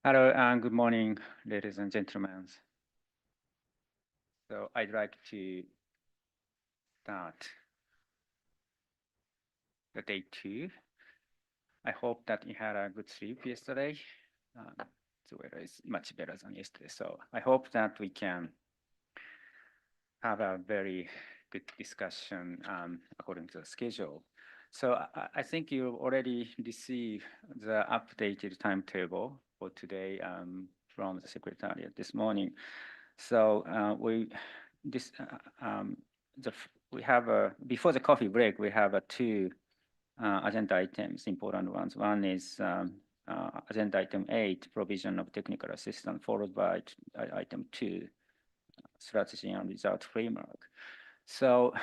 Hello and good morning, ladies and gentlemen. So I'd like to start the day 2. I hope that you had a good sleep yesterday. The weather is much better than yesterday. So I hope that we can have a very good discussion according to the schedule. So I think you already received the updated timetable for today from the secretariat this morning. So this the we have before the coffee break we have two agenda items, important ones. One is agenda item 8, provision of technical assistance, followed by item 2, strategy and result framework. So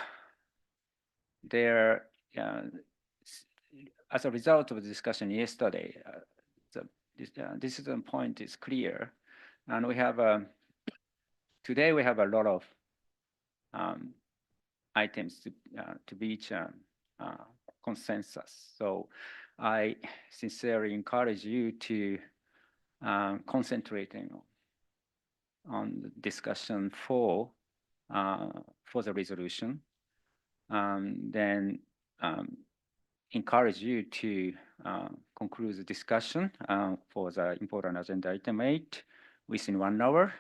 there, as a result of the discussion yesterday, this point is clear, and we have today we have a lot of items to reach consensus. So I sincerely encourage you to concentrating on the discussion for the resolution. Then encourage you to conclude the discussion for the important agenda item 8 within 1 hour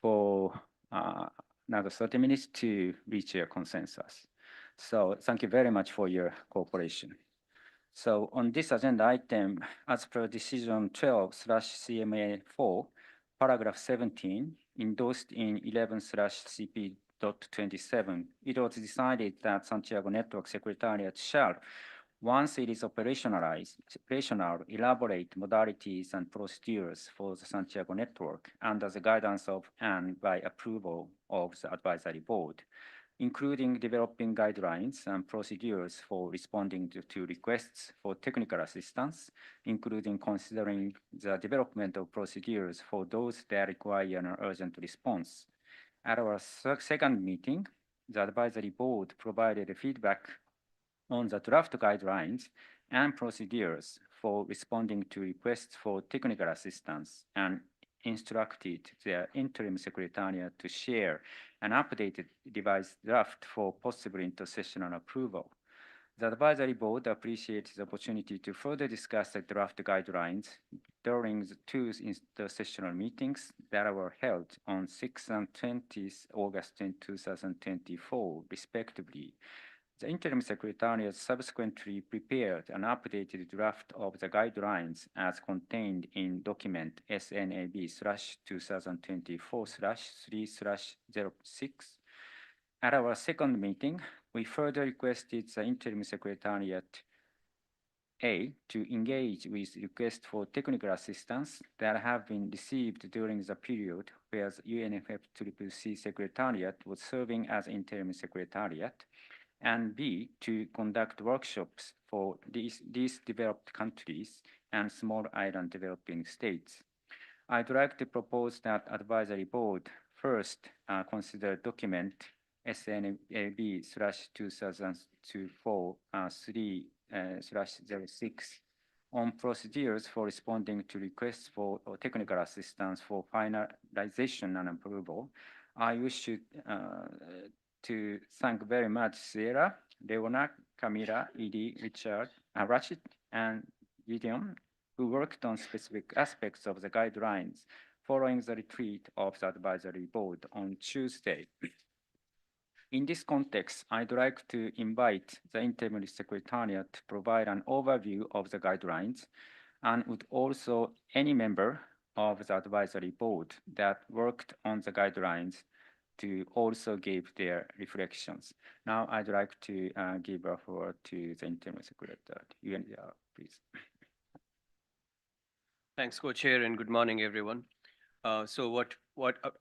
for another 30 minutes to reach a consensus. So thank you very much for your cooperation. So on this agenda item, as per decision 12/CMA4, paragraph 17, endorsed in 11/CP.27, it was decided that Santiago Network Secretariat shall, once it is operational, elaborate modalities and procedures for the Santiago network under the guidance of and by approval of the advisory board, including developing guidelines and procedures for responding to requests for technical assistance, including considering the development of procedures for those that require an urgent response. At our second meeting, the advisory board provided feedback on the draft guidelines and procedures for responding to requests for technical assistance and instructed the interim secretariat to share an updated revised draft for possible intersessional approval. The advisory board appreciates the opportunity to further discuss the draft guidelines during the 2 intersessional meetings that were held on 6th and 20th August 2024, respectively. The interim secretariat subsequently prepared an updated draft of the guidelines as contained in document SNAB/2024/3/06. At our second meeting, we further requested the interim secretariat A to engage with requests for technical assistance that have been received during the period where the UNFFCCC secretariat was serving as interim secretariat, and B, to conduct workshops for these developed countries and small island developing states. I'd like to propose that advisory board first consider document SNAB/2024/3/06 on procedures for responding to requests for technical assistance for finalization and approval. I wish to thank very much Sierra, Leona, Camila, Edie, Richard, Rashid, and Gideon, who worked on specific aspects of the guidelines following the retreat of the advisory board on Tuesday. In this context, I'd like to invite the interim secretariat to provide an overview of the guidelines and would also any member of the advisory board that worked on the guidelines to also give their reflections. Now I'd like to give a floor to the interim secretary, UNDRR, please. Thanks, Co-Chair, and good morning, everyone. So what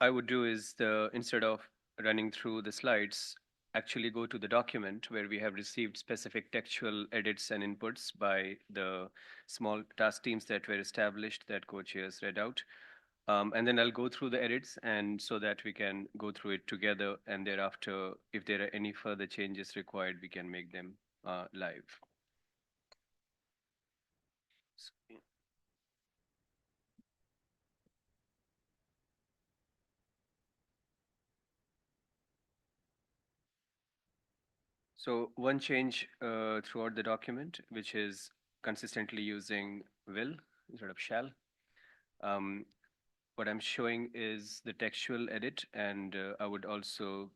I would do is, instead of running through the slides, actually go to the document where we have received specific textual edits and inputs by the small task teams that were established that Co-Chairs read out. And then I'll go through the edits and so that we can go through it together, and thereafter, if there are any further changes required, we can make them live. So one change throughout the document, which is consistently using will instead of shall. Um, what I'm showing is the textual edit, and I would also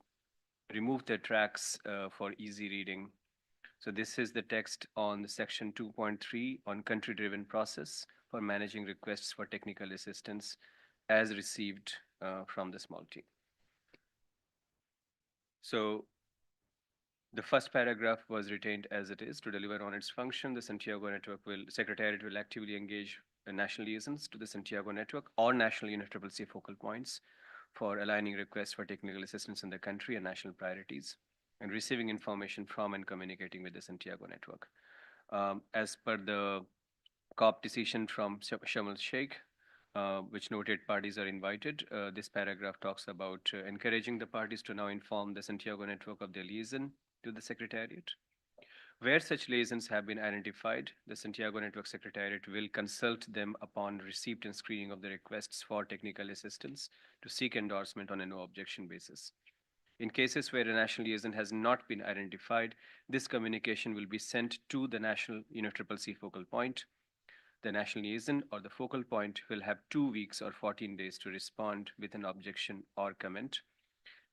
remove the tracks for easy reading. So this is the text on the section 2.3 on country-driven process for managing requests for technical assistance as received from the small team. So the first paragraph was retained as it is. To deliver on its function, the Santiago Network Secretariat will actively engage national liaisons to the Santiago Network or national UNFCCC focal points for aligning requests for technical assistance in the country and national priorities, and receiving information from and communicating with the Santiago Network. As per the COP decision from Sharm el-Sheikh, which noted parties are invited. This paragraph talks about encouraging the parties to now inform the Santiago Network of their liaison to the Secretariat. Where such liaisons have been identified, the Santiago Network Secretariat will consult them upon receipt and screening of the requests for technical assistance to seek endorsement on a no objection basis. In cases where a national liaison has not been identified, this communication will be sent to the national UNFCCC focal point. The national liaison or the focal point will have 2 weeks or 14 days to respond with an objection or comment.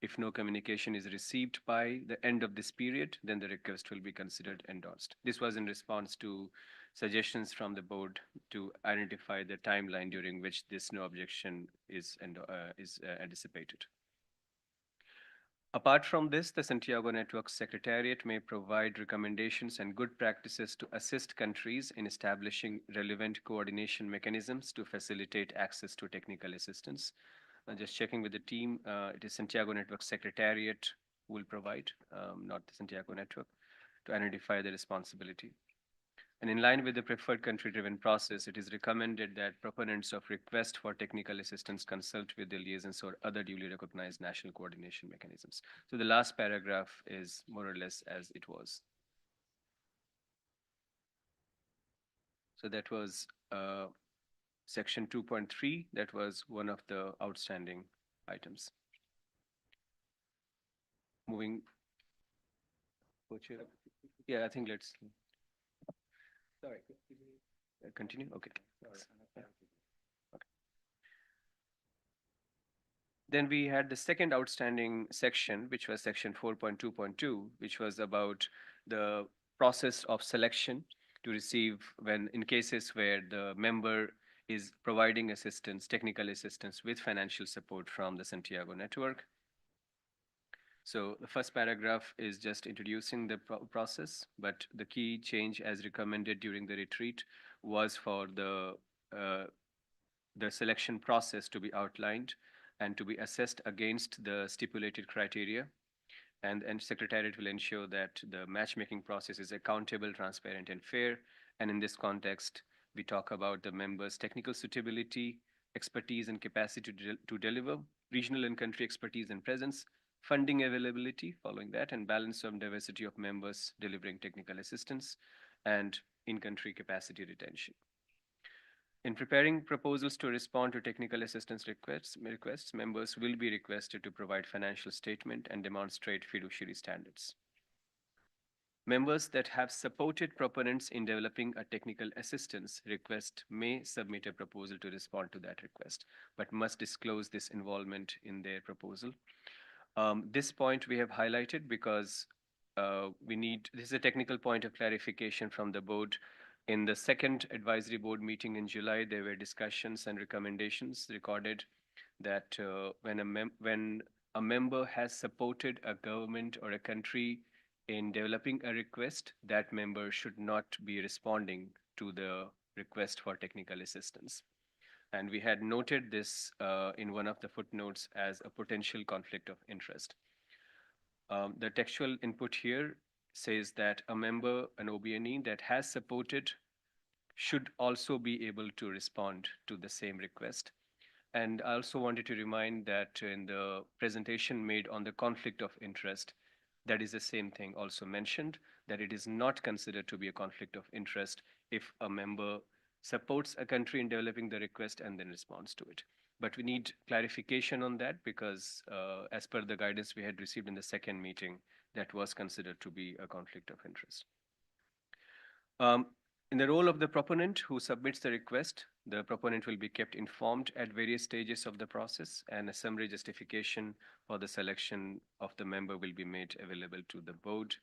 If no communication is received by the end of this period, then the request will be considered endorsed. This was in response to suggestions from the board to identify the timeline during which this no objection is anticipated. Apart from this, the Santiago Network Secretariat may provide recommendations and good practices to assist countries in establishing relevant coordination mechanisms to facilitate access to technical assistance. Just checking with the team, it is Santiago Network Secretariat who will provide, not the Santiago Network, to identify the responsibility. And in line with the preferred country-driven process, it is recommended that proponents of request for technical assistance consult with the liaisons or other duly recognized national coordination mechanisms. So the last paragraph is more or less as it was. So that was section 2.3. That was one of the outstanding items. Moving. Yeah, I think let's. Sorry. Continue? Okay. Okay. Then we had the second outstanding section, which was section 4.2.2, which was about the process of selection to receive when in cases where the member is providing assistance, technical assistance with financial support from the Santiago Network. So the first paragraph is just introducing the process, but the key change as recommended during the retreat was for the selection process to be outlined and to be assessed against the stipulated criteria. And Secretariat will ensure that the matchmaking process is accountable, transparent, and fair. And in this context, we talk about the members' technical suitability, expertise and capacity to deliver, regional and country expertise and presence, funding availability following that, and balance of diversity of members delivering technical assistance, and in-country capacity retention. In preparing proposals to respond to technical assistance requests, members will be requested to provide financial statement and demonstrate fiduciary standards. Members that have supported proponents in developing a technical assistance request may submit a proposal to respond to that request, but must disclose this involvement in their proposal. This point we have highlighted because this is a technical point of clarification from the board. In the second advisory board meeting in July, there were discussions and recommendations recorded that when a member has supported a government or a country in developing a request, that member should not be responding to the request for technical assistance. And we had noted this in one of the footnotes as a potential conflict of interest. The textual input here says that a member, an OBNE that has supported should also be able to respond to the same request. And I also wanted to remind that in the presentation made on the conflict of interest, that is the same thing also mentioned, that it is not considered to be a conflict of interest if a member supports a country in developing the request and then responds to it. But we need clarification on that because as per the guidance we had received in the second meeting, that was considered to be a conflict of interest. In the role of the proponent who submits the request, the proponent will be kept informed at various stages of the process, and a summary justification for the selection of the member will be made available to the board.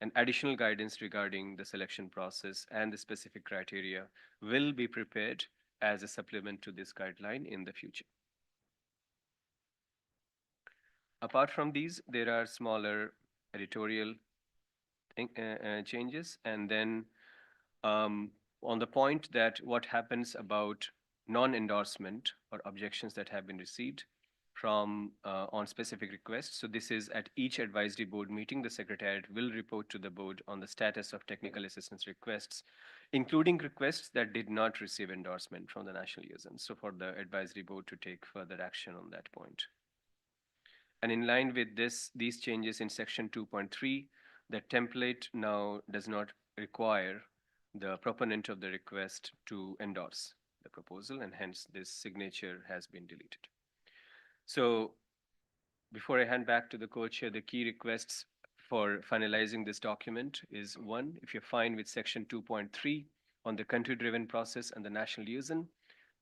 And additional guidance regarding the selection process and the specific criteria will be prepared as a supplement to this guideline in the future. Apart from these, there are smaller editorial changes, and then on the point that what happens about non-endorsement or objections that have been received from on specific requests. So this is at each advisory board meeting, the secretariat will report to the board on the status of technical assistance requests, including requests that did not receive endorsement from the national liaison. So for the advisory board to take further action on that point. And in line with these changes in section 2.3, the template now does not require the proponent of the request to endorse the proposal, and hence this signature has been deleted. So before I hand back to the co-chair, the key requests for finalizing this document is: one, if you're fine with section 2.3 on the country-driven process and the national liaison;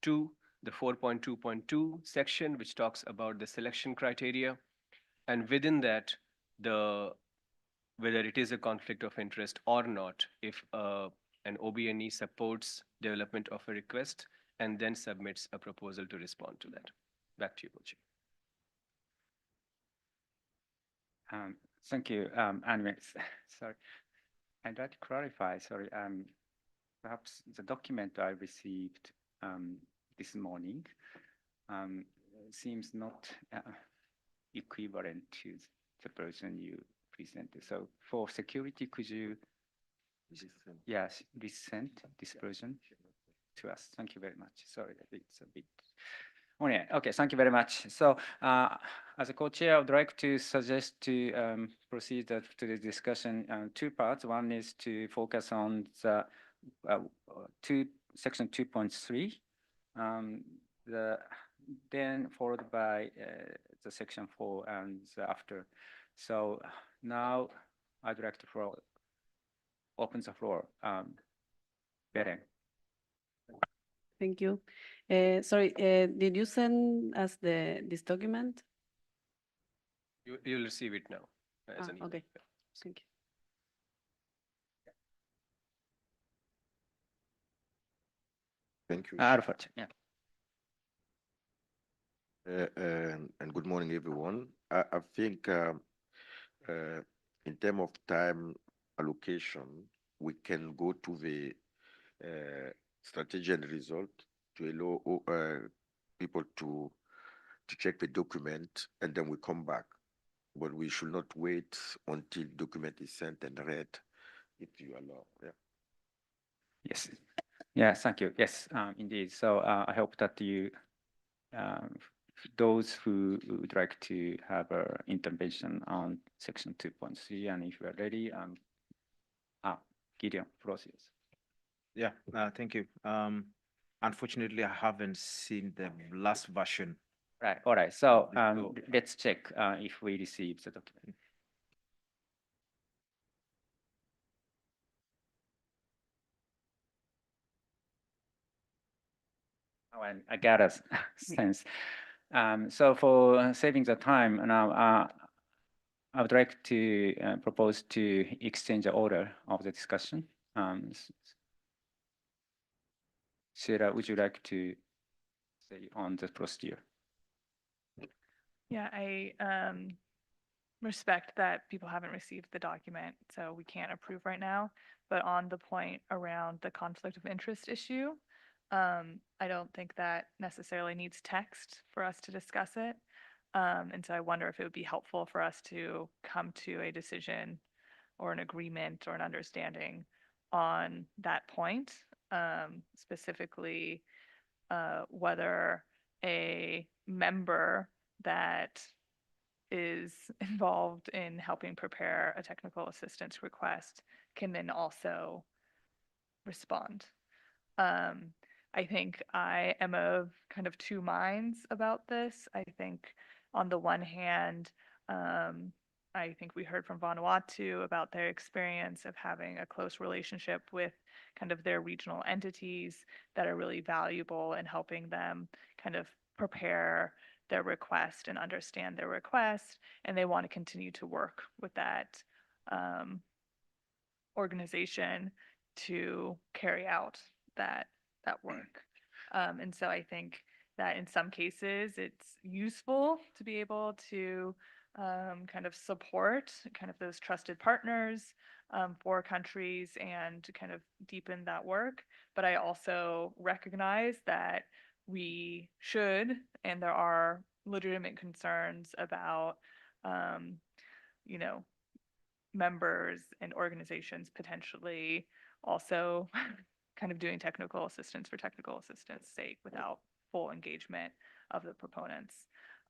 two, the 4.2.2 section, which talks about the selection criteria, and within that, whether it is a conflict of interest or not, if an OB&E supports development of a request and then submits a proposal to respond to that. Back to you, co-chair. Thank you, Anime. Sorry, I'd like to clarify, sorry, perhaps the document I received this morning seems not equivalent to the version you presented. So for security, could you, yes, resend this version to us? Thank you very much. Sorry, it's a bit. Oh, yeah. Okay, thank you very much. So as a co-chair, I would like to suggest to proceed to the discussion two parts. One is to focus on the section 2.3, then followed by the section 4 and after. So now I'd like to open the floor. Beren. Thank you. Sorry, did you send us this document? You'll receive it now. As an email. Okay, thank you. Thank you. Alfred, yeah. And good morning, everyone. I think in terms of time allocation, we can go to the strategy and result to allow people to check the document, and then we come back. But we should not wait until document is sent and read, if you allow. Yeah. Yes. Yeah, thank you. Yes, indeed. So I hope that you, those who would like to have an intervention on section 2.3, and if you are ready, Gideon, process. Yeah, thank you. Unfortunately, I haven't seen the last version. Right. All right. So let's check if we receive the document. Oh, and I got a sense. So for saving the time, now I would like to propose to exchange the order of the discussion. Sarah, would you like to say on the procedure? Yeah, I respect that people haven't received the document, so we can't approve right now. But on the point around the conflict of interest issue, I don't think that necessarily needs text for us to discuss it. And so I wonder if it would be helpful for us to come to a decision or an agreement or an understanding on that point, specifically whether a member that is involved in helping prepare a technical assistance request can then also respond. I think I am of kind of two minds about this. I think on the one hand, I think we heard from Vanuatu about their experience of having a close relationship with kind of their regional entities that are really valuable in helping them kind of prepare their request and understand their request. And they want to continue to work with that organization to carry out that work. And so I think that in some cases it's useful to be able to kind of support kind of those trusted partners for countries and to kind of deepen that work. But I also recognize that we should, and there are legitimate concerns about, you know, members and organizations potentially also kind of doing technical assistance for technical assistance sake without full engagement of the proponents.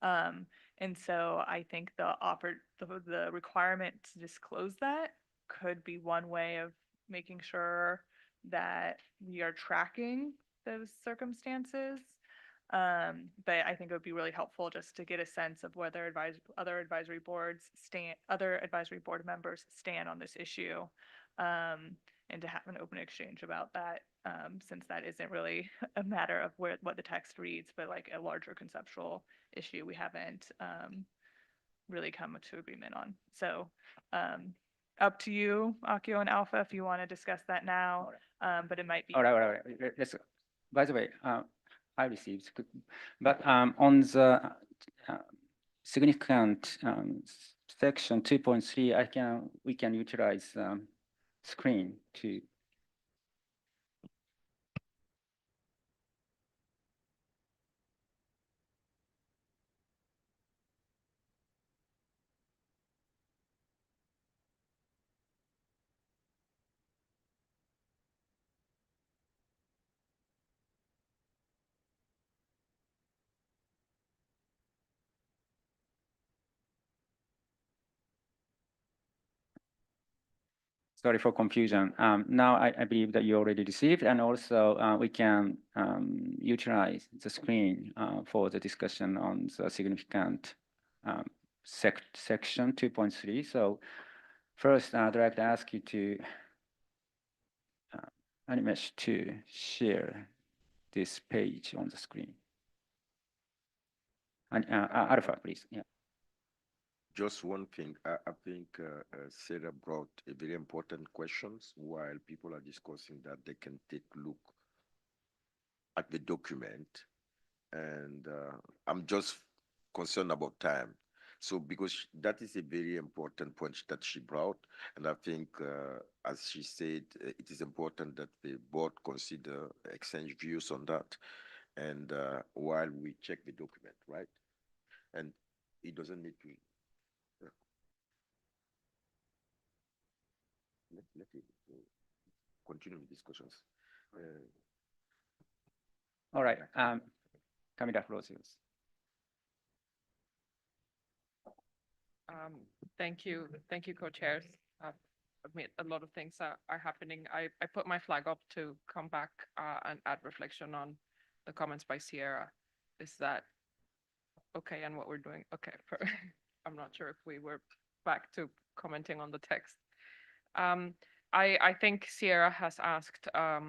And so I think the requirement to disclose that could be one way of making sure that we are tracking those circumstances. But I think it would be really helpful just to get a sense of whether other advisory board members stand on this issue, and to have an open exchange about that, since that isn't really a matter of what the text reads, but like a larger conceptual issue we haven't really come to agreement on. So up to you, Akio and Alpha, if you want to discuss that now, but it might be. All right. Let's, by the way, I received, but on the significant section 2.3, we can utilize screen to. Sorry for confusion. Now I believe that you already received, and also we can utilize the screen for the discussion on the significant section 2.3. So first, I'd like to ask you to Animesh to share this page on the screen. And Alpha, please. Yeah. Just one thing, I think Sarah brought a very important questions while people are discussing that they can take a look at the document. And I'm just concerned about time. So because that is a very important point that she brought. And I think, as she said, it is important that the board consider exchange views on that. And while we check the document, right? And it doesn't need to let it continue the discussions. All right. Camila Flores. Thank you, co-chairs. I mean, a lot of things are happening. I put my flag up to come back and add reflection on the comments by Sierra. Is that okay? And what we're doing? Okay. I'm not sure if we were back to commenting on the text. I think Sierra has asked a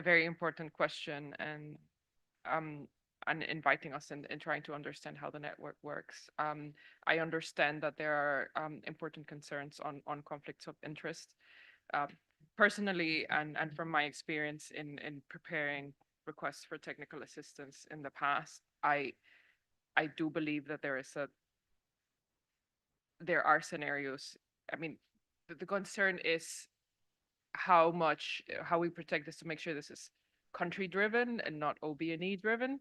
very important question, and inviting us in trying to understand how the network works. I understand that there are important concerns on conflicts of interest. Personally, and from my experience in preparing requests for technical assistance in the past, I do believe that there are scenarios. I mean, the concern is how we protect this to make sure this is country driven and not OB&E driven.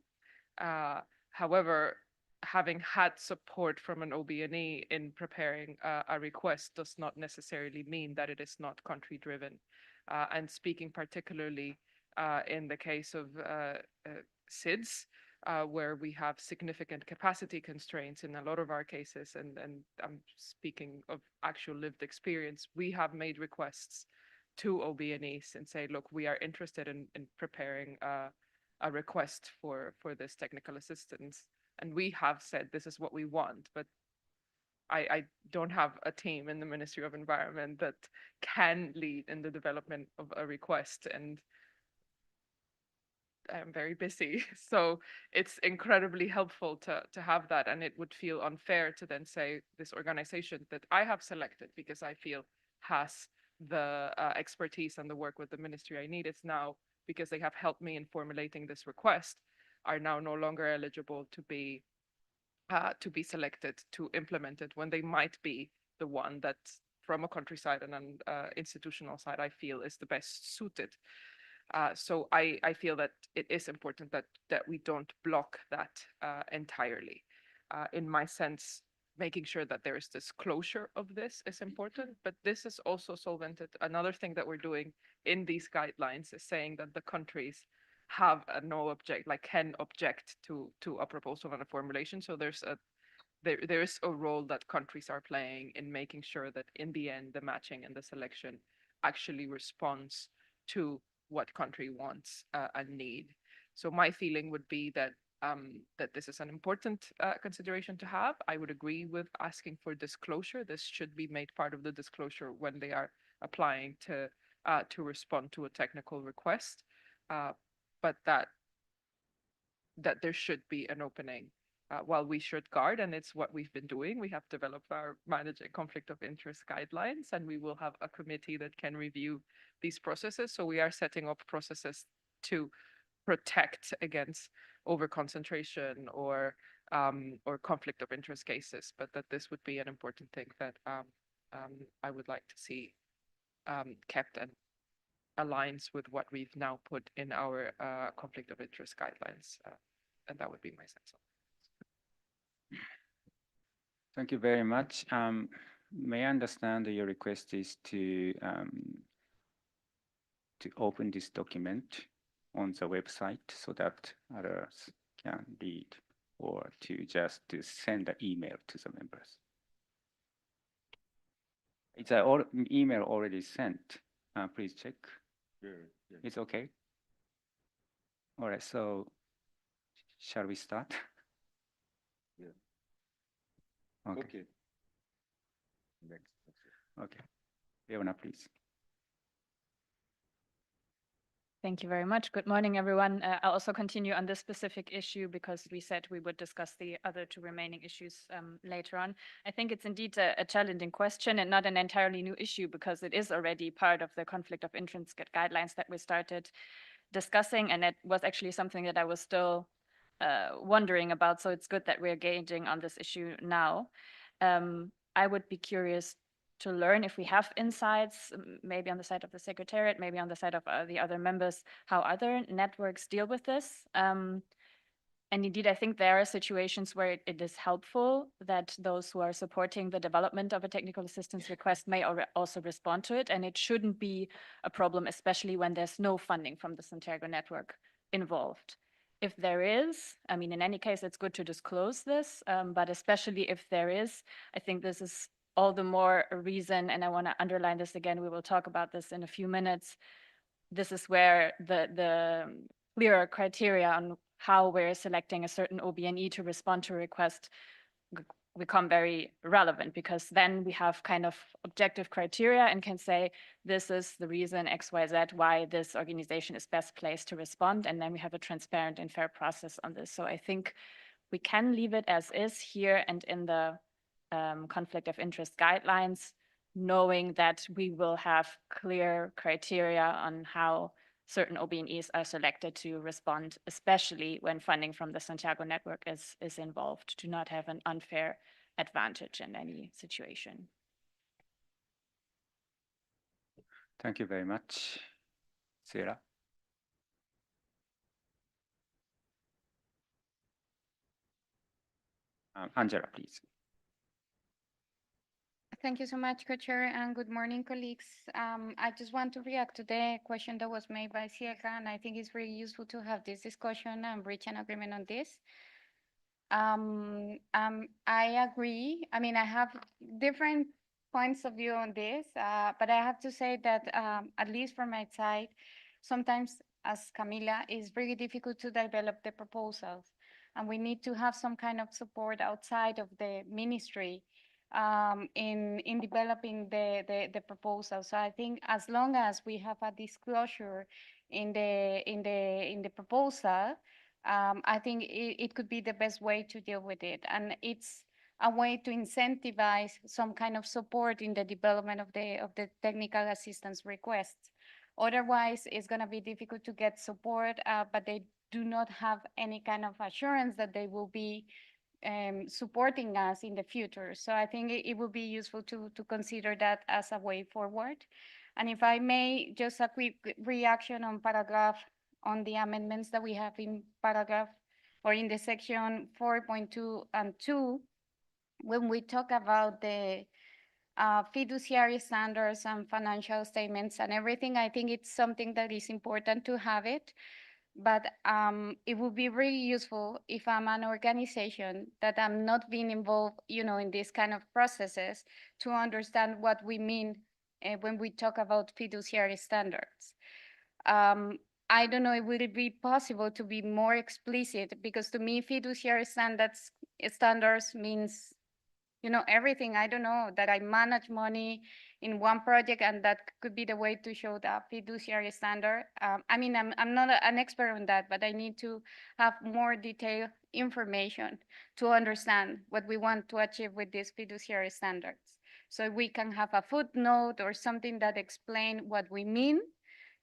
However, having had support from an OB&E in preparing a request does not necessarily mean that it is not country driven. And speaking particularly in the case of SIDS, where we have significant capacity constraints in a lot of our cases, and I'm speaking of actual lived experience, we have made requests to OB&Es and say, look, we are interested in preparing a request for this technical assistance. And we have said this is what we want, but I don't have a team in the Ministry of Environment that can lead in the development of a request, and I'm very busy. So it's incredibly helpful to have that. And it would feel unfair to then say this organization that I have selected because I feel has the expertise and the work with the ministry I need, it's now because they have helped me in formulating this request, are now no longer eligible to be selected to implement it when they might be the one that from a countryside and an institutional side I feel is the best suited. So I feel that it is important that we don't block that entirely. In my sense, making sure that there is this closure of this is important, but this is also solvented. Another thing that we're doing in these guidelines is saying that the countries have a no object, like can object to a proposal and a formulation. So there is a role that countries are playing in making sure that in the end, the matching and the selection actually responds to what country wants and need. So my feeling would be that that this is an important consideration to have. I would agree with asking for disclosure. This should be made part of the disclosure when they are applying to respond to a technical request, but that there should be an opening. While we should guard, and it's what we've been doing, we have developed our managing conflict of interest guidelines, and we will have a committee that can review these processes. So we are setting up processes to protect against overconcentration or conflict of interest cases, but that this would be an important thing that I would like to see kept and aligns with what we've now put in our conflict of interest guidelines. And that would be my sense. Thank you very much. May I understand that your request is to open this document on the website so that others can read, or to just to send an email to the members? It's an email already sent. Please check. Yeah. It's okay? All right, so shall we start? Yeah. Okay. Okay. Next. Okay. Leona, please. Thank you very much. Good morning, everyone. I'll also continue on this specific issue because we said we would discuss the other two remaining issues later on. I think it's indeed a challenging question and not an entirely new issue because it is already part of the conflict of interest guidelines that we started discussing, and it was actually something that I was still wondering about. So it's good that we're engaging on this issue now. I would be curious to learn if we have insights, maybe on the side of the secretariat, maybe on the side of the other members, how other networks deal with this. And indeed, I think there are situations where it is helpful that those who are supporting the development of a technical assistance request may also respond to it. And it shouldn't be a problem, especially when there's no funding from the Santiago network involved. If there is, I mean, in any case, it's good to disclose this, but especially if there is, I think this is all the more a reason, and I want to underline this again, we will talk about this in a few minutes. This is where the clearer criteria on how we're selecting a certain OB&E to respond to a request become very relevant, because then we have kind of objective criteria and can say, this is the reason XYZ why this organization is best placed to respond. And then we have a transparent and fair process on this. So I think we can leave it as is here and in the conflict of interest guidelines, knowing that we will have clear criteria on how certain OB&Es are selected to respond, especially when funding from the Santiago network is involved, to not have an unfair advantage in any situation. Thank you very much. Sarah. Angela, please. Thank you so much, Co-Chair, and good morning, colleagues. I just want to react to the question that was made by Cielka, and I think it's very useful to have this discussion and reach an agreement on this. I agree. I mean, I have different points of view on this, but I have to say that at least from my side, sometimes, as Camila, it's very difficult to develop the proposals, and we need to have some kind of support outside of the ministry in developing the proposal. So I think as long as we have a disclosure in the proposal, I think it could be the best way to deal with it. And it's a way to incentivize some kind of support in the development of the technical assistance requests. Otherwise, it's going to be difficult to get support, but they do not have any kind of assurance that they will be supporting us in the future. So I think it would be useful to consider that as a way forward. And if I may, just a quick reaction on the amendments that we have in paragraph or in the section 4.2 and 2, when we talk about the fiduciary standards and financial statements and everything, I think it's something that is important to have it. But it would be really useful if I'm an organization that I'm not being involved, in these kind of processes, to understand what we mean when we talk about fiduciary standards. I don't know, would it be possible to be more explicit? Because to me, fiduciary standards means everything. I don't know, that I manage money in one project, and that could be the way to show the fiduciary standard. I mean, I'm not an expert on that, but I need to have more detailed information to understand what we want to achieve with these fiduciary standards. So we can have a footnote or something that explain what we mean.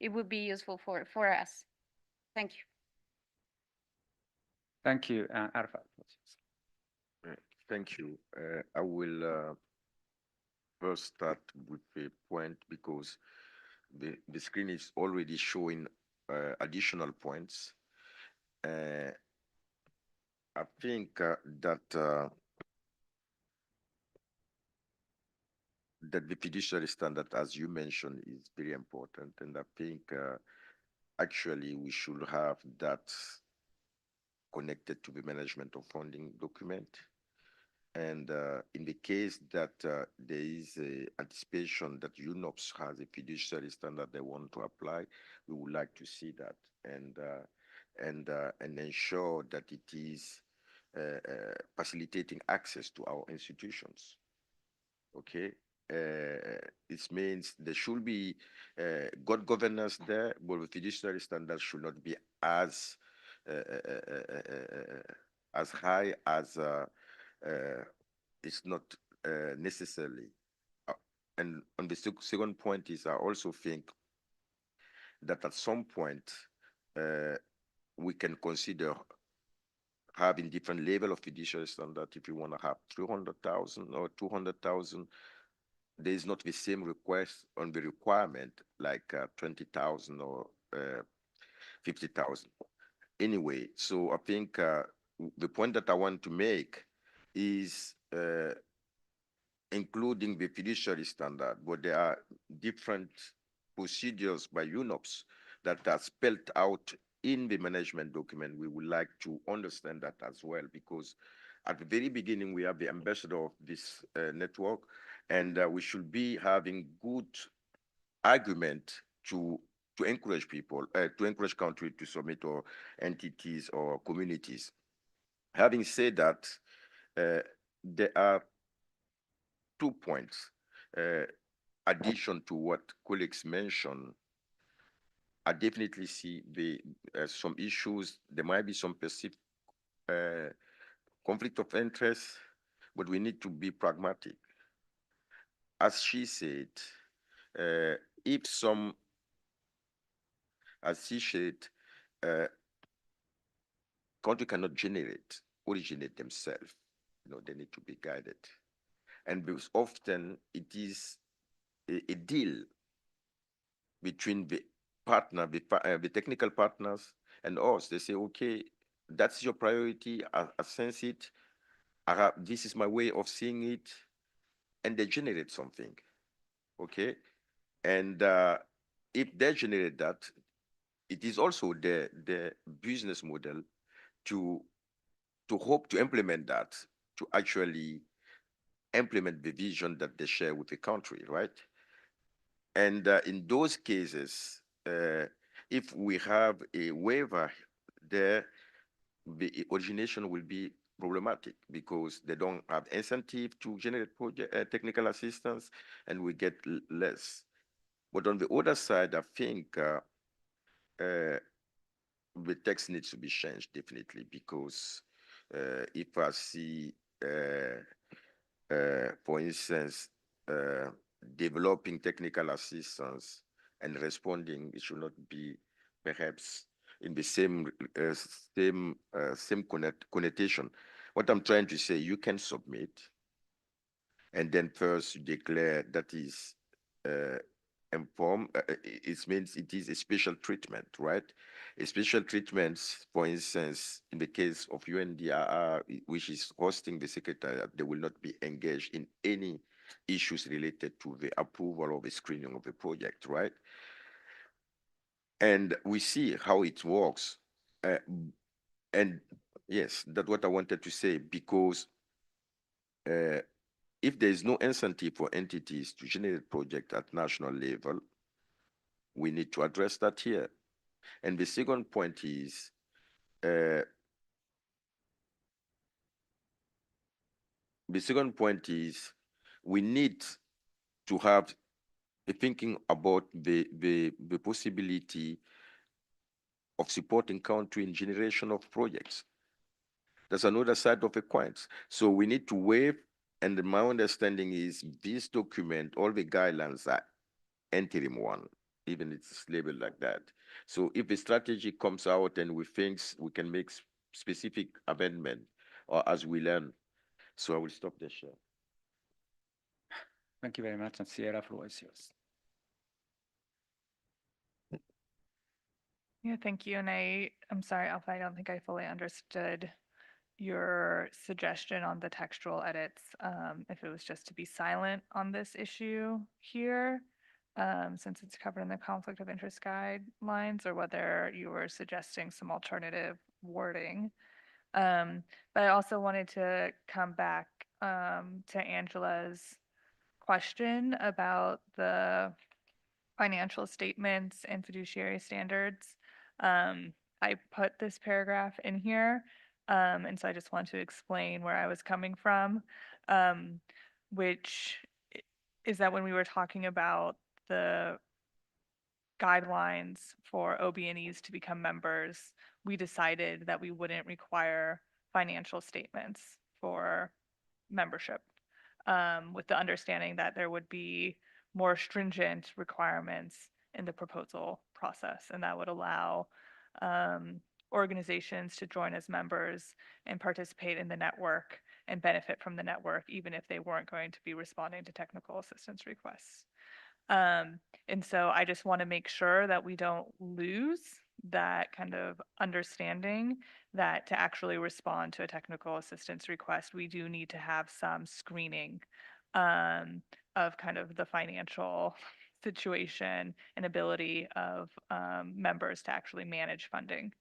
It would be useful for us. Thank you. Thank you, Arafat. Thank you. I will first start with a point because the screen is already showing additional points. I think that the fiduciary standard, as you mentioned, is very important, and I think actually we should have that connected to the management of funding document. And in the case that there is a anticipation that UNOPS has a fiduciary standard they want to apply, we would like to see that and ensure that it is facilitating access to our institutions. Okay. It means there should be good governance there, but the fiduciary standards should not be as high as it's not necessarily. And on the second point is I also think that at some point we can consider having different level of fiduciary standard. If you want to have 300,000 or 200,000, there is not the same request on the requirement like 20,000 or 50,000. Anyway, so I think the point that I want to make is including the fiduciary standard, but there are different procedures by UNOPS that are spelled out in the management document. We would like to understand that as well, because at the very beginning, we have the ambassador of this network, and we should be having good argument to encourage people, to encourage countries to submit, or entities or communities. Having said that, there are 2 points. Addition to what colleagues mentioned, I definitely see some issues. There might be some perceived conflict of interest, but we need to be pragmatic. As she said, if some, as she said, country cannot originate themselves. They need to be guided. And because often it is a deal between the partner, the technical partners and us. They say, okay, that's your priority, I sense it, this is my way of seeing it, and they generate something, okay? And if they generate that, it is also the business model to hope to implement that, to actually implement the vision that they share with the country, right? And in those cases, if we have a waiver there, the origination will be problematic because they don't have incentive to generate project technical assistance, and we get less. But on the other side, I think the text needs to be changed definitely, because if I see, for instance, developing technical assistance and responding, it should not be perhaps in the same connotation. What I'm trying to say, you can submit, and then first you declare that is it means it is a special treatment, right? A special treatment, for instance, in the case of UNDRR, which is hosting the secretariat, they will not be engaged in any issues related to the approval or the screening of the project, right? And we see how it works. And yes, that's what I wanted to say, because if there is no incentive for entities to generate projects at national level, we need to address that here. And the second point is, we need to have a thinking about the possibility of supporting country in generation of projects. That's another side of the coin. So we need to waive, and my understanding is this document, all the guidelines are interim one, even it's labeled like that. So if the strategy comes out and we think we can make specific amendment, or as we learn. So I will stop the share. Thank you very much, and Sierra, floor is yours. Yeah, thank you. And I'm sorry, Alpha, I don't think I fully understood your suggestion on the textual edits. If it was just to be silent on this issue here, since it's covered in the conflict of interest guidelines, or whether you were suggesting some alternative wording. But I also wanted to come back to Angela's question about the financial statements and fiduciary standards. I put this paragraph in here, and so I just want to explain where I was coming from, which is that when we were talking about the guidelines for OB&Es to become members, we decided that we wouldn't require financial statements for membership, with the understanding that there would be more stringent requirements in the proposal process, and that would allow organizations to join as members and participate in the network and benefit from the network, even if they weren't going to be responding to technical assistance requests. And so I just want to make sure that we don't lose that kind of understanding that to actually respond to a technical assistance request, we do need to have some screening of kind of the financial situation and ability of members to actually manage funding.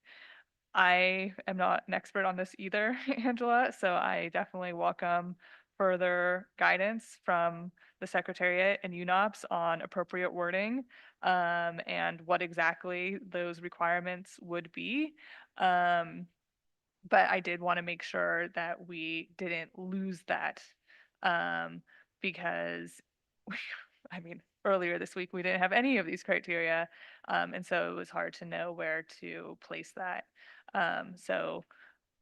I am not an expert on this either, Angela, so I definitely welcome further guidance from the secretariat and UNOPS on appropriate wording and what exactly those requirements would be. But I did want to make sure that we didn't lose that because, I mean, earlier this week we didn't have any of these criteria, and so it was hard to know where to place that. So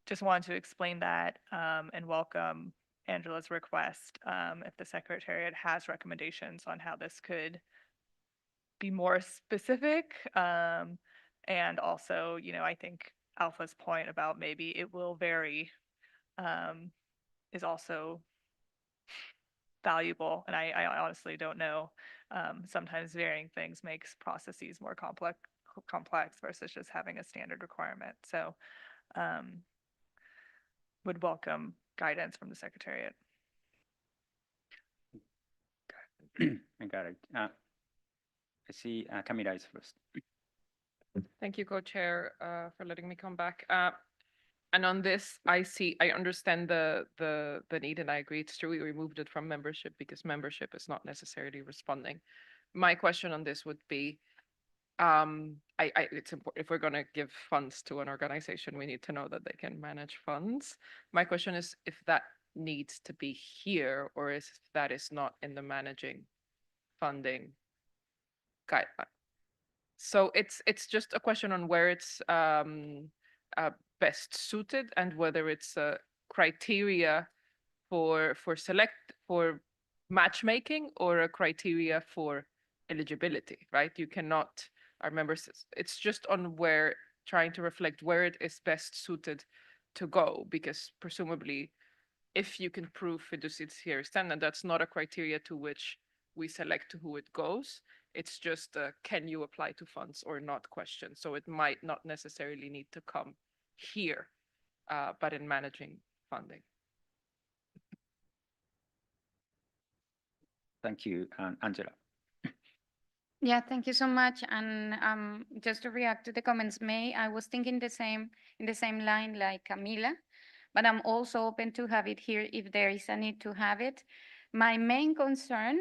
just wanted to explain that and welcome Angela's request if the secretariat has recommendations on how this could be more specific. And also, you know, I think Alpha's point about maybe it will vary is also valuable. And I honestly don't know. Sometimes varying things makes processes more complex versus just having a standard requirement. So would welcome guidance from the secretariat. I got it. I see Camila is first. Thank you, co-chair, for letting me come back. And on this, I understand the need, and I agree. It's true, we removed it from membership because membership is not necessarily responding. My question on this would be, it's important if we're going to give funds to an organization, we need to know that they can manage funds. My question is if that needs to be here or if that is not in the managing funding guideline. So it's just a question on where it's best suited and whether it's a criteria for matchmaking or a criteria for eligibility, right? You cannot, I remember it's just on where trying to reflect where it is best suited to go, because presumably if you can prove fiduciary standard, that's not a criteria to which we select to who it goes. It's just can you apply to funds or not question. So it might not necessarily need to come here, but in managing funding. Thank you, Angela. Yeah, thank you so much. And just to react to the comments made, I was thinking in the same line like Camila, but I'm also open to have it here if there is a need to have it. My main concern,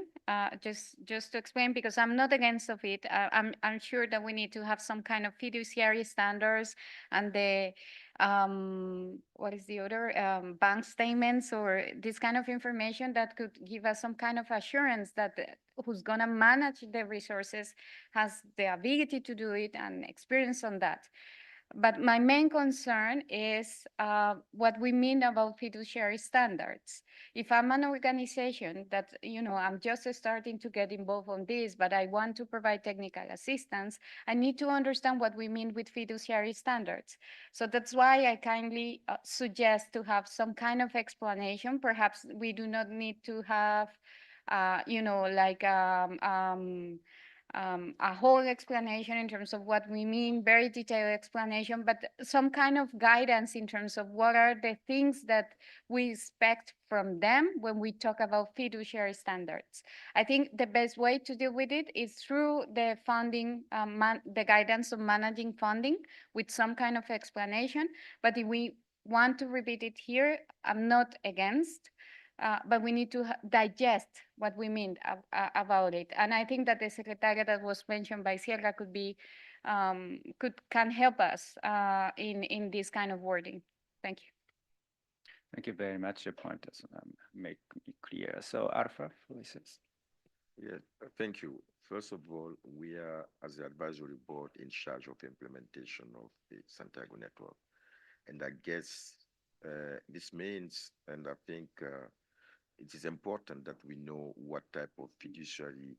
just to explain, because I'm not against of it, I'm sure that we need to have some kind of fiduciary standards and the what is the other bank statements or this kind of information that could give us some kind of assurance that who's gonna manage the resources has the ability to do it and experience on that. But my main concern is what we mean about fiduciary standards. If I'm an organization that, I'm just starting to get involved on this, but I want to provide technical assistance, I need to understand what we mean with fiduciary standards. So that's why I kindly suggest to have some kind of explanation. Perhaps we do not need to have, like a whole explanation in terms of what we mean, very detailed explanation, but some kind of guidance in terms of what are the things that we expect from them when we talk about fiduciary standards. I think the best way to deal with it is through the funding, the guidance of managing funding with some kind of explanation. But if we want to repeat it here, I'm not against. But we need to digest what we mean about it. And I think that the secretariat that was mentioned by Sierra could be, can help us in this kind of wording. Thank you. Thank you very much. Your point is make me clear. So Alpha, please. Yeah, thank you. First of all, we are, as the advisory board, in charge of implementation of the Santiago network. And I guess this means, and I think it is important that we know what type of fiduciary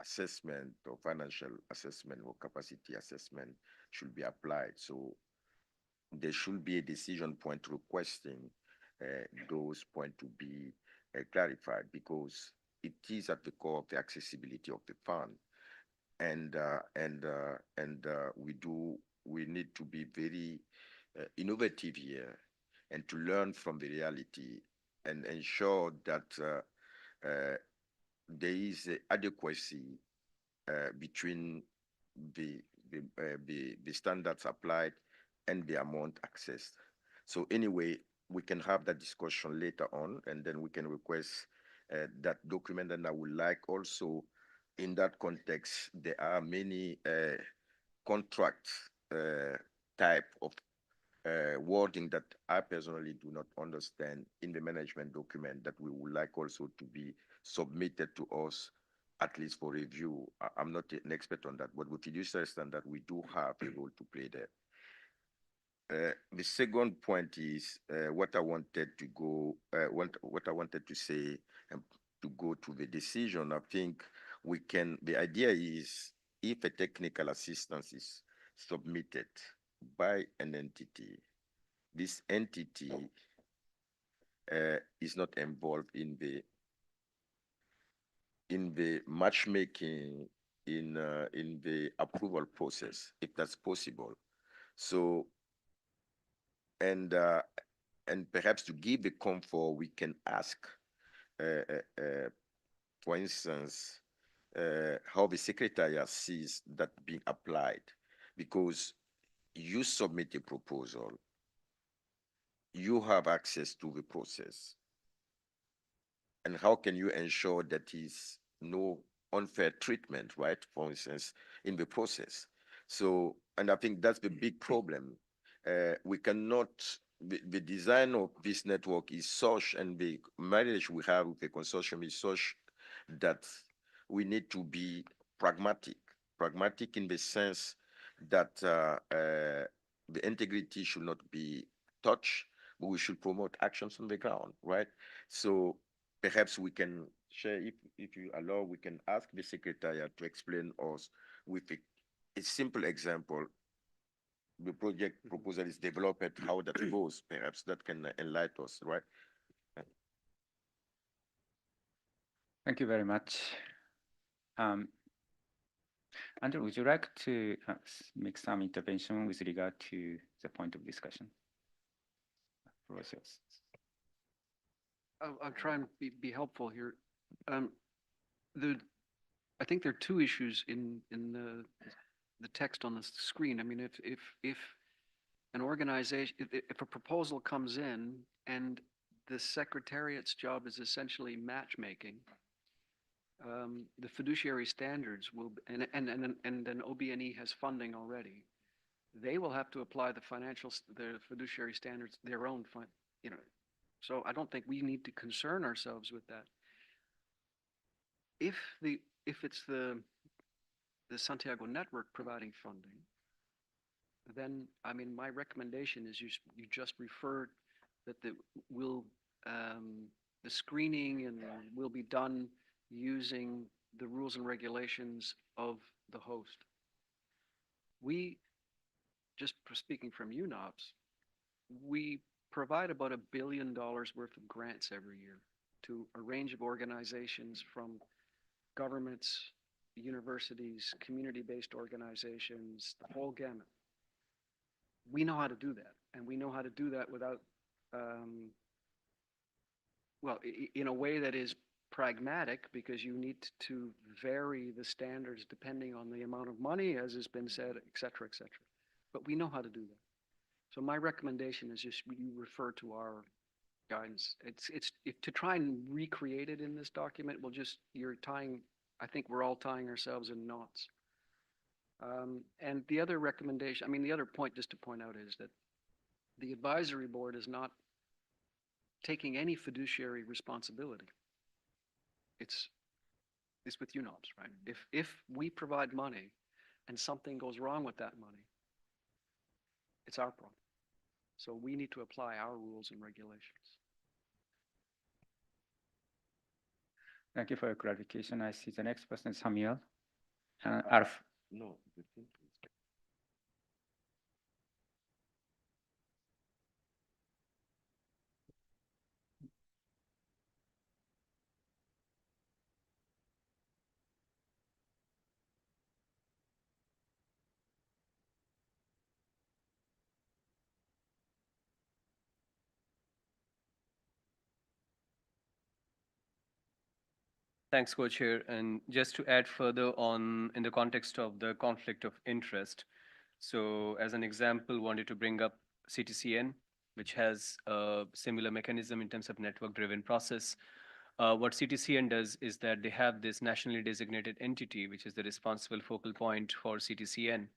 assessment or financial assessment or capacity assessment should be applied. So there should be a decision point requesting those points to be clarified, because it is at the core of the accessibility of the fund. And we need to be very innovative here and to learn from the reality and ensure that there is adequacy between the standards applied and the amount accessed. So anyway, we can have that discussion later on, and then we can request that document. And I would like also, in that context, there are many contract type of wording that I personally do not understand in the management document that we would like also to be submitted to us, at least for review. I'm not an expert on that, but with fiduciary standard, we do have a role to play there. The second point is what I wanted to say, and to go to the decision. I think the idea is, if a technical assistance is submitted by an entity, this entity is not involved in the matchmaking, in the approval process, if that's possible. So, and perhaps to give the comfort, we can ask, for instance, how the secretariat sees that being applied, because you submit a proposal, you have access to the process, and how can you ensure that is no unfair treatment, right? For instance, in the process. So, and I think that's the big problem. We cannot, the design of this network is such, and the marriage we have with the consortium is such that we need to be pragmatic in the sense that the integrity should not be touched, but we should promote actions on the ground, right? So perhaps we can share, if you allow, we can ask the secretariat to explain us with a simple example. The project proposal is developed, how that goes, perhaps that can enlighten us, right? Thank you very much. Andrew, would you like to make some intervention with regard to the point of discussion? Process. I'll try and be helpful here. I think there are two issues in the text on the screen. I mean, if an organization, if a proposal comes in and the secretariat's job is essentially matchmaking, the fiduciary standards will, and then OB&E has funding already, they will have to apply the fiduciary standards, their own you know. So I don't think we need to concern ourselves with that. If it's the Santiago network providing funding, then I mean my recommendation is you just referred that the screening and will be done using the rules and regulations of the host. We, just speaking from UNOPS, we provide about $1 billion worth of grants every year to a range of organizations, from governments, universities, community-based organizations, the whole gamut. We know how to do that, and we know how to do that without, well, in a way that is pragmatic, because you need to vary the standards depending on the amount of money, as has been said, et cetera, et cetera. But we know how to do that. So my recommendation is just you refer to our guidance. If to try and recreate it in this document, you're tying, I think we're all tying ourselves in knots. And the other recommendation, I mean, the other point just to point out is that the advisory board is not taking any fiduciary responsibility. It's with UNOPS, right? If we provide money and something goes wrong with that money, it's our problem. So we need to apply our rules and regulations. Thank you for your clarification. I see the next person is Samuel. Alf. No. Thanks, Co-Chair. And just to add further on in the context of the conflict of interest. So as an example, wanted to bring up CTCN, which has a similar mechanism in terms of network-driven process. What CTCN does is that they have this nationally designated entity, which is the responsible focal point for CTCN.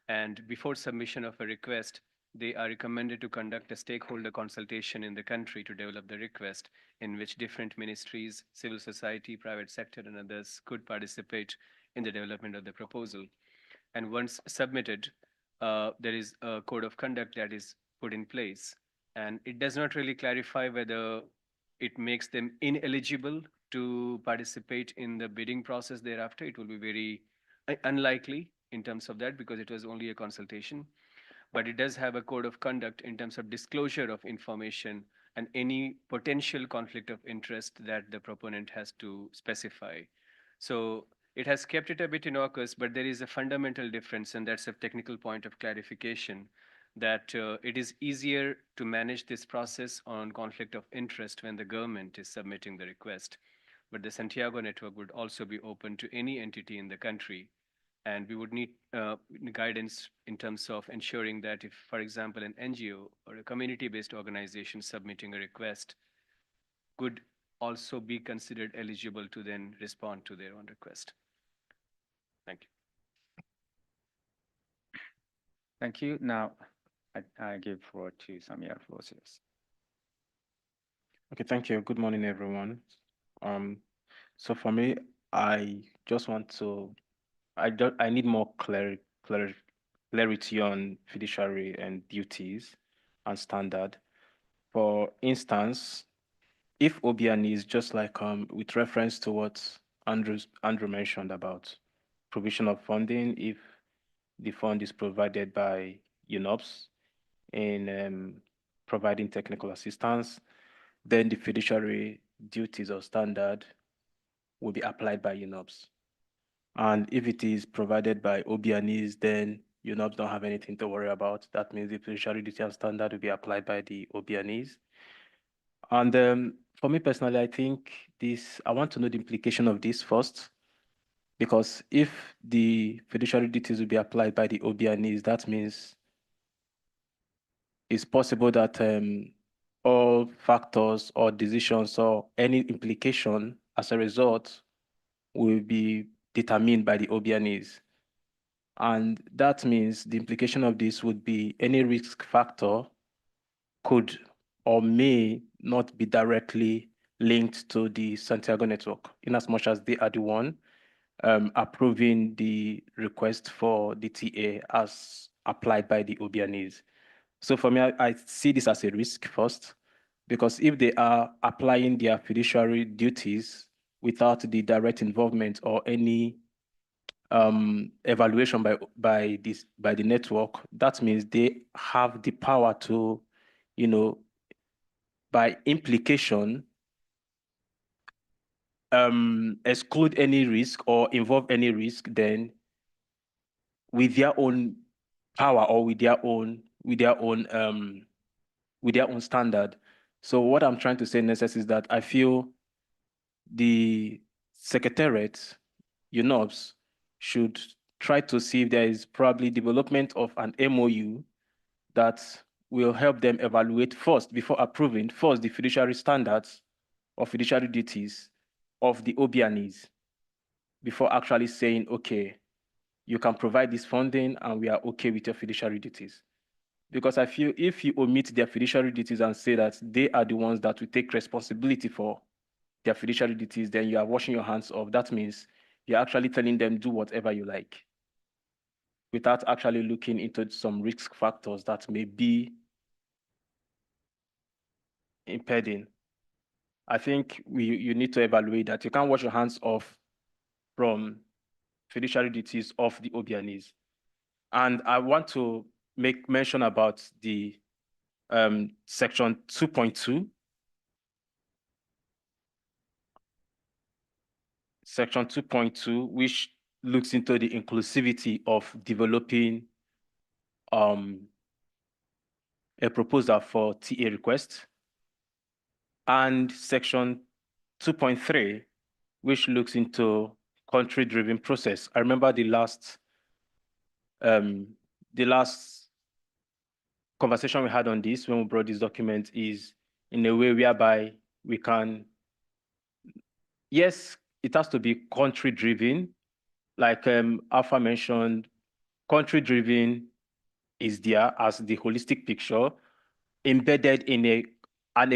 And before submission of a request, they are recommended to conduct a stakeholder consultation in the country to develop the request, in which different ministries, civil society, private sector, and others could participate in the development of the proposal. And once submitted, there is a code of conduct that is put in place. And it does not really clarify whether it makes them ineligible to participate in the bidding process thereafter. It will be very unlikely in terms of that, because it was only a consultation. But it does have a code of conduct in terms of disclosure of information and any potential conflict of interest that the proponent has to specify. So it has kept it a bit innocuous, but there is a fundamental difference, and that's a technical point of clarification, that it is easier to manage this process on conflict of interest when the government is submitting the request. But the Santiago network would also be open to any entity in the country. And we would need guidance in terms of ensuring that if, for example, an NGO or a community-based organization submitting a request could also be considered eligible to then respond to their own request. Thank you. Thank you. Now, I give floor to Samir Flosius. Okay, thank you. Good morning, everyone. So for me, I just want to, I need more clarity on fiduciary and duties and standard. For instance, if OBN is just like with reference to what Andrew mentioned about provision of funding, if the fund is provided by UNOPS in providing technical assistance, then the fiduciary duties or standard will be applied by UNOPS. And if it is provided by OBNEs, then UNOPS don't have anything to worry about. That means the fiduciary duty and standard will be applied by the OBNEs. And for me personally, I think I want to know the implication of this first, because if the fiduciary duties will be applied by the OBNEs, that means it's possible that all factors or decisions or any implication as a result will be determined by the OBNEs. And that means the implication of this would be any risk factor could or may not be directly linked to the Santiago network, in as much as they are the one approving the request for the TA as applied by the OBNEs. So for me, I see this as a risk first, because if they are applying their fiduciary duties without the direct involvement or any evaluation by the network, that means they have the power to, by implication, exclude any risk or involve any risk, then with their own power or with their own standard. So what I'm trying to say, Nessus, is that I feel the secretariat, UNOPS, should try to see if there is probably development of an MOU that will help them evaluate first, before approving, first the fiduciary standards or fiduciary duties of the OBNEs, before actually saying, okay, you can provide this funding and we are okay with your fiduciary duties. Because I feel if you omit their fiduciary duties and say that they are the ones that will take responsibility for their fiduciary duties, then you are washing your hands off. That means you're actually telling them do whatever you like, without actually looking into some risk factors that may be impeding. I think you need to evaluate that. You can't wash your hands off from fiduciary duties of the OBNEs. And I want to make mention about the section 2.2. Section 2.2, which looks into the inclusivity of developing a proposal for TA request, and section 2.3, which looks into country-driven process. I remember the last conversation we had on this when we brought this document is in a way whereby we can, yes, it has to be country-driven, like Alpha mentioned. Country-driven is there as the holistic picture, embedded in a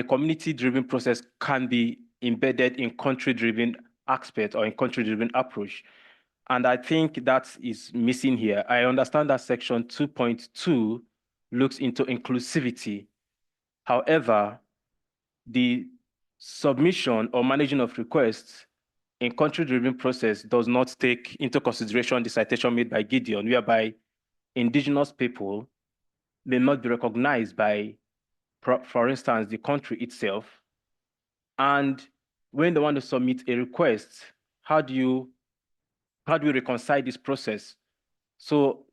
community-driven process can be embedded in country-driven aspect or in country-driven approach. And I think that is missing here. I understand that section 2.2 looks into inclusivity. However, the submission or managing of requests in country-driven process does not take into consideration the citation made by Gideon, whereby indigenous people may not be recognized by, for instance, the country itself. And when they want to submit a request, how do you reconcile this process? So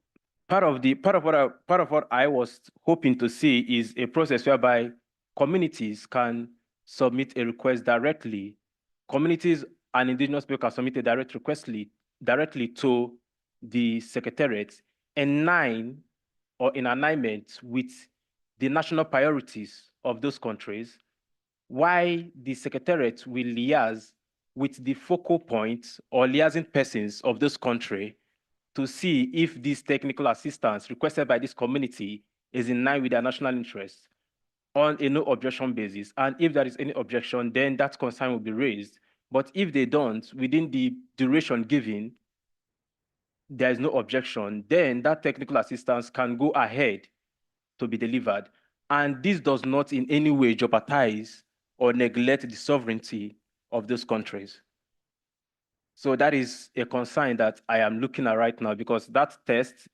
part of what I was hoping to see is a process whereby communities can submit a request directly. Communities and indigenous people can submit a direct request directly to the secretariat in alignment with the national priorities of those countries, why the secretariat will liaise with the focal points or liaising persons of this country to see if this technical assistance requested by this community is in line with their national interests on a no objection basis. And if there is any objection, then that concern will be raised. But if they don't, within the duration given, there is no objection, then that technical assistance can go ahead to be delivered. And this does not in any way jeopardize or neglect the sovereignty of those countries. So that is a concern that I am looking at right now, because that test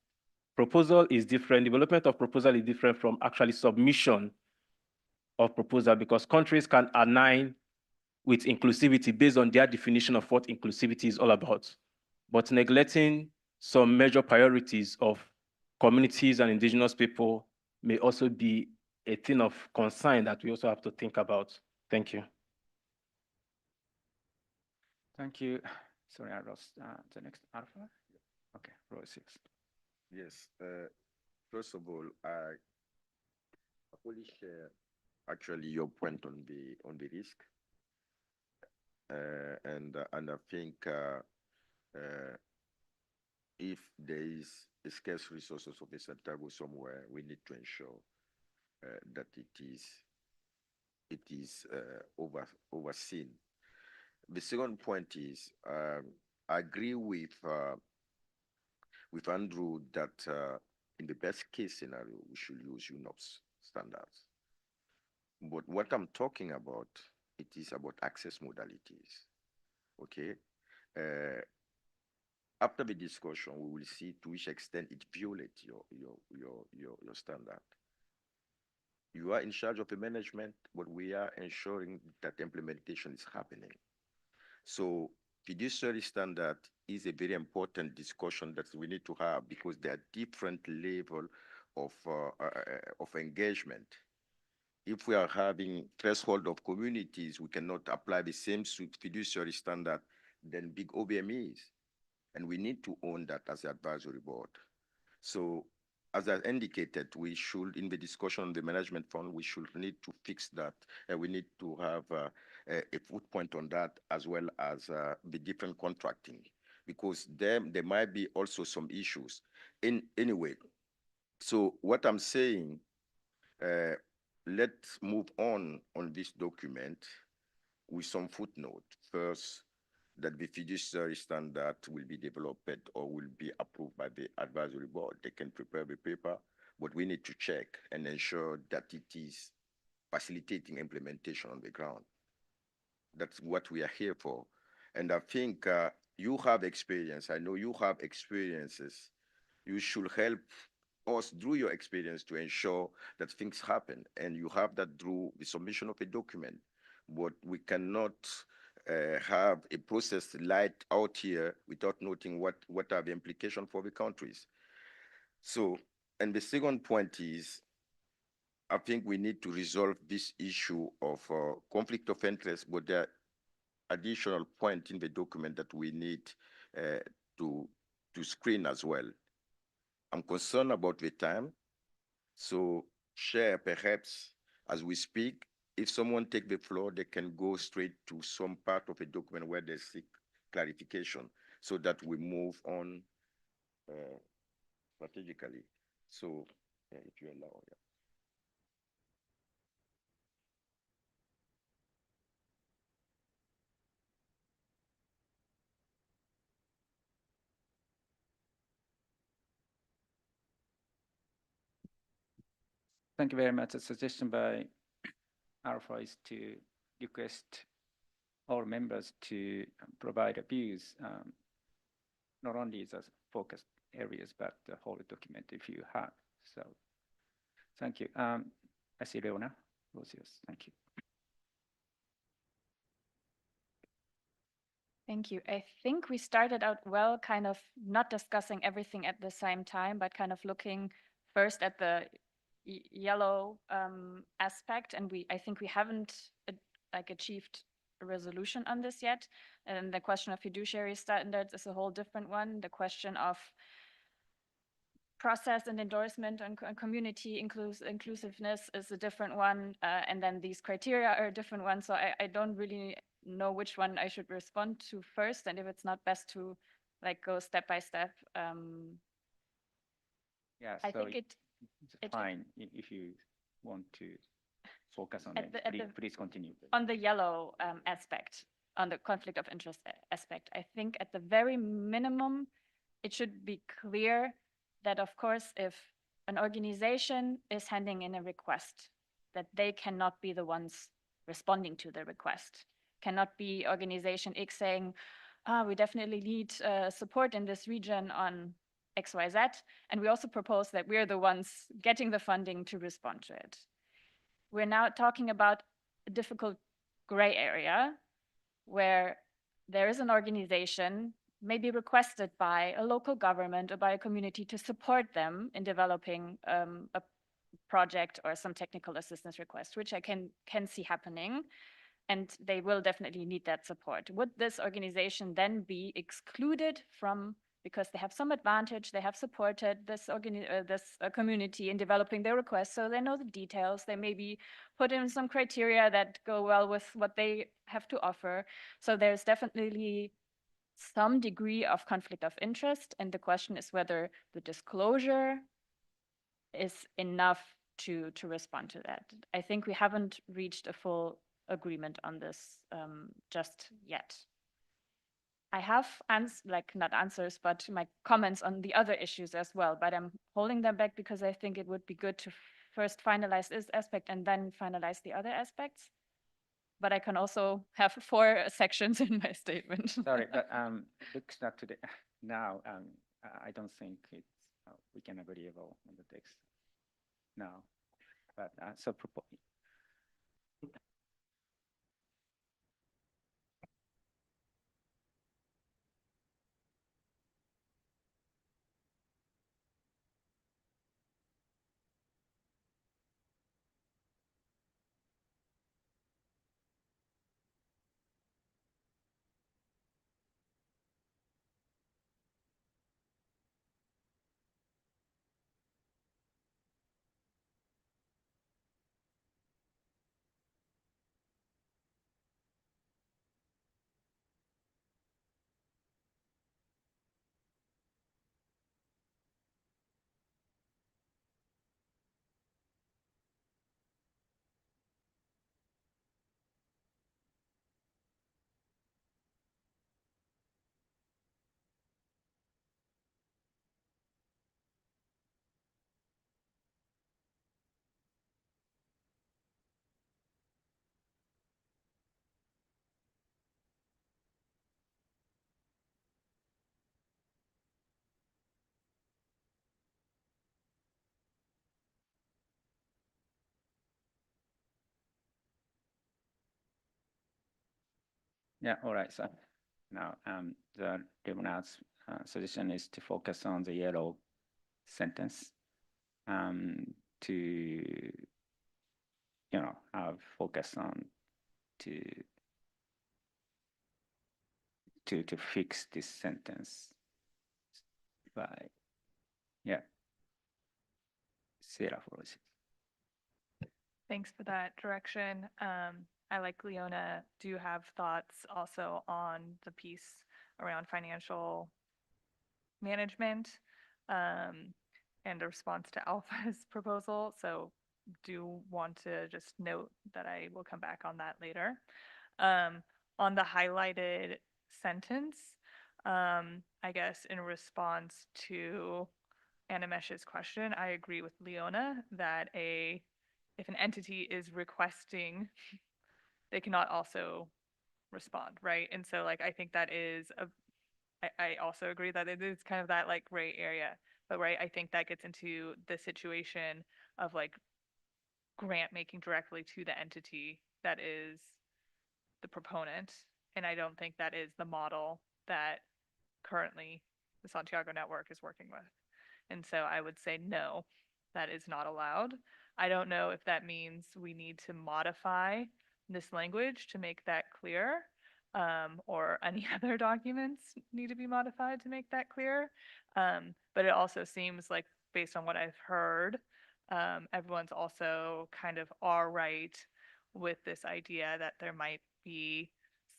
proposal is different. Development of proposal is different from actually submission of proposal, because countries can align with inclusivity based on their definition of what inclusivity is all about. But neglecting some major priorities of communities and indigenous people may also be a thing of concern that we also have to think about. Thank you. Thank you. Sorry, I lost the next Alpha. Okay, row 6. Yes. First of all, I fully share actually your point on the risk, and I think if there is a scarce resources of the Santiago somewhere, we need to ensure that it is overseen. The second point is I agree with Andrew that in the best case scenario we should use UNOPS standards. But what I'm talking about, it is about access modalities. Okay. After the discussion, we will see to which extent it violates your standard. You are in charge of the management, but we are ensuring that implementation is happening. So fiduciary standard is a very important discussion that we need to have, because there are different levels of engagement. If we are having threshold of communities, we cannot apply the same fiduciary standard than big OBMEs. And we need to own that as the advisory board. So as I indicated, we should, in the discussion on the management fund, we should need to fix that. We need to have a footpoint on that, as well as the different contracting, because there might be also some issues. Anyway, so what I'm saying, let's move on this document with some footnote. First, that the fiduciary standard will be developed or will be approved by the advisory board. They can prepare the paper, but we need to check and ensure that it is facilitating implementation on the ground. That's what we are here for. And I think you have experience. I know you have experiences. You should help us through your experience to ensure that things happen. And you have that through the submission of a document. But we cannot have a process light out here without noting what are the implications for the countries. So, and the second point is, I think we need to resolve this issue of conflict of interest, but there are additional points in the document that we need to screen as well. I'm concerned about the time. So, Chair, perhaps as we speak, if someone take the floor, they can go straight to some part of a document where they seek clarification, so that we move on strategically. So, if you allow, yeah. Thank you very much. A suggestion by Alpha is to request all members to provide views, not only the focused areas, but the whole document if you have. So, thank you. I see Leona Rosius. Thank you. Thank you. I think we started out well, kind of not discussing everything at the same time, but kind of looking first at the yellow aspect, and I think we haven't achieved a resolution on this yet. And the question of fiduciary standards is a whole different one. The question of process and endorsement and community inclusiveness is a different one, and then these criteria are a different one. So I don't really know which one I should respond to first, and if it's not best to like go step by step. Yeah, I so think it's it- fine if you want to focus on At it. the- at the- Please continue. on the yellow aspect, on the conflict of interest aspect, I think at the very minimum, it should be clear that, of course, if an organization is handing in a request, that they cannot be the ones responding to the request. Cannot be organization X saying, we definitely need support in this region on XYZ. And we also propose that we're the ones getting the funding to respond to it. We're now talking about a difficult gray area where there is an organization maybe requested by a local government or by a community to support them in developing a project or some technical assistance request, which I can see happening. And they will definitely need that support. Would this organization then be excluded from, because they have some advantage, they have supported this community in developing their request, so they know the details, they maybe put in some criteria that go well with what they have to offer. So there's definitely some degree of conflict of interest, and the question is whether the disclosure is enough to respond to that. I think we haven't reached a full agreement on this just yet. I have not answers, but my comments on the other issues as well, but I'm holding them back because I think it would be good to first finalize this aspect and then finalize the other aspects. But I can also have 4 sections in my statement. Sorry, but looks at today now. I don't think it's we can agree on the text now. But so yeah, all right. So now the Lemonad's suggestion is to focus on the yellow sentence to have focus on to fix this sentence by Sarah follows it. Thanks for that direction. I, like Leona, do have thoughts also on the piece around financial management and a response to Alpha's proposal. So do want to just note that I will come back on that later. On the highlighted sentence, I guess in response to Animesh's question, I agree with Leona that if an entity is requesting, they cannot also respond, right? And so like I think that is I also agree that it is kind of that like gray area, but right, I think that gets into the situation of like grant making directly to the entity that is the proponent. And I don't think that is the model that currently the Santiago network is working with. And so I would say no, that is not allowed. I don't know if that means we need to modify this language to make that clear, or any other documents need to be modified to make that clear. But it also seems like based on what I've heard, everyone's also kind of all right with this idea that there might be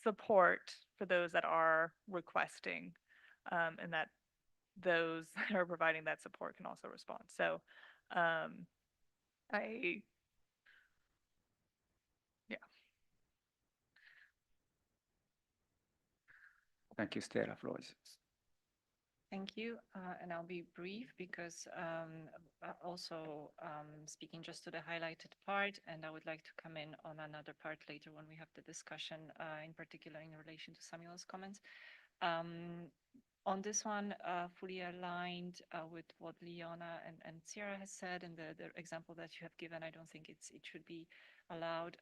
support for those that are requesting, and that those that are providing that support can also respond. So I, yeah. Thank you, Stella Flores. Thank you, and I'll be brief because also speaking just to the highlighted part, and I would like to come in on another part later when we have the discussion, in particular in relation to Samuel's comments. On this one, fully aligned with what Leona and Sierra has said, and the example that you have given, I don't think it should be allowed.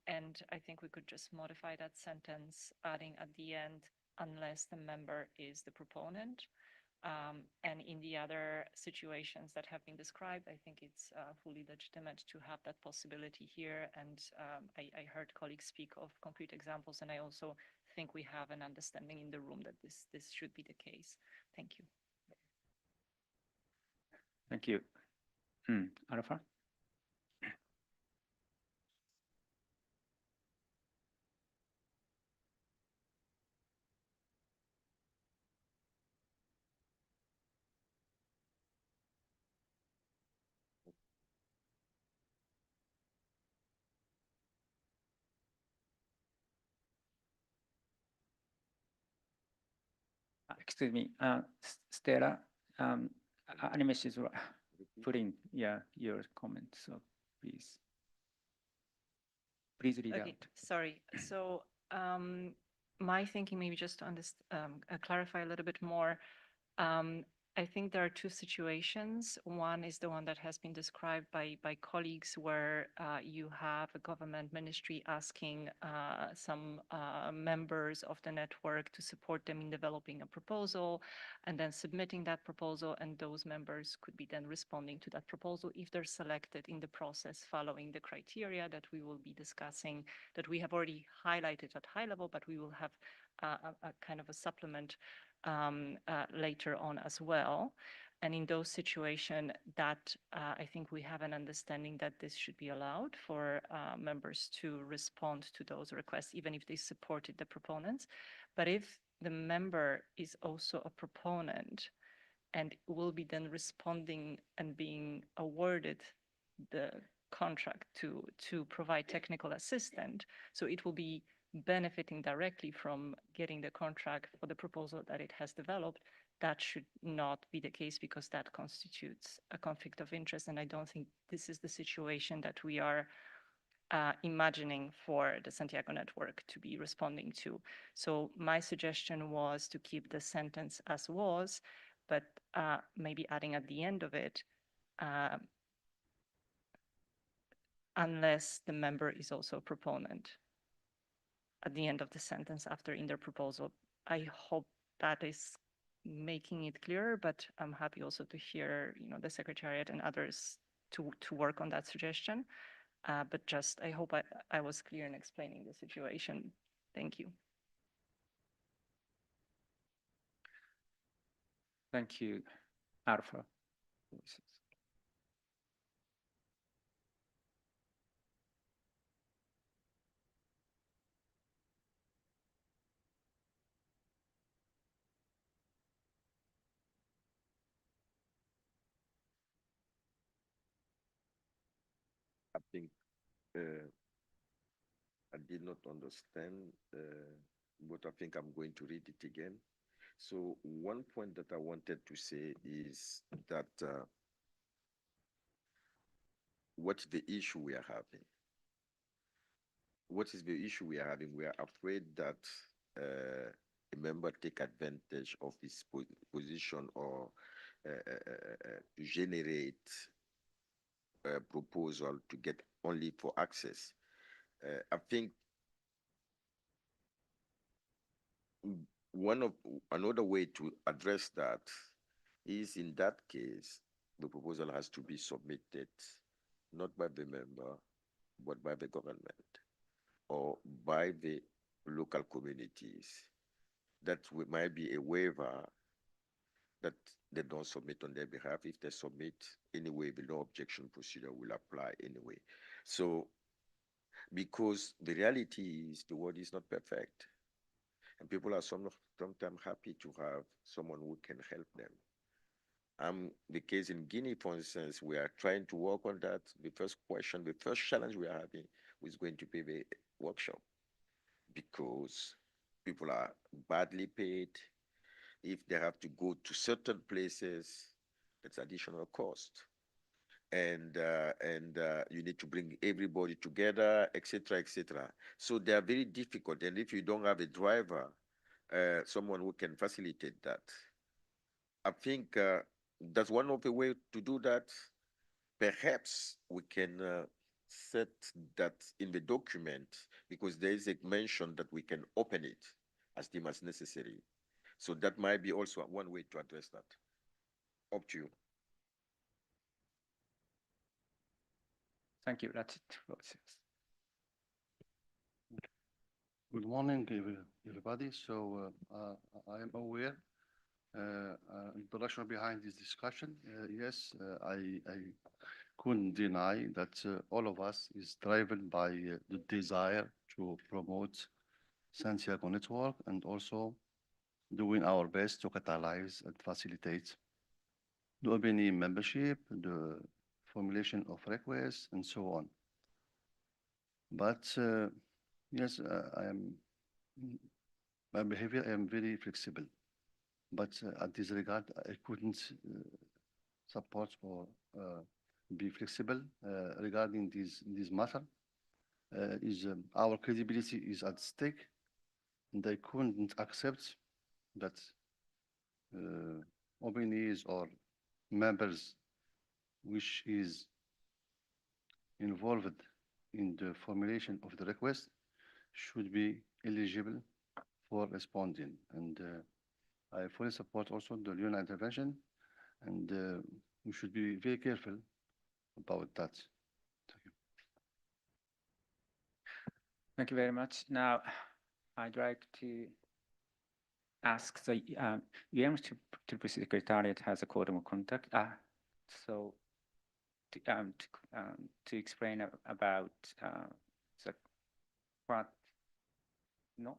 And I think we could just modify that sentence, adding at the end, unless the member is the proponent. And in the other situations that have been described, I think it's fully legitimate to have that possibility here. And I heard colleagues speak of concrete examples, and I also think we have an understanding in the room that this should be the case. Thank you. Thank you. Alpha? Excuse me, Stella, Animesh is putting, your comment, so please. Please read Okay, out. sorry. So my thinking, maybe just to clarify a little bit more, I think there are two situations. One is the one that has been described by colleagues where you have a government ministry asking some members of the network to support them in developing a proposal and then submitting that proposal, and those members could be then responding to that proposal if they're selected in the process following the criteria that we will be discussing, that we have already highlighted at high level, but we will have a kind of a supplement later on as well. And in those situations that I think we have an understanding that this should be allowed for members to respond to those requests, even if they supported the proponents. But if the member is also a proponent and will be then responding and being awarded the contract to provide technical assistance, so it will be benefiting directly from getting the contract for the proposal that it has developed, that should not be the case because that constitutes a conflict of interest. And I don't think this is the situation that we are imagining for the Santiago network to be responding to. So my suggestion was to keep the sentence as was, but maybe adding at the end of it, unless the member is also a proponent at the end of the sentence after in their proposal. I hope that is making it clearer, but I'm happy also to hear, the secretariat and others to work on that suggestion. But just, I hope I was clear in explaining the situation. Thank you. Thank you, Alpha. I think I did not understand, but I think I'm going to read it again. So one point that I wanted to say is that what's the issue we are having? What is the issue we are having? We are afraid that a member take advantage of his position or to generate a proposal to get only for access. I think another way to address that is, in that case, the proposal has to be submitted not by the member, but by the government or by the local communities. That might be a waiver that they don't submit on their behalf. If they submit anyway, the no objection procedure will apply anyway. So, because the reality is the world is not perfect. And people are sometimes happy to have someone who can help them. The case in Guinea, for instance, we are trying to work on that. The first challenge we are having is going to be the workshop, because people are badly paid. If they have to go to certain places, it's additional cost. And you need to bring everybody together, etc., etc. So they are very difficult. And if you don't have a driver, someone who can facilitate that, I think that's one of the ways to do that. Perhaps we can set that in the document, because there is a mention that we can open it as deemed as necessary. So that might be also one way to address that. Up to you. Thank you. That's it. Good morning, everybody. So I am aware the rationale behind this discussion. Yes, I couldn't deny that all of us is driven by the desire to promote Santiago network, and also doing our best to catalyze and facilitate the OBNE membership, the formulation of requests, and so on. But yes, my behavior, I am very flexible. But at this regard, I couldn't support or be flexible regarding this matter. Our credibility is at stake, and I couldn't accept that OBNEs or members which is involved in the formulation of the request should be eligible for responding. And I fully support also the Luna intervention, and we should be very careful about that. Thank you. Thank you very much. Now, I'd like to ask the UNDRR secretariat has a code of conduct. So to explain about the what no.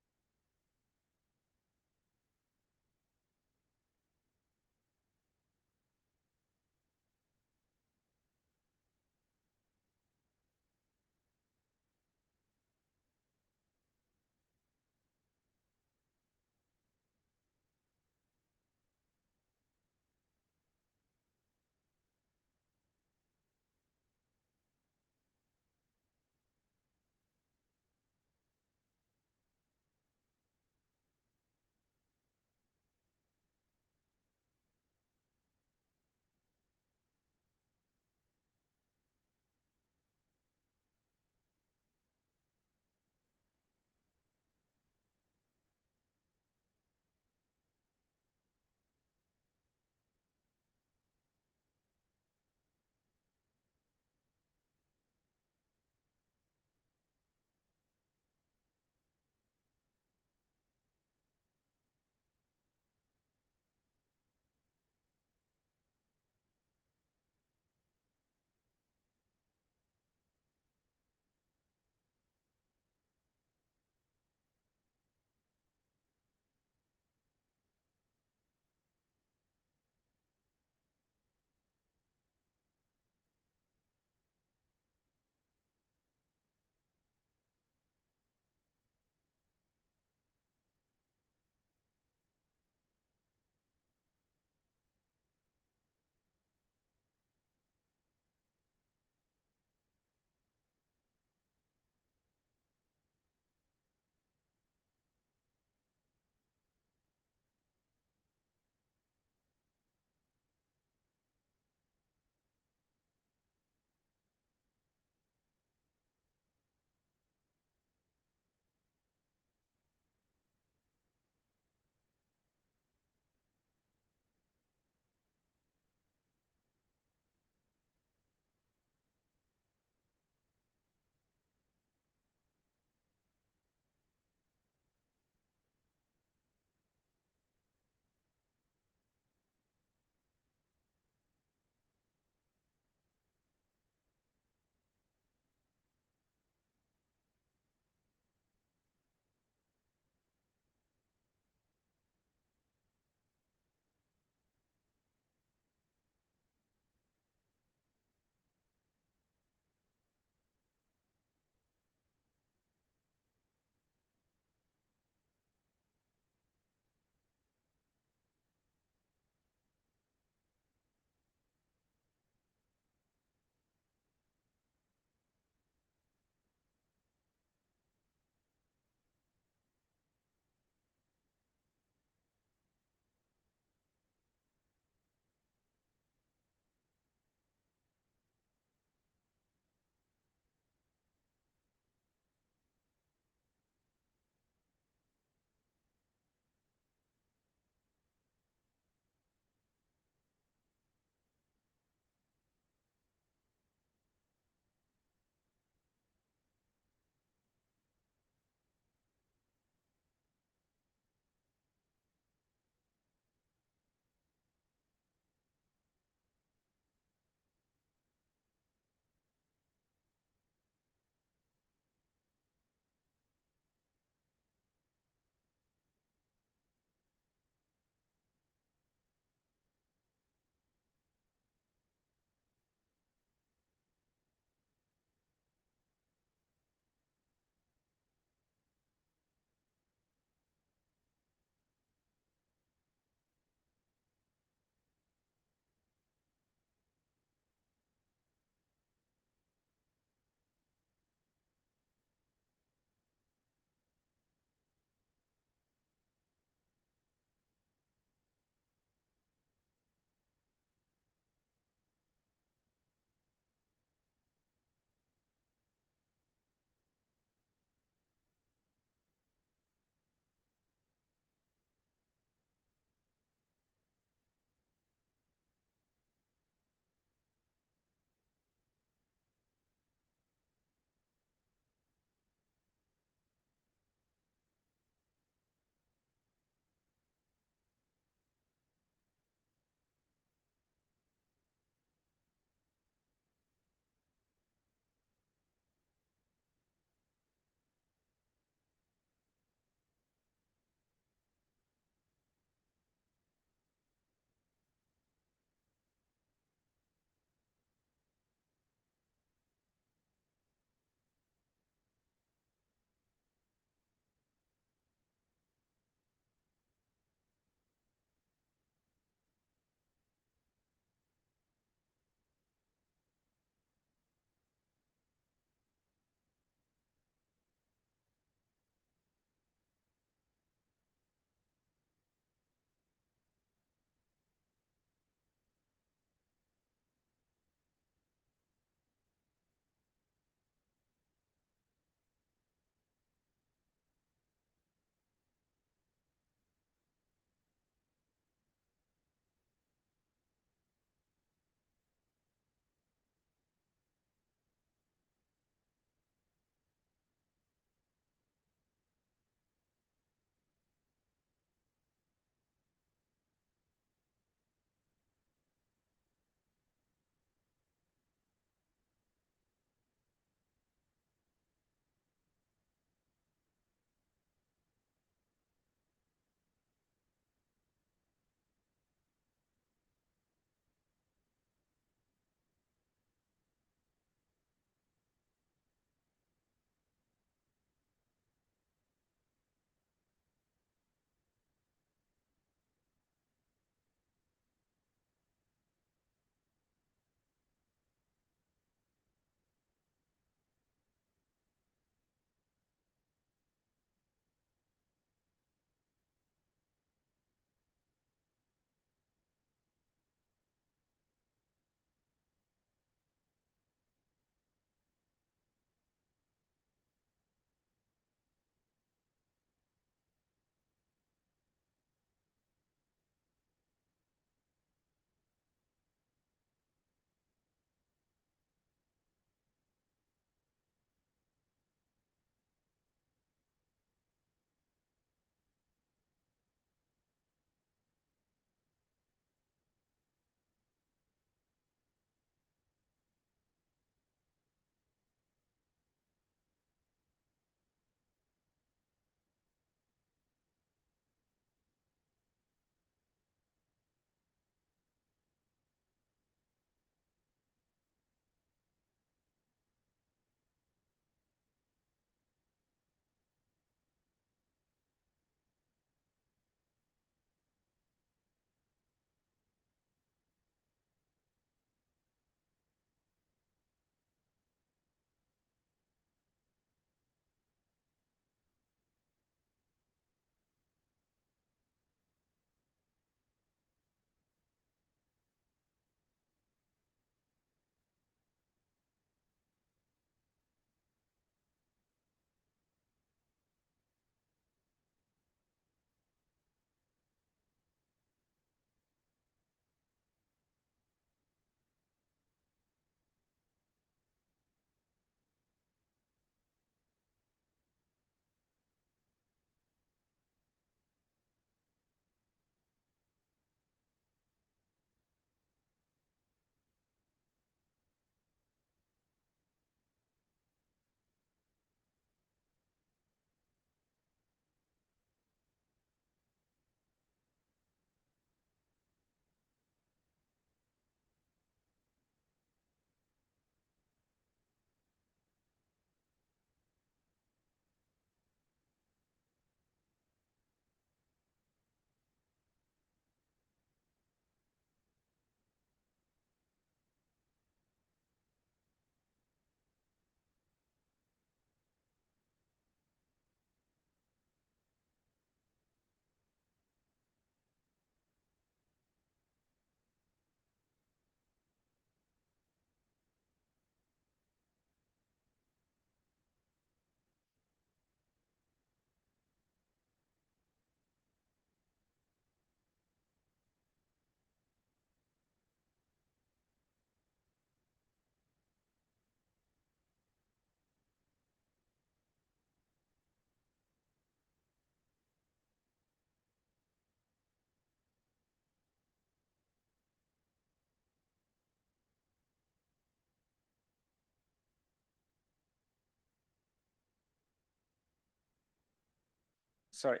Sorry,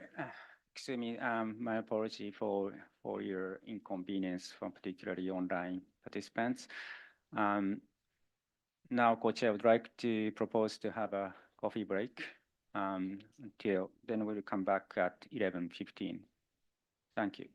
excuse me, my apology for your inconvenience, for particularly online participants. Now, Co-Chair, I would like to propose to have a coffee break until then we'll come back at 11:15. Thank you.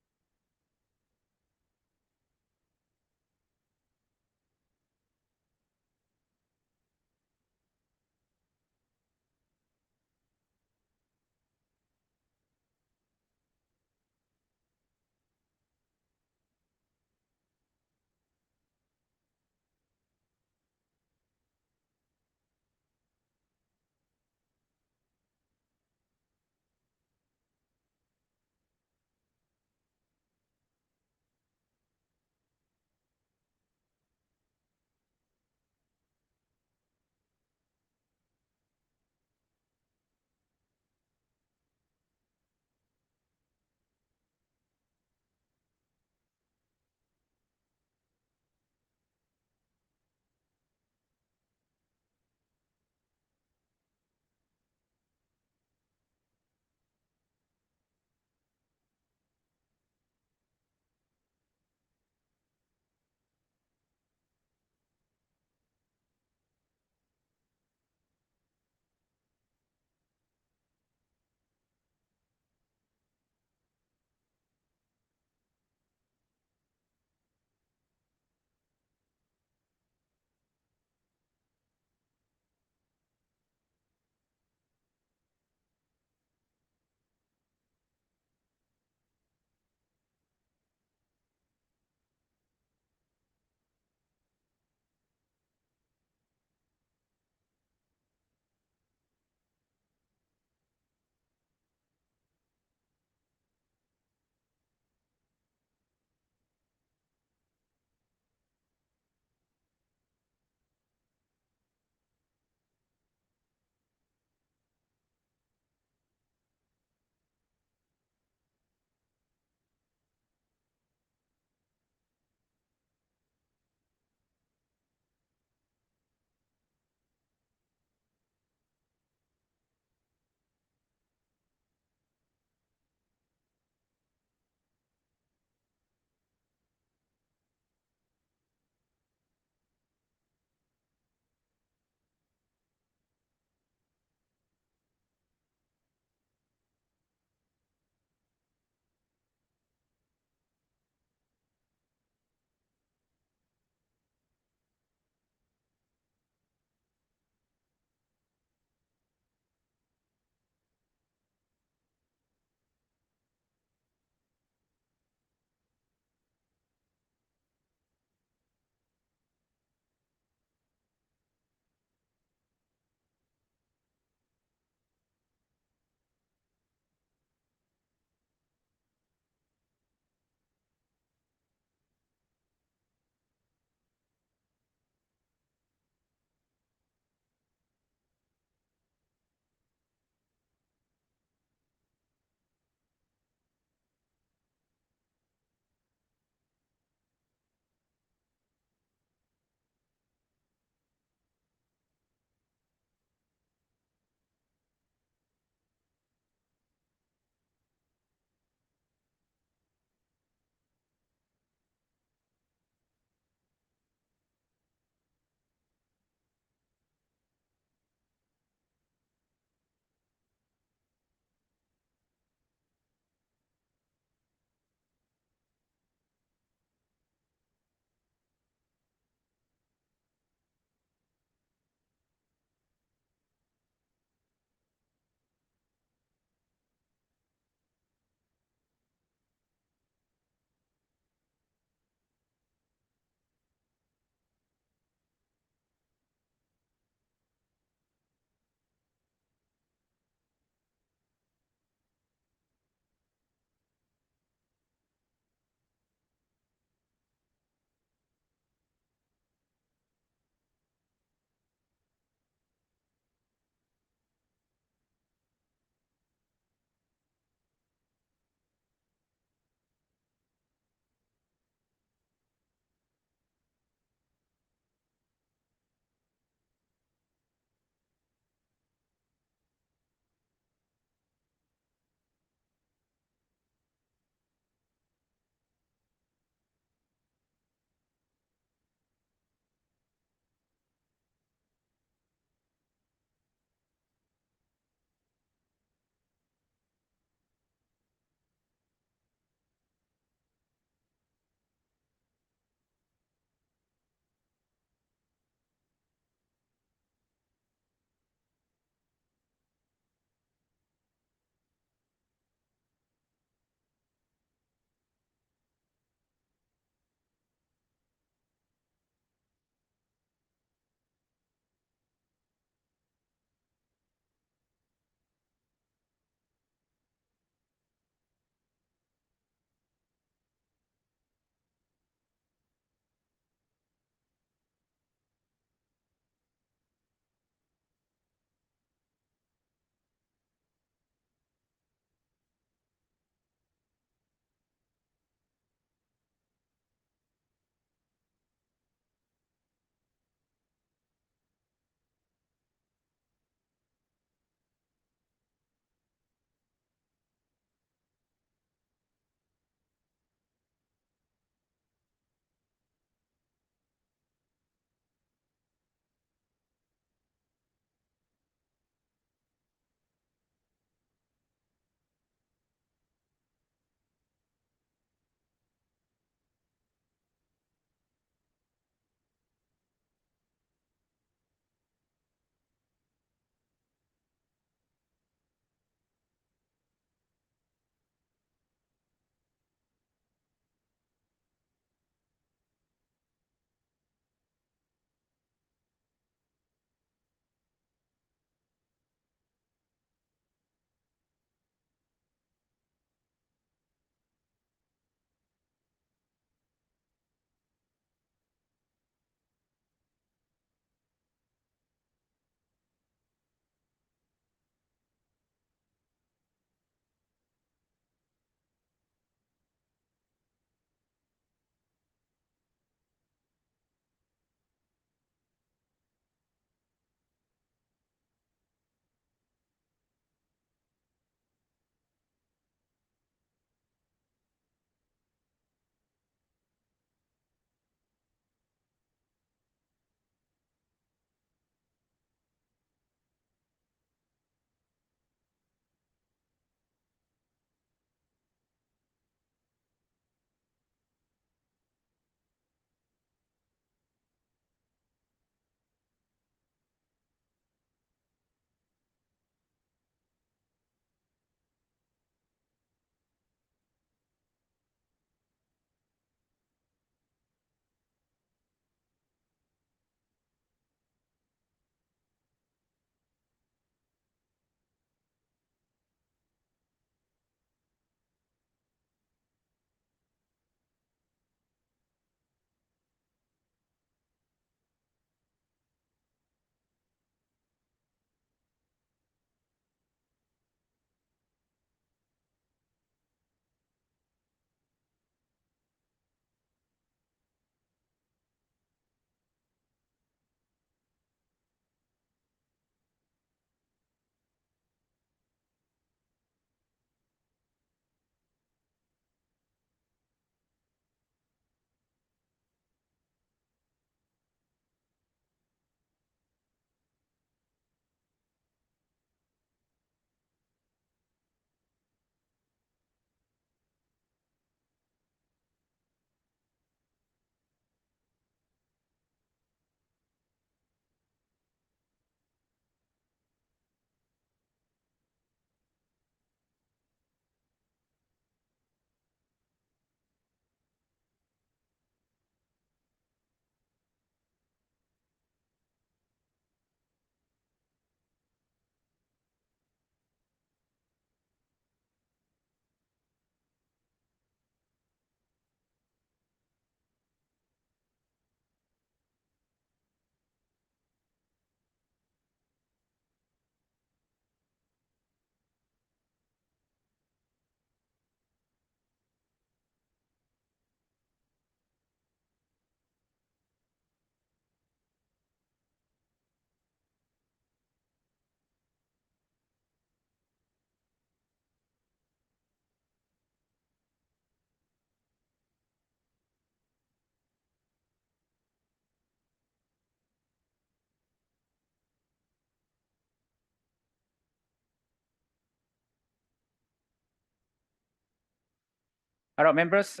Hello, members.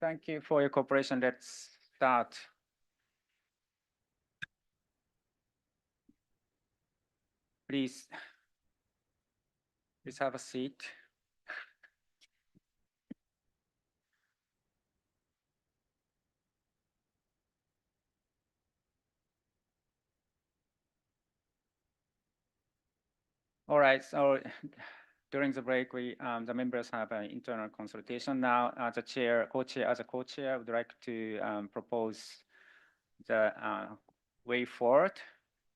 Thank you for your cooperation. Let's start. Please have a seat. All right, so during the break, the members have an internal consultation. Now, as a chair, as a co-chair, I would like to propose the way forward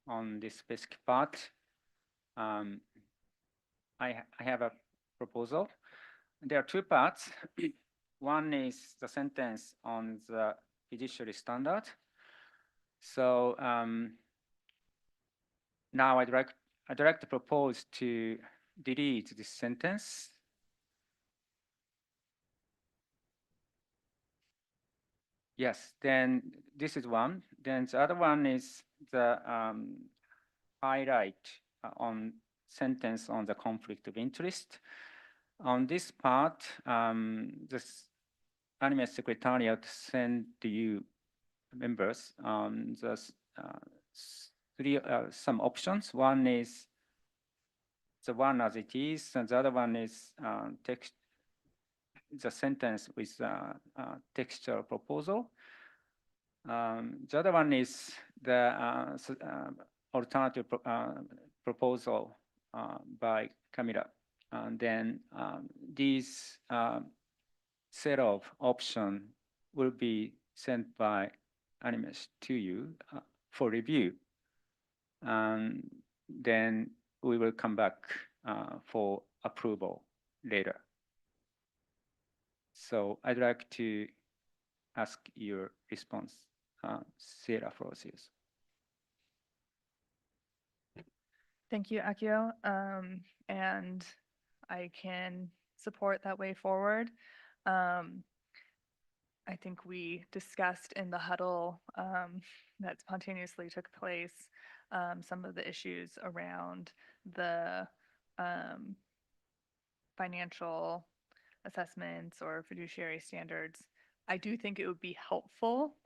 on this specific part. I have a proposal. There are two parts. One is the sentence on the fiduciary standard. So now I'd like to propose to delete this sentence. Yes, then this is one. Then the other one is the highlight on sentence on the conflict of interest. On this part, this anime secretariat sent to you members some options. One is the one as it is, and the other one is text, the sentence with textual proposal. The other one is the alternative proposal by Camila. And then these set of options will be sent by Animesh to you for review. And then we will come back for approval later. So I'd like to ask your response, Sarah Frosius. Thank you, Akio. And I can support that way forward. I think we discussed in the huddle that spontaneously took place some of the issues around the financial assessments or fiduciary standards. I do think it would be helpful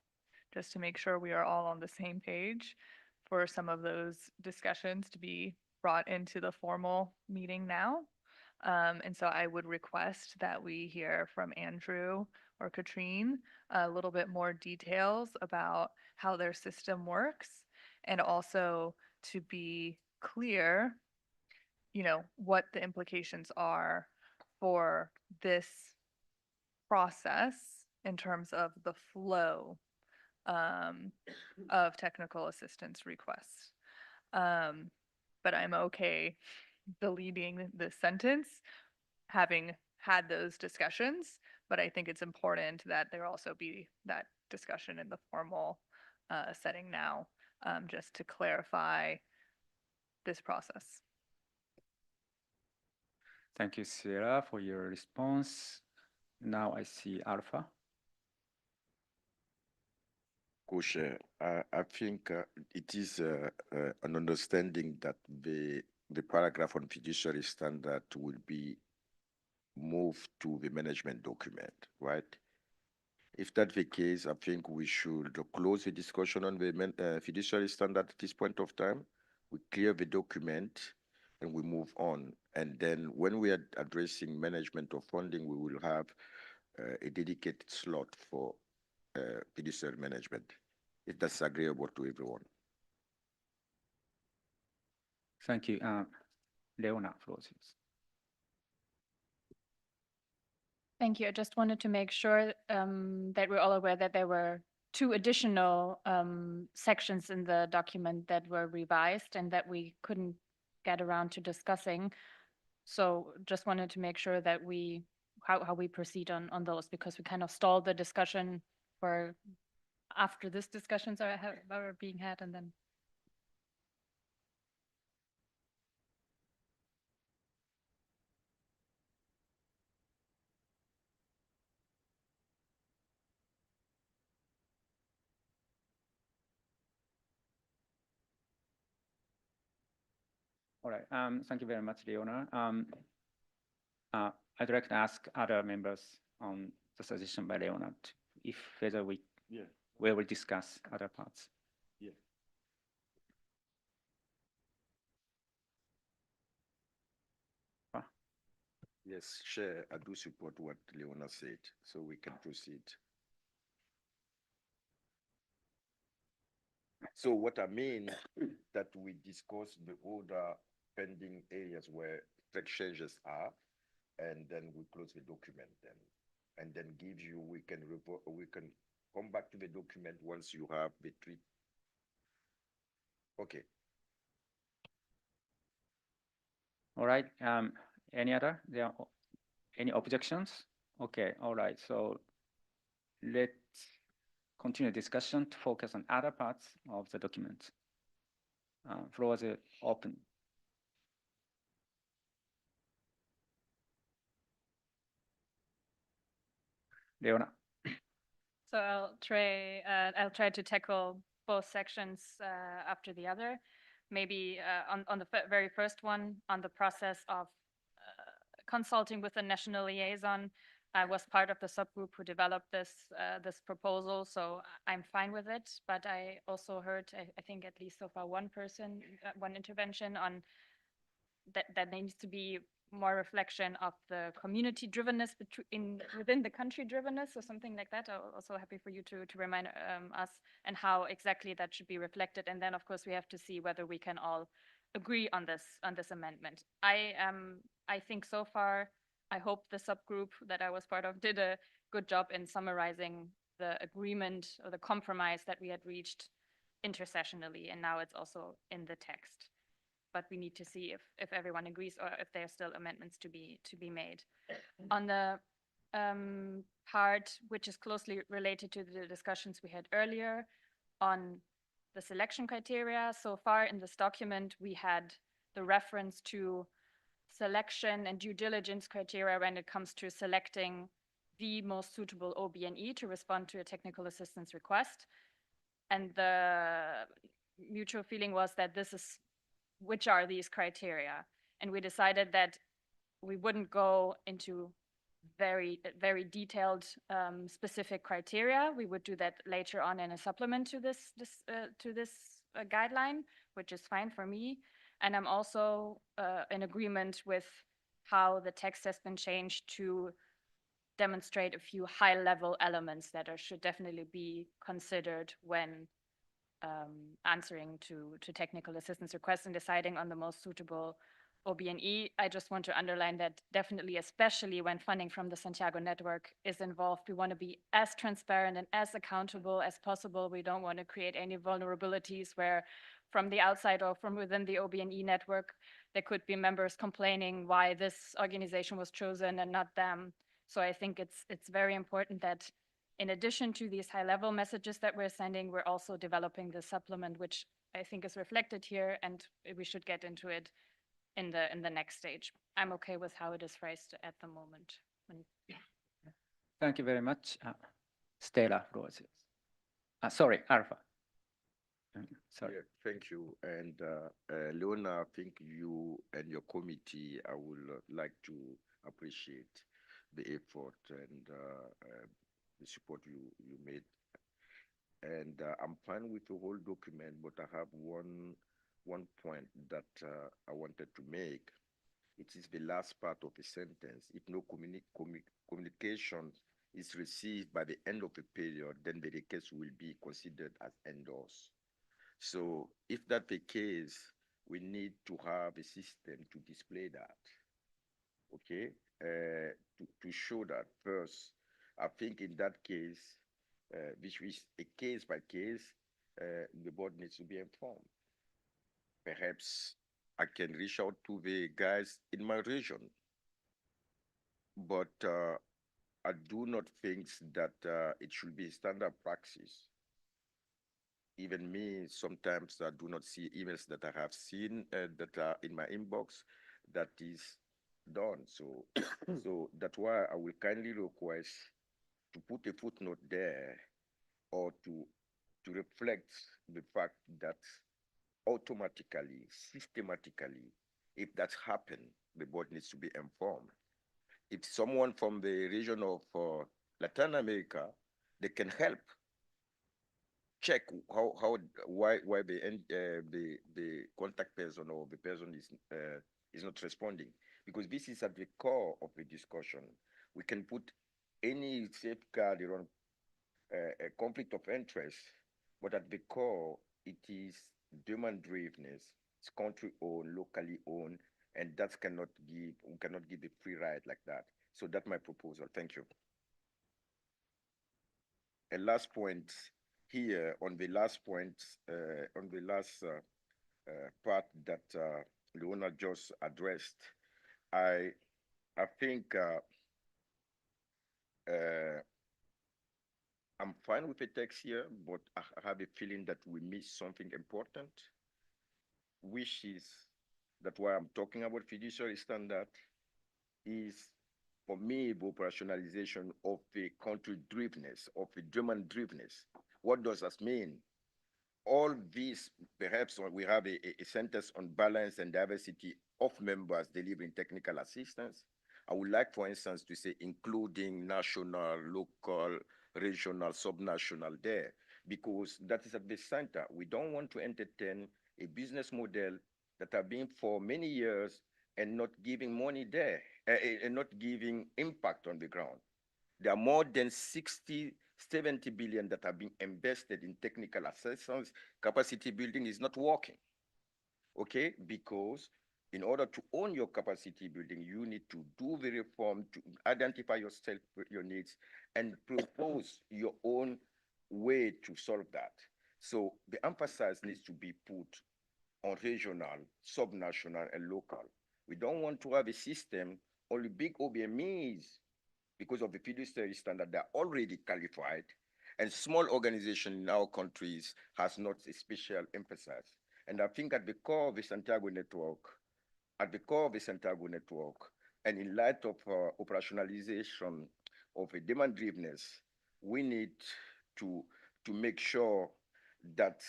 just to make sure we are all on the same page for some of those discussions to be brought into the formal meeting now. And so I would request that we hear from Andrew or Katrine a little bit more details about how their system works, and also to be clear, you know, what the implications are for this process in terms of the flow of technical assistance requests. But I'm okay deleting this sentence, having had those discussions, but I think it's important that there also be that discussion in the formal setting now, just to clarify this process. Thank you, Sarah, for your response. Now I see Alpha. Co-chair, I think it is an understanding that the paragraph on fiduciary standard will be moved to the management document, right? If that's the case, I think we should close the discussion on the fiduciary standard at this point of time. We clear the document and we move on. And then when we are addressing management of funding, we will have a dedicated slot for fiduciary management, if that's agreeable to everyone. Thank you. Leona Frosius. Thank you. I just wanted to make sure that we're all aware that there were two additional sections in the document that were revised and that we couldn't get around to discussing. So just wanted to make sure that how we proceed on those, because we kind of stalled the discussion for after this discussions are being had, and then. All right. Thank you very much, Leona. I'd like to ask other members on the suggestion by Leonard if whether we will discuss other parts. Yes, Chair, I do support what Leona said, so we can proceed. So what I mean that we discuss the other pending areas where tech changes are, and then we close the document then, and then give you, we can come back to the document once you have the three. Okay. All right. Any other? Any objections? Okay. All right. So let's continue discussion to focus on other parts of the document. Floor is open. Leona. So I'll try to tackle both sections after the other. Maybe on the very first one, on the process of consulting with the national liaison. I was part of the subgroup who developed this proposal, so I'm fine with it. But I also heard, I think at least so far, one intervention on that there needs to be more reflection of the community drivenness within the country drivenness or something like that. I'm also happy for you to remind us and how exactly that should be reflected. And then of course we have to see whether we can all agree on this amendment. I think so far, I hope the subgroup that I was part of did a good job in summarizing the agreement or the compromise that we had reached intersessionally, and now it's also in the text. But we need to see if everyone agrees or if there are still amendments to be made. On the part which is closely related to the discussions we had earlier on the selection criteria, so far in this document, we had the reference to selection and due diligence criteria when it comes to selecting the most suitable OB&E to respond to a technical assistance request. And the mutual feeling was that which are these criteria? And we decided that we wouldn't go into very detailed specific criteria. We would do that later on in a supplement to this guideline, which is fine for me. And I'm also in agreement with how the text has been changed to demonstrate a few high-level elements that should definitely be considered when answering to technical assistance requests and deciding on the most suitable OB&E. I just want to underline that definitely, especially when funding from the Santiago network is involved, we want to be as transparent and as accountable as possible. We don't want to create any vulnerabilities where from the outside or from within the OB&E network, there could be members complaining why this organization was chosen and not them. So I think it's very important that in addition to these high-level messages that we're sending, we're also developing the supplement, which I think is reflected here, and we should get into it in the next stage. I'm okay with how it is phrased at the moment. Thank you very much. Stella, floor is yours. Sorry, Alpha. Sorry. Yeah, thank you. And Leona, I think you and your committee, I would like to appreciate the effort and the support you made. And I'm fine with the whole document, but I have one point that I wanted to make. It is the last part of the sentence. If no communication is received by the end of the period, then the request will be considered as endorsed. So if that's the case, we need to have a system to display that, okay? To show that first, I think in that case, which is a case by case, the board needs to be informed. Perhaps I can reach out to the guys in my region, but I do not think that it should be standard practice. Even me, sometimes I do not see emails that I have seen that are in my inbox that is done. So, so that's why I will kindly request to put a footnote there or to reflect the fact that automatically, systematically, if that's happened, the board needs to be informed. if someone from the region of Latin America, they can help check why the contact person or the person is not responding, because this is at the core of the discussion. We can put any safeguard around a conflict of interest, but at the core, it is demand-drivenness. It's country-owned, locally owned, and we cannot give a free ride like that. So that's my proposal. Thank you. A last point here on the last point, on the last part that Leona just addressed, I think I'm fine with the text here, but I have a feeling that we missed something important, which is that why I'm talking about fiduciary standard is, for me, the operationalization of the country-drivenness, of the demand-drivenness. What does that mean? All these, perhaps we have a sentence on balance and diversity of members delivering technical assistance. I would like, for instance, to say including national, local, regional, subnational there, because that is at the center. We don't want to entertain a business model that have been for many years and not giving money there, and not giving impact on the ground. There are more than 60, 70 billion that have been invested in technical assistance. Capacity building is not working, okay? Because in order to own your capacity building, you need to do the reform, to identify yourself, your needs, and propose your own way to solve that. So the emphasis needs to be put on regional, subnational, and local. We don't want to have a system only big OBMEs, because of the fiduciary standard, they're already qualified, and small organization in our countries has not a special emphasis. And I think at the core of the Santiago network, and in light of operationalization of a demand-drivenness, we need to make sure that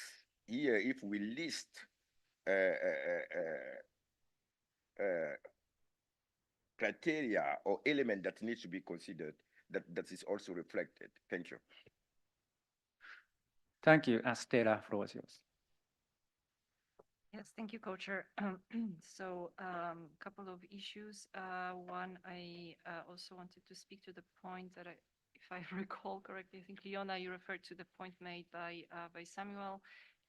here, if we list criteria or element that needs to be considered, that is also reflected. Thank you. Thank you. Stella, floor is yours. Yes, thank you, Co-Chair. So a couple of issues. One, I also wanted to speak to the point that if I recall correctly, I think Leona, you referred to the point made by Samuel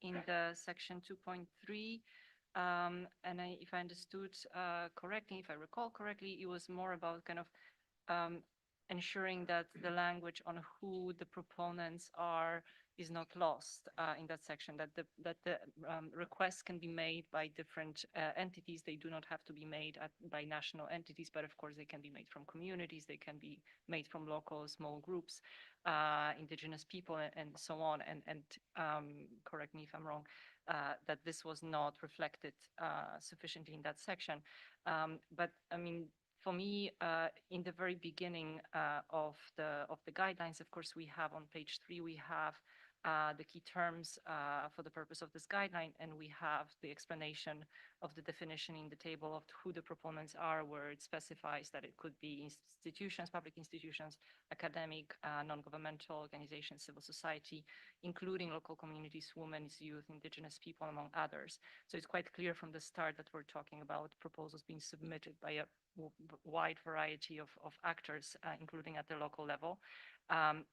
in the section 2.3. And if I understood correctly, if I recall correctly, it was more about kind of ensuring that the language on who the proponents are is not lost in that section, that the requests can be made by different entities. They do not have to be made by national entities, but of course they can be made from communities, they can be made from local small groups, indigenous people, and so on. And correct me if I'm wrong, that this was not reflected sufficiently in that section. But I mean, for me, in the very beginning of the guidelines, of course, we have on page 3, we have the key terms for the purpose of this guideline, and we have the explanation of the definition in the table of who the proponents are, where it specifies that it could be institutions, public institutions, academic, non-governmental organizations, civil society, including local communities, women, youth, indigenous people, among others. So it's quite clear from the start that we're talking about proposals being submitted by a wide variety of actors, including at the local level.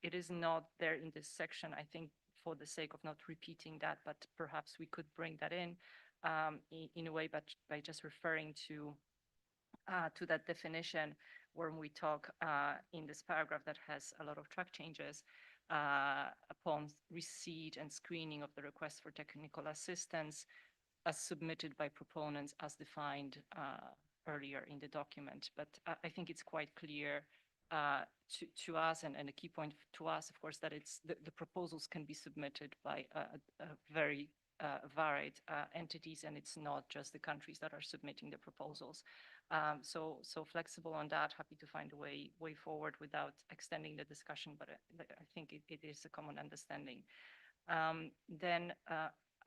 It is not there in this section, I think, for the sake of not repeating that, but perhaps we could bring that in a way, but by just referring to that definition when we talk in this paragraph that has a lot of track changes upon receipt and screening of the request for technical assistance as submitted by proponents as defined earlier in the document. But I think it's quite clear to us, and a key point to us, of course, that it's the proposals can be submitted by a very varied entities, and it's not just the countries that are submitting the proposals. So flexible on that, happy to find a way forward without extending the discussion, but I think it is a common understanding. Then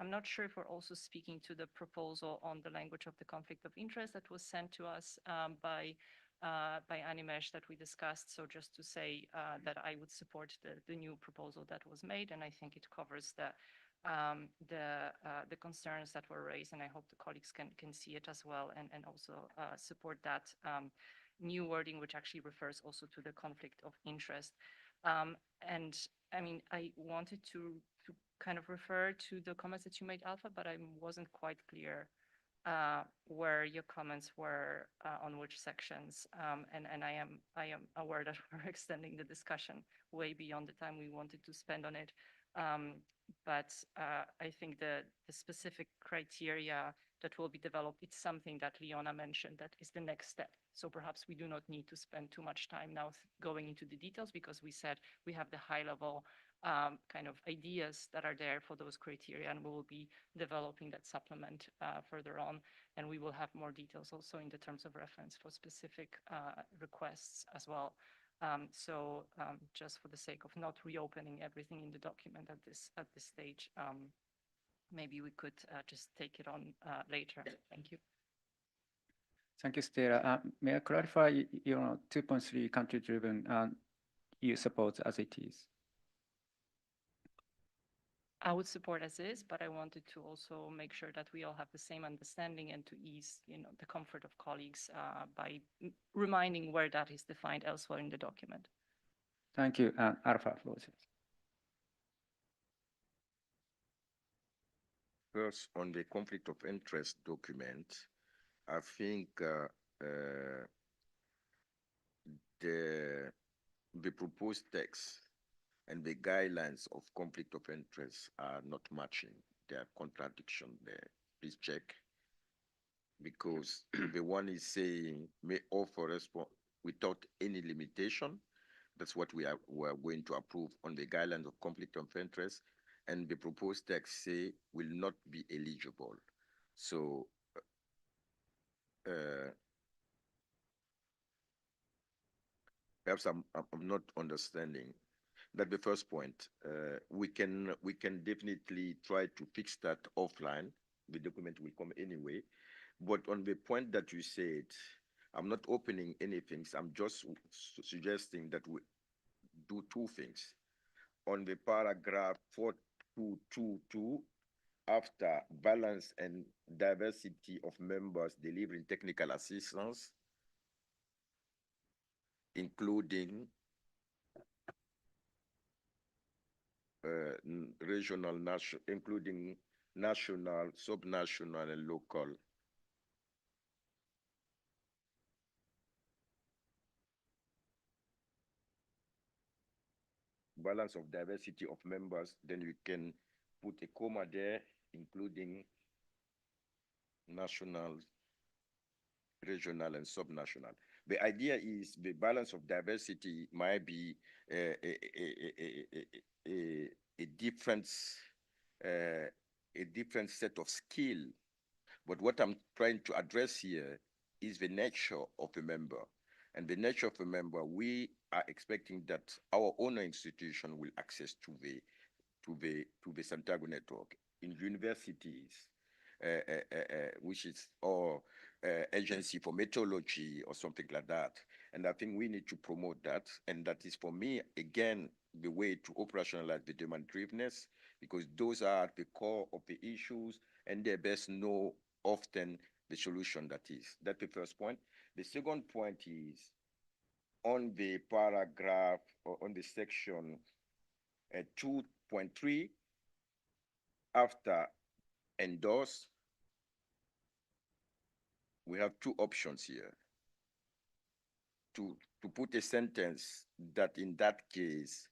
I'm not sure if we're also speaking to the proposal on the language of the conflict of interest that was sent to us by by Animesh that we discussed. So just to say that I would support the new proposal that was made, and I think it covers the concerns that were raised, and I hope the colleagues can see it as well, and also support that new wording, which actually refers also to the conflict of interest. And I mean, I wanted to kind of refer to the comments that you made, Alpha, but I wasn't quite clear where your comments were on which sections. And I am aware that we're extending the discussion way beyond the time we wanted to spend on it. But I think the specific criteria that will be developed, it's something that Leona mentioned that is the next step. So perhaps we do not need to spend too much time now going into the details, because we said we have the high level kind of ideas that are there for those criteria, and we will be developing that supplement further on. And we will have more details also in the terms of reference for specific requests as well. So just for the sake of not reopening everything in the document at this stage, maybe we could just take it on later. Thank you. Thank you, Stella. May I clarify your 2.3 country-driven you support as it is? I would support as is, but I wanted to also make sure that we all have the same understanding and to ease, the comfort of colleagues by reminding where that is defined elsewhere in the document. Thank you. Alpha, floor. First, on the conflict of interest document, I think the proposed text and the guidelines of conflict of interest are not matching. There are contradictions there. Please check. Because the one is saying may offer response without any limitation. That's what we are going to approve on the guidelines of conflict of interest. And the proposed text say will not be eligible. So perhaps I'm not understanding. That's the first point. We can definitely try to fix that offline. The document will come anyway. But on the point that you said, I'm not opening anything. I'm just suggesting that we do two things. On the paragraph 4222, after balance and diversity of members delivering technical assistance, including regional, national, including national, subnational, and local. Balance of diversity of members, then you can put a comma there, including national, regional, and subnational. The idea is the balance of diversity might be a different set of skill. But what I'm trying to address here is the nature of a member. And the nature of a member, we are expecting that our own institution will access to the Santiago network in universities, which is or agency for meteorology or something like that. And I think we need to promote that. And that is, for me, again, the way to operationalize the demand-drivenness, because those are at the core of the issues, and they best know often the solution that is. That's the first point. The second point is on the paragraph or on the section 2.3, after endorse, we have two options here. To put a sentence that in that case,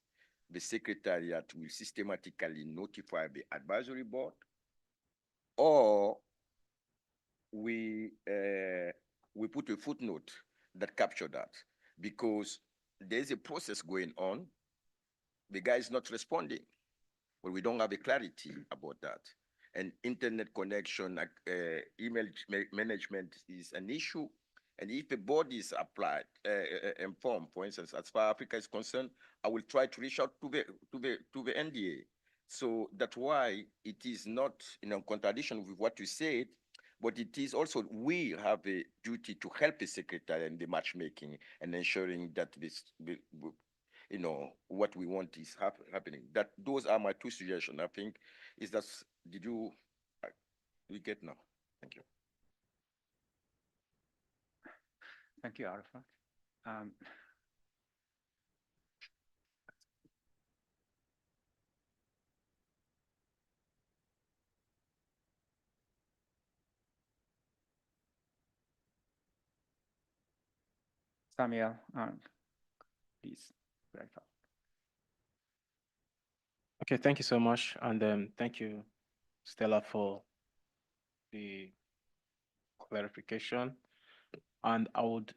the secretariat will systematically notify the advisory board, or we put a footnote that capture that, because there's a process going on. The guy is not responding, but we don't have a clarity about that. And internet connection, email management is an issue. And if the board is applied, informed, for instance, as far as Africa is concerned, I will try to reach out to the NDA. So that's why it is not in a contradiction with what you said, but it is also, we have a duty to help the secretary in the matchmaking and ensuring that this, you know, what we want is happening. Those are my two suggestions. I think is that, did you, we get now? Thank you. Thank you, Alpha. Samuel, please clarify. Okay, thank you so much. And thank you, Stella, for the clarification. And I would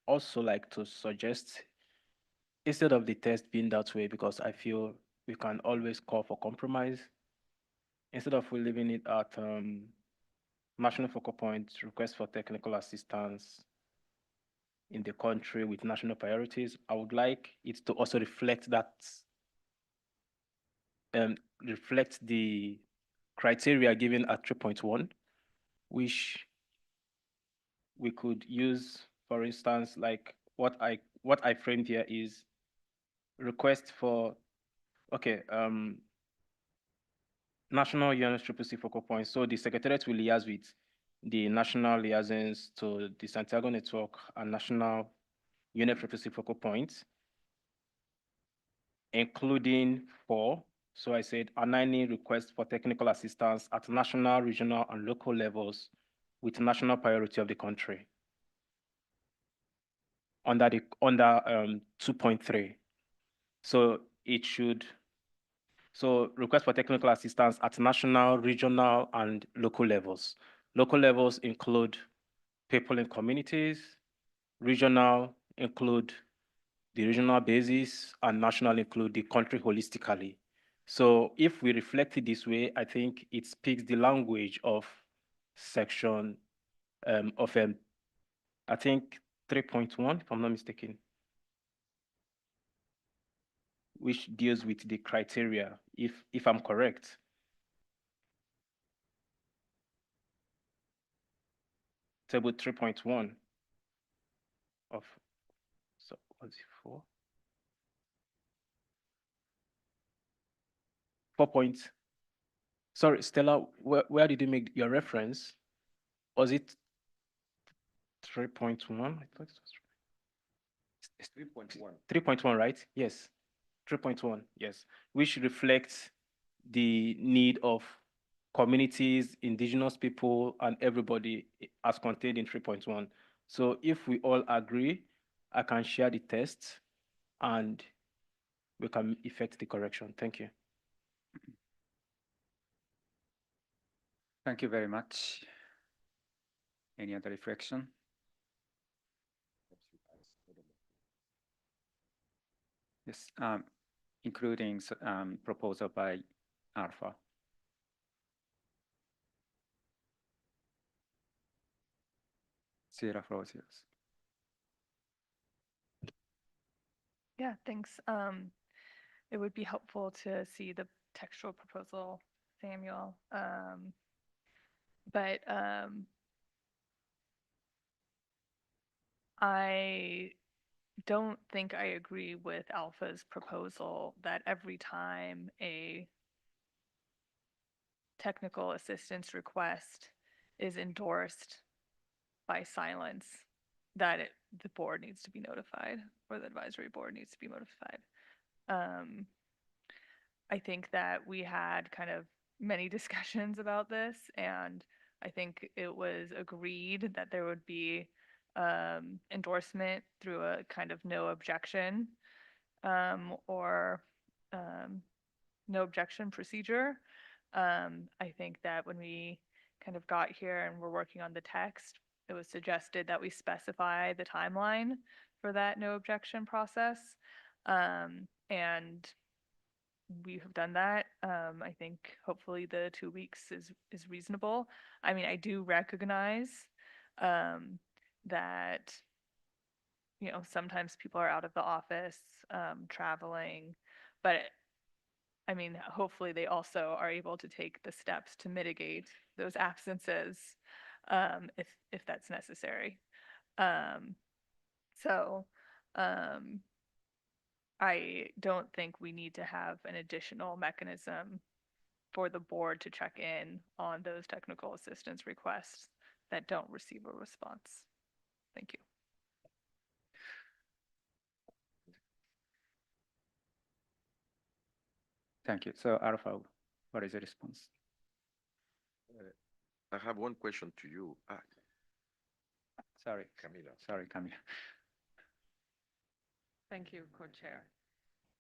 also like to suggest, instead of the test being that way, because I feel we can always call for compromise, instead of we leaving it at national focal points, request for technical assistance in the country with national priorities, I would like it to also reflect that, reflect the criteria given at 3.1, which we could use, for instance, like what I framed here is request for, okay, national UNSCCC focal points. So the secretariat will liaise with the national liaisons to the Santiago network and national UNFCCC focal points, including four. So I said aligning requests for technical assistance at national, regional, and local levels with national priority of the country. Under 2.3. So it should, so request for technical assistance at national, regional, and local levels. Local levels include people in communities, regional include the regional basis, and national include the country holistically. So if we reflect it this way, I think it speaks the language of section I think 3.1, if I'm not mistaken, which deals with the criteria, if I'm correct. Table 3.1 of, so what's it for? 4 points. Sorry, Stella, where did you make your reference? Was it 3.1? I thought it was It's 3.1. 3.1, right? Yes, 3.1, yes, which reflects the need of communities, indigenous people, and everybody as contained in 3.1. So if we all agree, I can share the text and we can effect the correction. Thank you. Thank you very much. Any other reflection? Yes, including proposal by Alpha. Sierra floor is yours. Yeah, thanks. It would be helpful to see the textual proposal, Samuel. But I don't think I agree with Alpha's proposal that every time a technical assistance request is endorsed by silence, that the board needs to be notified or the advisory board needs to be notified. I think that we had kind of many discussions about this, and I think it was agreed that there would be endorsement through a kind of no objection or no objection procedure. I think that when we kind of got here and we're working on the text, it was suggested that we specify the timeline for that no objection process. And we have done that. I think hopefully the 2 weeks is reasonable. I mean, I do recognize that, you know, sometimes people are out of the office, traveling, but I mean, hopefully they also are able to take the steps to mitigate those absences. if that's necessary. So I don't think we need to have an additional mechanism for the board to check in on those technical assistance requests that don't receive a response. Thank you. Thank you. So Alpha, what is the response? I have one question to you. Sorry, Camila. sorry, Camila. Thank you, Co-Chair.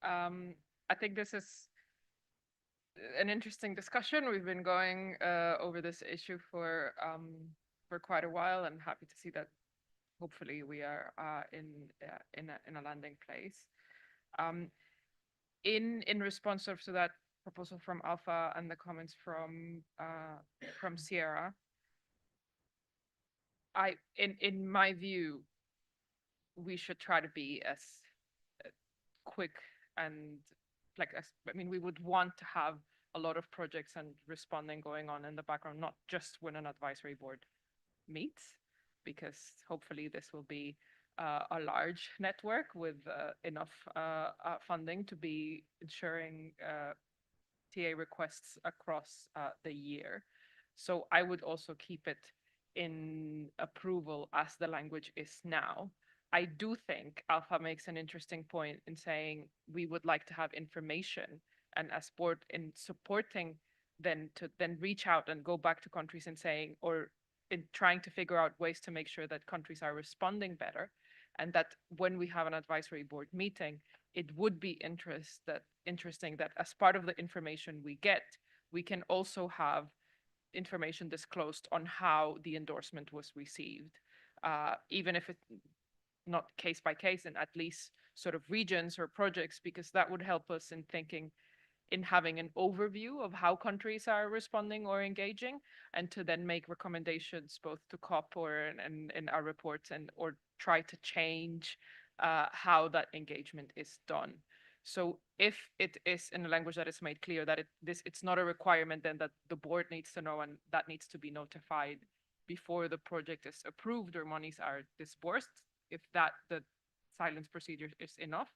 I think this is an interesting discussion. We've been going over this issue for quite a while, and happy to see that hopefully we are in a landing place. In response to that proposal from Alpha and the comments from Sierra, in my view, we should try to be as quick and we would want to have a lot of projects and responding going on in the background, not just when an advisory board meets, because hopefully this will be a large network with enough funding to be ensuring TA requests across the year. So I would also keep it in approval as the language is now. I do think Alpha makes an interesting point in saying we would like to have information, and as board in supporting then to then reach out and go back to countries and saying, or in trying to figure out ways to make sure that countries are responding better, and that when we have an advisory board meeting, it would be interesting that as part of the information we get, we can also have information disclosed on how the endorsement was received, even if it's not case by case, and at least sort of regions or projects, because that would help us in thinking, in having an overview of how countries are responding or engaging, and to then make recommendations both to COP or in our reports, and or try to change how that engagement is done. So if it is in a language that is made clear that it's not a requirement, then that the board needs to know, and that needs to be notified before the project is approved or monies are disbursed, if that the silence procedure is enough,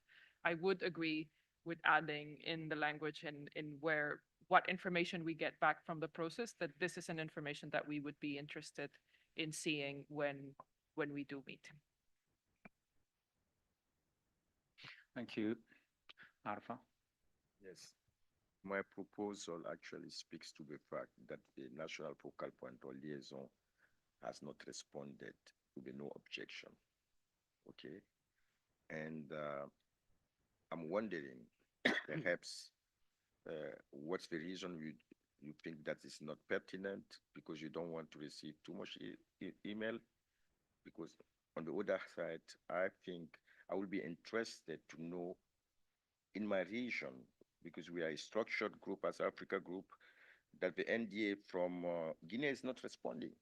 I would agree with adding in the language in where what information we get back from the process, that this is an information that we would be interested in seeing when we do meet. Thank you. Alpha. Yes. My proposal actually speaks to the fact that the national focal point or liaison has not responded to the no objection. Okay. And I'm wondering, perhaps, what's the reason you think that is not pertinent, because you don't want to receive too much email? Because on the other side, I think I will be interested to know in my region, because we are a structured group as Africa Group, that the NDA from Guinea is not responding.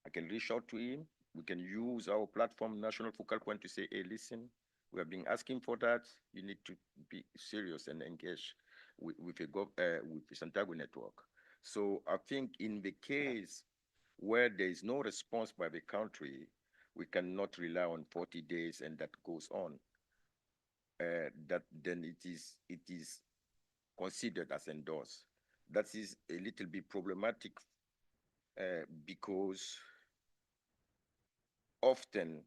I can reach out to him. We can use our platform, National Focal Point, to say, hey, listen, we have been asking for that. You need to be serious and engage with the Santiago network. So I think in the case where there is no response by the country, we cannot rely on 40 days and that goes on. That then it is considered as endorsed. That is a little bit problematic because often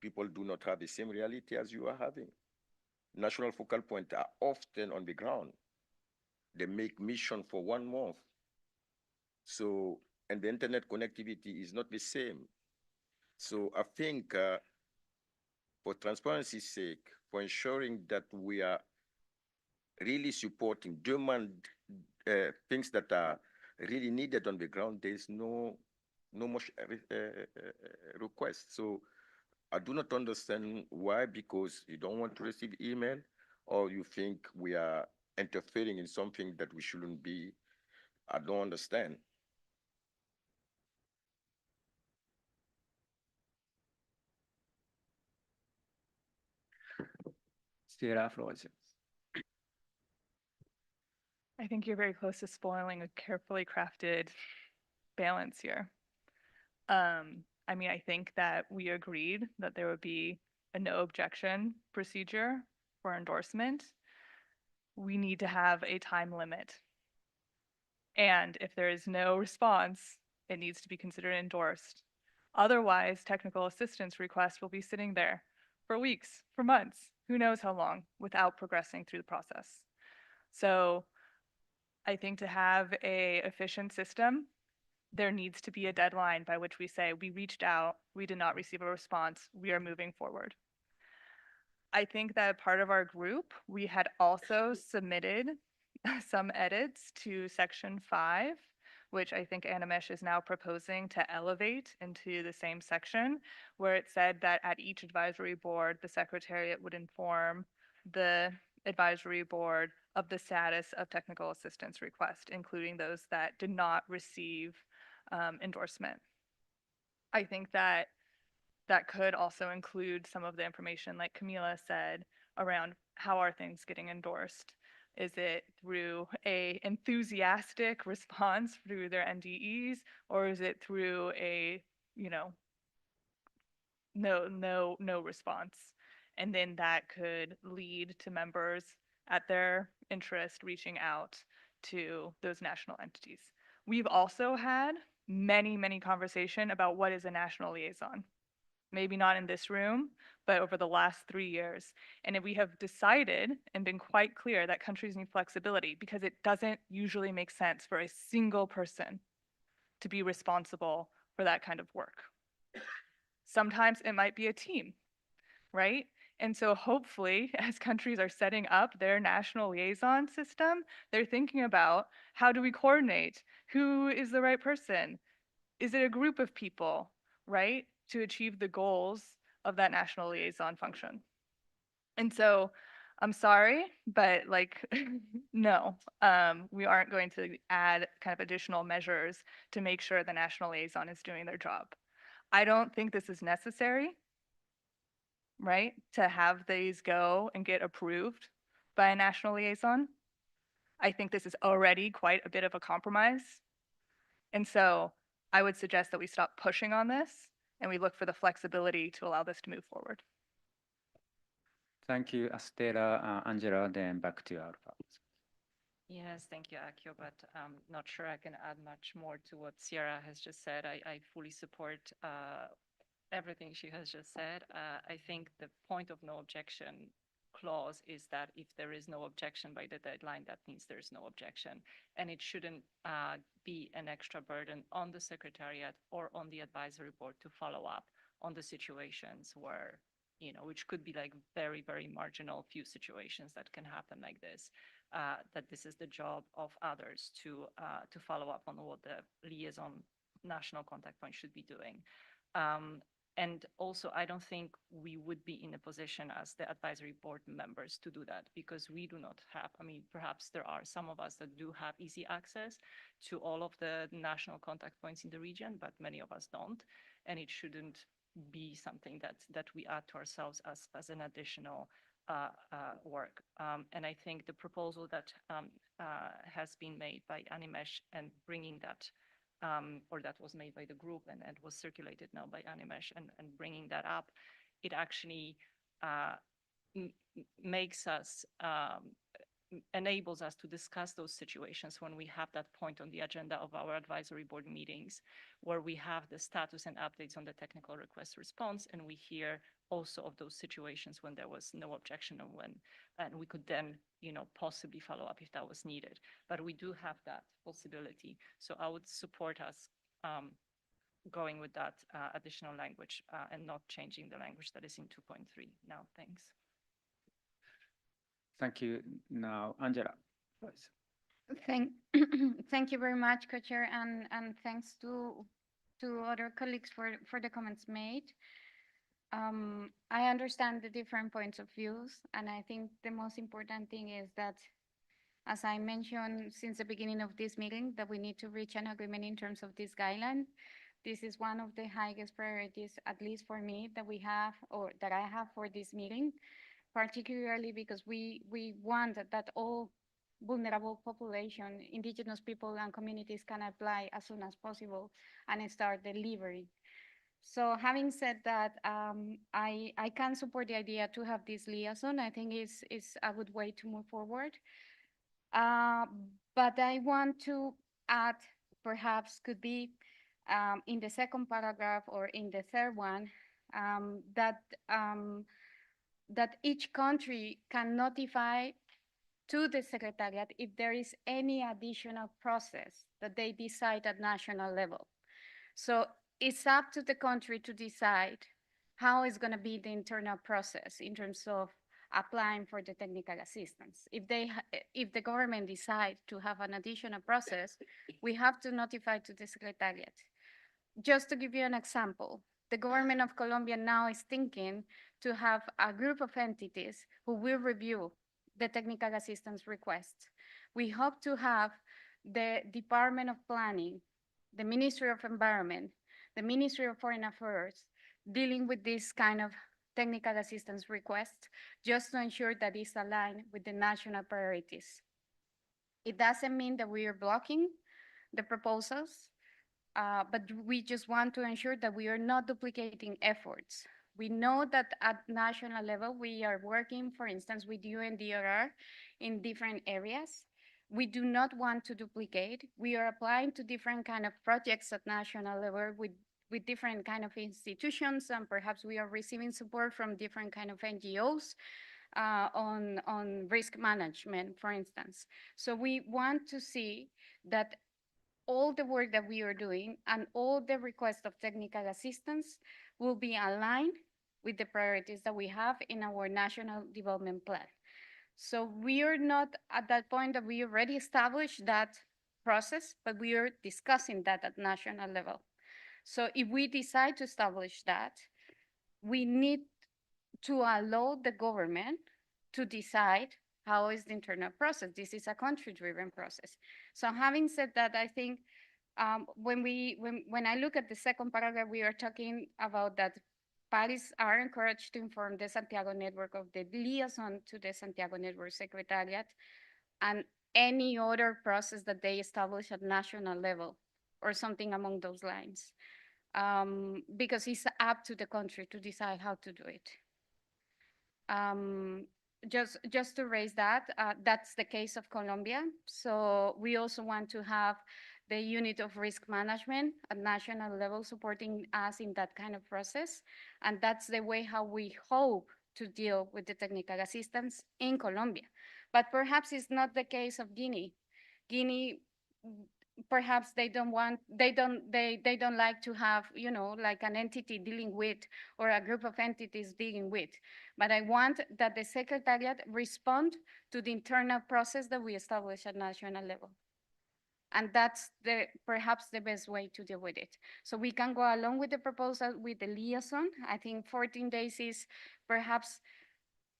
people do not have the same reality as you are having. National focal points are often on the ground. They make mission for 1 month. So, and the internet connectivity is not the same. So I think for transparency's sake, for ensuring that we are really supporting demand things that are really needed on the ground, there's no much request. So I do not understand why, because you don't want to receive email, or you think we are interfering in something that we shouldn't be. I don't understand. Sierra, floor is yours. I think you're very close to spoiling a carefully crafted balance here. I mean, I think that we agreed that there would be a no objection procedure for endorsement. We need to have a time limit. And if there is no response, it needs to be considered endorsed. Otherwise, technical assistance requests will be sitting there for weeks, for months, who knows how long, without progressing through the process. So I think to have a efficient system, there needs to be a deadline by which we say, we reached out, we did not receive a response, we are moving forward. I think that part of our group, we had also submitted some edits to section 5, which I think Animesh is now proposing to elevate into the same section, where it said that at each advisory board, the secretariat would inform the advisory board of the status of technical assistance request, including those that did not receive endorsement. I think that that could also include some of the information, like Camila said, around how are things getting endorsed. Is it through a enthusiastic response through their NDEs, or is it through a, you know, no response? And then that could lead to members at their interest reaching out to those national entities. We've also had many conversation about what is a national liaison. Maybe not in this room, but over the last 3 years. And if we have decided and been quite clear that countries need flexibility because it doesn't usually make sense for a single person to be responsible for that kind of work. Sometimes it might be a team, right? And so hopefully, as countries are setting up their national liaison system, they're thinking about, how do we coordinate? Who is the right person? Is it a group of people, right, to achieve the goals of that national liaison function? And so I'm sorry, but like, no, we aren't going to add kind of additional measures to make sure the national liaison is doing their job. I don't think this is necessary, right, to have these go and get approved by a national liaison. I think this is already quite a bit of a compromise. And so I would suggest that we stop pushing on this and we look for the flexibility to allow this to move forward. Thank you, Estela, Angela, then back to Alpha. Yes, thank you, Akio, but I'm not sure I can add much more to what Sierra has just said. I fully support everything she has just said. I think the point of no objection clause is that if there is no objection by the deadline, that means there's no objection. And it shouldn't be an extra burden on the secretariat or on the advisory board to follow up on the situations where, you know, which could be like very marginal few situations that can happen like this. That this is the job of others to follow up on what the liaison national contact point should be doing. And also, I don't think we would be in a position as the advisory board members to do that because we do not have, I mean, perhaps there are some of us that do have easy access to all of the national contact points in the region, but many of us don't. And it shouldn't be something that we add to ourselves as an additional work. And I think the proposal that has been made by Animesh and bringing that or that was made by the group and was circulated now by Animesh and bringing that up, it actually makes us, enables us to discuss those situations when we have that point on the agenda of our advisory board meetings, where we have the status and updates on the technical request response, and we hear also of those situations when there was no objection and we could then, you know, possibly follow up if that was needed. But we do have that possibility. So I would support us going with that additional language and not changing the language that is in 2.3 now. Thanks. Thank you. Now, Angela, please. Thank you very much, Co-Chair, and thanks to other colleagues for the comments made. I understand the different points of views, and I think the most important thing is that, as I mentioned since the beginning of this meeting, that we need to reach an agreement in terms of this guideline. This is one of the highest priorities, at least for me, that we have or that I have for this meeting, particularly because we want that all vulnerable population, indigenous people and communities can apply as soon as possible and start delivering. So having said that, I can support the idea to have this liaison. I think it's a good way to move forward. But I want to add, perhaps could be in the second paragraph or in the third one, that each country can notify to the secretariat if there is any additional process that they decide at national level. So it's up to the country to decide how is going to be the internal process in terms of applying for the technical assistance. If the government decides to have an additional process, we have to notify to the secretariat. Just to give you an example, the government of Colombia now is thinking to have a group of entities who will review the technical assistance requests. We hope to have the Department of Planning, the Ministry of Environment, the Ministry of Foreign Affairs, dealing with this kind of technical assistance requests, just to ensure that it's aligned with the national priorities. It doesn't mean that we are blocking the proposals, but we just want to ensure that we are not duplicating efforts. We know that at national level, we are working, for instance, with UNDRR in different areas. We do not want to duplicate. We are applying to different kind of projects at national level with different kind of institutions, and perhaps we are receiving support from different kind of NGOs on risk management, for instance. So we want to see that all the work that we are doing and all the requests of technical assistance will be aligned with the priorities that we have in our national development plan. So we are not at that point that we already established that process, but we are discussing that at national level. So if we decide to establish that, we need to allow the government to decide how is the internal process. This is a country-driven process. So having said that, I think when I look at the second paragraph, we are talking about that parties are encouraged to inform the Santiago network of the liaison to the Santiago network secretariat and any other process that they establish at national level or something along those lines. Because it's up to the country to decide how to do it. Just to raise that, that's the case of Colombia. So we also want to have the unit of risk management at national level supporting us in that kind of process. And that's the way how we hope to deal with the technical assistance in Colombia. But perhaps it's not the case of Guinea. Guinea, perhaps they don't like to have, you know, like an entity dealing with or a group of entities dealing with. But I want that the secretariat respond to the internal process that we establish at national level. And that's perhaps the best way to deal with it. So we can go along with the proposal with the liaison. I think 14 days is perhaps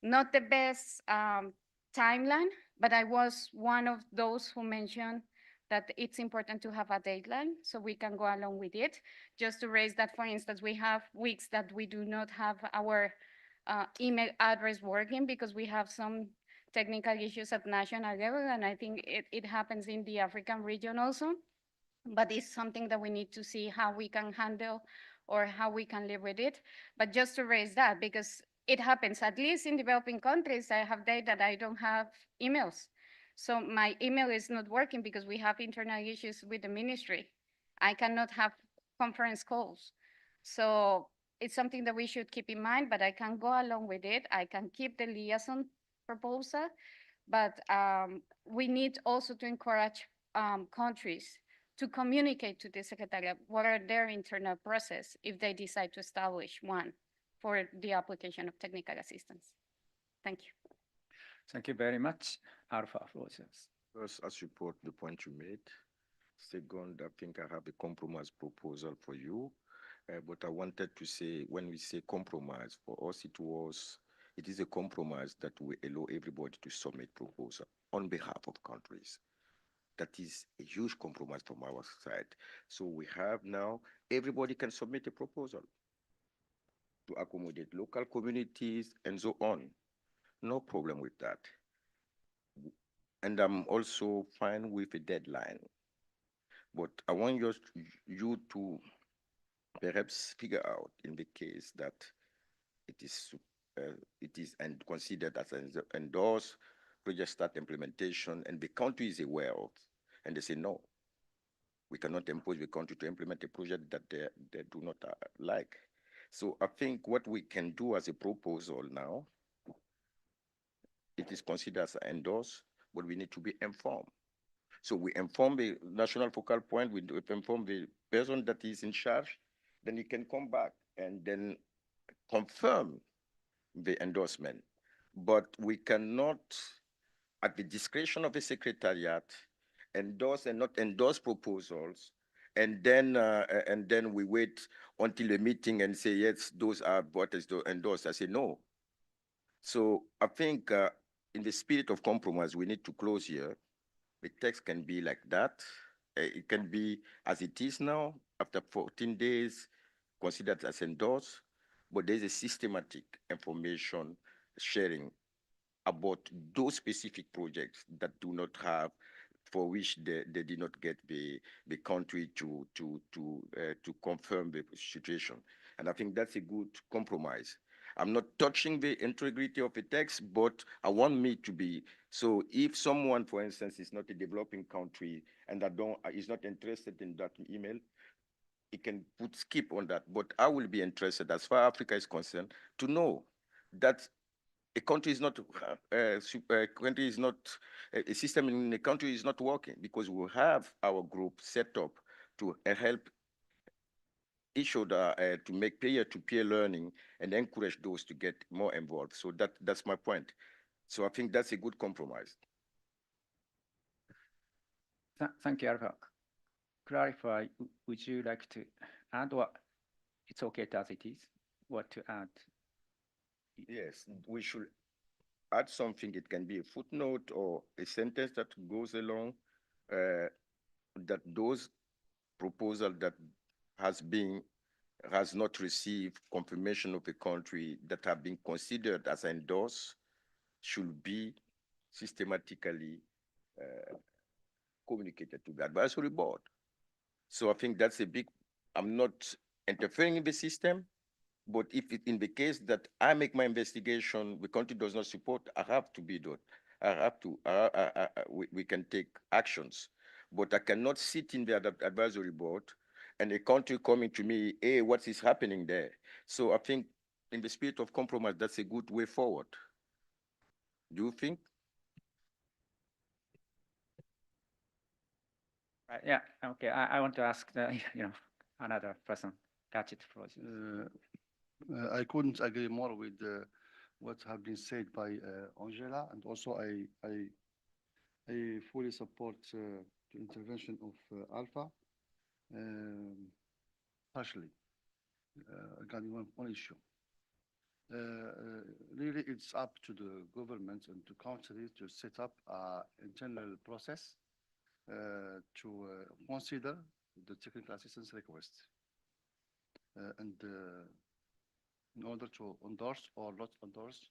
not the best timeline, but I was one of those who mentioned that it's important to have a deadline so we can go along with it. Just to raise that, for instance, we have weeks that we do not have our email address working because we have some technical issues at national level, and I think it happens in the African region also, but it's something that we need to see how we can handle or how we can live with it. But just to raise that, because it happens, at least in developing countries, I have days that I don't have emails. So my email is not working because we have internal issues with the ministry. I cannot have conference calls. So it's something that we should keep in mind, but I can go along with it. I can keep the liaison proposal, but we need also to encourage countries to communicate to the Secretariat what are their internal process if they decide to establish one for the application of technical assistance. Thank you. Thank you very much. Alpha, floor is yours. First, I support the point you made. Second, I think I have a compromise proposal for you. But I wanted to say, when we say compromise, for us it is a compromise that we allow everybody to submit proposal on behalf of countries. That is a huge compromise from our side. So we have now, everybody can submit a proposal to accommodate local communities and so on. No problem with that. and I'm also fine with a deadline. But I want you to perhaps figure out in the case that it is and considered as an endorsed project start implementation, and the country is aware of, and they say no, we cannot impose the country to implement a project that they do not like. So I think what we can do as a proposal now, it is considered as endorsed, but we need to be informed. So we inform the national focal point, we inform the person that is in charge, then he can come back and then confirm the endorsement. But we cannot, at the discretion of the secretariat, endorse and not endorse proposals, and then we wait until the meeting and say, yes, those are what is endorsed. I say no. So I think in the spirit of compromise, we need to close here. The text can be like that. It can be as it is now, after 14 days, considered as endorsed, but there's a systematic information sharing about those specific projects that do not have, for which they did not get the country to confirm the situation. And I think that's a good compromise. I'm not touching the integrity of the text, but I want me to be, so if someone, for instance, is not a developing country and is not interested in that email, it can put skip on that. But I will be interested, as far as Africa is concerned, to know that a country is not a system in a country is not working, because we have our group set up to help each other to make peer-to-peer learning and encourage those to get more involved. So that's my point. So I think that's a good compromise. Thank you, Alpha. Clarify, would you like to add, or it's okay as it is? What to add? Yes, we should add something. It can be a footnote or a sentence that goes along that those proposals that has not received confirmation of a country that have been considered as endorsed should be systematically communicated to the advisory board. So I think that's a big, I'm not interfering in the system, but if in the case that I make my investigation, the country does not support, I have to be done. I have to, we can take actions, but I cannot sit in the advisory board and a country coming to me, hey, what is happening there? So I think in the spirit of compromise, that's a good way forward. Do you think? Right, yeah, okay, I want to ask another person. Catch it, please. I couldn't agree more with what have been said by Angela, and also I fully support the intervention of Alpha, partially regarding one issue. Really, it's up to the government and to countries to set up an internal process to consider the technical assistance request and in order to endorse or not endorse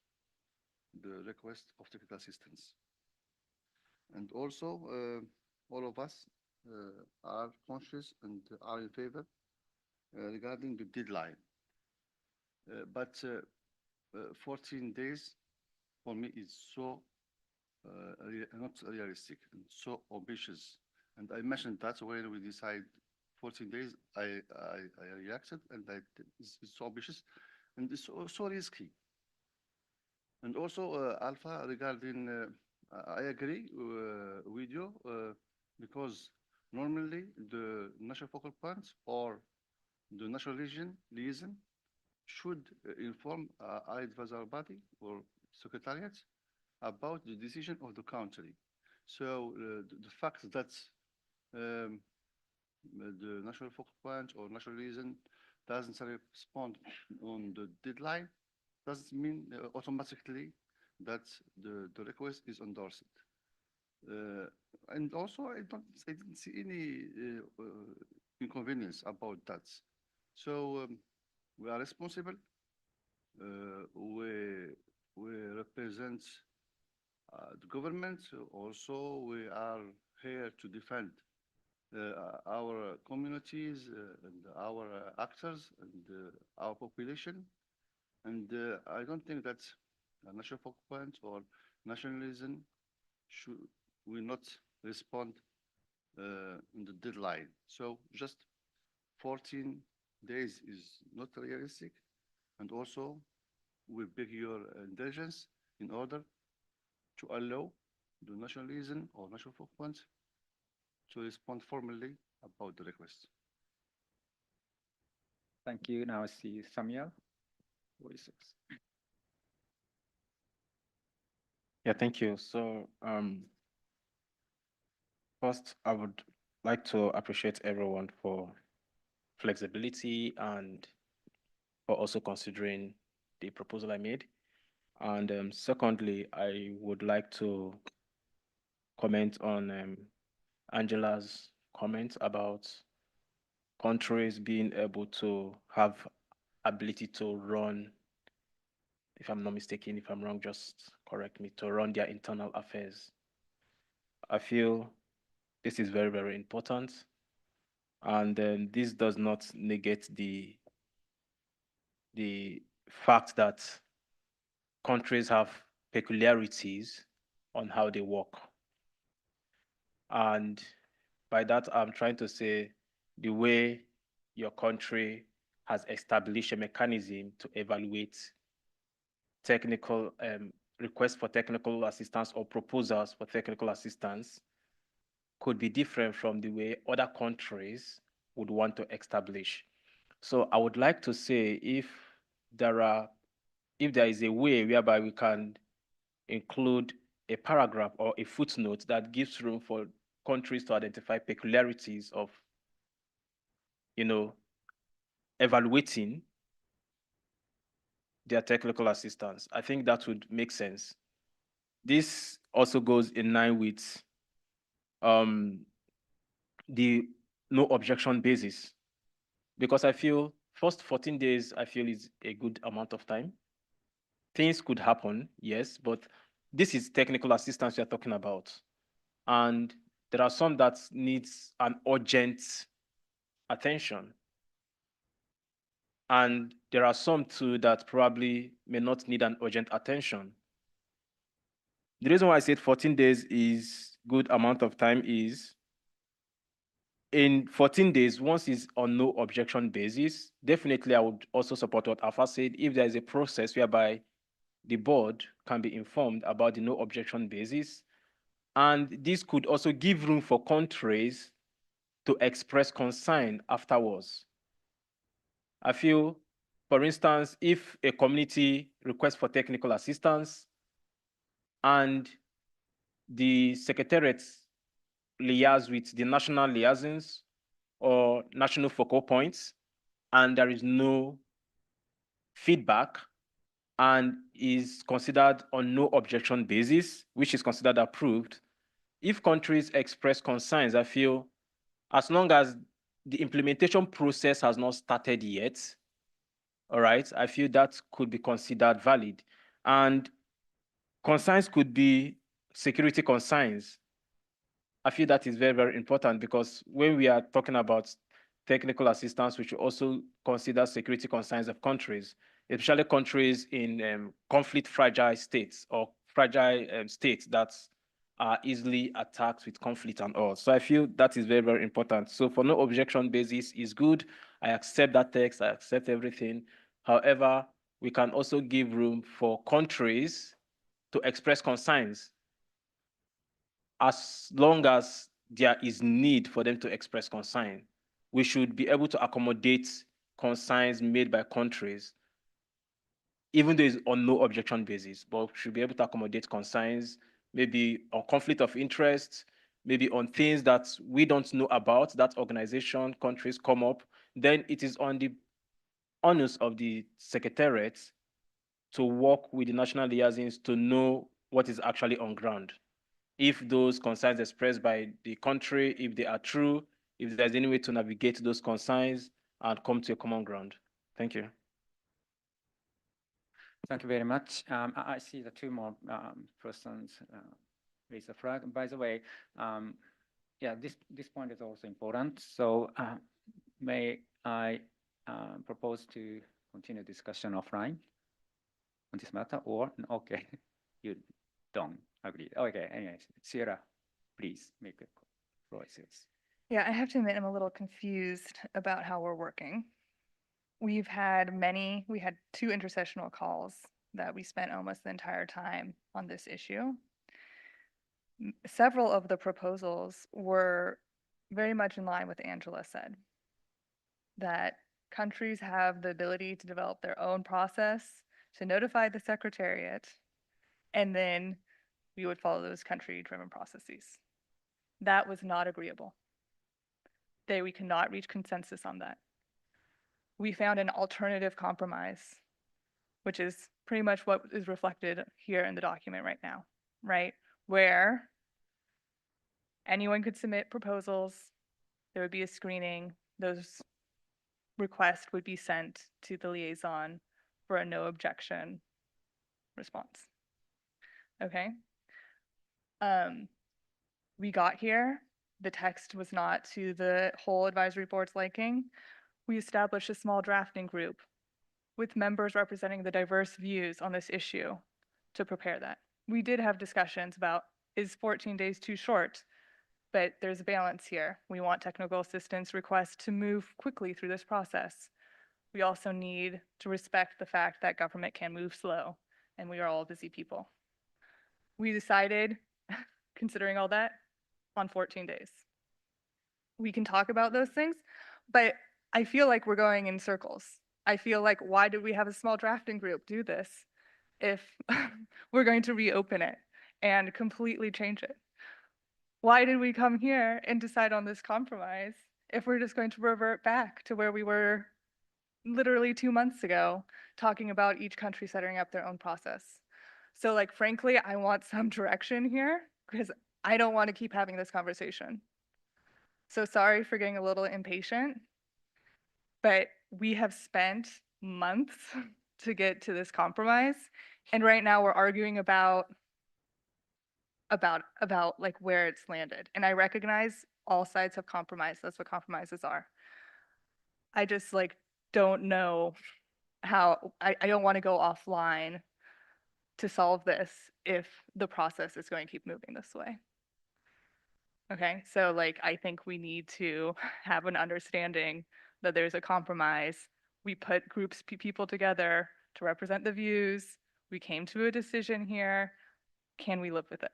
the request of technical assistance. And also, all of us are conscious and are in favor regarding the deadline. But 14 days for me is so not realistic and so ambitious. And I mentioned that when we decide 14 days, I reacted, and it's so ambitious and it's so risky. And also, Alpha, regarding, I agree with you because normally the national focal points or the national liaison should inform our advisory body or secretariat about the decision of the country. So the fact that the national focal point or national liaison doesn't respond on the deadline doesn't mean automatically that the request is endorsed. And also, I didn't see any inconvenience about that. So we are responsible. We represent The government also, we are here to defend our communities and our actors and our population. And I don't think that a national focal point or nationalism should will not respond in the deadline. So just 14 days is not realistic. And also, we beg your indulgence in order to allow the nationalism or national focal point to respond formally about the request. Thank you. Now I see Samuel. 46. Yeah, thank you. So first, I would like to appreciate everyone for flexibility and for also considering the proposal I made. And secondly, I would like to comment on Angela's comment about countries being able to have ability to run, if I'm not mistaken, if I'm wrong, just correct me, to run their internal affairs. I feel this is very, very important. And this does not negate the fact that countries have peculiarities on how they work. And by that, I'm trying to say the way your country has established a mechanism to evaluate technical requests for technical assistance or proposals for technical assistance could be different from the way other countries would want to establish. So I would like to say if there is a way whereby we can include a paragraph or a footnote that gives room for countries to identify peculiarities of, evaluating their technical assistance. I think that would make sense. This also goes in line with the no objection basis, because I feel first 14 days, I feel is a good amount of time. Things could happen, yes, but this is technical assistance we are talking about. And there are some that needs an urgent attention. And there are some too that probably may not need an urgent attention. The reason why I said 14 days is good amount of time is in 14 days, once it's on no objection basis, definitely I would also support what Alpha said. If there is a process whereby the board can be informed about the no objection basis, and this could also give room for countries to express concern afterwards. I feel, for instance, if a community requests for technical assistance and the secretariat liaise with the national liaisons or national focal points, and there is no feedback and is considered on no objection basis, which is considered approved, if countries express concerns, I feel as long as the implementation process has not started yet, all right, I feel that could be considered valid. And concerns could be security concerns. I feel that is very, very important because when we are talking about technical assistance, we should also consider security concerns of countries, especially countries in conflict fragile states or fragile states that are easily attacked with conflict and all. So I feel that is very, very important. So for no objection basis is good. I accept that text, I accept everything. However, we can also give room for countries to express concerns as long as there is need for them to express concern. We should be able to accommodate concerns made by countries, even though it's on no objection basis, but we should be able to accommodate concerns, maybe on conflict of interest, maybe on things that we don't know about, that organization, countries come up, then it is on the onus of the secretariat to work with the national liaisons to know what is actually on ground. If those concerns expressed by the country, if they are true, if there's any way to navigate those concerns and come to a common ground. Thank you. Thank you very much. I see the two more persons raise the flag. By the way, yeah, this point is also important. So may I propose to continue discussion offline on this matter, or okay, you don't agree. Okay, anyways, Sierra, please make a floor is yours. Yeah, I have to admit, I'm a little confused about how we're working. We had 2 intersessional calls that we spent almost the entire time on this issue. Several of the proposals were very much in line with Angela said, that countries have the ability to develop their own process to notify the secretariat, and then we would follow those country-driven processes. That was not agreeable. We cannot reach consensus on that. We found an alternative compromise, which is pretty much what is reflected here in the document right now, right? Where anyone could submit proposals, there would be a screening, those requests would be sent to the liaison for a no objection response. Okay. We got here, the text was not to the whole advisory board's liking. We established a small drafting group with members representing the diverse views on this issue to prepare that. We did have discussions about, is 14 days too short? But there's a balance here. We want technical assistance requests to move quickly through this process. We also need to respect the fact that government can move slow, and we are all busy people. We decided, considering all that, on 14 days. We can talk about those things, but I feel like we're going in circles. I feel like, why did we have a small drafting group do this if we're going to reopen it and completely change it? Why did we come here and decide on this compromise if we're just going to revert back to where we were literally 2 months ago, talking about each country setting up their own process? So like, frankly, I want some direction here because I don't want to keep having this conversation. So sorry for getting a little impatient, but we have spent months to get to this compromise. And right now we're arguing about like where it's landed. And I recognize all sides have compromised. That's what compromises are. I just like don't know how, I don't want to go offline to solve this if the process is going to keep moving this way. Okay, so like I think we need to have an understanding that there's a compromise. We put groups, people together to represent the views. We came to a decision here. Can we live with it?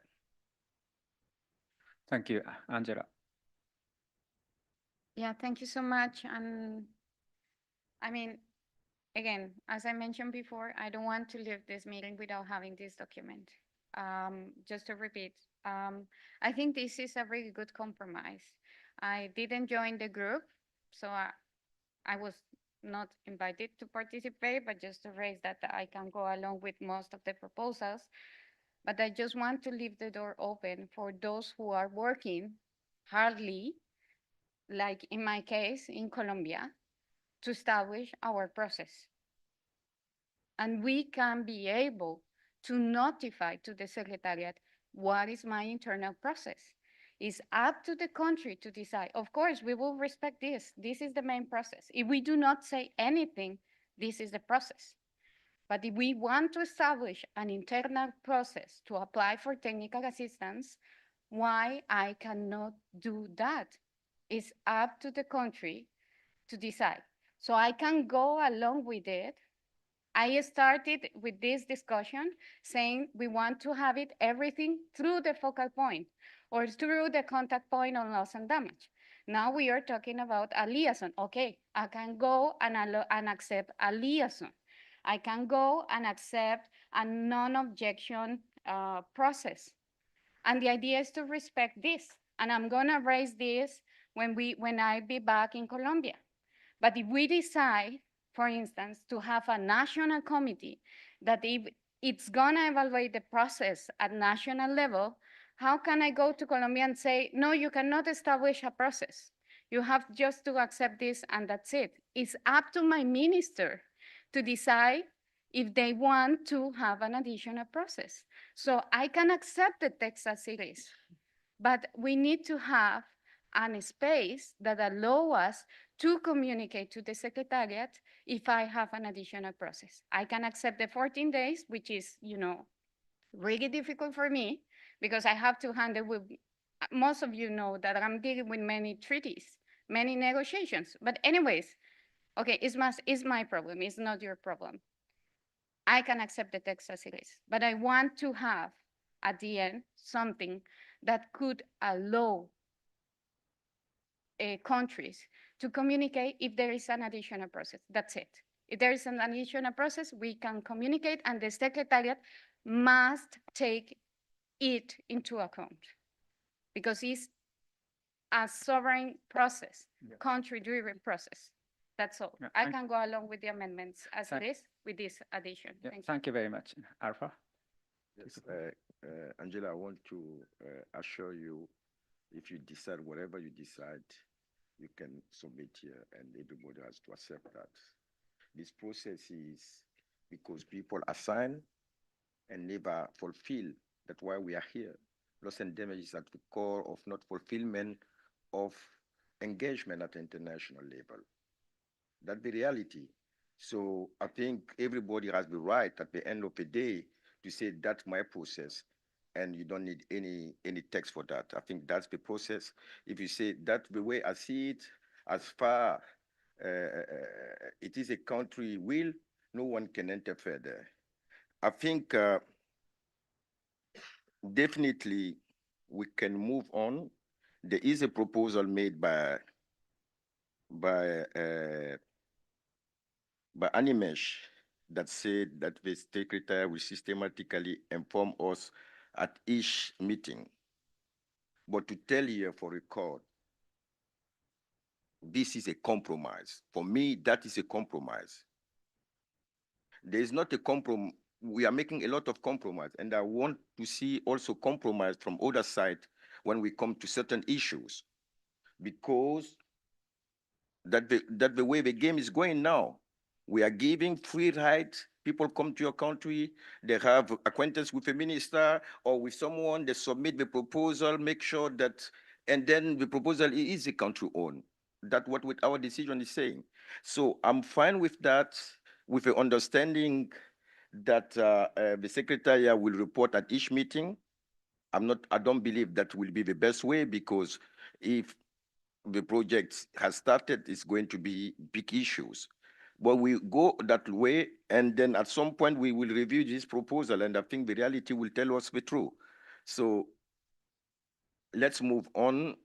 Thank you, Angela. Yeah, thank you so much. And I mean, again, as I mentioned before, I don't want to leave this meeting without having this document. Just to repeat, I think this is a really good compromise. I didn't join the group, so I was not invited to participate, but just to raise that I can go along with most of the proposals. But I just want to leave the door open for those who are working hardly, like in my case in Colombia, to establish our process. And we can be able to notify to the secretariat what is my internal process. It's up to the country to decide. Of course, we will respect this. This is the main process. If we do not say anything, this is the process. But if we want to establish an internal process to apply for technical assistance, why I cannot do that? It's up to the country to decide. So I can go along with it. I started with this discussion saying we want to have it everything through the focal point or through the contact point on loss and damage. Now we are talking about a liaison. Okay, I can go and accept a liaison. I can go and accept a non-objection process. And the idea is to respect this. And I'm gonna raise this when I be back in Colombia. But if we decide, for instance, to have a national committee that if it's gonna evaluate the process at national level, how can I go to Colombia and say, no, you cannot establish a process. You have just to accept this and that's it. It's up to my minister to decide if they want to have an additional process. So I can accept the text as it is, but we need to have a space that allow us to communicate to the secretariat if I have an additional process. I can accept the 14 days, which is, really difficult for me because I have to handle with, most of you know that I'm dealing with many treaties, many negotiations. But anyways, okay, it's my problem, it's not your problem. I can accept the text as it is, but I want to have at the end something that could allow countries to communicate if there is an additional process. That's it. If there is an additional process, we can communicate, and the secretariat must take it into account because it's a sovereign process, country-driven process. That's all. Yeah, I can go along with the amendments as it Thank- is with this addition. Yeah, Thank you. thank you very much. Alpha? Yes, Angela, I want to assure you, if you decide whatever you decide, you can submit here and everybody has to accept that. This process is because people assign and never fulfill. That's why we are here. Loss and damage is at the core of not fulfillment of engagement at the international level. That's the reality. So I think everybody has the right at the end of the day to say that's my process, and you don't need any text for that. I think that's the process. If you say that's the way I see it, as far it is a country will, no one can interfere there. I think definitely we can move on. There is a proposal made by Animesh that said that the secretary will systematically inform us at each meeting. But to tell you for record, this is a compromise. For me, that is a compromise. There is not a compromise. We are making a lot of compromise, and I want to see also compromise from other side when we come to certain issues, because that the way the game is going now. We are giving free ride. People come to your country, they have acquaintance with a minister or with someone, they submit the proposal, make sure that, and then the proposal is a country owned. That's what our decision is saying. So I'm fine with that, with the understanding that the secretariat will report at each meeting. I don't believe that will be the best way, because if the project has started, it's going to be big issues. But we go that way, and then at some point we will review this proposal, and I think the reality will tell us the truth. So let's move on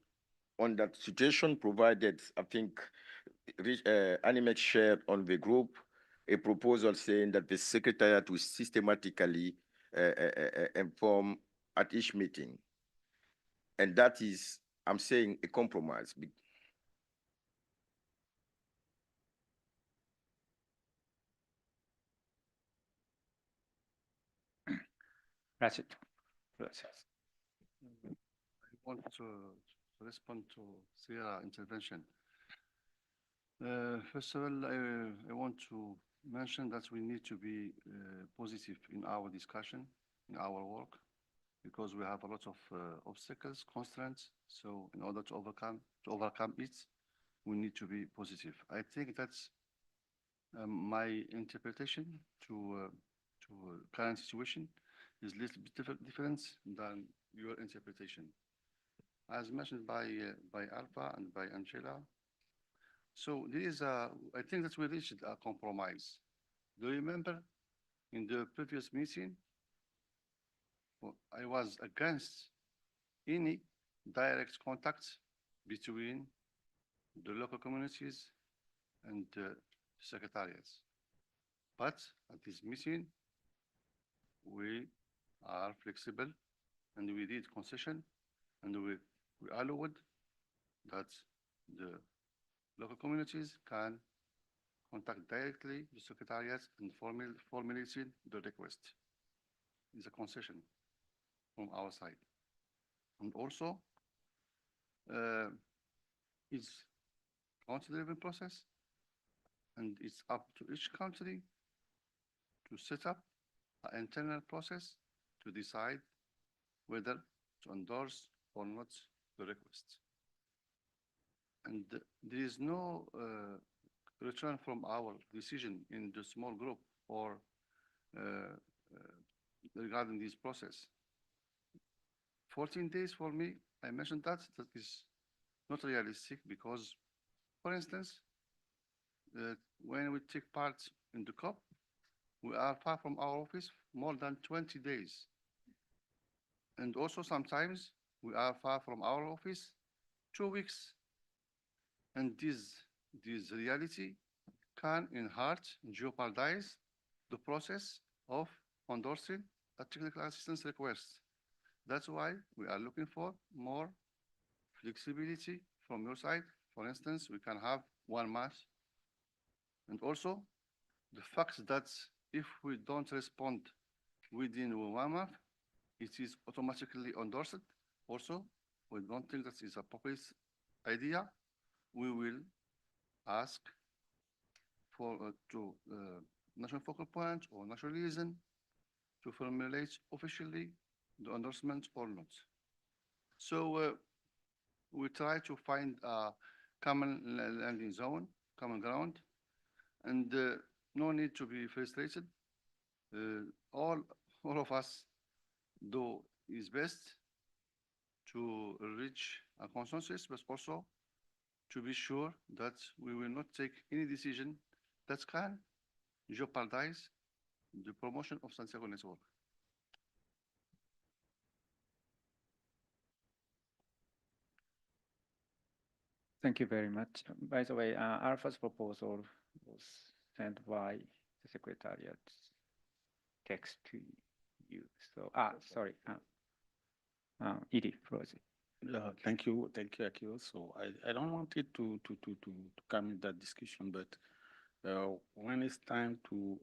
that situation, provided, I think, Animex shared on the group a proposal saying that the secretariat will systematically inform at each meeting. And that is, I'm saying, a compromise. Rashid. Gracias. I want to respond to Sierra intervention. First of all, I want to mention that we need to be positive in our discussion, in our work, because we have a lot of obstacles, constraints. So in order to overcome it, we need to be positive. I think that's my interpretation to current situation is a little bit different than your interpretation. As mentioned by Alpha and by Angela, so there is I think that we reached a compromise. Do you remember in the previous meeting, I was against any direct contact between the local communities and the secretariats. But at this meeting, we are flexible, and we did concession, and we allowed that the local communities can contact directly the secretariats and formulating the request. It's a concession from our side. And also, it's country-driven process, and it's up to each country to set up an internal process to decide whether to endorse or not the request. And there is no return from our decision in the small group or regarding this process. 14 days for me, I mentioned that is not realistic because, for instance, when we take part in the COP, we are far from our office more than 20 days. And also sometimes we are far from our office 2 weeks. And this reality can in heart jeopardize the process of endorsing a technical assistance request. That's why we are looking for more flexibility from your side. For instance, we can have 1 month. And also the fact that if we don't respond within 1 month, it is automatically endorsed. Also, we don't think that is a appropriate idea. We will ask for to national focal point or national liaison to formulate officially the endorsement or not. So we try to find a common landing zone, common ground, and no need to be frustrated. All of us do his best to reach a consensus, but also to be sure that we will not take any decision that can jeopardize the promotion of Santiago network. Thank you very much. By the way, Alpha's proposal was sent by the secretariat text to you. So, sorry, Edie, Rosie. Thank you, Akio. So I don't want it to come in that discussion, but when it's time to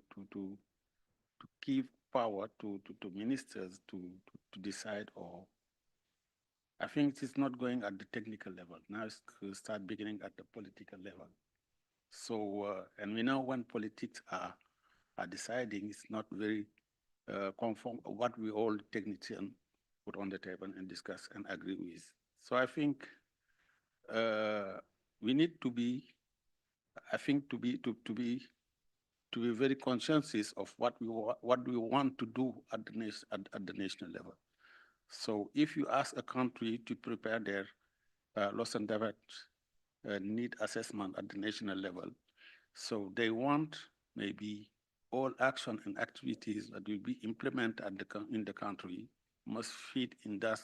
give power to ministers to decide, or I think it is not going at the technical level. Now it's to start beginning at the political level. So and we know when politics are deciding, it's not very conform what we all technicians put on the table and discuss and agree with. So I think we need to be, to be very conscious of what we want to do at the national level. So if you ask a country to prepare their loss and damage need assessment at the national level, so they want maybe all action and activities that will be implemented in the country must fit in that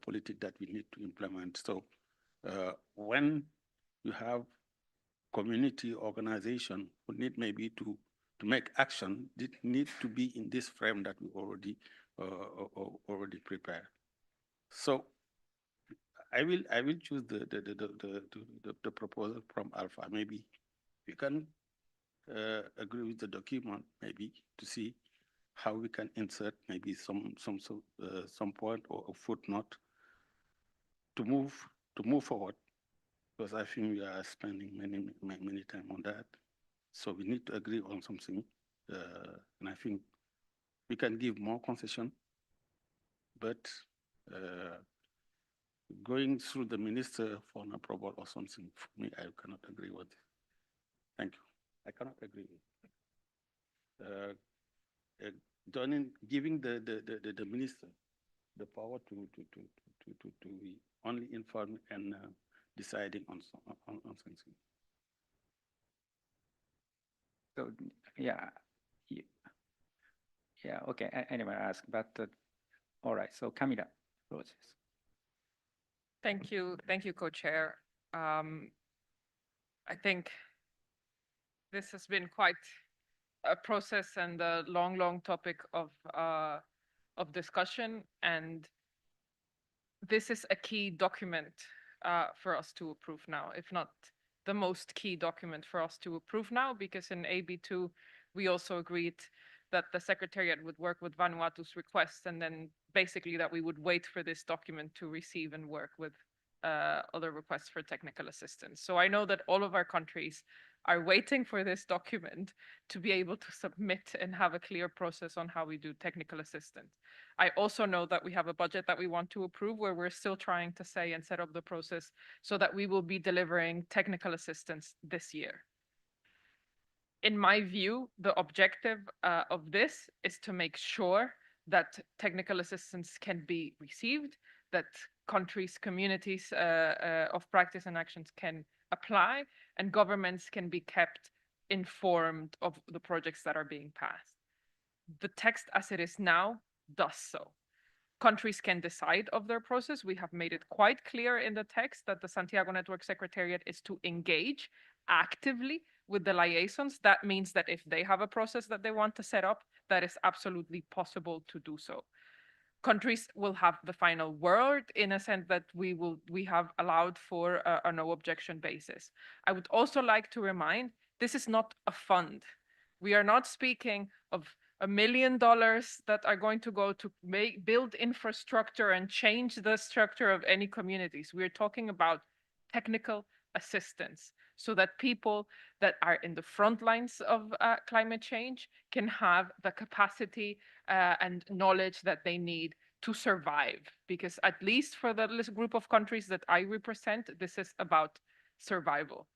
politic that we need to implement. So when you have community organization who need maybe to make action, it need to be in this frame that we already prepared. So I will choose the proposal from Alpha. Maybe we can agree with the document, maybe to see how we can insert maybe some point or a footnote to move forward, because I think we are spending many time on that. So we need to agree on something, and I think we can give more concession, but going through the minister for an approval or something, for me, I cannot agree with it. Thank you. I cannot agree with giving the minister the power to be only informed and deciding on something. So yeah, okay. Anyway, ask, but all right. So Camila, Roses. Thank you, co-chair. I think this has been quite a process and a long topic of discussion, and this is a key document for us to approve now, if not the most key document for us to approve now, because in AB2 we also agreed that the secretariat would work with Vanuatu's request, and then basically that we would wait for this document to receive and work with other requests for technical assistance. So I know that all of our countries are waiting for this document to be able to submit and have a clear process on how we do technical assistance. I also know that we have a budget that we want to approve where we're still trying to say and set up the process so that we will be delivering technical assistance this year. In my view, the objective of this is to make sure that technical assistance can be received, that countries, communities of practice and actions can apply, and governments can be kept informed of the projects that are being passed. The text as it is now does so. Countries can decide of their process. We have made it quite clear in the text that the Santiago Network Secretariat is to engage actively with the liaisons. That means that if they have a process that they want to set up, that is absolutely possible to do so. Countries will have the final word in a sense that we have allowed for a no objection basis. I would also like to remind, this is not a fund. We are not speaking of $1 million that are going to go to build infrastructure and change the structure of any communities. We're talking about technical assistance so that people that are in the front lines of climate change can have the capacity and knowledge that they need to survive. Because at least for the group of countries that I represent, this is about survival.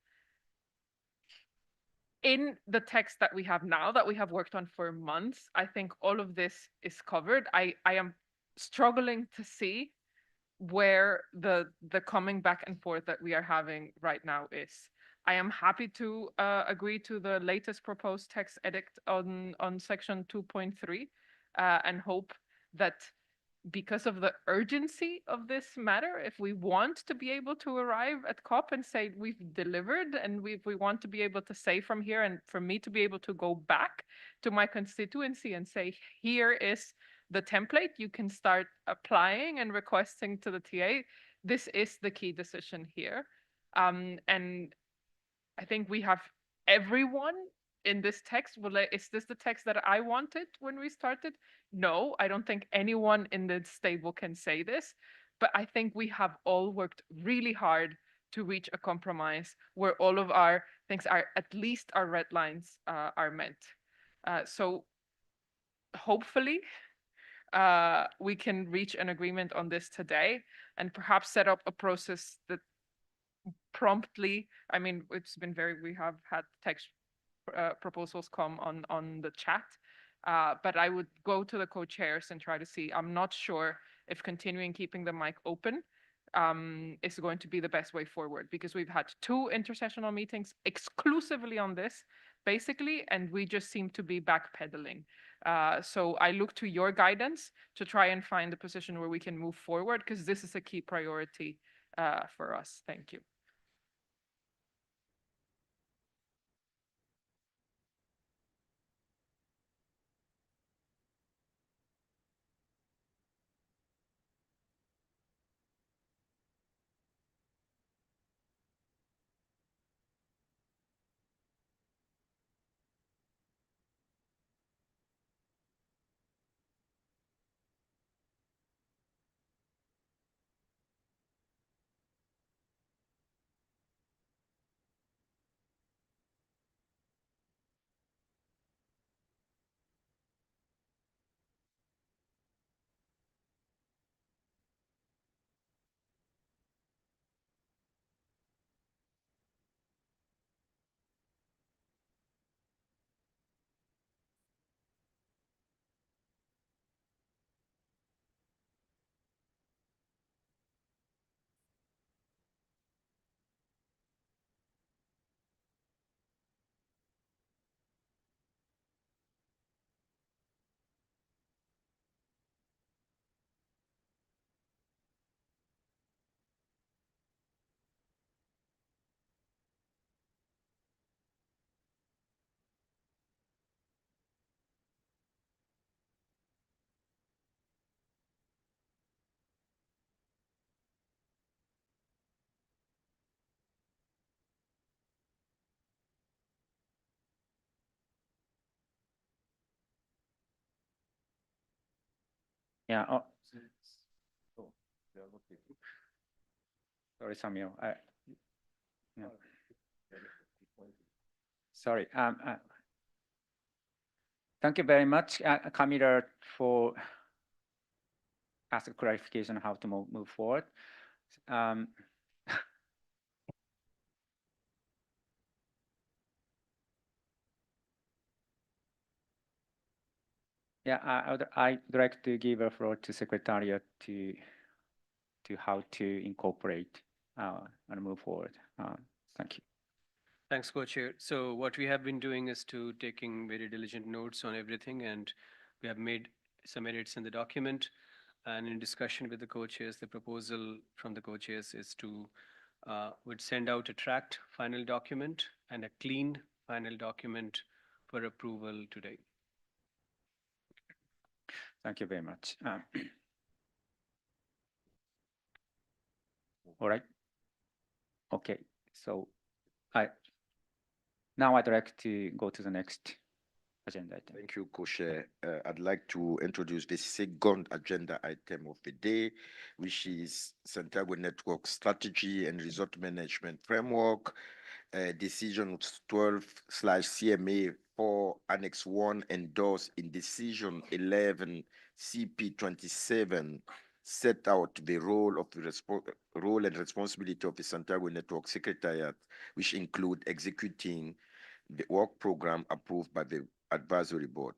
In the text that we have now, that we have worked on for months, I think all of this is covered. I am struggling to see where the coming back and forth that we are having right now is. I am happy to agree to the latest proposed text edit on section 2.3 and hope that because of the urgency of this matter, if we want to be able to arrive at COP and say we've delivered, and we want to be able to say from here, and for me to be able to go back to my constituency and say, here is the template, you can start applying and requesting to the TA. This is the key decision here. And I think we have everyone in this text. Is this the text that I wanted when we started? No, I don't think anyone in this table can say this, but I think we have all worked really hard to reach a compromise where all of our things are, at least our red lines are met. So hopefully we can reach an agreement on this today and perhaps set up a process that promptly, I mean, it's been we have had text proposals come on the chat, but I would go to the co-chairs and try to see. I'm not sure if continuing keeping the mic open is going to be the best way forward, because we've had 2 intersessional meetings exclusively on this, basically, and we just seem to be backpedaling. So I look to your guidance to try and find a position where we can move forward, because this is a key priority for us. Thank you. Yeah. Sorry, Samuel. No. Sorry. Thank you very much, Camila, for asking clarification on how to move forward. Yeah, I'd like to give a floor to Secretariat to how to incorporate and move forward. Thank you. Thanks, Co-Chair. So what we have been doing is to taking very diligent notes on everything, and we have made some edits in the document. And in discussion with the co-chairs, the proposal from the co-chairs is to would send out a tracked final document and a clean final document for approval today. Thank you very much. All right. Okay. So now I'd like to go to the next agenda item. Thank you, Co-Chair. I'd like to introduce the second agenda item of the day, which is Santiago Network Strategy and Resort Management Framework, Decision 12/CMA 4 Annex 1 endorsed in Decision 11 CP27 set out the role and responsibility of the Santiago Network Secretariat, which include executing the work program approved by the advisory board,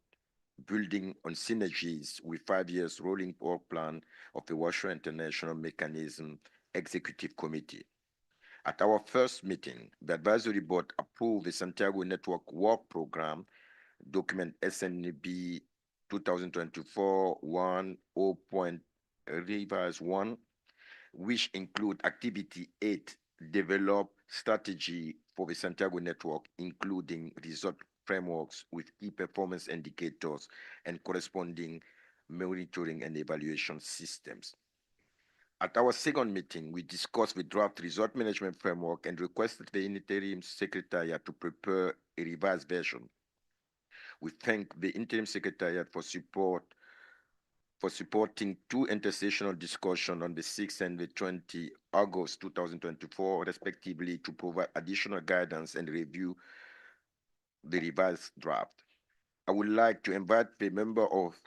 building on synergies with 5 years rolling work plan of the Warsaw International Mechanism Executive Committee. At our first meeting, the advisory board approved the Santiago Network Work Program, document SNB 2024-10.1, which include activity 8, develop strategy for the Santiago Network, including resort frameworks with key performance indicators and corresponding monitoring and evaluation systems. At our second meeting, we discussed the draft resort management framework and requested the interim secretariat to prepare a revised version. We thank the interim secretariat for supporting 2 intersessional discussions on the 6th and the 20th August 2024, respectively, to provide additional guidance and review the revised draft. I would like to invite the member of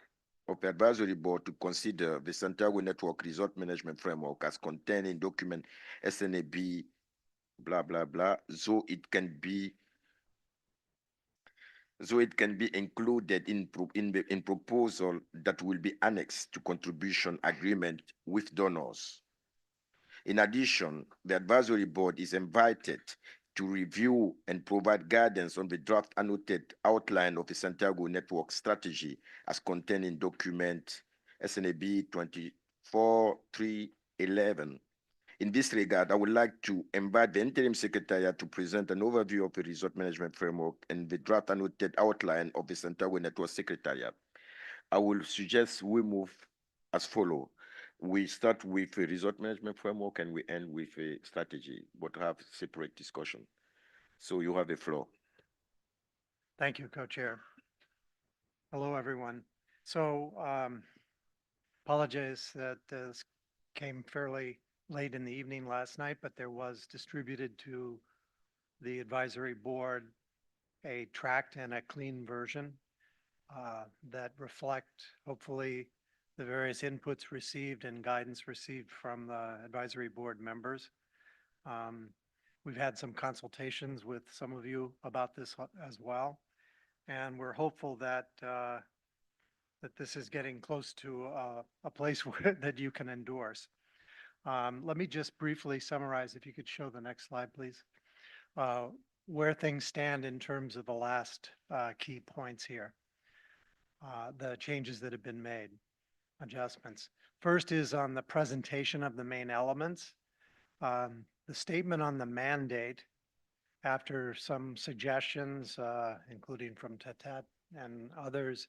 the advisory board to consider the Santiago Network Resort Management Framework as contained in document SNAB blah blah blah, so it can be included in proposal that will be annexed to contribution agreement with donors. In addition, the advisory board is invited to review and provide guidance on the draft annotated outline of the Santiago Network strategy as contained in document SNAB 24-311. In this regard, I would like to invite the interim secretariat to present an overview of the resort management framework and the draft annotated outline of the Santiago Network Secretariat. I will suggest we move as follows. We start with a resort management framework and we end with a strategy, but have separate discussion. So you have the floor. Thank you, Co-Chair. Hello, everyone. So apologize that this came fairly late in the evening last night, but there was distributed to the advisory board a tracked and a clean version that reflect, hopefully, the various inputs received and guidance received from the advisory board members. We've had some consultations with some of you about this as well, and we're hopeful that that this is getting close to a place where, that you can endorse. Let me just briefly summarize, if you could show the next slide, please, where things stand in terms of the last key points here, the changes that have been made, adjustments. First is on the presentation of the main elements. The statement on the mandate, after some suggestions, including from Tatat and others,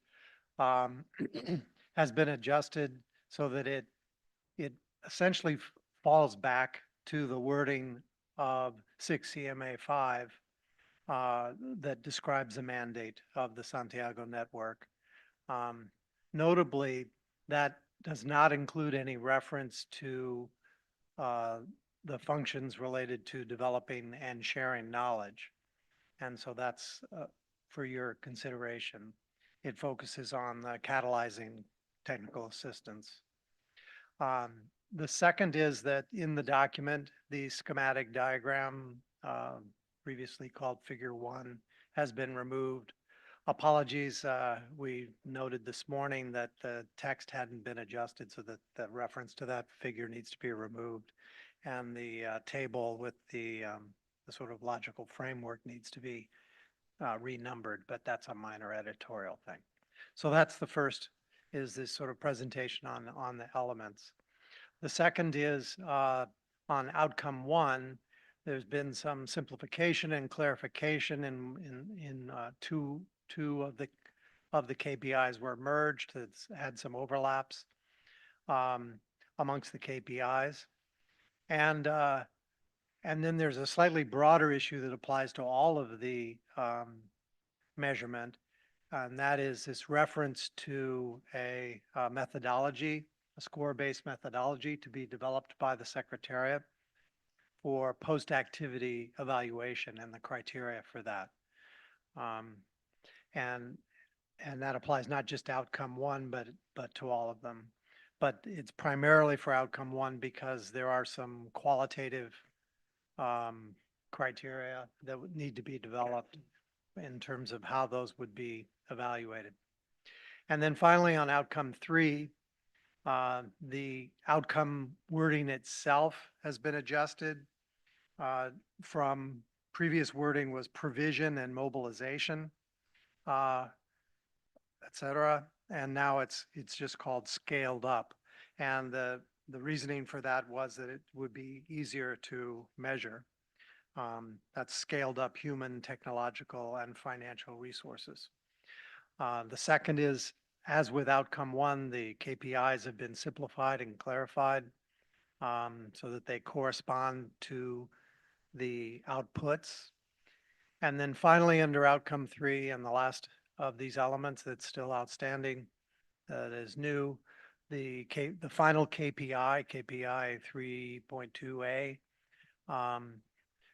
has been adjusted so that it essentially falls back to the wording of 6 CMA 5 that describes the mandate of the Santiago network. Notably, that does not include any reference to the functions related to developing and sharing knowledge. And so that's for your consideration. It focuses on catalyzing technical assistance. The second is that in the document, the schematic diagram, previously called Figure 1, has been removed. Apologies, we noted this morning that the text hadn't been adjusted, so that the reference to that figure needs to be removed. And the table with the sort of logical framework needs to be renumbered, but that's a minor editorial thing. So that's the first, is this sort of presentation on the elements. The second is on outcome 1. There's been some simplification and clarification in two of the KPIs were merged. It's had some overlaps amongst the KPIs, and then there's a slightly broader issue that applies to all of the measurement, and that is this reference to a methodology, a score-based methodology to be developed by the secretariat for post-activity evaluation and the criteria for that. And that applies not just to outcome 1, but to all of them. But it's primarily for outcome 1 because there are some qualitative criteria that would need to be developed in terms of how those would be evaluated. And then finally on outcome 3, the outcome wording itself has been adjusted from previous wording was provision and mobilization, et cetera. And now it's just called scaled up. And the reasoning for that was that it would be easier to measure. That's scaled up human, technological, and financial resources. The second is, as with outcome 1, the KPIs have been simplified and clarified so that they correspond to the outputs. And then finally, under outcome 3, and the last of these elements that's still outstanding, that is new, the final KPI, KPI 3.2a,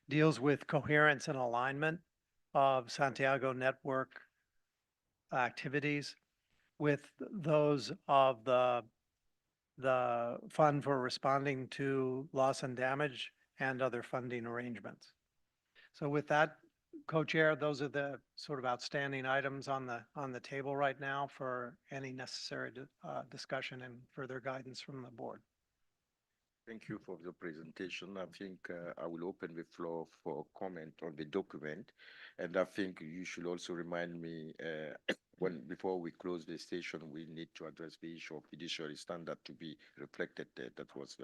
deals with coherence and alignment of Santiago network activities with those of the Fund for Responding to Loss and Damage and other funding arrangements. So with that, Co-Chair, those are the sort of outstanding items on the table right now for any necessary discussion and further guidance from the board. Thank you for the presentation. I think I will open the floor for comment on the document. And I think you should also remind me before we close the session, we need to address the issue of fiduciary standard to be reflected there. That was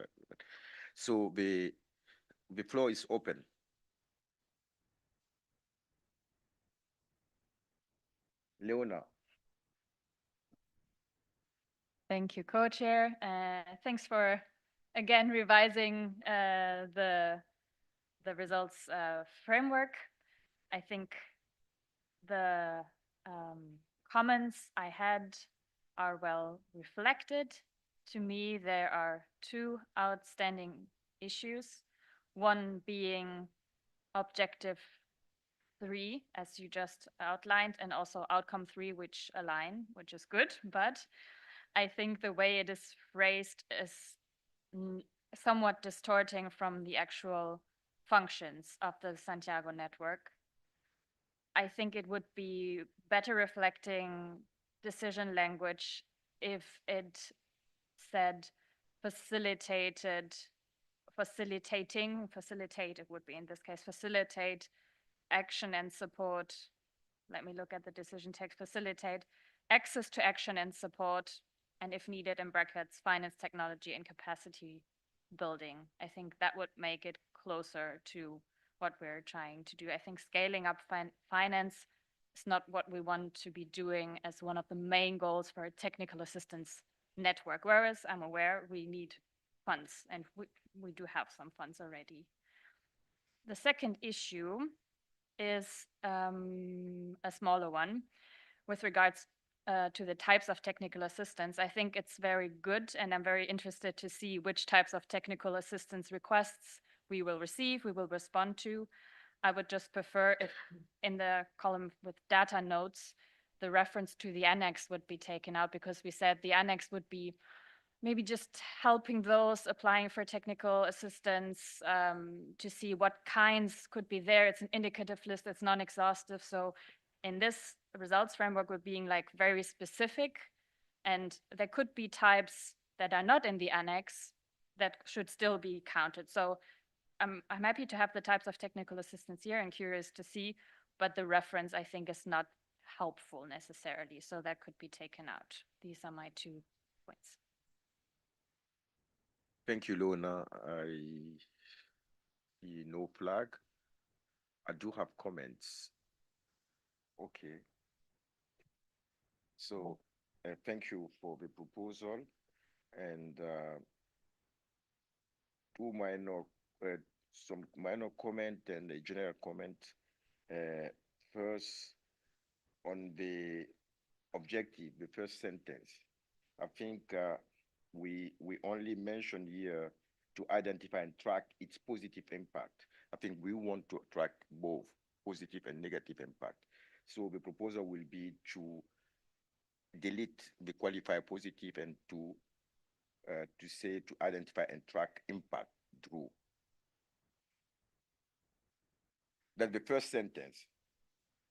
so the floor is open. Leona. Thank you, Co-Chair. Thanks for again revising the results framework. I think the comments I had are well reflected. To me, there are 2 outstanding issues. One being objective 3, as you just outlined, and also outcome 3, which align, which is good. But I think the way it is phrased is somewhat distorting from the actual functions of the Santiago network. I think it would be better reflecting decision language if it said facilitate, it would be in this case, facilitate action and support. Let me look at the decision text. Facilitate access to action and support, and if needed, in brackets, finance, technology, and capacity building. I think that would make it closer to what we're trying to do. I think scaling up finance is not what we want to be doing as one of the main goals for a technical assistance network, whereas I'm aware we need funds, and we do have some funds already. The second issue is a smaller one with regards to the types of technical assistance. I think it's very good, and I'm very interested to see which types of technical assistance requests we will receive, we will respond to. I would just prefer if in the column with data notes, the reference to the annex would be taken out, because we said the annex would be maybe just helping those applying for technical assistance to see what kinds could be there. It's an indicative list, it's non-exhaustive. So in this results framework, we're being like very specific, and there could be types that are not in the annex that should still be counted. So I'm happy to have the types of technical assistance here and curious to see, but the reference I think is not helpful necessarily. So that could be taken out. These are my 2 points. Thank you, Lona. I see no flag. I do have comments. Okay. So thank you for the proposal, and some minor comment and a general comment. First, on the objective, the first sentence, I think we only mentioned here to identify and track its positive impact. I think we want to track both positive and negative impact. So the proposal will be to delete the qualifier positive and to say to identify and track impact through. That's the first sentence.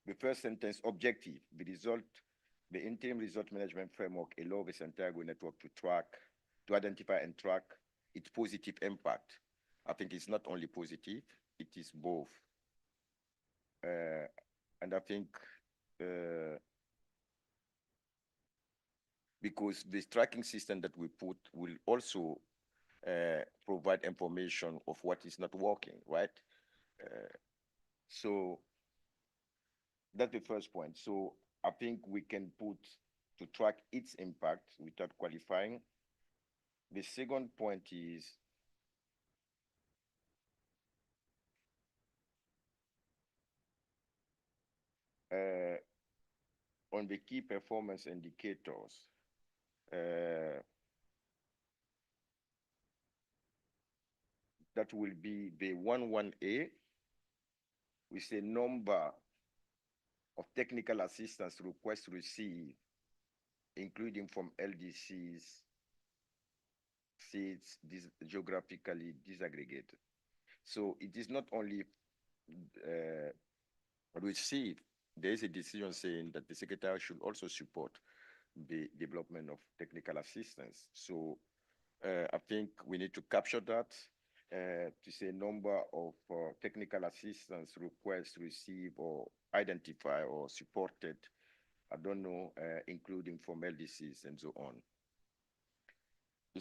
The first sentence, objective, the interim result management framework allows the Santiago network to identify and track its positive impact. I think it's not only positive, it is both. And I think because this tracking system that we put will also provide information of what is not working, right? So that's the first point. So I think we can put to track its impact without qualifying. The second point is on the key performance indicators. That will be the 11A. We say number of technical assistance requests received, including from LDCs, seats geographically disaggregated. So it is not only received, there is a decision saying that the secretary should also support the development of technical assistance. So I think we need to capture that to say number of technical assistance requests received or identified or supported, I don't know, including from LDCs and so on. The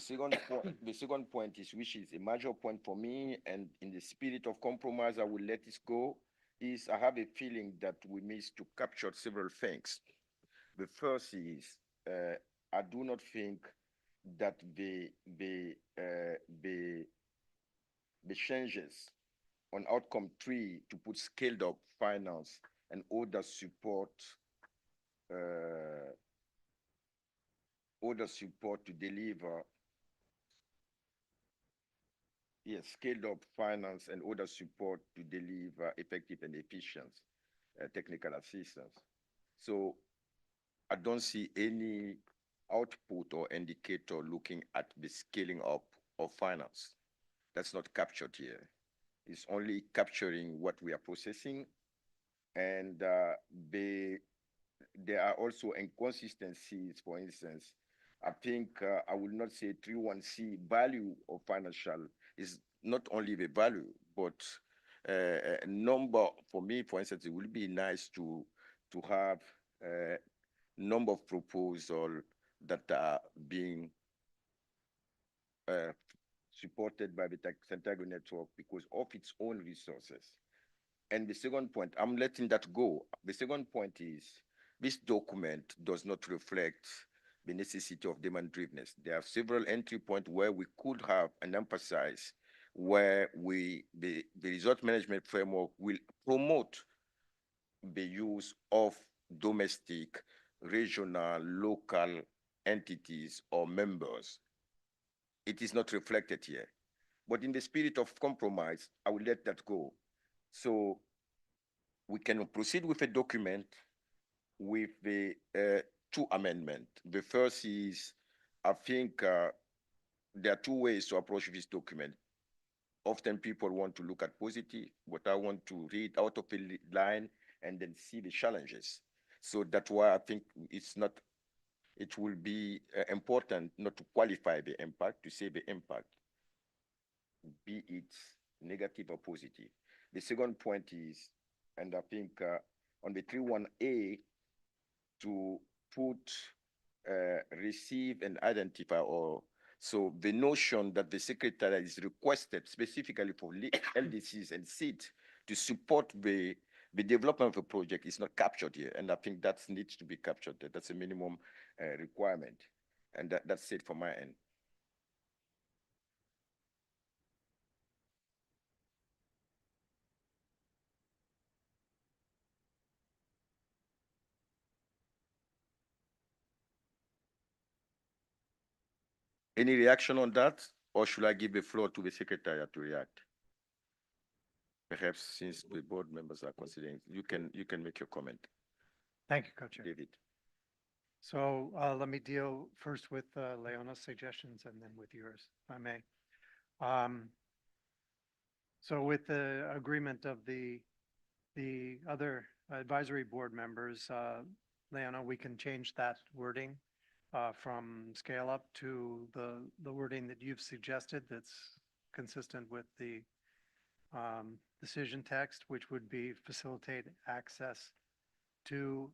second point is, which is a major point for me, and in the spirit of compromise, I will let this go, is I have a feeling that we missed to capture several things. The first is, I do not think that the changes on outcome 3 to put scaled up finance and other support to deliver, yes, scaled up finance and other support to deliver effective and efficient technical assistance. So I don't see any output or indicator looking at the scaling up of finance. That's not captured here. It's only capturing what we are processing. And there are also inconsistencies. For instance, I think I will not say 31C value of financial is not only the value, but a number. For me, for instance, it would be nice to have a number of proposals that are being supported by the Santiago network because of its own resources. And the second point, I'm letting that go. The second point is, this document does not reflect the necessity of demand-drivenness. There are several entry points where we could have an emphasis where the result management framework will promote the use of domestic, regional, local entities or members. It is not reflected here. But in the spirit of compromise, I will let that go. So we can proceed with a document with the two amendments. The first is, I think there are two ways to approach this document. Often people want to look at positive, but I want to read out of a line and then see the challenges. So that's why I think it will be important not to qualify the impact, to say the impact, be it negative or positive. The second point is, and I think on the 3.1a, to put receive and identify, or so the notion that the secretariat is requested specifically for LDCs and SID to support the development of a project is not captured here. And I think that needs to be captured. That's a minimum requirement. And that's it for my end. Any reaction on that, or should I give the floor to the secretariat to react? Perhaps since the board members are considering, you can make your comment. Thank you, Co-Chair. David. So let me deal first with Leona's suggestions and then with yours, if I may. So with the agreement of the other advisory board members, Leona, we can change that wording from scale up to the wording that you've suggested that's consistent with the decision text, which would be facilitate access to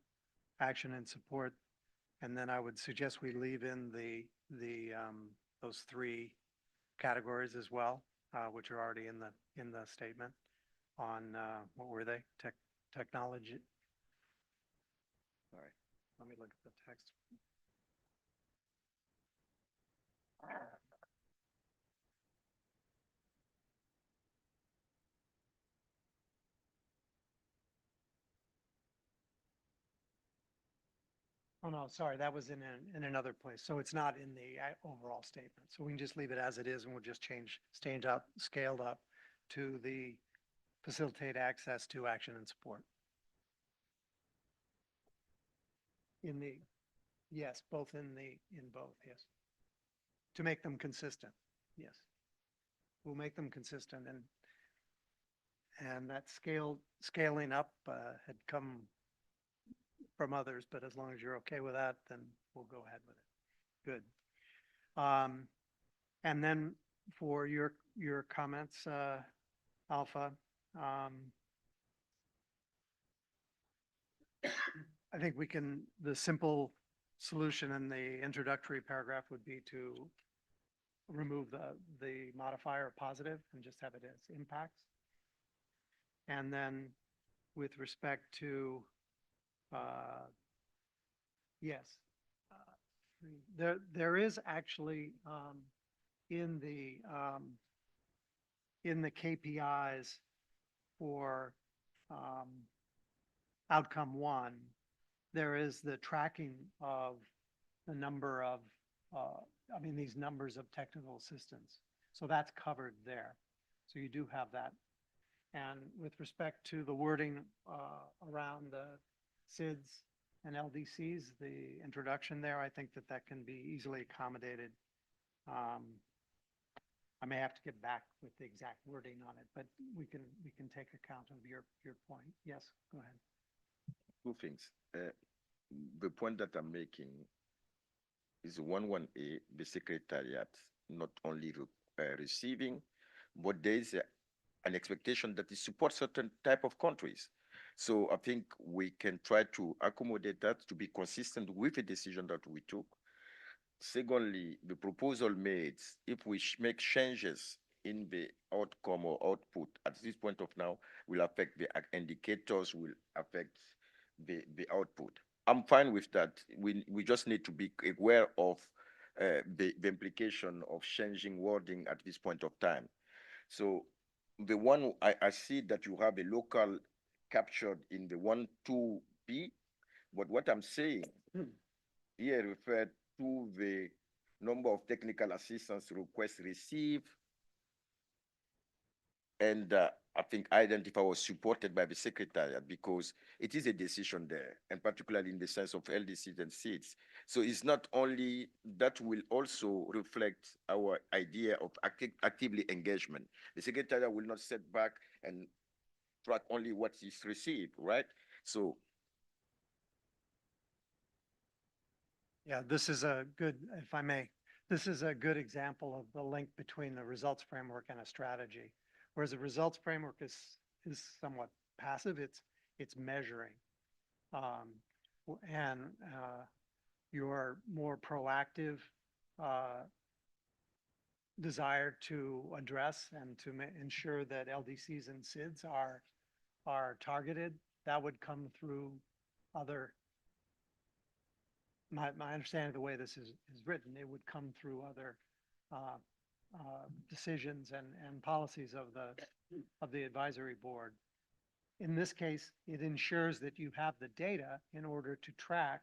action and support. And then I would suggest we leave in those three categories as well, which are already in the statement on what were they? Technology. All right, let me look at the text. Oh, no, sorry, that was in another place. So it's not in the overall statement. So we can just leave it as it is and we'll just scaled up to the facilitate access to action and support. Yes, in both, yes. To make them consistent, yes. We'll make them consistent and that scaling up had come from others, but as long as you're okay with that, then we'll go ahead with it. Good. And then for your comments, Alpha, I think the simple solution in the introductory paragraph would be to remove the modifier positive and just have it as impacts. And then with respect to yes. There is actually in the KPIs for outcome 1, there is the tracking of the number of these numbers of technical assistance. So that's covered there. So you do have that. And with respect to the wording around the SIDS and LDCs, the introduction there, I think that can be easily accommodated. I may have to get back with the exact wording on it, but we can take account of your point. Yes, go ahead. Two things. The point that I'm making is 1.1a, the secretariat not only receiving, but there is an expectation that it supports certain type of countries. So I think we can try to accommodate that to be consistent with the decision that we took. Secondly, the proposal made, if we make changes in the outcome or output at this point of now, will affect the indicators, will affect the output. I'm fine with that. We just need to be aware of the implication of changing wording at this point of time. So the one I see that you have a local captured in the 1.2b, but what I'm saying here referred to the number of technical assistance requests received and I think identify or supported by the secretariat because it is a decision there, and particularly in the sense of LDCs and seats. So it's not only that will also reflect our idea of actively engagement. The secretariat will not sit back and track only what is received, right? So Yeah, this is a good, if I may, this is a good example of the link between the results framework and a strategy. Whereas the results framework is somewhat passive, it's measuring. And your more proactive desire to address and to ensure that LDCs and SIDS are targeted, that would come through other, my understanding of the way this is written, it would come through other decisions and policies of the advisory board. In this case, it ensures that you have the data in order to track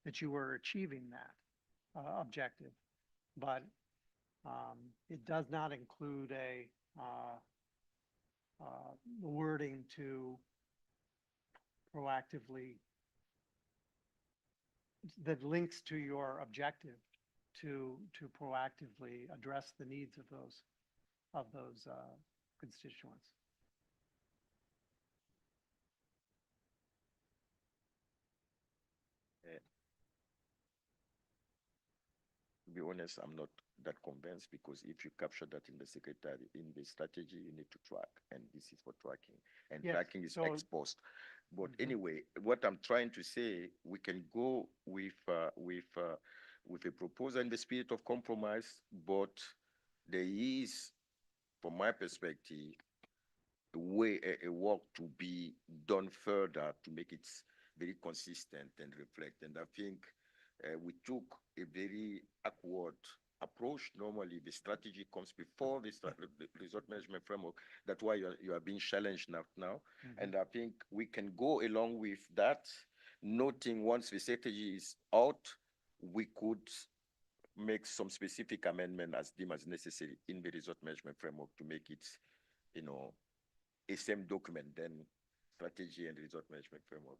that you are achieving that objective. But it does not include a wording to proactively that links to your objective to proactively address the needs of those constituents. To be honest, I'm not that convinced because if you capture that in the secretary, in the strategy, you need to track, and this is for tracking, and Yes, tracking is so- ex post. But anyway, what I'm trying to say, we can go with a proposal in the spirit of compromise, but there is, from my perspective, a work to be done further to make it very consistent and reflect. And I think we took a very awkward approach. Normally, the strategy comes before the resort management framework. That's why you are being challenged now. And I think we can go along with that, noting once the strategy is out, we could make some specific amendment as deemed as necessary in the resort management framework to make it, a same document, then strategy and resort management framework.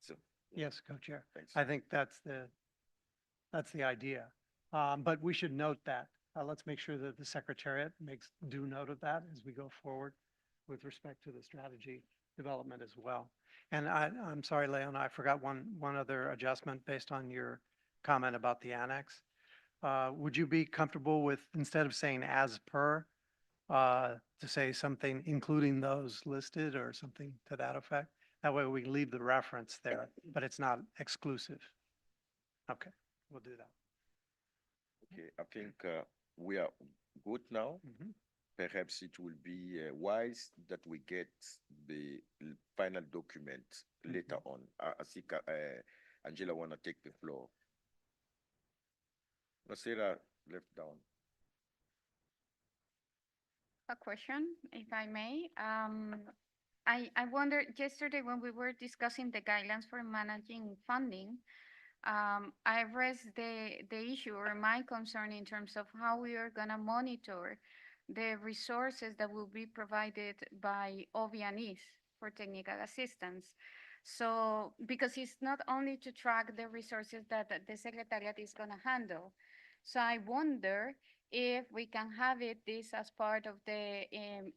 So Yes, co-chair. thanks. I think that's the idea. But we should note that. Let's make sure that the secretariat makes due note of that as we go forward with respect to the strategy development as well. And I'm sorry, Leon, I forgot one other adjustment based on your comment about the annex. Would you be comfortable with, instead of saying as per, to say something including those listed or something to that effect? That way we leave the reference there, but it's not exclusive. Okay, we'll do that. Okay, I think we are good now. Perhaps it will be wise that we get the final document later on. I think Angela want to take the floor. No, Sarah left down. A question, if I may. I wondered yesterday when we were discussing the guidelines for managing funding, I raised the issue or my concern in terms of how we are going to monitor the resources that will be provided by OVNEs for technical assistance. So, because it's not only to track the resources that the Secretariat is going to handle. So I wonder if we can have this as part of the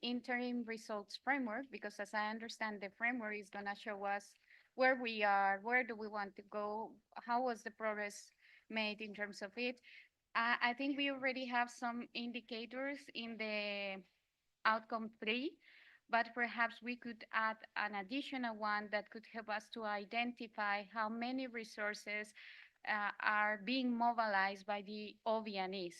interim results framework, because as I understand, the framework is going to show us where we are, where do we want to go, how was the progress made in terms of it. I think we already have some indicators in the outcome 3, but perhaps we could add an additional one that could help us to identify how many resources are being mobilized by the OVNEs.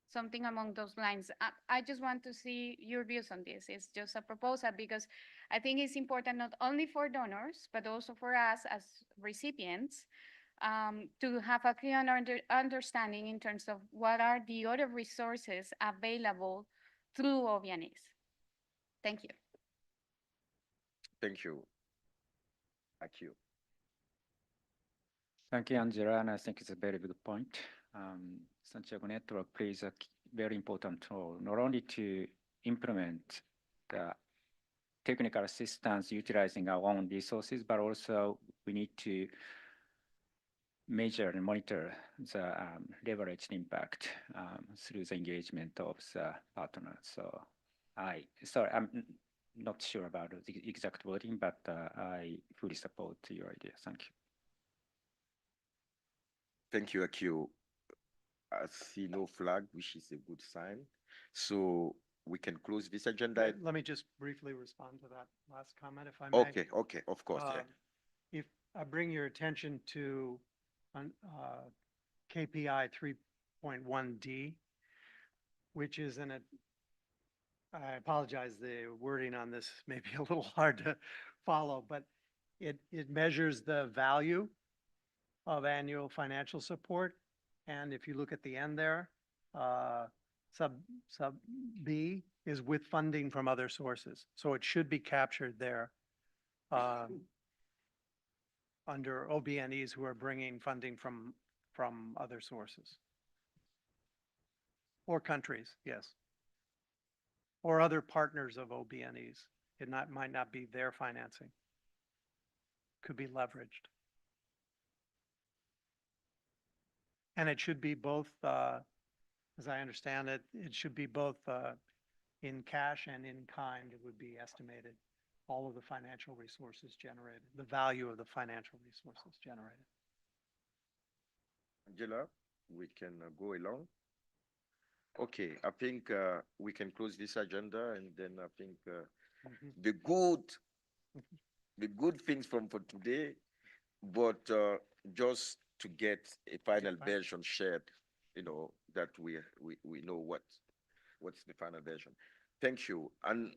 Something along those lines. I just want to see your views on this. It's just a proposal because I think it's important not only for donors, but also for us as recipients to have a clear understanding in terms of what are the other resources available through OVNEs. Thank you. Thank you. Thank you. Thank you, Angela, and I think it's a very good point. Santiago Network plays a very important role, not only to implement the technical assistance utilizing our own resources, but also we need to measure and monitor the leveraged impact through the engagement of the partners. So sorry, I'm not sure about the exact wording, but I fully support your idea. Thank you. Thank you, Akio. I see no flag, which is a good sign. So we can close this agenda. Let me just briefly respond to that last comment, if I may. Okay, okay, of course. Yeah. If I bring your attention to KPI 3.1D, which is I apologize, the wording on this may be a little hard to follow, but it measures the value of annual financial support. And if you look at the end there, sub B is with funding from other sources. So it should be captured there under OBNEs who are bringing funding from other sources. Or countries, yes. Or other partners of OBNEs. It might not be their financing. Could be leveraged. And it should be both, as I understand it, it should be both in cash and in kind, it would be estimated, all of the financial resources generated, the value of the financial resources generated. Angela, we can go along. Okay, I think we can close this agenda, and then I think the good things for today, but just to get a final version shared, that we know what's the final version. Thank you. And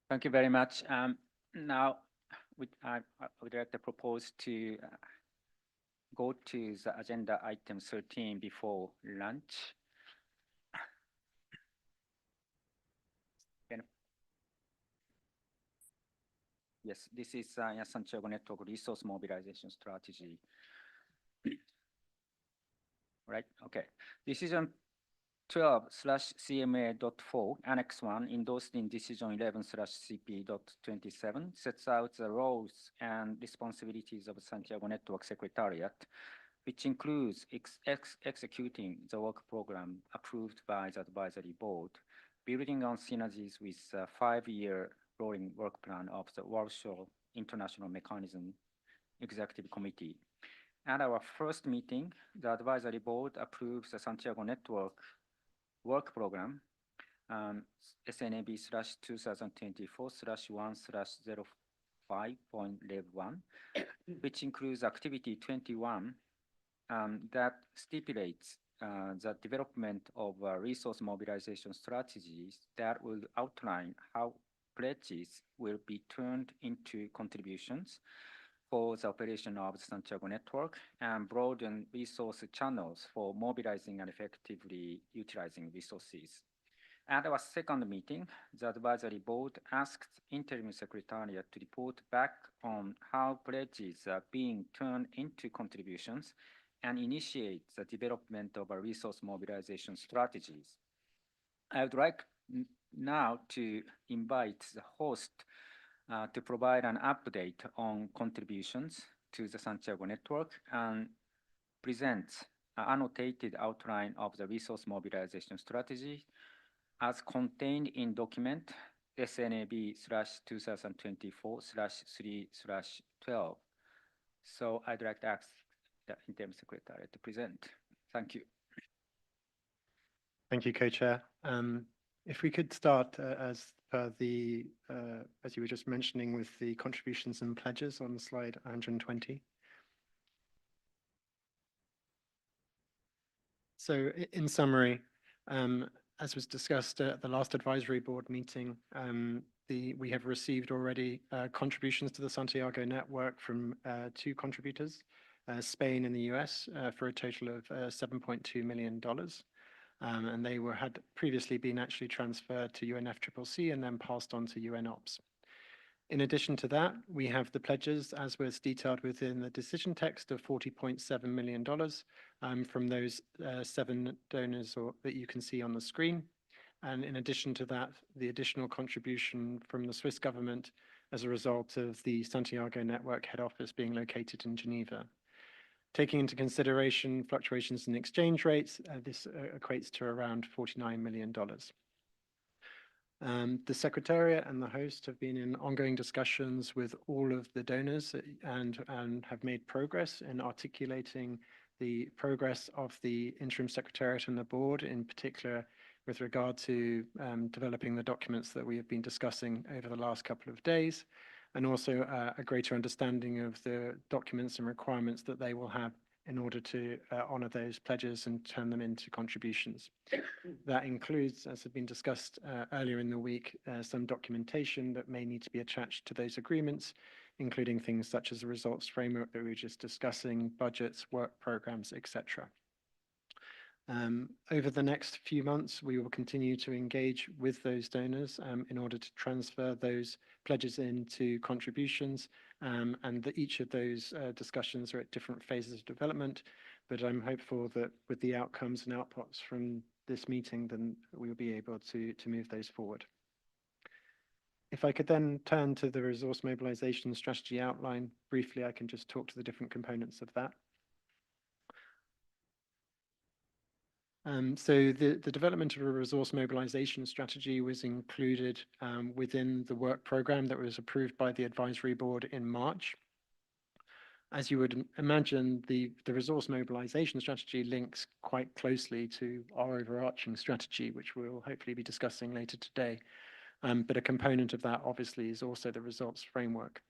Thank you very much. Now, I would like to propose to go to the agenda item 13 before lunch. Yes, this is Santiago Network Resource Mobilization Strategy. Right, okay. Decision 12/CMA.4, Annex 1, endorsed in Decision 11/CP.27, sets out the roles and responsibilities of Santiago Network Secretariat, which includes executing the work program approved by the advisory board, building on synergies with the 5-year rolling work plan of the Warsaw International Mechanism Executive Committee. At our first meeting, the advisory board approves the Santiago Network work program, SNAB/2024/1/05.1, which includes activity 21 that stipulates the development of resource mobilization strategies that will outline how pledges will be turned into contributions for the operation of the Santiago Network and broaden resource channels for mobilizing and effectively utilizing resources. At our second meeting, the advisory board asked Interim Secretariat to report back on how pledges are being turned into contributions and initiate the development of a resource mobilization strategies. I would like now to invite the host to provide an update on contributions to the Santiago Network and present an annotated outline of the resource mobilization strategy as contained in document SNAB/2024/3/12. So I'd like to ask the Interim Secretary to present. Thank you. Thank you, Co-Chair. If we could start as per as you were just mentioning, with the contributions and pledges on slide 120. So in summary, as was discussed at the last advisory board meeting, we have received already contributions to the Santiago network from two contributors, Spain and the US, for a total of $7.2 million. And they had previously been actually transferred to UNFCCC and then passed on to UNOPS. In addition to that, we have the pledges, as was detailed within the decision text, of $40.7 million from those 7 donors that you can see on the screen. And in addition to that, the additional contribution from the Swiss government as a result of the Santiago network head office being located in Geneva. Taking into consideration fluctuations in exchange rates, this equates to around $49 million. The secretariat and the host have been in ongoing discussions with all of the donors and have made progress in articulating the progress of the interim secretariat and the board, in particular with regard to developing the documents that we have been discussing over the last couple of days, and also a greater understanding of the documents and requirements that they will have in order to honor those pledges and turn them into contributions. That includes, as had been discussed earlier in the week, some documentation that may need to be attached to those agreements, including things such as the results framework that we were just discussing, budgets, work programs, etc. Over the next few months, we will continue to engage with those donors in order to transfer those pledges into contributions, and that each of those discussions are at different phases of development, but I'm hopeful that with the outcomes and outputs from this meeting, then we'll be able to move those forward. If I could then turn to the resource mobilization strategy outline, briefly, I can just talk to the different components of that. So the development of a resource mobilization strategy was included within the work program that was approved by the advisory board in March. As you would imagine, the resource mobilization strategy links quite closely to our overarching strategy, which we'll hopefully be discussing later today. But a component of that, obviously, is also the results framework.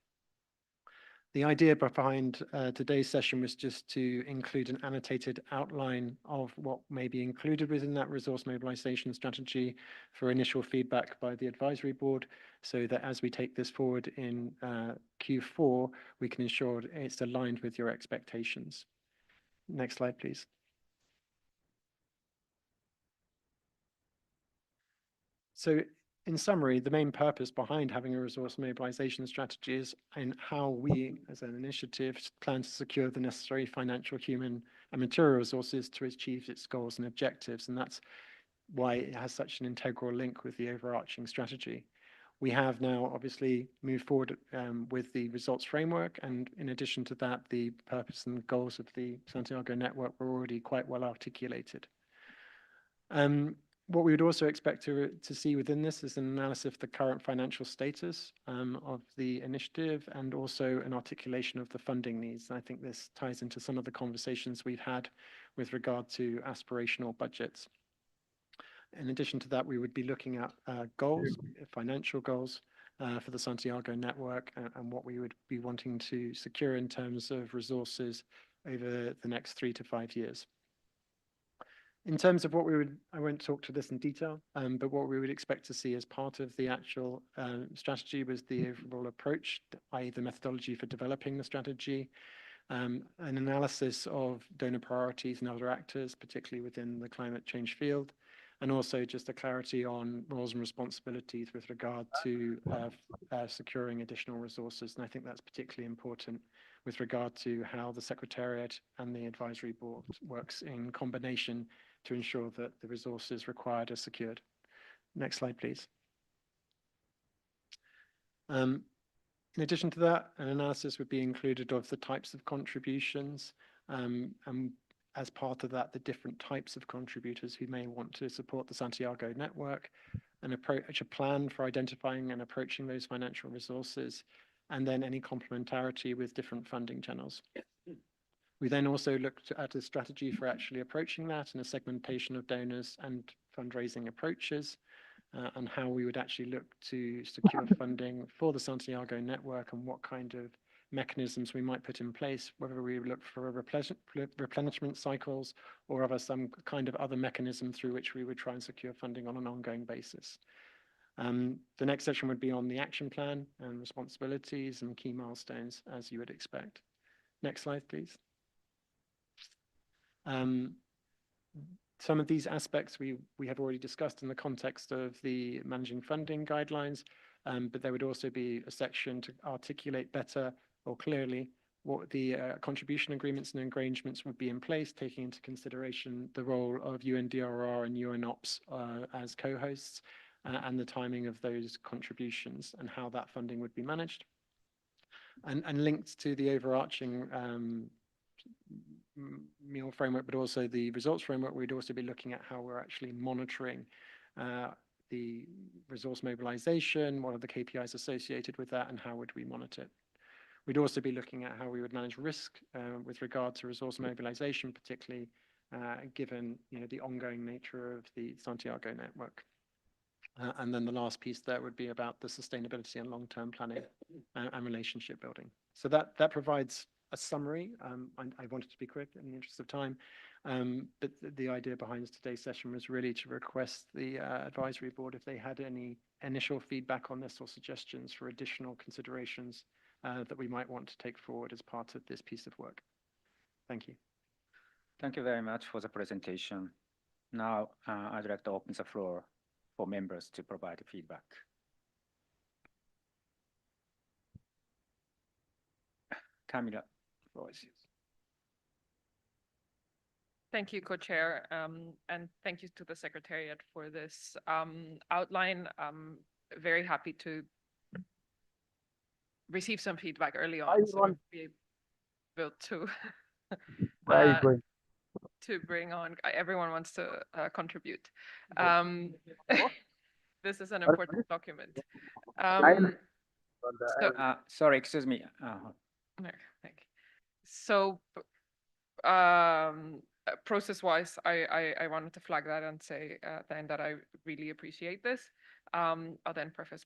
The idea behind today's session was just to include an annotated outline of what may be included within that resource mobilization strategy for initial feedback by the advisory board, so that as we take this forward in Q4, we can ensure it's aligned with your expectations. Next slide, please. So in summary, the main purpose behind having a resource mobilization strategy is in how we, as an initiative, plan to secure the necessary financial, human, and material resources to achieve its goals and objectives. And that's why it has such an integral link with the overarching strategy. We have now obviously moved forward with the results framework. And in addition to that, the purpose and goals of the Santiago network were already quite well articulated. What we would also expect to see within this is an analysis of the current financial status of the initiative, and also an articulation of the funding needs. And I think this ties into some of the conversations we've had with regard to aspirational budgets. In addition to that, we would be looking at goals, financial goals for the Santiago network, and what we would be wanting to secure in terms of resources over the next 3 to 5 years. In terms of what I won't talk to this in detail, but what we would expect to see as part of the actual strategy was the overall approach, i.e. the methodology for developing the strategy, an analysis of donor priorities and other actors, particularly within the climate change field, and also just a clarity on roles and responsibilities with regard to securing additional resources. And I think that's particularly important with regard to how the Secretariat and the Advisory Board works in combination to ensure that the resources required are secured. Next slide, please. In addition to that, an analysis would be included of the types of contributions, and as part of that, the different types of contributors who may want to support the Santiago network, an approach, a plan for identifying and approaching those financial resources, and then any complementarity with different funding channels. We then also looked at a strategy for actually approaching that, and a segmentation of donors and fundraising approaches, and how we would actually look to secure funding for the Santiago network, and what kind of mechanisms we might put in place, whether we look for replenishment cycles or some kind of other mechanism through which we would try and secure funding on an ongoing basis. The next section would be on the action plan and responsibilities and key milestones, as you would expect. Next slide, please. Some of these aspects we have already discussed in the context of the managing funding guidelines, but there would also be a section to articulate better or clearly what the contribution agreements and arrangements would be in place, taking into consideration the role of UNDRR and UNOPS as co-hosts, and the timing of those contributions and how that funding would be managed. And linked to the overarching meal framework, but also the results framework, we'd also be looking at how we're actually monitoring the resource mobilization, what are the KPIs associated with that, and how would we monitor it. We'd also be looking at how we would manage risk with regard to resource mobilization, particularly given the ongoing nature of the Santiago network. And then the last piece there would be about the sustainability and long-term planning and relationship building. So that provides a summary. I wanted to be quick in the interest of time, but the idea behind today's session was really to request the advisory board if they had any initial feedback on this or suggestions for additional considerations that we might want to take forward as part of this piece of work. Thank you. Thank you very much for the presentation. Now, I'd like to open the floor for members to provide feedback. Camila, the floor is yours. Thank you, Co-Chair, and thank you to the Secretariat for this outline. I'm very happy to receive some feedback early on, so be able to to bring on. Everyone wants to contribute. This is an important document. Sorry, excuse me. No, thank you. So, process-wise, I wanted to flag that and say then that I really appreciate this. I'll then preface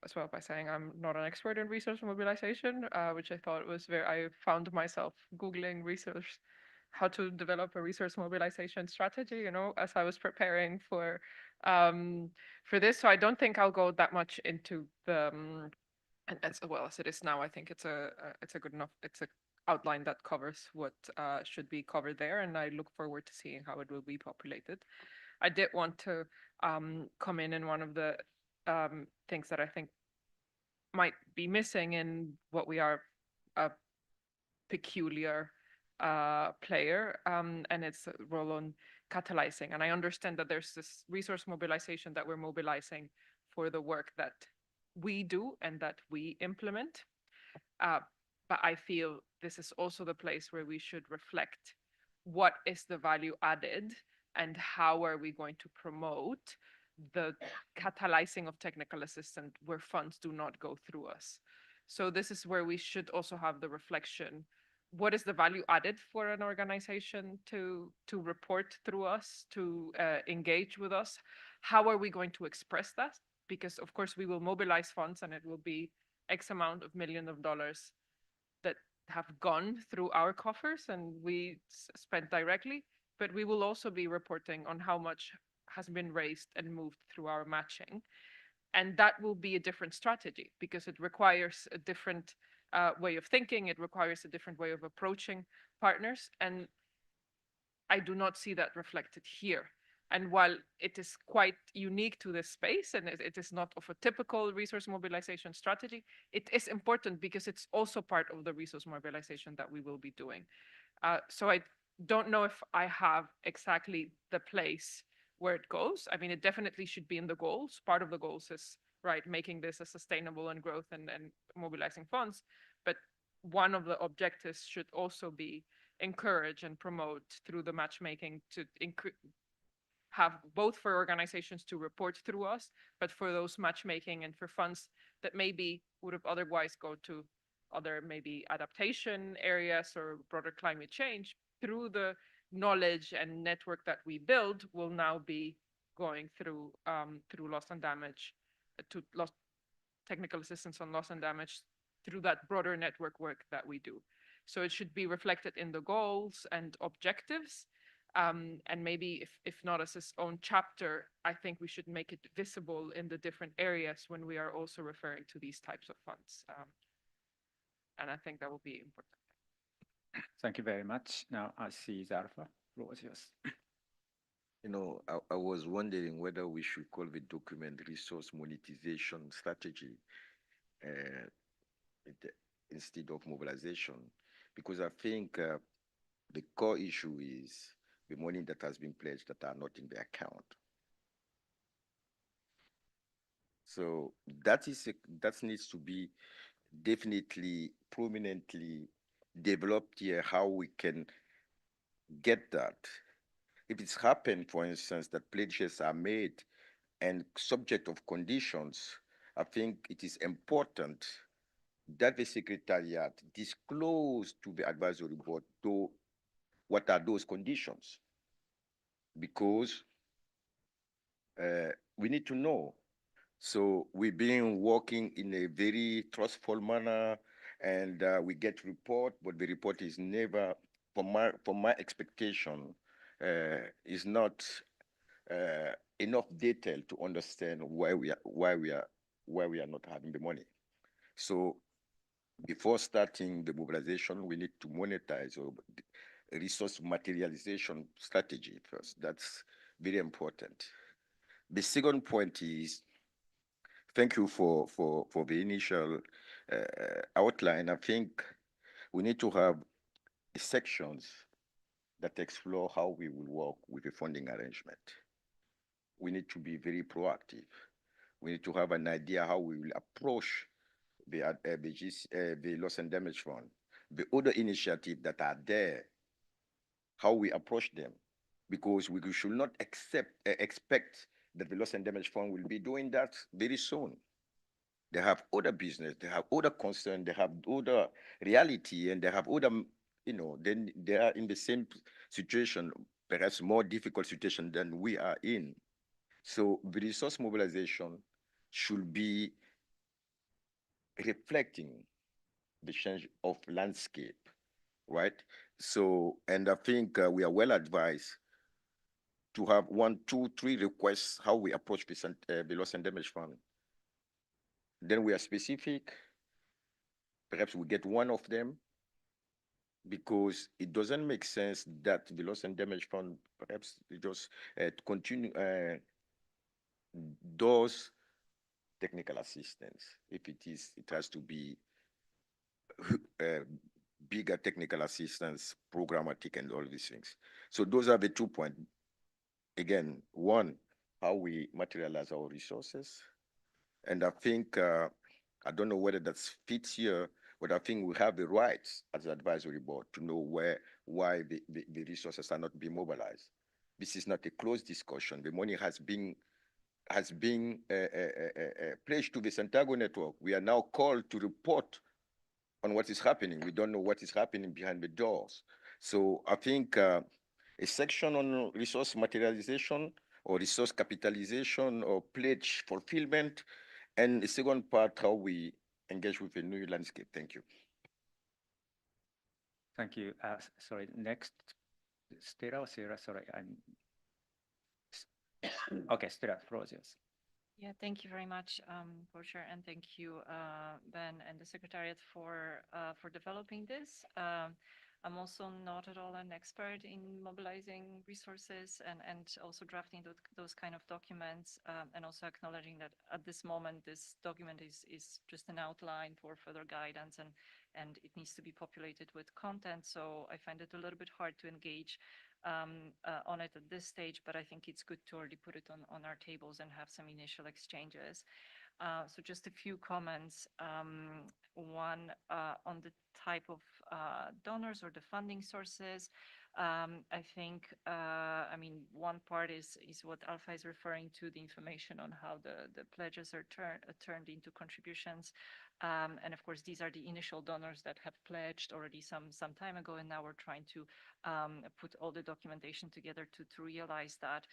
as well by saying I'm not an expert in resource mobilization, which I thought was I found myself Googling research, how to develop a resource mobilization strategy, as I was preparing for this. So I don't think I'll go that much into the, and as well as it is now, I think it's a good enough, it's an outline that covers what should be covered there, and I look forward to seeing how it will be populated. I did want to come in one of the things that I think might be missing in what we are a peculiar player, and its role on catalyzing. And I understand that there's this resource mobilization that we're mobilizing for the work that we do and that we implement. But I feel this is also the place where we should reflect what is the value added and how are we going to promote the catalyzing of technical assistance where funds do not go through us. So this is where we should also have the reflection. What is the value added for an organization to report through us, to engage with us? How are we going to express that? Because of course we will mobilize funds and it will be X amount of millions of dollars that have gone through our coffers and we spent directly, but we will also be reporting on how much has been raised and moved through our matching. And that will be a different strategy because it requires a different way of thinking. It requires a different way of approaching partners. And I do not see that reflected here. And while it is quite unique to this space and it is not of a typical resource mobilization strategy, it is important because it's also part of the resource mobilization that we will be doing. So I don't know if I have exactly the place where it goes. I mean, it definitely should be in the goals. Part of the goals is, right, making this a sustainable and growth and mobilizing funds. But one of the objectives should also be encourage and promote through the matchmaking to have both for organizations to report through us, but for those matchmaking and for funds that maybe would have otherwise go to other maybe adaptation areas or broader climate change, through the knowledge and network that we build will now be going through loss and damage, to loss technical assistance on loss and damage through that broader network work that we do. So it should be reflected in the goals and objectives. And maybe if not as its own chapter, I think we should make it visible in the different areas when we are also referring to these types of funds. And I think that will be important. Thank you very much. Now I see the Alpha. Floor is yours. You know, I was wondering whether we should call the document resource monetization strategy instead of mobilization, because I think the core issue is the money that has been pledged that are not in the account. So that needs to be definitely prominently developed here, how we can get that. If it's happened, for instance, that pledges are made and subject of conditions, I think it is important that the secretariat disclose to the advisory board to what are those conditions, because we need to know. So we've been working in a very trustful manner, and we get report, but the report is never, from my expectation, is not enough detail to understand why we are not having the money. So before starting the mobilization, we need to monetize or resource materialization strategy first. That's very important. The second point is, thank you for the initial outline. I think we need to have sections that explore how we will work with the funding arrangement. We need to be very proactive. We need to have an idea how we will approach the loss and damage fund, the other initiatives that are there, how we approach them, because we should not expect that the loss and damage fund will be doing that very soon. They have other business, they have other concern, they have other reality, and they have other, then they are in the same situation, perhaps more difficult situation than we are in. So the resource mobilization should be reflecting the change of landscape, right? So, and I think we are well advised to have 1, 2, 3 requests how we approach the loss and damage fund. Then we are specific. Perhaps we get one of them, because it doesn't make sense that the loss and damage fund perhaps just continue does technical assistance. If it has to be bigger technical assistance, programmatic, and all these things. So those are the 2 points. Again, one, how we materialize our resources. And I think, I don't know whether that fits here, but I think we have the rights as an advisory board to know why the resources are not being mobilized. This is not a closed discussion. The money has been pledged to the Santiago network. We are now called to report on what is happening. We don't know what is happening behind the doors. So I think a section on resource materialization or resource capitalization or pledge fulfillment, and the second part, how we engage with a new landscape. Thank you. Thank you. Sorry, next, Stella or Sarah? Sorry, okay, Stella, floor is yours. Yeah, thank you very much, Co-Chair, and thank you, Ben and the Secretariat for developing this. I'm also not at all an expert in mobilizing resources and also drafting those kind of documents, and also acknowledging that at this moment, this document is just an outline for further guidance, and it needs to be populated with content. So I find it a little bit hard to engage on it at this stage, but I think it's good to already put it on our tables and have some initial exchanges. So just a few comments. One, on the type of donors or the funding sources. I think, I mean, one part is what Alpha is referring to, the information on how the pledges are turned into contributions. And of course, these are the initial donors that have pledged already some time ago, and now we're trying to put all the documentation together to realize that.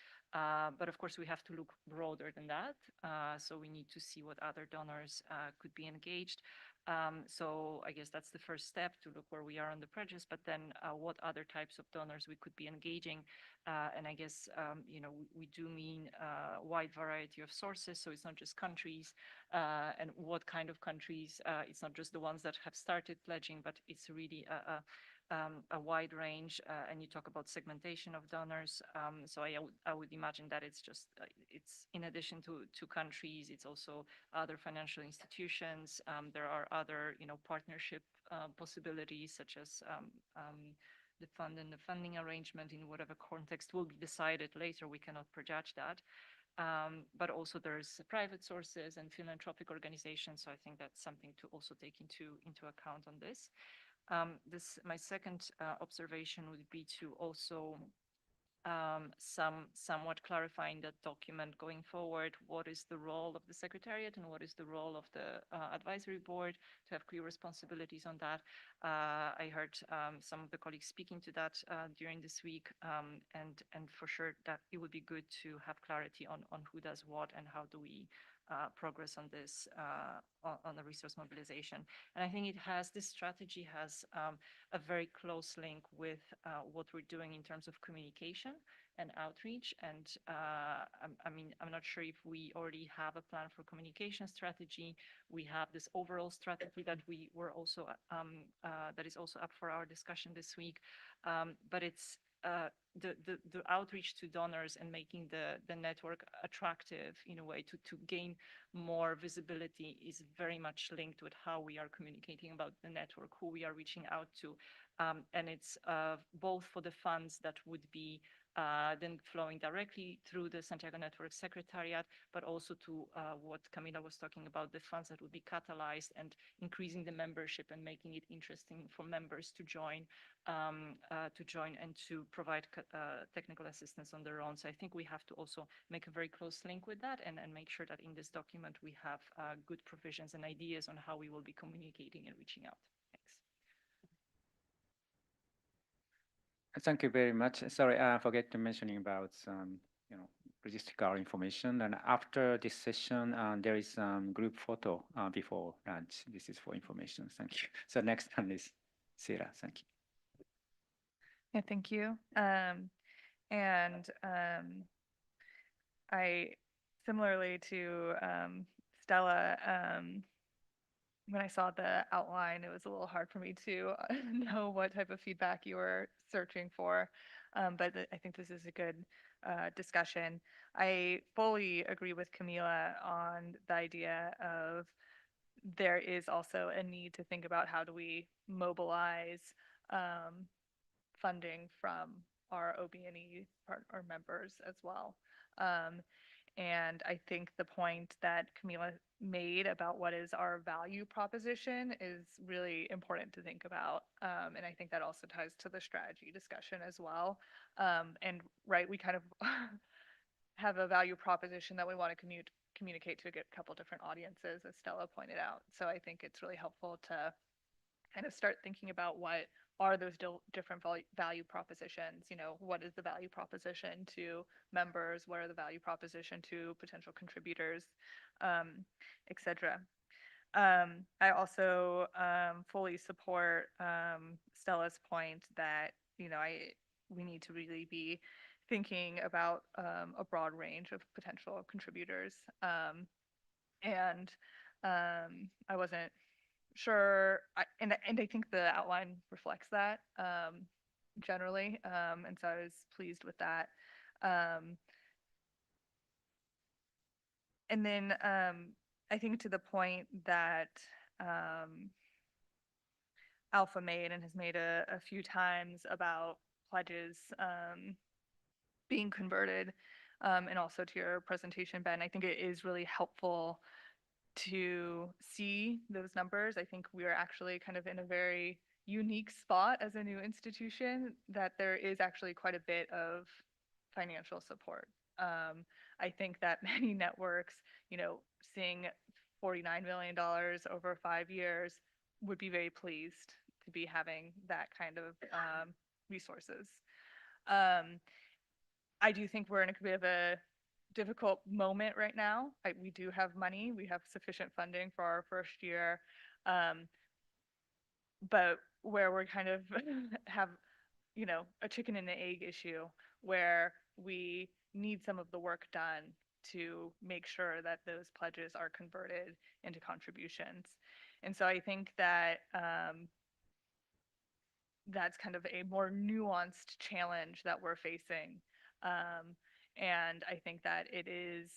But of course, we have to look broader than that. So we need to see what other donors could be engaged. So I guess that's the first step, to look where we are on the pledges, but then what other types of donors we could be engaging. And I guess, you know, we do mean a wide variety of sources. So it's not just countries and what kind of countries. It's not just the ones that have started pledging, but it's really a wide range. And you talk about segmentation of donors. So I would imagine that it's just, it's in addition to countries, it's also other financial institutions. There are other, you know, partnership possibilities, such as the fund and the funding arrangement in whatever context will be decided later. We cannot prejudge that. But also there's private sources and philanthropic organizations. So I think that's something to also take into account on this. My second observation would be to also somewhat clarifying that document going forward, what is the role of the secretariat and what is the role of the advisory board, to have clear responsibilities on that. I heard some of the colleagues speaking to that during this week, and for sure that it would be good to have clarity on who does what and how do we progress on this, on the resource mobilization. And I think this strategy has a very close link with what we're doing in terms of communication and outreach. And I mean, I'm not sure if we already have a plan for communication strategy. We have this overall strategy that we were also, that is also up for our discussion this week. But it's the outreach to donors and making the network attractive in a way to gain more visibility is very much linked with how we are communicating about the network, who we are reaching out to. And it's both for the funds that would be then flowing directly through the Santiago Network Secretariat, but also to what Camila was talking about, the funds that would be catalyzed and increasing the membership and making it interesting for members to join and to provide technical assistance on their own. So I think we have to also make a very close link with that and make sure that in this document we have good provisions and ideas on how we will be communicating and reaching out. Thanks. Thank you very much. Sorry, I forget to mentioning about you know, logistical information. And after this session, there is group photo before lunch. This is for information. Thank you. So next one is Sarah. Thank you. Yeah, thank you. I, similarly to Stella, when I saw the outline, it was a little hard for me to know what type of feedback you were searching for. But I think this is a good discussion. I fully agree with Camila on the idea of there is also a need to think about how do we mobilize funding from our OB&E partner members as well. And I think the point that Camila made about what is our value proposition is really important to think about. And I think that also ties to the strategy discussion as well. And right, we kind of have a value proposition that we want to communicate to a couple different audiences, as Stella pointed out. So I think it's really helpful to kind of start thinking about what are those different value propositions. You know, what is the value proposition to members? What are the value proposition to potential contributors, et cetera. I also fully support Stella's point that, you know, we need to really be thinking about a broad range of potential contributors. And I wasn't sure, and I think the outline reflects that generally, and so I was pleased with that. And then I think to the point that Alpha made and has made a few times about pledges being converted, and also to your presentation, Ben, I think it is really helpful to see those numbers. I think we are actually kind of in a very unique spot as a new institution that there is actually quite a bit of financial support. I think that many networks, seeing $49 million over 5 years would be very pleased to be having that kind of resources. I do think we're in a bit of a difficult moment right now. We do have money, we have sufficient funding for our first year, but where we're kind of have, a chicken and the egg issue where we need some of the work done to make sure that those pledges are converted into contributions. And so I think that that's kind of a more nuanced challenge that we're facing. And I think that it is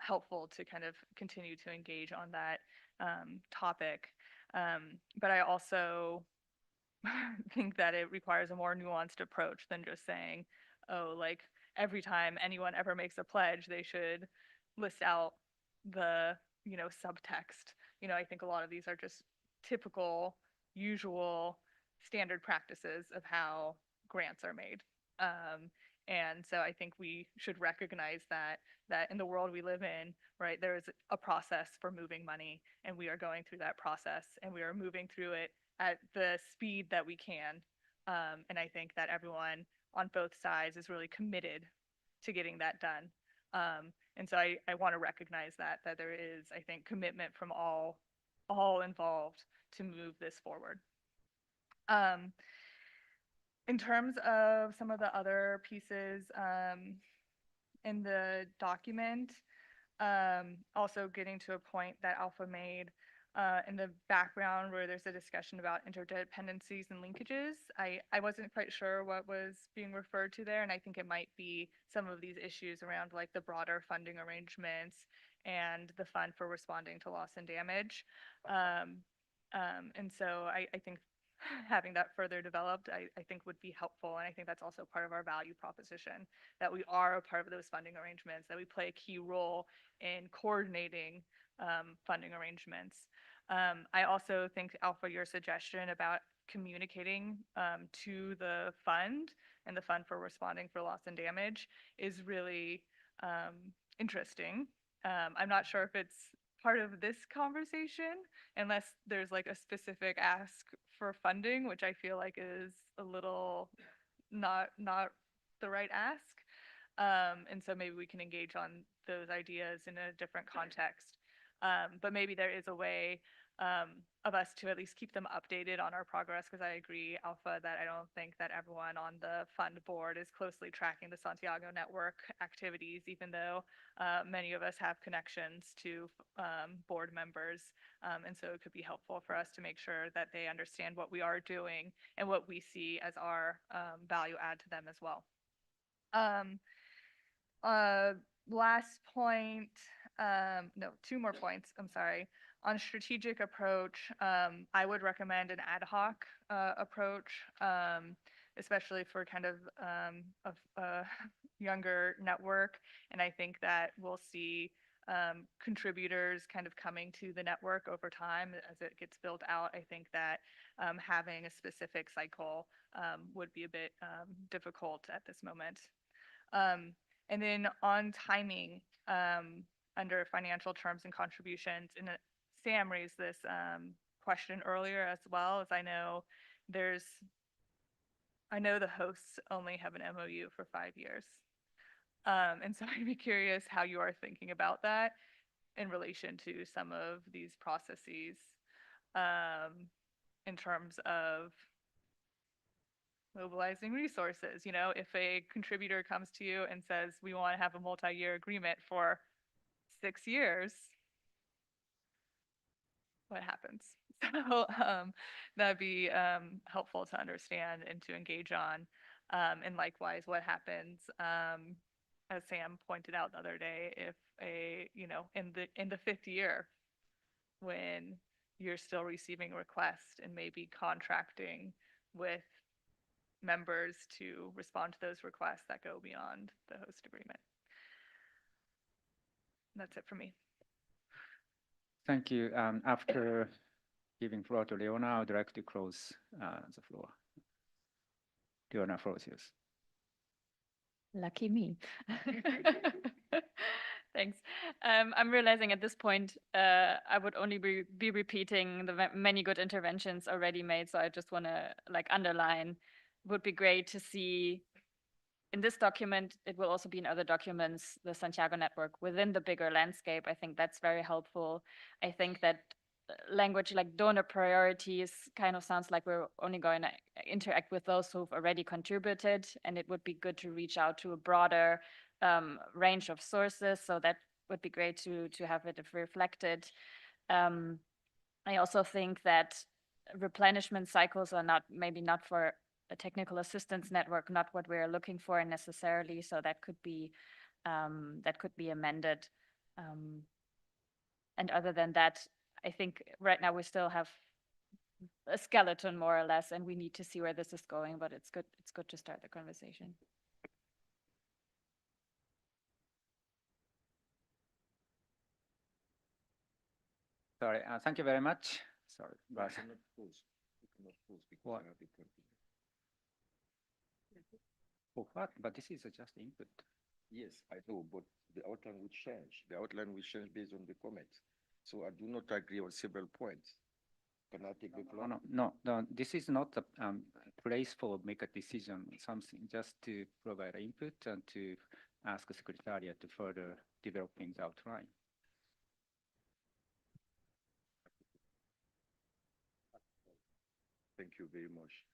helpful to kind of continue to engage on that topic. But I also think that it requires a more nuanced approach than just saying, oh, like every time anyone ever makes a pledge, they should list out the, subtext. I think a lot of these are just typical, usual, standard practices of how grants are made. And so I think we should recognize that in the world we live in, right, there is a process for moving money, and we are going through that process, and we are moving through it at the speed that we can. And I think that everyone on both sides is really committed to getting that done. And so I want to recognize that there is, I think, commitment from all involved to move this forward. In terms of some of the other pieces in the document, also getting to a point that Alpha made in the background where there's a discussion about interdependencies and linkages. I wasn't quite sure what was being referred to there, and I think it might be some of these issues around like the broader funding arrangements and the fund for responding to loss and damage. And so I think having that further developed, I think would be helpful. And I think that's also part of our value proposition, that we are a part of those funding arrangements, that we play a key role in coordinating funding arrangements. I also think, Alpha, your suggestion about communicating to the fund and the fund for responding for loss and damage is really interesting. I'm not sure if it's part of this conversation, unless there's like a specific ask for funding, which I feel like is a little not the right ask. And so maybe we can engage on those ideas in a different context. But maybe there is a way of us to at least keep them updated on our progress, because I agree, Alpha, that I don't think that everyone on the fund board is closely tracking the Santiago network activities, even though many of us have connections to board members. And so it could be helpful for us to make sure that they understand what we are doing and what we see as our value add to them as well. Last point, no, two more points, I'm sorry. On strategic approach, I would recommend an ad hoc approach, especially for kind of a younger network. And I think that we'll see contributors kind of coming to the network over time as it gets built out. I think that having a specific cycle would be a bit difficult at this moment. And then on timing, under financial terms and contributions, and Sam raised this question earlier as well, as I know the hosts only have an MOU for 5 years. And so I'd be curious how you are thinking about that in relation to some of these processes in terms of mobilizing resources. If a contributor comes to you and says, we want to have a multi-year agreement for 6 years, what happens? So that'd be helpful to understand and to engage on. And likewise, what happens, as Sam pointed out the other day, if in the 5th year, when you're still receiving requests and maybe contracting with members to respond to those requests that go beyond the host agreement. That's it for me. Thank you. After giving floor to Leona, I would like to close the floor. Leona, floor is yours. Lucky me. Thanks. I'm realizing at this point, I would only be repeating the many good interventions already made. So I just want to like underline, would be great to see in this document, it will also be in other documents, the Santiago network within the bigger landscape. I think that's very helpful. I think that language like donor priorities kind of sounds like we're only going to interact with those who've already contributed, and it would be good to reach out to a broader range of sources. So that would be great to have it reflected. I also think that replenishment cycles are maybe not for a technical assistance network, not what we're looking for necessarily. So that could be amended. And other than that, I think right now we still have a skeleton more or less, and we need to see where this is going. But it's good to start the conversation. Sorry, thank you very much. Sorry, but what? Oh, what? But this is just input. Yes, I know, but the outline will change. The outline will change based on the comments. So I do not agree on several points. Can I take the floor? No, this is not the place for make a decision, something, just to provide input and to ask the secretariat to further developing the outline. Thank you very much.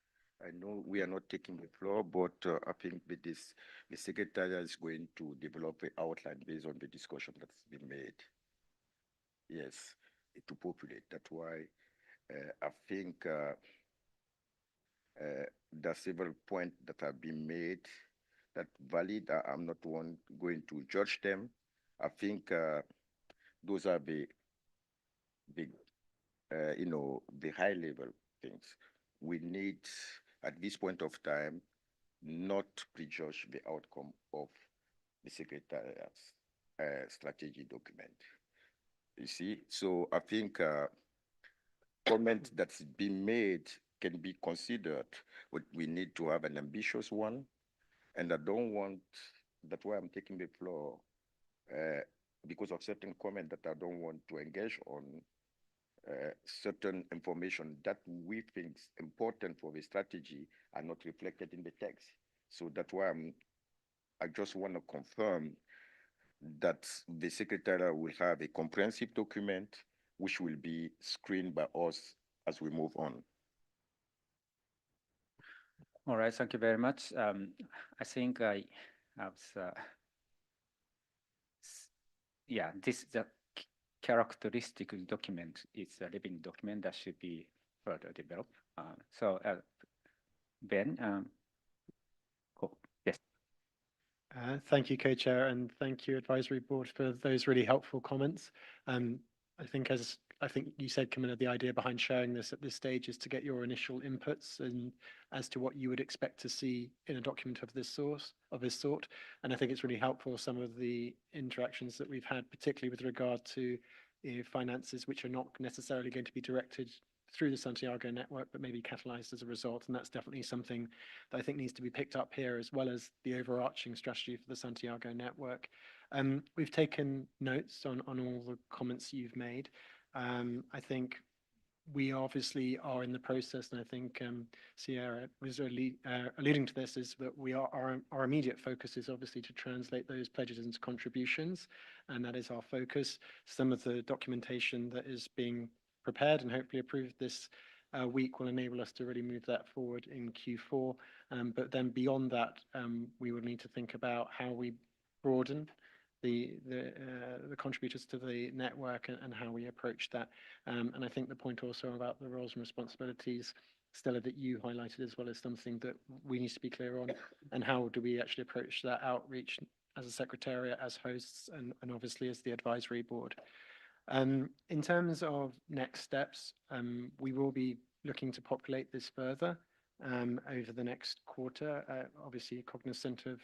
I know we are not taking the floor, but I think with this, the secretariat is going to develop an outline based on the discussion that's been made. Yes, to populate. That's why I think there are several points that have been made that valid. I'm not going to judge them. I think those are the high level things. We need, at this point of time, not prejudge the outcome of the secretariat's strategy document. You see, so I think comment that's been made can be considered, but we need to have an ambitious one. And I don't want, that's why I'm taking the floor, because of certain comment that I don't want to engage on certain information that we think is important for the strategy are not reflected in the text. So that's why I just want to confirm that the secretariat will have a comprehensive document which will be screened by us as we move on. All right, thank you very much. I think I have, this the characteristic document is a living document that should be further developed. Ben, cool. Yes. Thank you, Co-Chair, and thank you, Advisory Board, for those really helpful comments. I think you said, Camilla, the idea behind sharing this at this stage is to get your initial inputs and as to what you would expect to see in a document of this sort. And I think it's really helpful, some of the interactions that we've had, particularly with regard to finances which are not necessarily going to be directed through the Santiago network, but maybe catalyzed as a result. And that's definitely something that I think needs to be picked up here, as well as the overarching strategy for the Santiago network. We've taken notes on all the comments you've made. I think we obviously are in the process, and I think Sierra was really alluding to this, is that our immediate focus is obviously to translate those pledges into contributions, and that is our focus. Some of the documentation that is being prepared and hopefully approved this week will enable us to really move that forward in Q4. But then beyond that, we would need to think about how we broaden the contributors to the network and how we approach that. And I think the point also about the roles and responsibilities, Stella, that you highlighted as well, is something that we need to be clear on, and how do we actually approach that outreach as a secretariat, as hosts, and obviously as the advisory board. In terms of next steps, we will be looking to populate this further. over the next quarter, obviously cognizant of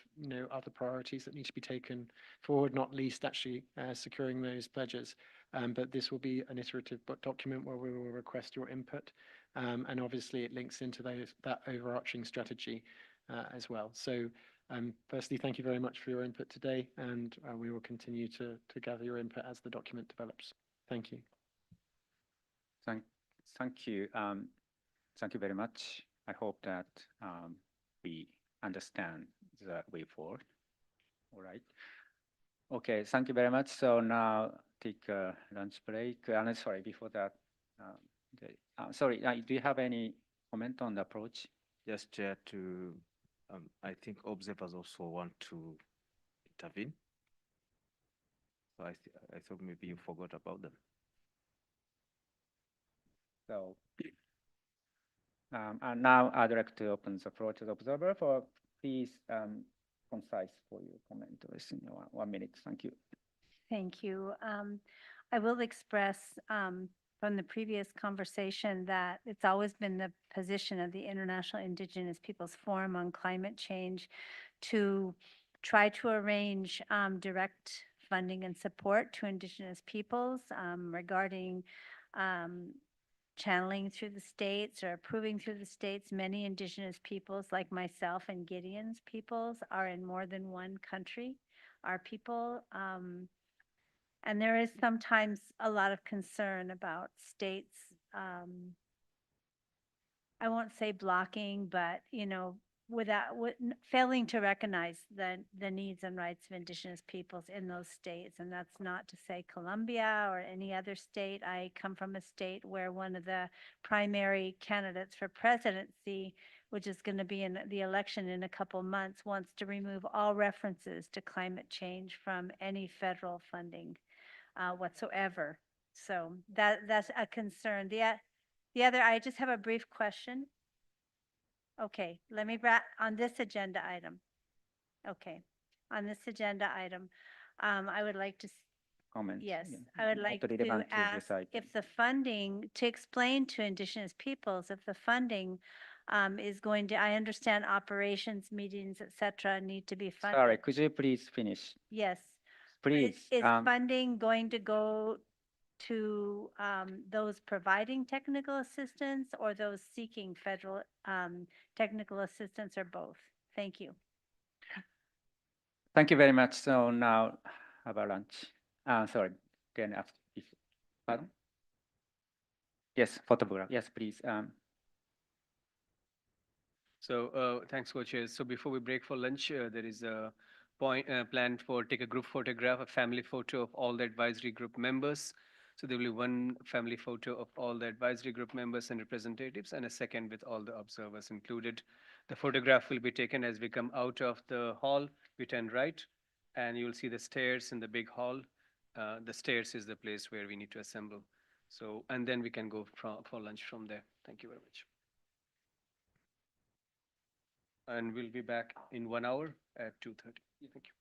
other priorities that need to be taken forward, not least actually securing those pledges. But this will be an iterative document where we will request your input, and obviously it links into that overarching strategy as well. So firstly, thank you very much for your input today, and we will continue to gather your input as the document develops. Thank you. Thank you. Thank you very much. I hope that we understand the way forward. All right. Okay, thank you very much. So now take a lunch break. And sorry, before that, sorry, do you have any comment on the approach? Just to, I think observers also want to intervene. So I thought maybe you forgot about them. So, and now I'd like to open the floor to the observer for please concise for your comment within 1 minute. Thank you. Thank you. I will express from the previous conversation that it's always been the position of the International Indigenous Peoples Forum on Climate Change to try to arrange direct funding and support to Indigenous peoples regarding channeling through the states or approving through the states. Many Indigenous peoples like myself and Gideon's peoples are in more than one country. Our people, and there is sometimes a lot of concern about states, I won't say blocking, but, failing to recognize the needs and rights of Indigenous peoples in those states. And that's not to say Colombia or any other state. I come from a state where one of the primary candidates for presidency, which is going to be in the election in a couple months, wants to remove all references to climate change from any federal funding whatsoever. So that's a concern. The other, I just have a brief question. Okay, let me on this agenda item. Okay, on this agenda item, I would like to comment. Yes, Yeah. I would like Not to relevant to this ask item. if the funding, to explain to Indigenous peoples, if the funding is going to, I understand operations, meetings, et cetera, need to be funded. Sorry, could you please finish? Yes. Please. Is funding going to go to those providing technical assistance or those seeking federal technical assistance, or both? Thank you. Thank you very much. So now have a lunch. Sorry, then after. Pardon? Yes, photograph. Yes, please. So thanks, co-chairs. So before we break for lunch, there is a point planned for take a group photograph, a family photo of all the advisory group members. So there will be one family photo of all the advisory group members and representatives, and a second with all the observers included. The photograph will be taken as we come out of the hall. We turn right, and you'll see the stairs in the big hall. The stairs is the place where we need to assemble. So, and then we can go for lunch from there. Thank you very much. And we'll be back in 1 hour at 2:30. Thank you.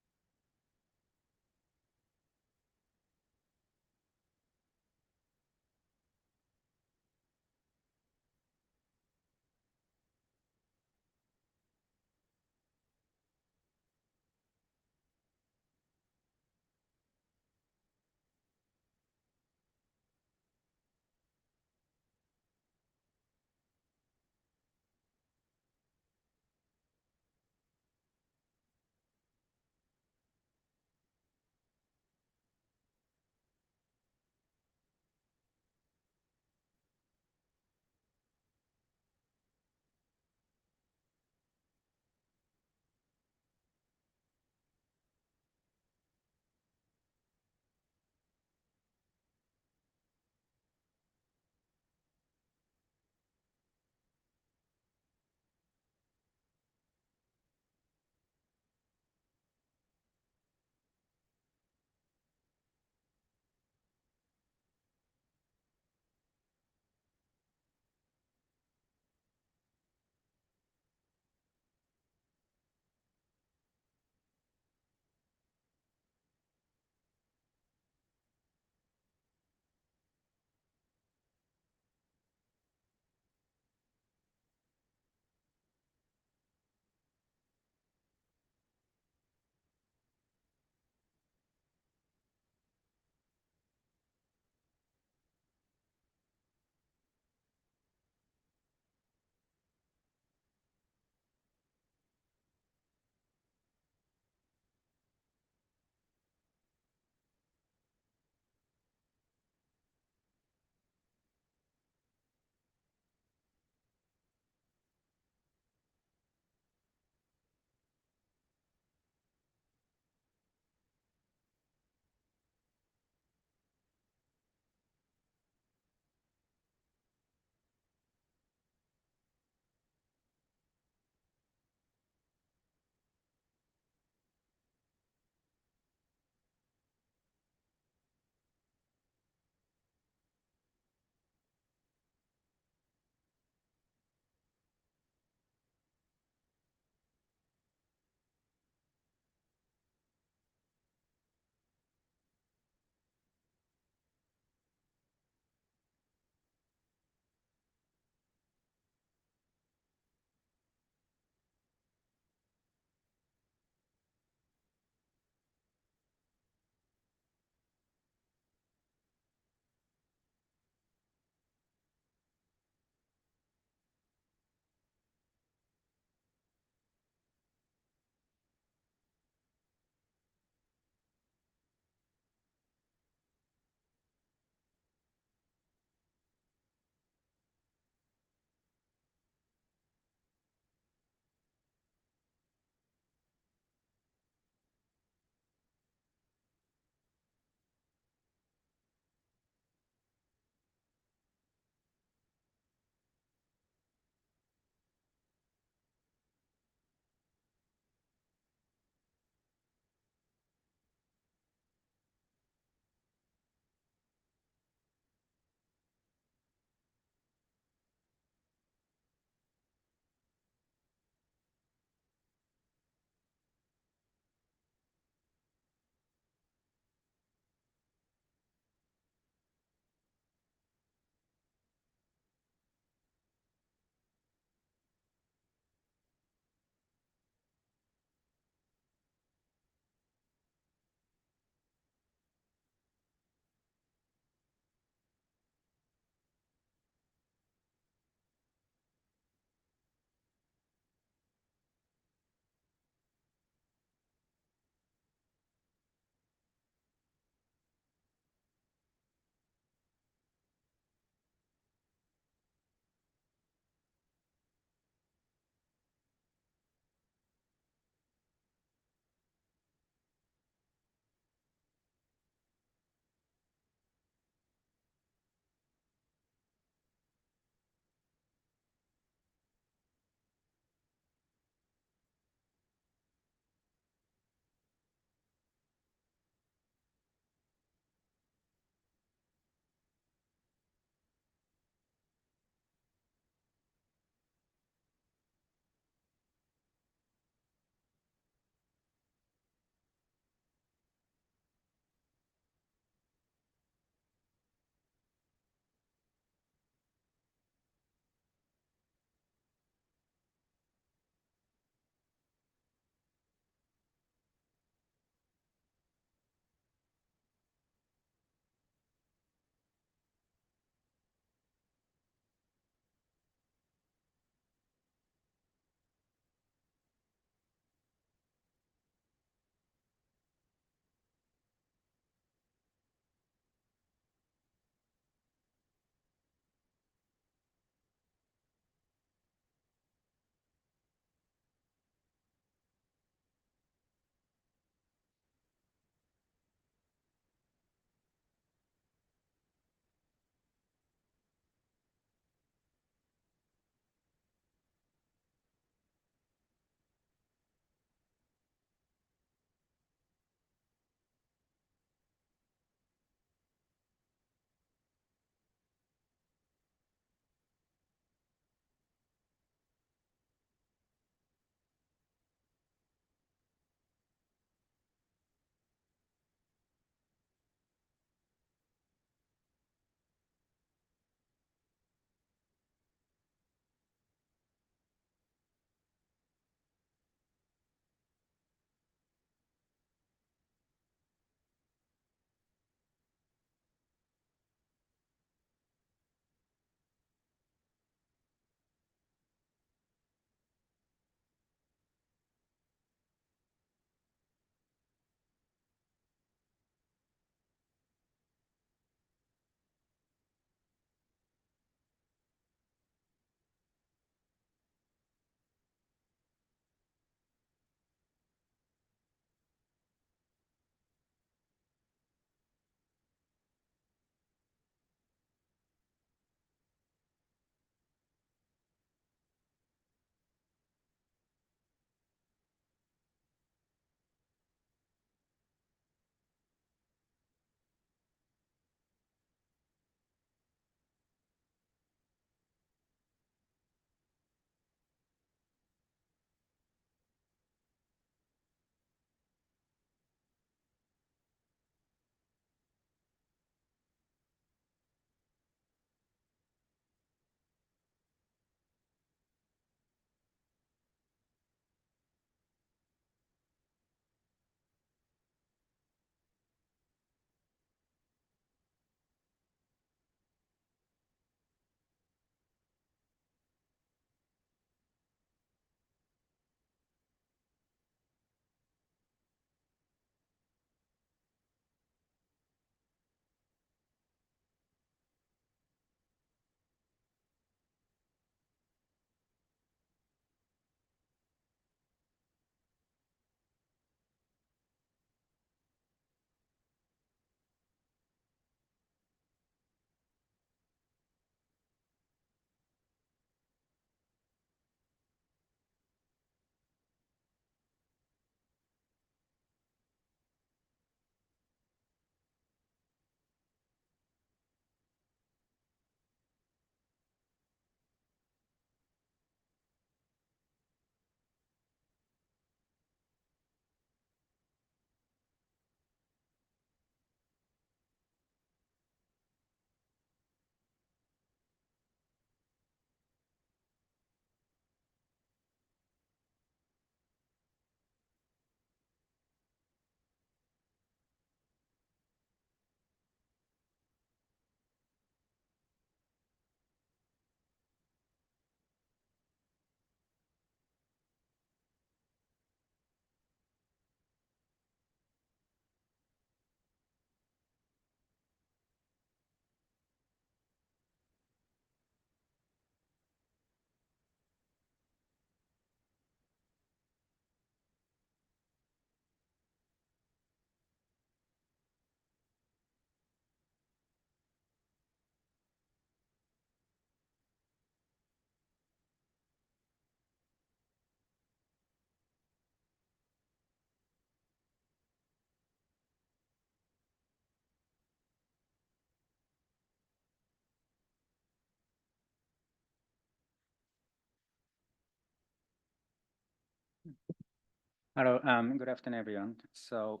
Hello, good afternoon, everyone. So,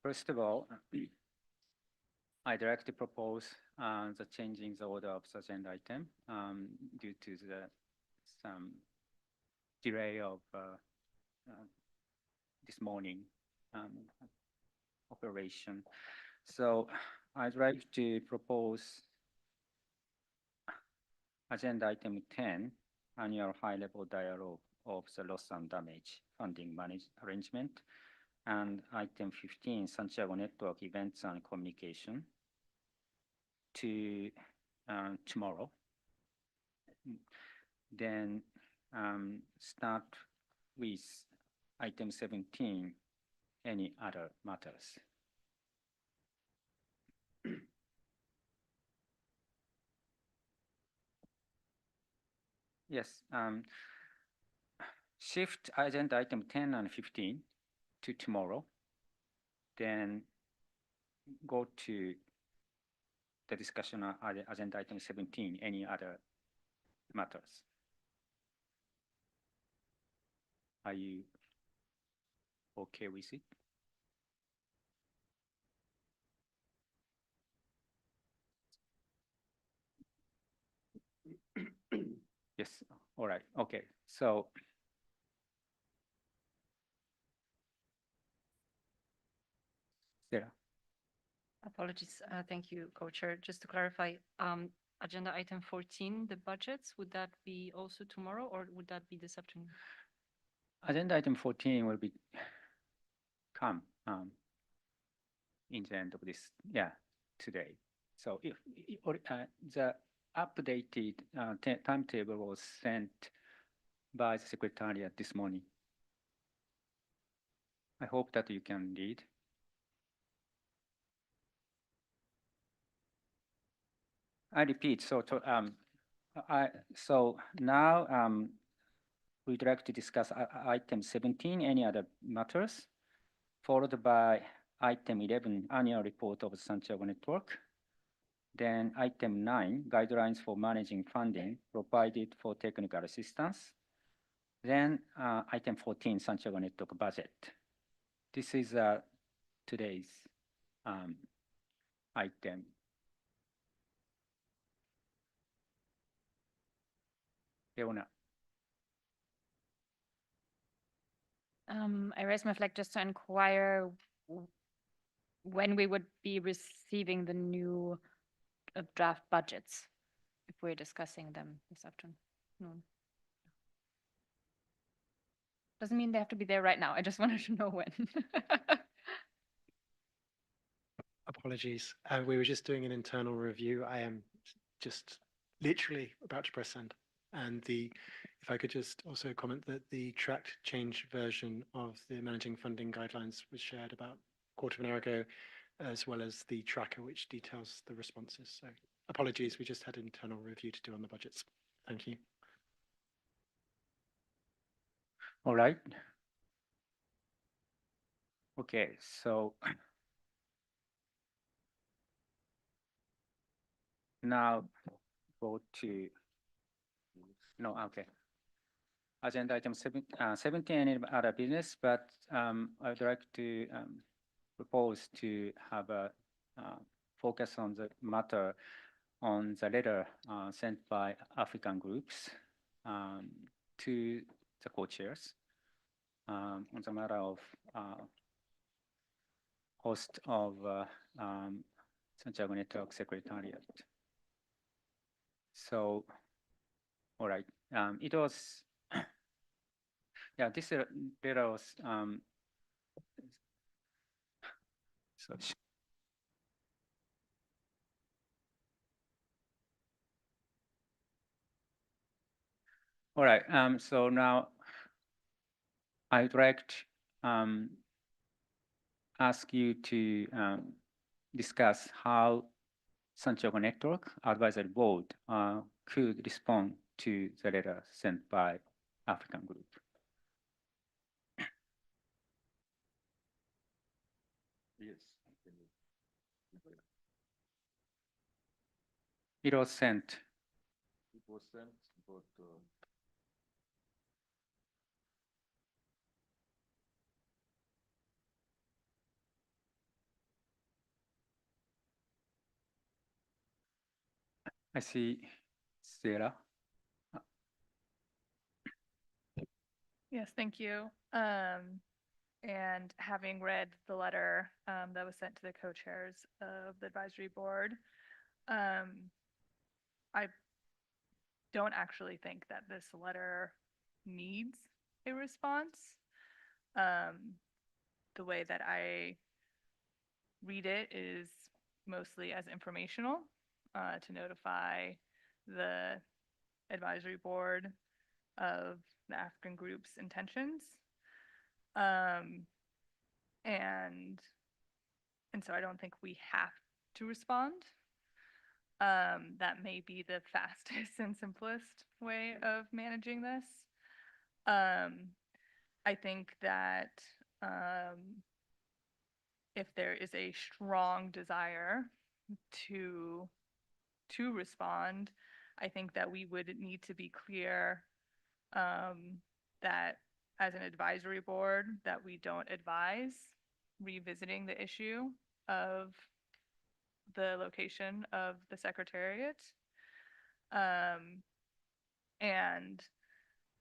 first of all, I'd like to propose the changing the order of the agenda item due to some delay of this morning operation. So I'd like to propose agenda item 10, annual high-level dialogue of the loss and damage funding arrangement, and item 15, Santiago Network events and communication, to tomorrow. Then start with item 17, any other matters. Yes, shift agenda item 10 and 15 to tomorrow, then go to the discussion on agenda item 17, any other matters. Are you okay with it? Yes, all right, okay. So Sarah. Apologies. Thank you, Co-Chair. Just to clarify, agenda item 14, the budgets, would that be also tomorrow or would that be this afternoon? Agenda item 14 will be come in the end of this, today. So if the updated timetable was sent by the secretariat this morning. I hope that you can read. I repeat, so now we'd like to discuss item 17, any other matters, followed by item 11, annual report of the Santiago Network. Then item 9, guidelines for managing funding provided for technical assistance. Then item 14, Santiago Network budget. This is today's item. Leona. I raised my flag just to inquire when we would be receiving the new draft budgets, if we're discussing them this afternoon. Doesn't mean they have to be there right now. I just wanted to know when. Apologies. We were just doing an internal review. I am just literally about to press send. And if I could just also comment that the tracked change version of the managing funding guidelines was shared about a quarter of an hour ago, as well as the tracker which details the responses. So apologies, we just had an internal review to do on the budgets. Thank you. All right. Okay, so now go to, no, okay. Agenda item 17, any other business, but I'd like to propose to have a focus on the matter on the letter sent by African groups to the co-chairs on the matter of host of Santiago Network Secretariat. So, all right, it was, yeah, this letter was, so all right, so now I'd like to ask you to discuss how Santiago Network Advisory Board could respond to the letter sent by African group. Yes. It was sent. It was sent, but I see Sarah. Yes, thank you. And having read the letter that was sent to the co-chairs of the advisory board, I don't actually think that this letter needs a response. The way that I read it is mostly as informational to notify the advisory board of the African group's intentions. And so I don't think we have to respond. That may be the fastest and simplest way of managing this. I think that if there is a strong desire to respond, I think that we would need to be clear that as an advisory board, that we don't advise revisiting the issue of the location of the secretariat. And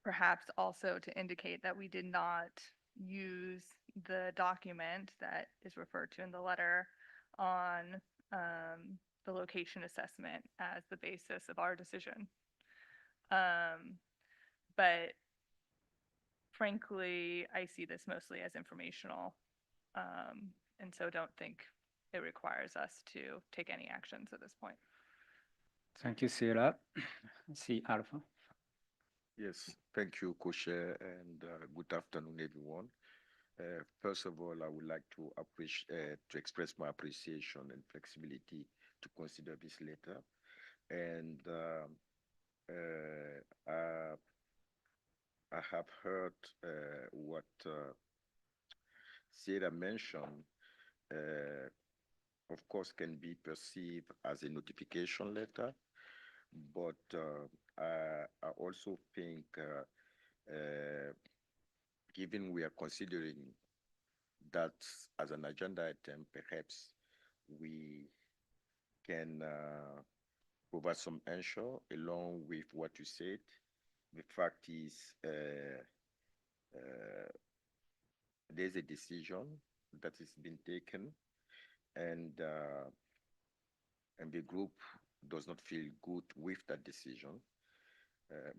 perhaps also to indicate that we did not use the document that is referred to in the letter on the location assessment as the basis of our decision. But frankly, I see this mostly as informational, and so don't think it requires us to take any actions at this point. Thank you, Sarah. I see Alpha. Yes, thank you, Co-Chair, and good afternoon, everyone. First of all, I would like to express my appreciation and flexibility to consider this letter. And I have heard what Sarah mentioned, of course, can be perceived as a notification letter, but I also think given we are considering that as an agenda item, perhaps we can provide some answer along with what you said. The fact is there's a decision that has been taken, and the group does not feel good with that decision,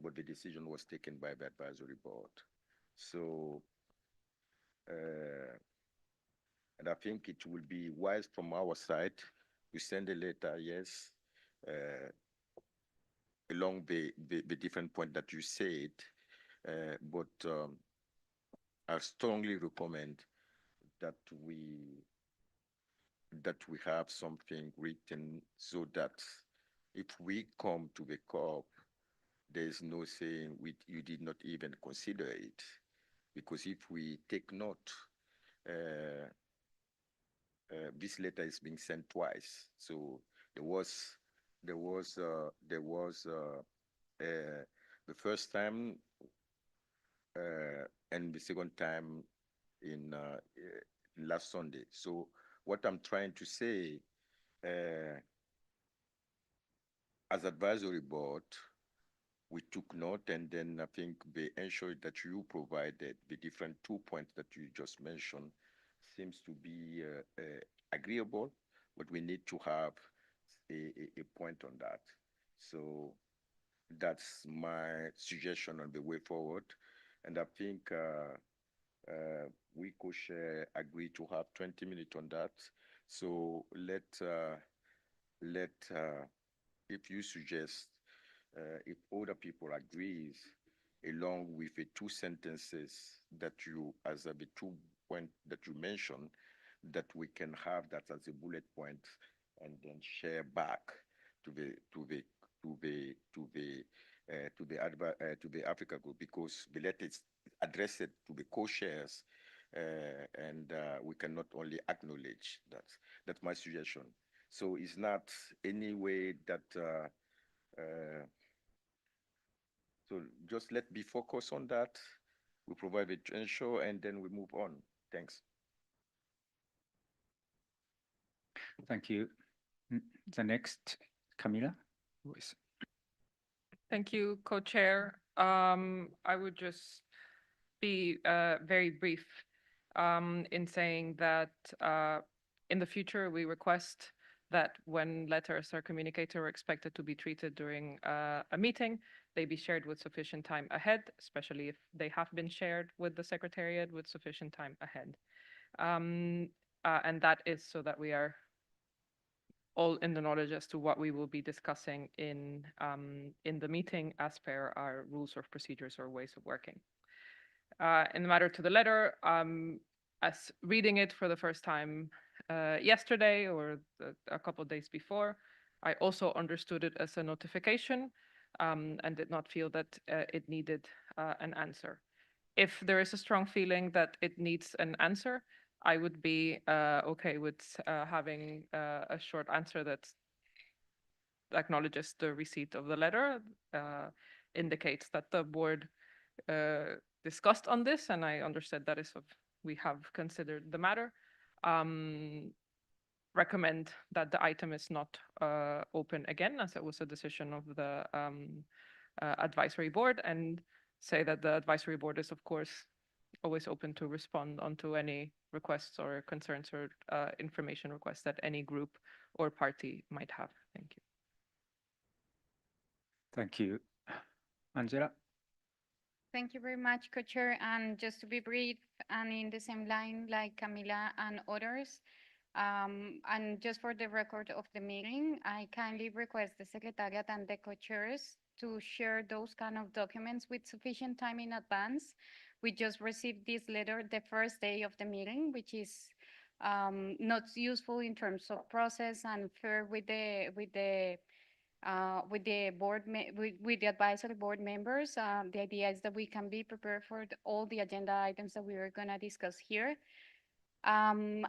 but the decision was taken by the advisory board. So, and I think it will be wise from our side to send a letter, yes, along the different point that you said, but I strongly recommend that we have something written so that if we come to the COP, there's no saying you did not even consider it, because if we take note, this letter is being sent twice. So there was the first time and the second time in last Sunday. So what I'm trying to say, as advisory board, we took note, and then I think they ensured that you provided the different 2 points that you just mentioned seems to be agreeable, but we need to have a point on that. So that's my suggestion on the way forward. And I think we could agree to have 20 minutes on that. So if you suggest, if other people agrees, along with the 2 sentences that you, as the 2 points that you mentioned, that we can have that as a bullet point, and then share back to the Africa group, because the letter is addressed to the co-chairs, and we cannot only acknowledge that. That's my suggestion. So it's not any way that. So just let me focus on that. We provide the ensure, and then we move on. Thanks. Thank you. The next, Camila. Luis. Thank you, co-chair. I would just be very brief in saying that in the future, we request that when letters are communicated or expected to be treated during a meeting, they be shared with sufficient time ahead, especially if they have been shared with the secretariat with sufficient time ahead. And that is so that we are all in the knowledge as to what we will be discussing in the meeting as per our rules of procedures or ways of working. In the matter to the letter, as reading it for the first time yesterday or a couple of days before, I also understood it as a notification and did not feel that it needed an answer. If there is a strong feeling that it needs an answer, I would be okay with having a short answer that acknowledges the receipt of the letter, indicates that the board discussed on this, and I understood that is what we have considered the matter. Recommend that the item is not open again, as it was a decision of the advisory board, and say that the advisory board is, of course, always open to respond onto any requests or concerns or information requests that any group or party might have. Thank you. Thank you. Angela? Thank you very much, Co-Chair. And just to be brief and in the same line like Camila and others, and just for the record of the meeting, I kindly request the Secretariat and the co-chairs to share those kind of documents with sufficient time in advance. We just received this letter the first day of the meeting, which is not useful in terms of process and fair with the advisory board members. The idea is that we can be prepared for all the agenda items that we are going to discuss here. And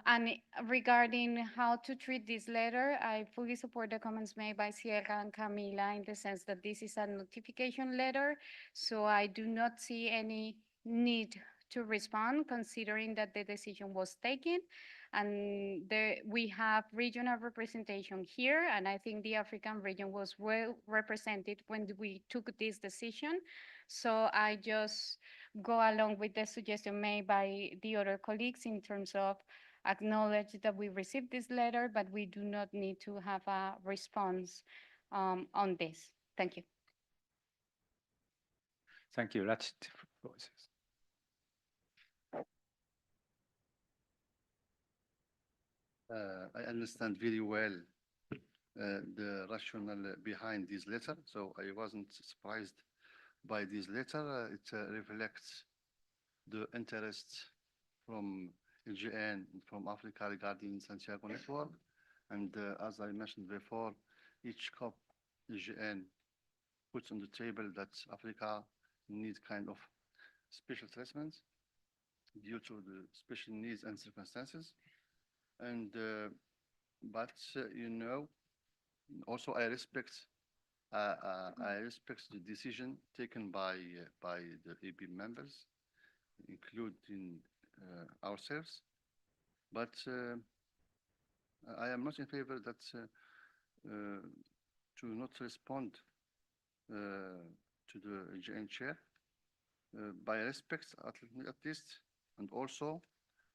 regarding how to treat this letter, I fully support the comments made by Sierra and Camila in the sense that this is a notification letter. So I do not see any need to respond considering that the decision was taken. And we have regional representation here, and I think the African region was well represented when we took this decision. So I just go along with the suggestion made by the other colleagues in terms of acknowledge that we received this letter, but we do not need to have a response on this. Thank you. Thank you. Let's voices. I understand very well the rationale behind this letter, so I wasn't surprised by this letter. It reflects the interest from LGN and from Africa regarding Santiago network. And as I mentioned before, each COP LGN puts on the table that Africa needs kind of special treatment due to the special needs and circumstances. And but you know, also I respect the decision taken by the AB members, including ourselves. But I am not in favor that to not respond to the GN chair by respect at least, and also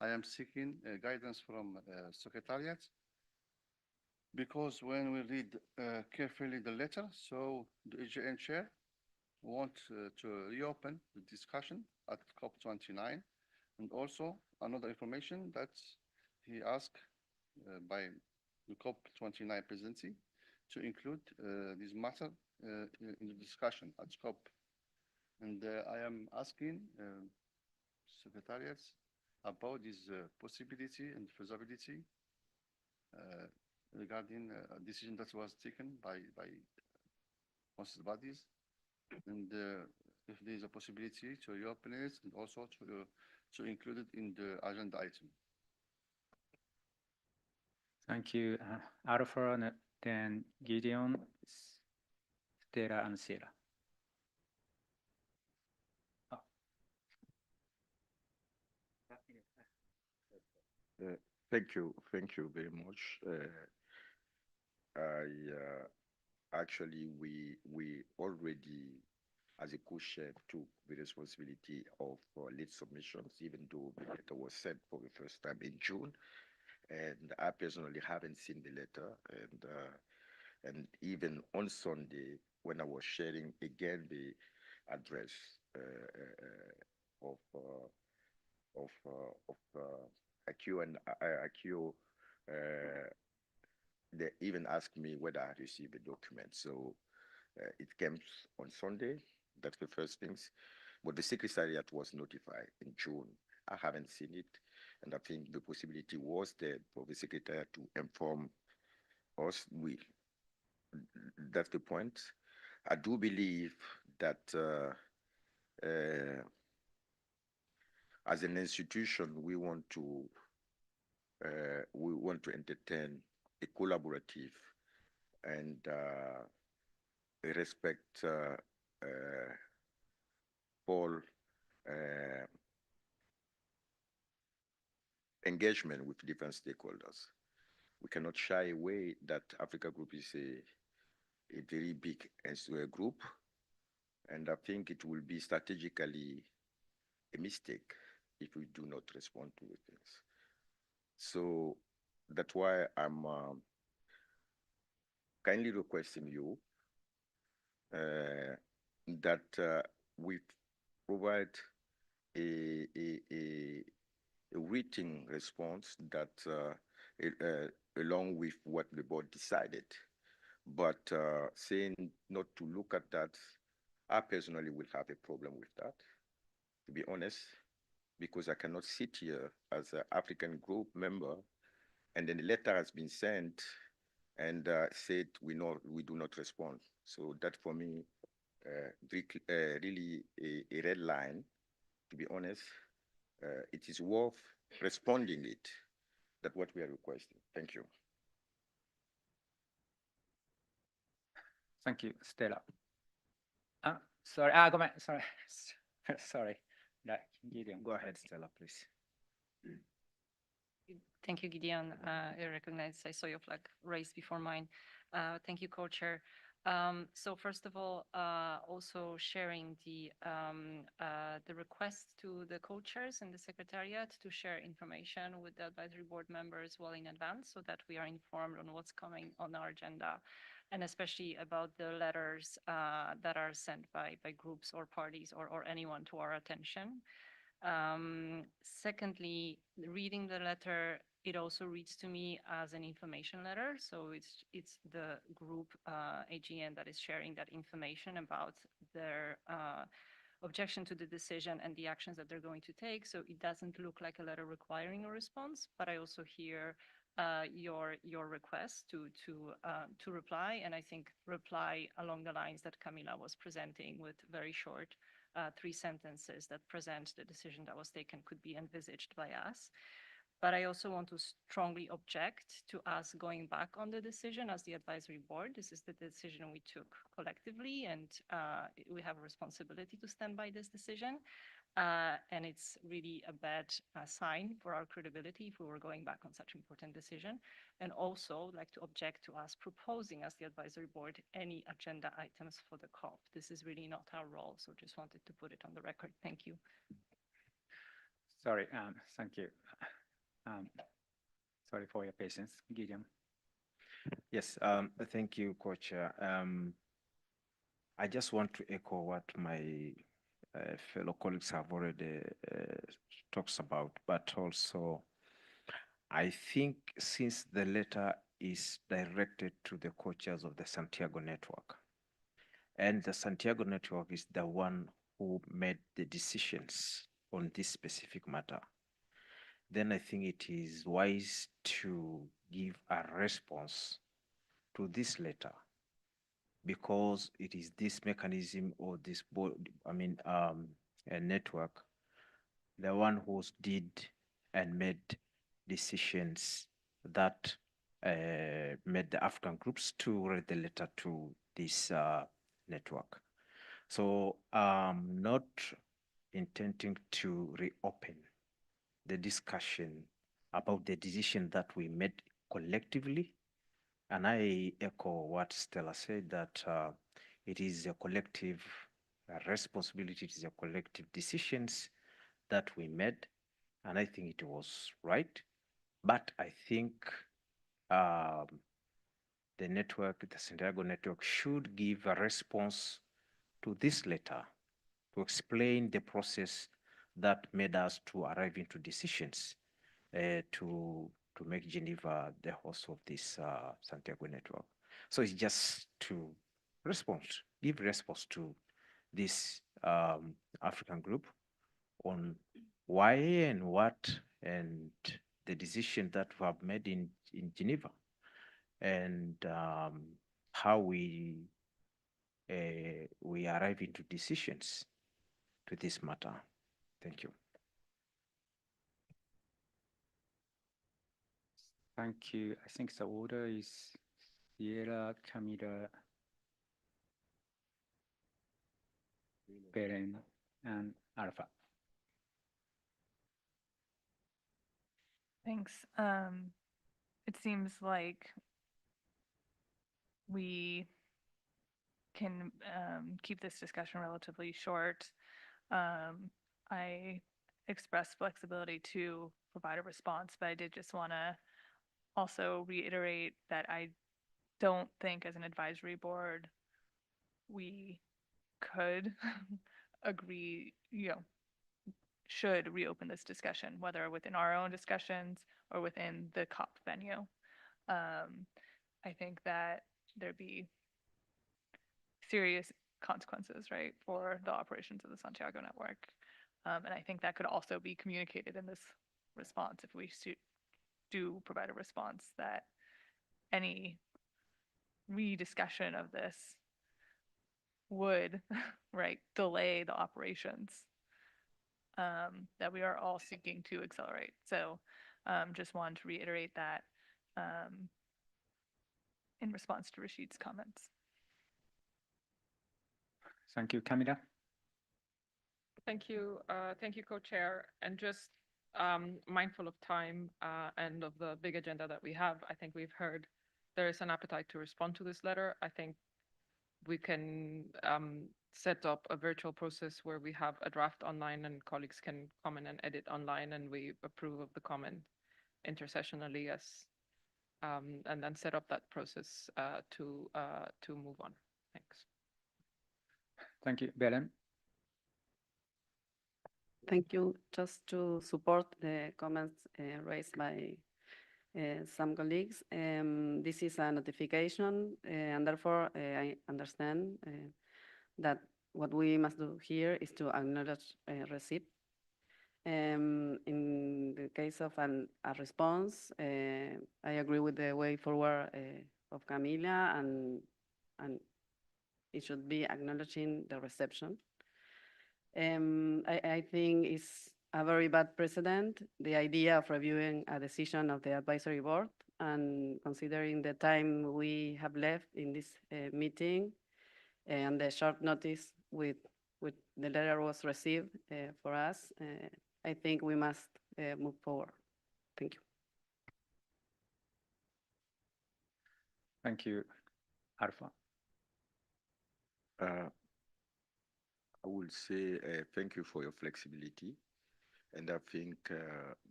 I am seeking guidance from secretariat, because when we read carefully the letter, so the AGN chair want to reopen the discussion at COP29, and also another information that he asked by the COP29 presidency to include this matter in the discussion at COP. And I am asking secretariats about this possibility and feasibility regarding a decision that was taken by council bodies, and if there is a possibility to reopen it and also to include it in the agenda item. Thank you, Alpha, and then Gideon, Stella, and Sarah. Thank you very much. actually we already, as a co-chair, took the responsibility of late submissions, even though the letter was sent for the first time in June. And I personally haven't seen the letter. And even on Sunday, when I was sharing again the address of IQ and IQ, they even asked me whether I received the document. So it came on Sunday. That's the first things. But the secretariat was notified in June. I haven't seen it. And I think the possibility was there for the secretariat to inform us. That's the point. I do believe that as an institution, we want to entertain a collaborative and respect all engagement with different stakeholders. We cannot shy away that Africa Group is a very big group, and I think it will be strategically a mistake if we do not respond to the things. So that's why I'm kindly requesting you that we provide a written response that along with what the board decided. But saying not to look at that, I personally will have a problem with that, to be honest, because I cannot sit here as an African group member and then the letter has been sent and said we do not respond. So that for me, really a red line, to be honest. It is worth responding it. That's what we are requesting. Thank you. Thank you, Stella. Sorry, go ahead. Sorry. Sorry. Gideon. Go ahead, Stella, please. Thank you, Gideon. I recognize I saw your flag raised before mine. Thank you, co-chair. So first of all, also sharing the request to the co-chairs and the secretariat to share information with the advisory board members well in advance so that we are informed on what's coming on our agenda, and especially about the letters that are sent by groups or parties or anyone to our attention. Secondly, reading the letter, it also reads to me as an information letter. So it's the group AGN that is sharing that information about their objection to the decision and the actions that they're going to take. So it doesn't look like a letter requiring a response, but I also hear your request to reply, and I think reply along the lines that Camila was presenting with very short 3 sentences that present the decision that was taken could be envisaged by us. But I also want to strongly object to us going back on the decision as the advisory board. This is the decision we took collectively, and we have a responsibility to stand by this decision. And it's really a bad sign for our credibility if we were going back on such important decision. And also like to object to us proposing as the advisory board any agenda items for the COP. This is really not our role. So just wanted to put it on the record. Thank you. Sorry, thank you. Sorry for your patience, Gideon. Yes, thank you, Co-Chair. I just want to echo what my fellow colleagues have already talked about, but also I think since the letter is directed to the co-chairs of the Santiago network, and the Santiago network is the one who made the decisions on this specific matter, then I think it is wise to give a response to this letter, because it is this mechanism or this board, a network, the one who did and made decisions that made the African groups to read the letter to this network. So I'm not intending to reopen the discussion about the decision that we made collectively And I echo what Stella said, that it is a collective responsibility, it is a collective decisions that we made, and I think it was right. But I think the network, the Santiago network, should give a response to this letter to explain the process that made us to arrive into decisions to make Geneva the host of this Santiago network. So it's just to respond, give response to this African group on why and what and the decision that we have made in Geneva, and how we arrive into decisions to this matter. Thank you. Thank you. I think the order is Sierra, Camila, Belen, and Alpha. Thanks. It seems like we can keep this discussion relatively short. I expressed flexibility to provide a response, but I did just want to also reiterate that I don't think as an advisory board we could agree, should reopen this discussion, whether within our own discussions or within the COP venue. I think that there'd be serious consequences, right, for the operations of the Santiago network. And I think that could also be communicated in this response if we do provide a response, that any rediscussion of this would, right, delay the operations that we are all seeking to accelerate. So just wanted to reiterate that in response to Rashid's comments. Thank you, Camila. Thank you, co-chair. And just mindful of time and of the big agenda that we have, I think we've heard there is an appetite to respond to this letter. I think we can set up a virtual process where we have a draft online and colleagues can comment and edit online, and we approve of the comment intersessionally as and then set up that process to move on. Thanks. Thank you, Belen. Thank you. Just to support the comments raised by some colleagues, this is a notification, and therefore I understand that what we must do here is to acknowledge receipt. In the case of a response, I agree with the way forward of Camila, and it should be acknowledging the reception. I think it's a very bad precedent, the idea of reviewing a decision of the advisory board, and considering the time we have left in this meeting and the short notice with the letter was received for us, I think we must move forward. Thank you. Thank you, Alpha. I will say thank you for your flexibility, and I think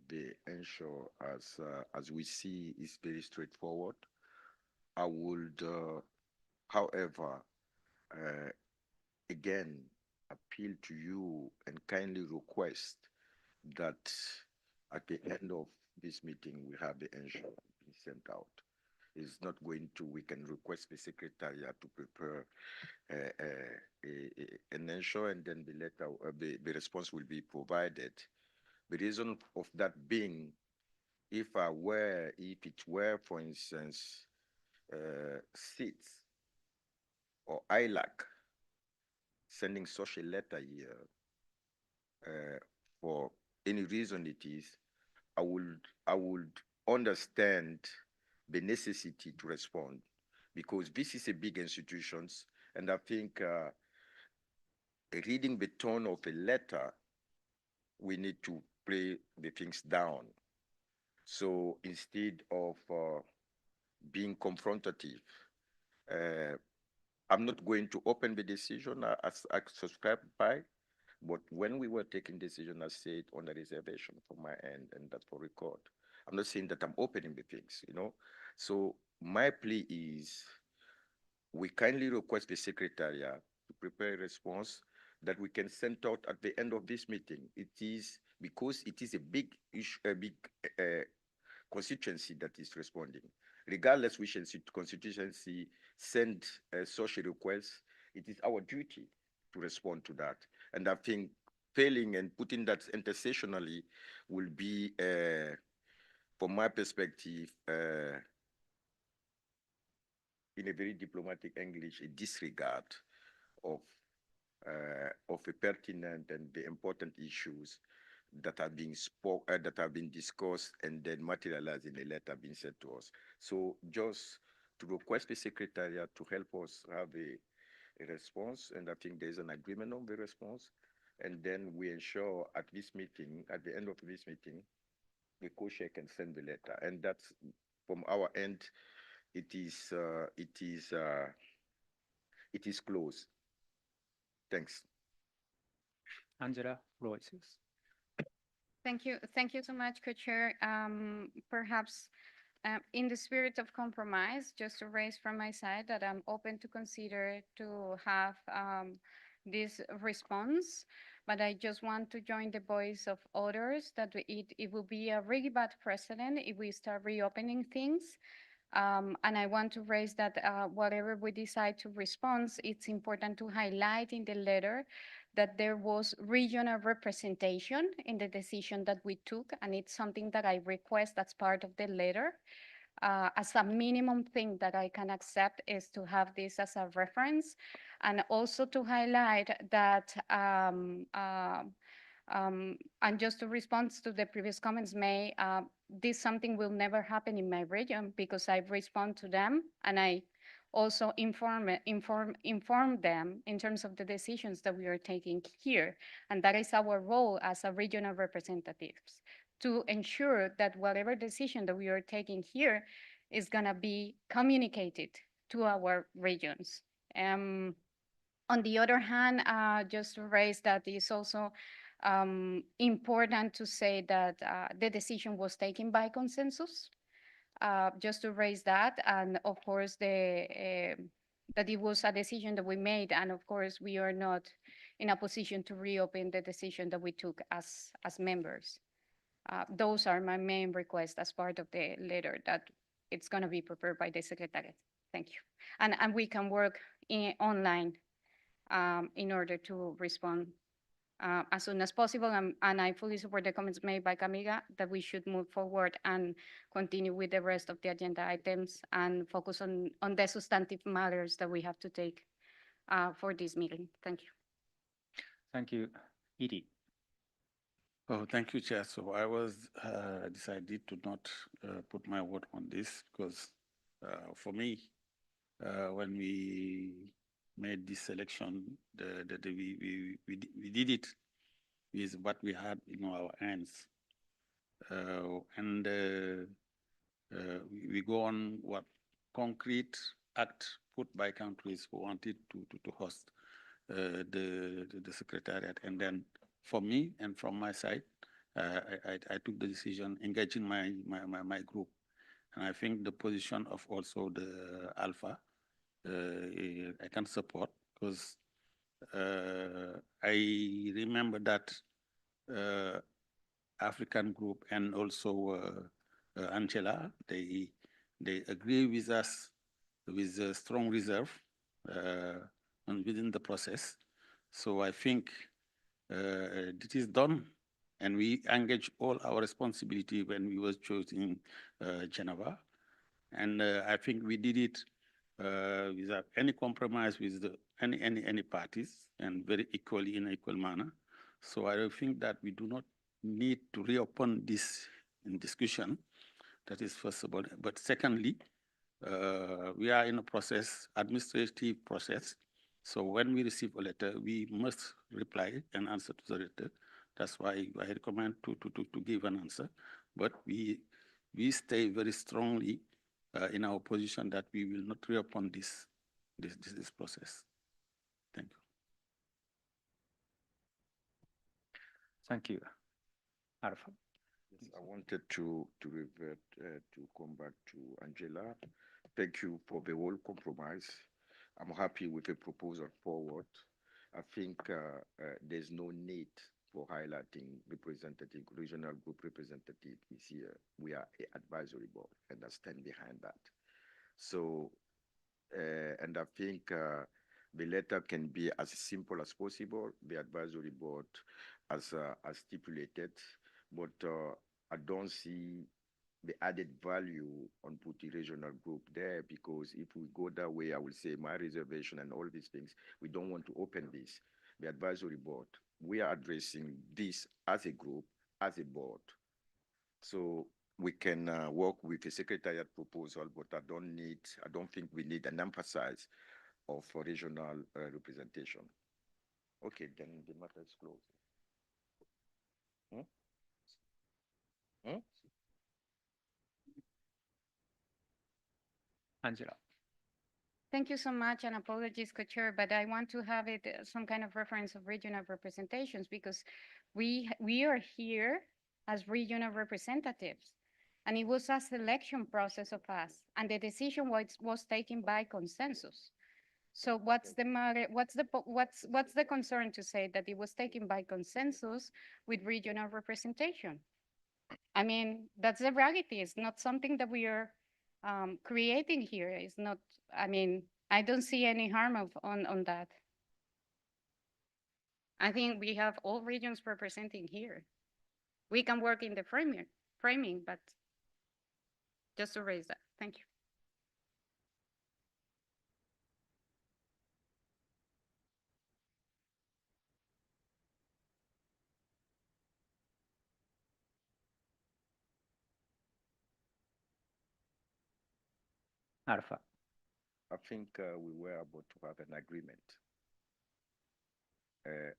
the answer, as we see, is very straightforward. I would, however, again appeal to you and kindly request that at the end of this meeting we have the answer sent out. It's not going to, we can request the secretariat to prepare an answer, and then the letter, the response will be provided. The reason of that being, if it were, for instance, seats or ILAC sending such a letter here, for any reason it is, I would understand the necessity to respond, because this is a big institutions, and I think reading the tone of a letter, we need to play the things down. So instead of being confrontative. I'm not going to open the decision as I subscribe by, but when we were taking decision, I said on the reservation from my end, and that's for record. I'm not saying that I'm opening the things, you know. So my plea is we kindly request the secretariat to prepare a response that we can send out at the end of this meeting. It is because it is a big issue, a big constituency that is responding. Regardless which constituency send such a request, it is our duty to respond to that. And I think failing and putting that intercessionally will be, from my perspective, in a very diplomatic English, a disregard of a pertinent and the important issues that are being that have been discussed and then materialized in a letter being sent to us. So just to request the secretariat to help us have a response, and I think there's an agreement on the response, and then we ensure at this meeting, at the end of this meeting, the co-chair can send the letter, and that's from our end. It is closed. Thanks. Angela, floor is yours. Thank you. Thank you so much, Co-Chair. Perhaps in the spirit of compromise, just to raise from my side that I'm open to consider to have this response, but I just want to join the voice of others that it will be a really bad precedent if we start reopening things. And I want to raise that whatever we decide to respond, it's important to highlight in the letter that there was regional representation in the decision that we took, and it's something that I request as part of the letter. As a minimum thing that I can accept is to have this as a reference, and also to highlight that and just to respond to the previous comments made, this something will never happen in my region because I respond to them and I also inform them in terms of the decisions that we are taking here. And that is our role as a regional representatives, to ensure that whatever decision that we are taking here is gonna be communicated to our regions. On the other hand, just to raise that is also important to say that the decision was taken by consensus, just to raise that. And of course, that it was a decision that we made. And of course, we are not in a position to reopen the decision that we took as members. Those are my main requests as part of the letter that it's going to be prepared by the secretariat. Thank you. And we can work online in order to respond as soon as possible. And I fully support the comments made by Camila that we should move forward and continue with the rest of the agenda items and focus on the substantive matters that we have to take for this meeting. Thank you. Thank you. Edie. Oh, thank you, Chair. So I was decided to not put my word on this because for me, when we made this selection, we did it with what we had in our hands. And we go on what concrete act put by countries who wanted to host the secretariat. And then for me and from my side, I took the decision engaging my group. And I think the position of also the Alpha, I can support because I remember that African group and also Angela, they agree with us with a strong reserve and within the process. So I think it is done, and we engage all our responsibility when we was chosen Geneva. And I think we did it without any compromise with any parties and very equally in an equal manner. So I think that we do not need to reopen this in discussion. That is first of all. But secondly, we are in a process, administrative process. So when we receive a letter, we must reply and answer to the letter. That's why I recommend to give an answer. But we stay very strongly in our position that we will not reopen this process. Thank you. Thank you. Alpha. Yes, I wanted to revert, to come back to Angela. Thank you for the whole compromise. I'm happy with the proposal forward. I think there's no need for highlighting representative, regional group representative is here. We are an advisory board, and I stand behind that. So, and I think the letter can be as simple as possible. The advisory board as stipulated, but I don't see the added value on putting regional group there, because if we go that way, I will say my reservation and all these things, we don't want to open this. The advisory board, we are addressing this as a group, as a board. So we can work with the secretariat proposal, but I don't think we need an emphasis of regional representation. Okay, then the matter is closed. Hmm? Angela. Thank you so much, and apologies, Co-Chair, but I want to have it some kind of reference of regional representations, because we are here as regional representatives, and it was a selection process of us, and the decision was taken by consensus. So what's the matter? What's the concern to say that it was taken by consensus with regional representation? I mean, that's the reality. It's not something that we are creating here. It's not, I mean, I don't see any harm on that. I think we have all regions representing here. We can work in the framing, but just to raise that. Thank you. Alpha. I think we were about to have an agreement.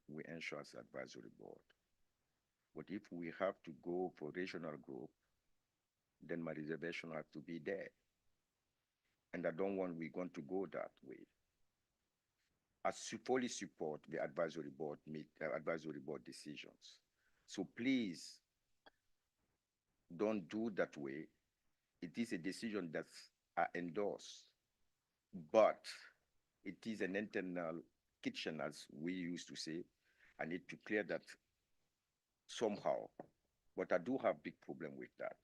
We ensure as advisory board. But if we have to go for regional group, then my reservation have to be there. And I don't want we're going to go that way. I fully support the advisory board decisions. So please don't do that way. It is a decision that's endorsed, but it is an internal kitchen, as we used to say. I need to clear that somehow, but I do have big problem with that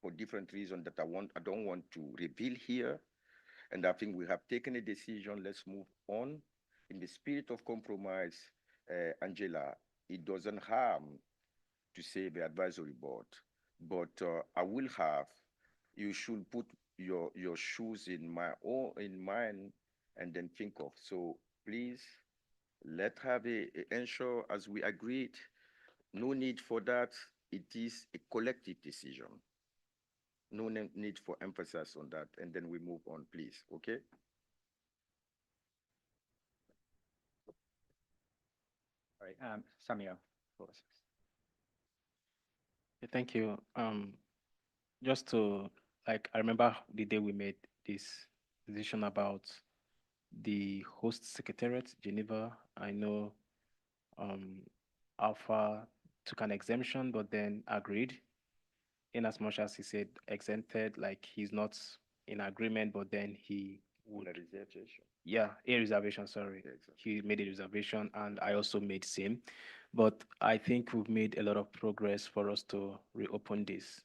for different reasons that I don't want to reveal here. And I think we have taken a decision. Let's move on in the spirit of compromise. Angela, it doesn't harm to say the advisory board, but I will have, you should put your shoes in mine and then think of. So please, let's have ensure as we agreed. No need for that. It is a collective decision. No need for emphasis on that. And then we move on, please. Okay? All right, Samuel. Thank you. Just to, like, I remember the day we made this decision about the host secretariat, Geneva. I know Alpha took an exemption, but then agreed, in as much as he said exempted, like he's not in agreement, but then he would. A reservation. Yeah, a reservation, sorry. Yeah, exactly. He made a reservation and I also made same. But I think we've made a lot of progress for us to reopen this,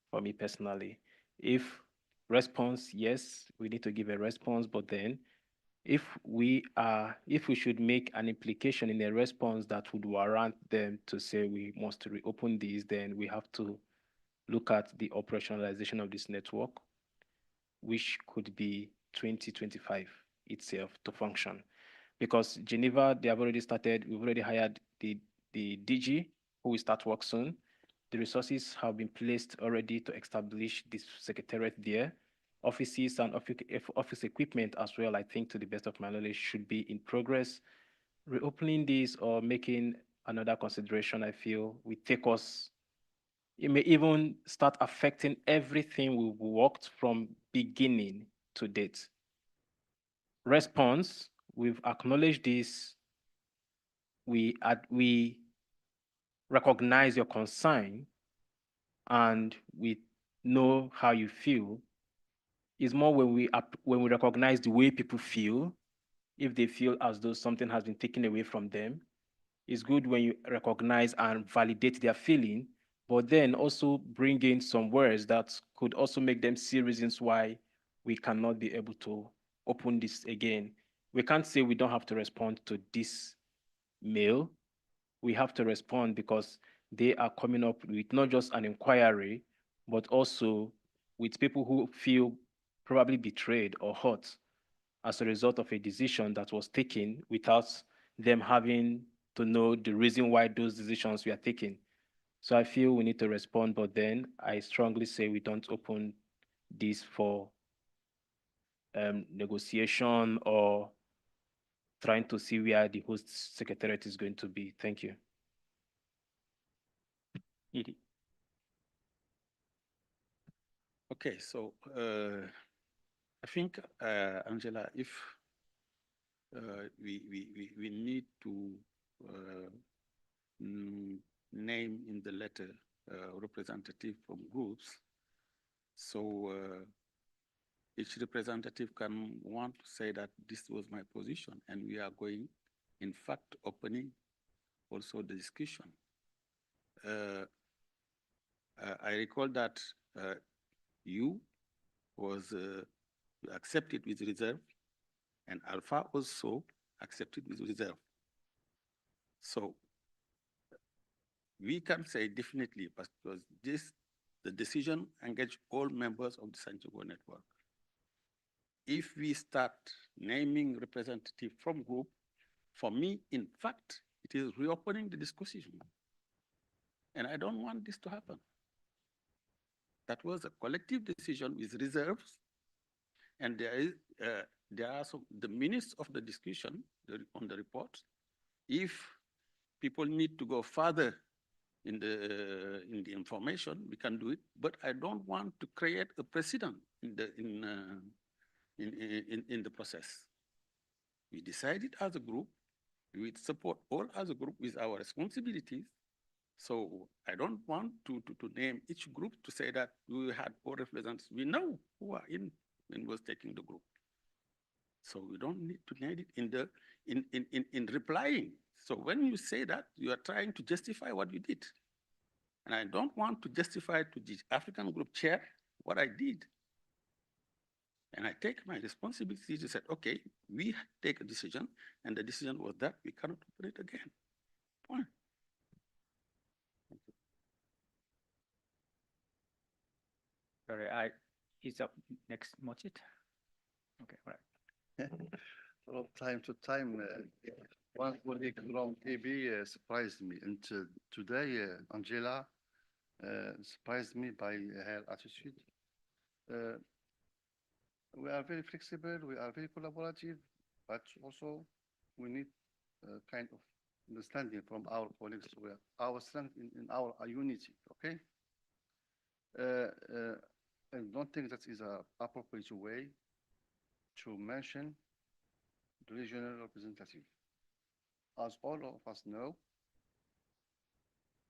for me personally. If response, yes, we need to give a response, but then if we should make an implication in a response that would warrant them to say we must reopen these, then we have to look at the operationalization of this network, which could be 2025 itself to function. Because Geneva, they have already started, we've already hired the DG, who will start work soon. The resources have been placed already to establish this secretariat there. Offices and office equipment as well, I think, to the best of my knowledge, should be in progress. Reopening this or making another consideration, I feel, will take us, it may even start affecting everything we've worked from beginning to date. Response, we've acknowledged this. We recognize your concern and we know how you feel. It's more when we recognize the way people feel, if they feel as though something has been taken away from them. It's good when you recognize and validate their feeling, but then also bring in some words that could also make them see reasons why we cannot be able to open this again. We can't say we don't have to respond to this mail. We have to respond because they are coming up with not just an inquiry, but also with people who feel probably betrayed or hurt as a result of a decision that was taken without them having to know the reason why those decisions were taken. So I feel we need to respond, but then I strongly say we don't open this for negotiation or trying to see where the host secretariat is going to be. Thank you. Edie. Okay, so I think, Angela, if we need to name in the letter representative from groups, so each representative can want to say that this was my position, and we are going, in fact, opening also the discussion. I recall that you was accepted with reserve, and Alpha also accepted with reserve. So we can say definitely, because the decision engaged all members of the Santiago network. If we start naming representative from group, for me, in fact, it is reopening the discussion. And I don't want this to happen. That was a collective decision with reserves. And there are some, the minutes of the discussion on the report. If people need to go further in the information, we can do it. But I don't want to create a precedent in the process. We decided as a group, we support all as a group with our responsibilities. So I don't want to name each group to say that we had all representatives. We know who are in when was taking the group. So we don't need to name it in replying. So when you say that, you are trying to justify what you did. And I don't want to justify to the African group chair what I did. And I take my responsibility to say, okay, we take a decision, and the decision was that we cannot open it again. Point. Sorry, is up next Mochit? Okay, all right. From time to time, one colleague from KB surprised me, and today Angela surprised me by her attitude. We are very flexible, we are very collaborative, but also we need kind of understanding from our colleagues, where our strength in our unity, okay? I don't think that is an appropriate way to mention the regional representative. As all of us know,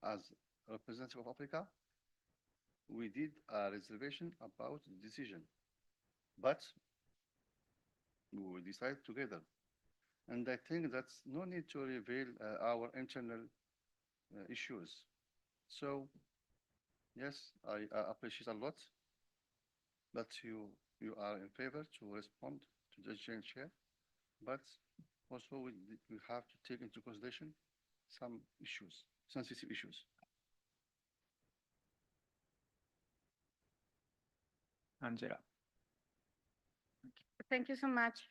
as representative of Africa, we did a reservation about the decision, but we will decide together. And I think that's no need to reveal our internal issues. So, yes, I appreciate a lot that you are in favor to respond to the joint chair, but also we have to take into consideration some issues, sensitive issues. Angela. Thank you so much.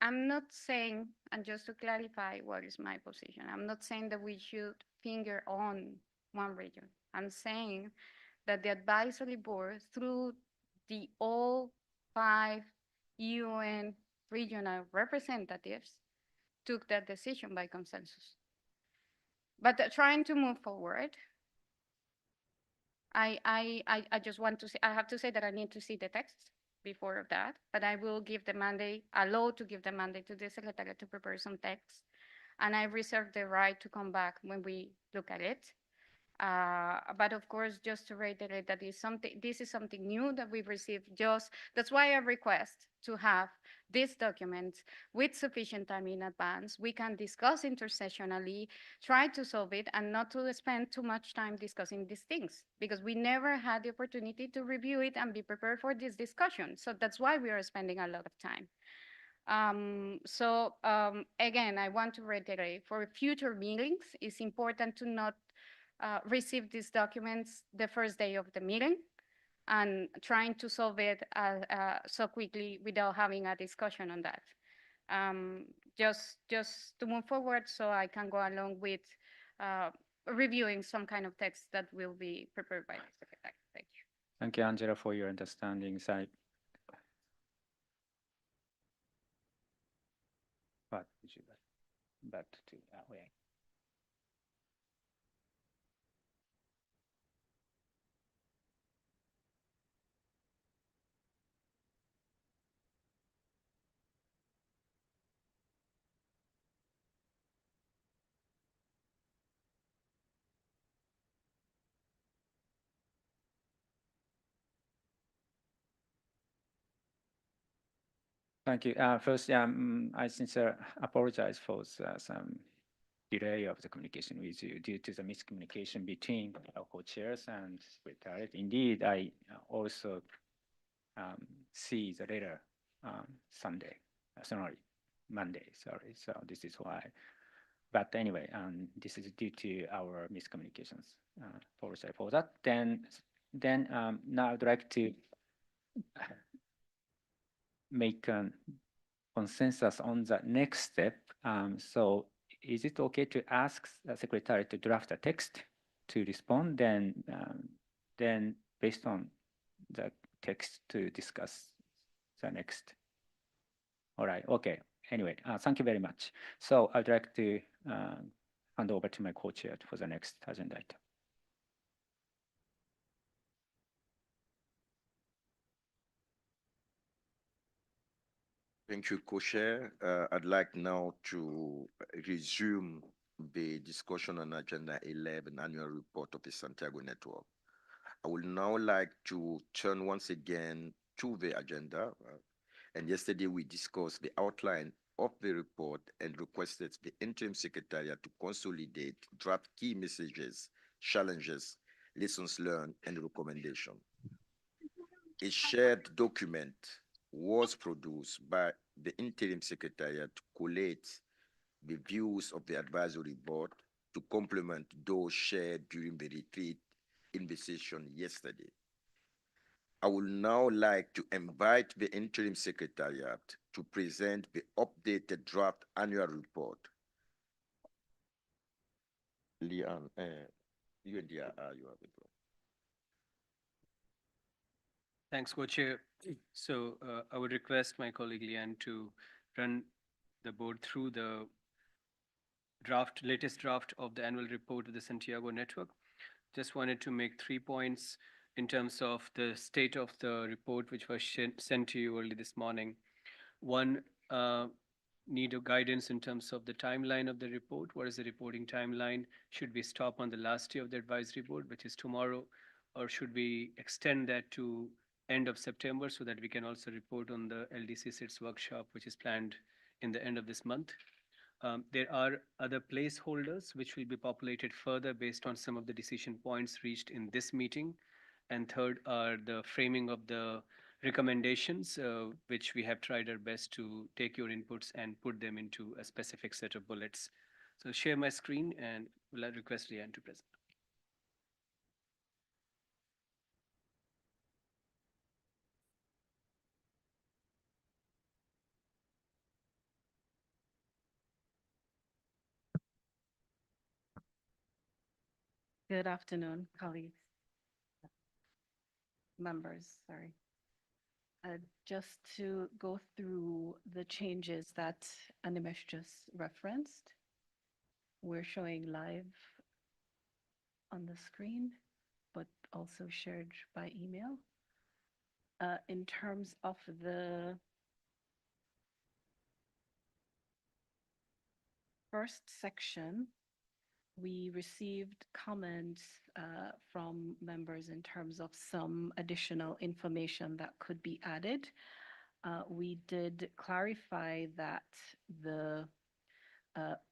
I'm not saying, and just to clarify what is my position, I'm not saying that we should finger on one region. I'm saying that the advisory board, through the all 5 UN regional representatives, took that decision by consensus. But trying to move forward, I just want to say, I have to say that I need to see the text before of that, but I will give the mandate, allow to give the mandate to the secretariat to prepare some text. And I reserve the right to come back when we look at it. But of course, just to reiterate that this is something new that we've received. That's why I request to have these documents with sufficient time in advance. We can discuss intersessionally, try to solve it, and not to spend too much time discussing these things, because we never had the opportunity to review it and be prepared for this discussion. So that's why we are spending a lot of time. Again, I want to reiterate, for future meetings, it's important to not receive these documents the first day of the meeting and trying to solve it so quickly without having a discussion on that. Just to move forward so I can go along with reviewing some kind of text that will be prepared by the secretary. Thank you. Thank you, Angela, for your understanding. But back to way. Thank you. First, I sincerely apologize for some delay of the communication with you due to the miscommunication between our co-chairs and secretariat. Indeed, I also see the letter Monday, sorry. So this is why. But anyway, this is due to our miscommunications. Apologize for that. Then now I'd like to make a consensus on the next step. So is it okay to ask the secretary to draft a text to respond, then based on the text to discuss the next? All right, okay. Anyway, thank you very much. So I'd like to hand over to my co-chair for the next agenda item. Thank you, Co-Chair. I'd like now to resume the discussion on Agenda 11, Annual Report of the Santiago Network. I would now like to turn once again to the agenda. And yesterday we discussed the outline of the report and requested the interim secretariat to consolidate draft key messages, challenges, lessons learned, and recommendations. A shared document was produced by the interim secretariat to collate the views of the advisory board to complement those shared during the retreat in the session yesterday. I would now like to invite the interim secretariat to present the updated draft annual report. Leon, UNDRR, you have the floor. Thanks, Co-Chair. So I would request my colleague Lian to run the board through the latest draft of the annual report of the Santiago Network. Just wanted to make 3 points in terms of the state of the report, which was sent to you early this morning. One, need of guidance in terms of the timeline of the report. What is the reporting timeline? Should we stop on the last day of the advisory board, which is tomorrow, or should we extend that to end of September so that we can also report on the LDC SITS workshop, which is planned in the end of this month? There are other placeholders which will be populated further based on some of the decision points reached in this meeting. And third are the framing of the recommendations, which we have tried our best to take your inputs and put them into a specific set of bullets. So share my screen and will I request Lian to present. Good afternoon, colleagues. Members, sorry. Just to go through the changes that Animesh just referenced. We're showing live on the screen, but also shared by email. In terms of the first section, we received comments from members in terms of some additional information that could be added. We did clarify that the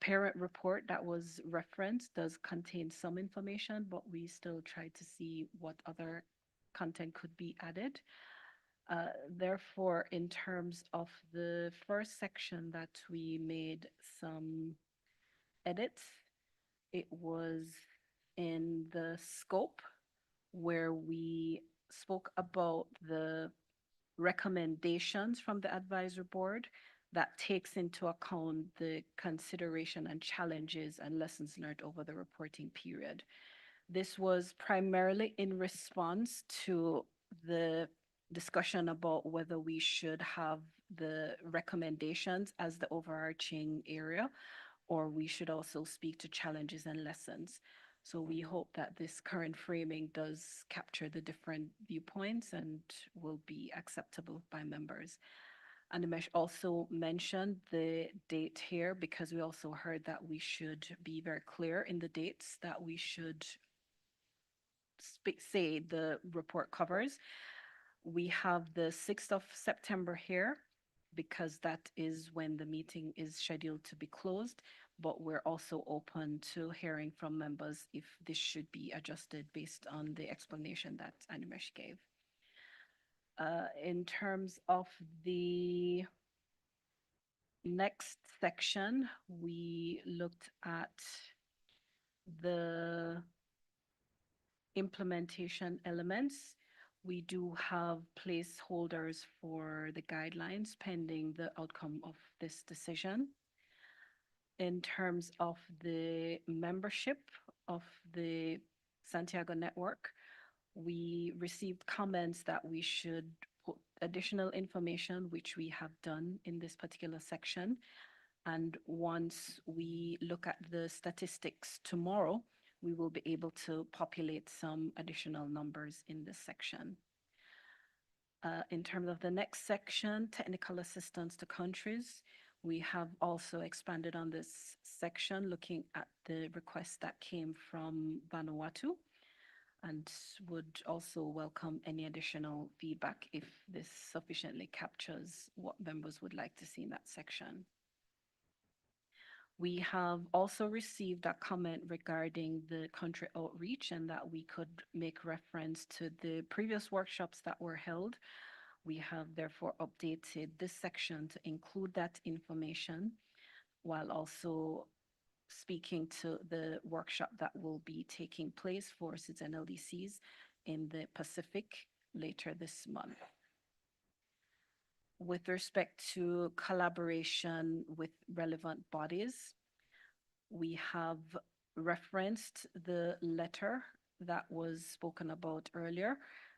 parent report that was referenced does contain some information, but we still try to see what other content could be added. Therefore, in terms of the first section that we made some edits, it was in the scope where we spoke about the recommendations from the advisory board that takes into account the consideration and challenges and lessons learned over the reporting period. This was primarily in response to the discussion about whether we should have the recommendations as the overarching area, or we should also speak to challenges and lessons. So we hope that this current framing does capture the different viewpoints and will be acceptable by members. Animesh also mentioned the date here because we also heard that we should be very clear in the dates that we should say the report covers. We have the 6th of September here because that is when the meeting is scheduled to be closed, but we're also open to hearing from members if this should be adjusted based on the explanation that Animesh gave. In terms of the next section, we looked at the implementation elements. We do have placeholders for the guidelines pending the outcome of this decision. In terms of the membership of the Santiago network, we received comments that we should put additional information, which we have done in this particular section. And once we look at the statistics tomorrow, we will be able to populate some additional numbers in this section. In terms of the next section, technical assistance to countries, we have also expanded on this section looking at the request that came from Vanuatu and would also welcome any additional feedback if this sufficiently captures what members would like to see in that section. We have also received a comment regarding the country outreach and that we could make reference to the previous workshops that were held. We have therefore updated this section to include that information while also speaking to the workshop that will be taking place for SIDS and LDCs in the Pacific later this month. With respect to collaboration with relevant bodies, we have referenced the letter that was spoken about earlier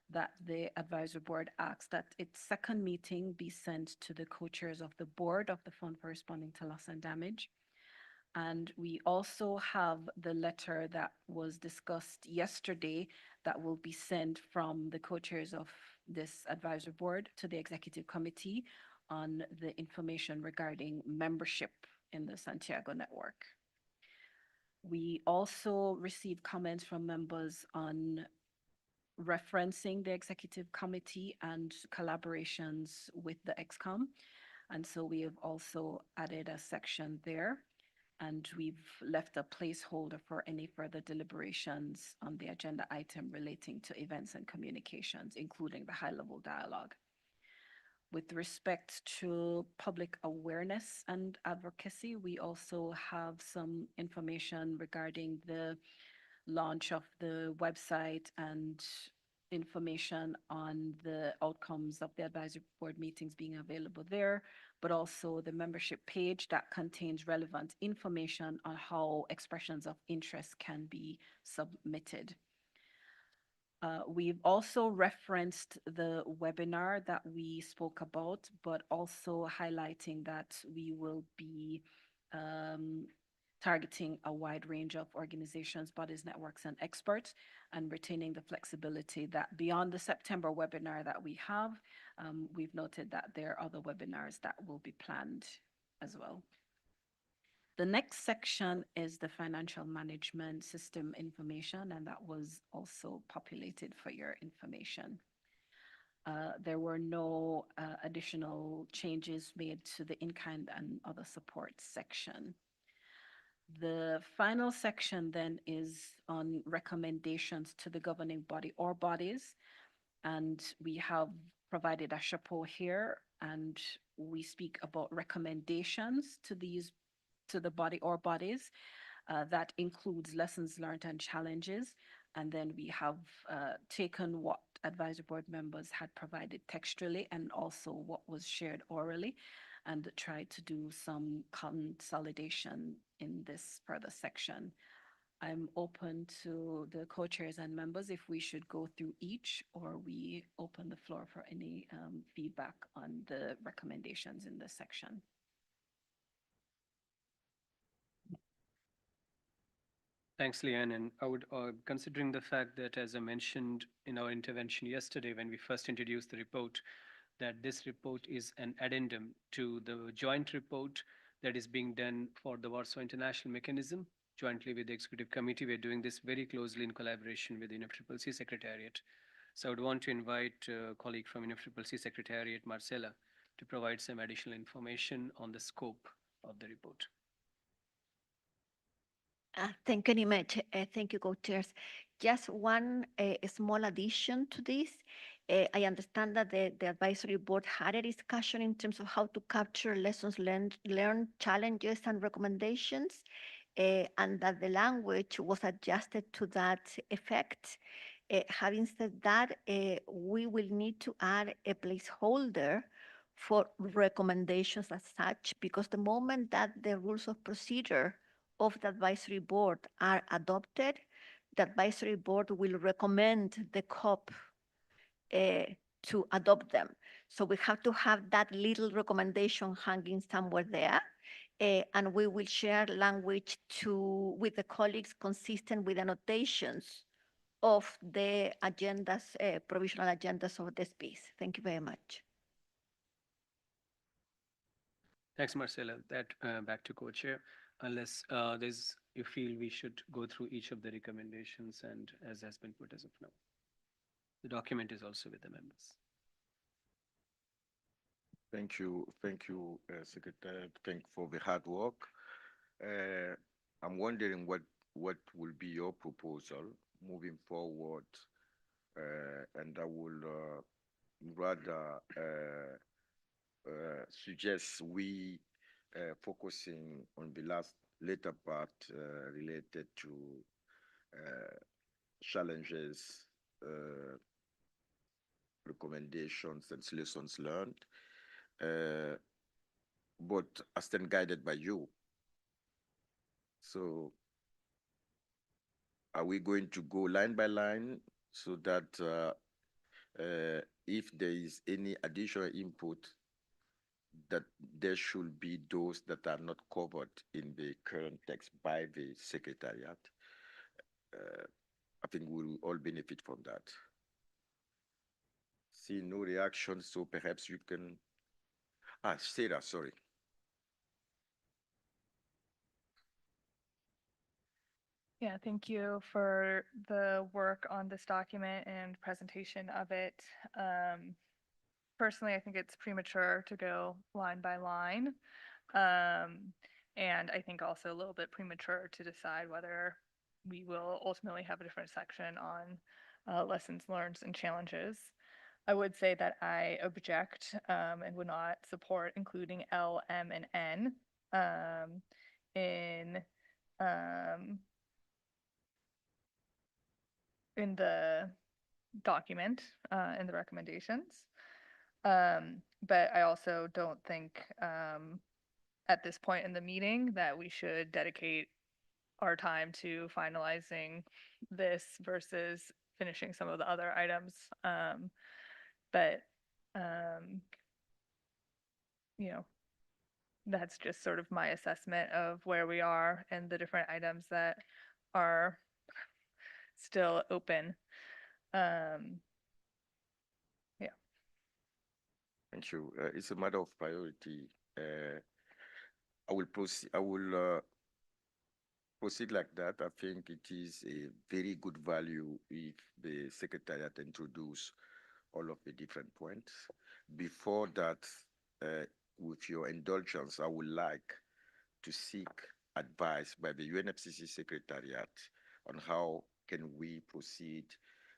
that the advisory board asked that its second meeting be sent to the co-chairs of the board of the Fund for Responding to Loss and Damage. And we also have the letter that was discussed yesterday that will be sent from the co-chairs of this advisory board to the executive committee on the information regarding membership in the Santiago network. We also received comments from members on referencing the executive committee and collaborations with the ExCom. And so we have also added a section there. And we've left a placeholder for any further deliberations on the agenda item relating to events and communications, including the high-level dialogue. With respect to public awareness and advocacy, we also have some information regarding the launch of the website and information on the outcomes of the advisory board meetings being available there, but also the membership page that contains relevant information on how expressions of interest can be submitted. We've also referenced the webinar that we spoke about, but also highlighting that we will be targeting a wide range of organizations, bodies, networks, and experts, and retaining the flexibility that beyond the September webinar that we have, we've noted that there are other webinars that will be planned as well. The next section is the financial management system information, and that was also populated for your information. There were no additional changes made to the in-kind and other support section. The final section then is on recommendations to the governing body or bodies, and we have provided a chapeau here, and we speak about recommendations to the body or bodies. That includes lessons learned and challenges. And then we have taken what advisory board members had provided textually and also what was shared orally, and tried to do some consolidation in this further section. I'm open to the co-chairs and members if we should go through each, or we open the floor for any feedback on the recommendations in this section. Thanks, Leanne. And I would, considering the fact that, as I mentioned in our intervention yesterday, when we first introduced the report, that this report is an addendum to the joint report that is being done for the Warsaw International Mechanism, jointly with the Executive Committee. We're doing this very closely in collaboration with the UNFCCC Secretariat. So I would want to invite a colleague from UNFCCC Secretariat, Marcela, to provide some additional information on the scope of the report. Thank you very much. Thank you, co-chairs. Just one small addition to this. I understand that the advisory board had a discussion in terms of how to capture lessons learned challenges and recommendations, and that the language was adjusted to that effect. Having said that, we will need to add a placeholder for recommendations as such, because the moment that the rules of procedure of the advisory board are adopted, the advisory board will recommend the COP to adopt them. So we have to have that little recommendation hanging somewhere there. And we will share language with the colleagues consistent with annotations of the agendas, provisional agendas of this piece. Thank you very much. Thanks, Marcela. That back to co-chair. Unless you feel we should go through each of the recommendations, and as has been put as of now. The document is also with the members. Thank you, Secretary. Thank you for the hard work. I'm wondering what will be your proposal moving forward, and I will rather suggest we focusing on the later part related to challenges, recommendations, and lessons learned, but as then guided by you. So are we going to go line by line so that if there is any additional input, that there should be those that are not covered in the current text by the Secretariat? I think we will all benefit from that. See no reaction, so perhaps you can. Sarah, sorry. Yeah, thank you for the work on this document and presentation of it. Personally, I think it's premature to go line by line. And I think also a little bit premature to decide whether we will ultimately have a different section on lessons learned and challenges. I would say that I object and would not support including L, M, and N in the document, in the recommendations. But I also don't think at this point in the meeting that we should dedicate our time to finalizing this versus finishing some of the other items. But you know, that's just sort of my assessment of where we are and the different items that are still open. Yeah. Thank you. It's a matter of priority. I will proceed. Proceed like that. I think it is a very good value if the secretariat introduce all of the different points. Before that, with your indulgence, I would like to seek advice by the UNFCCC secretariat on how can we proceed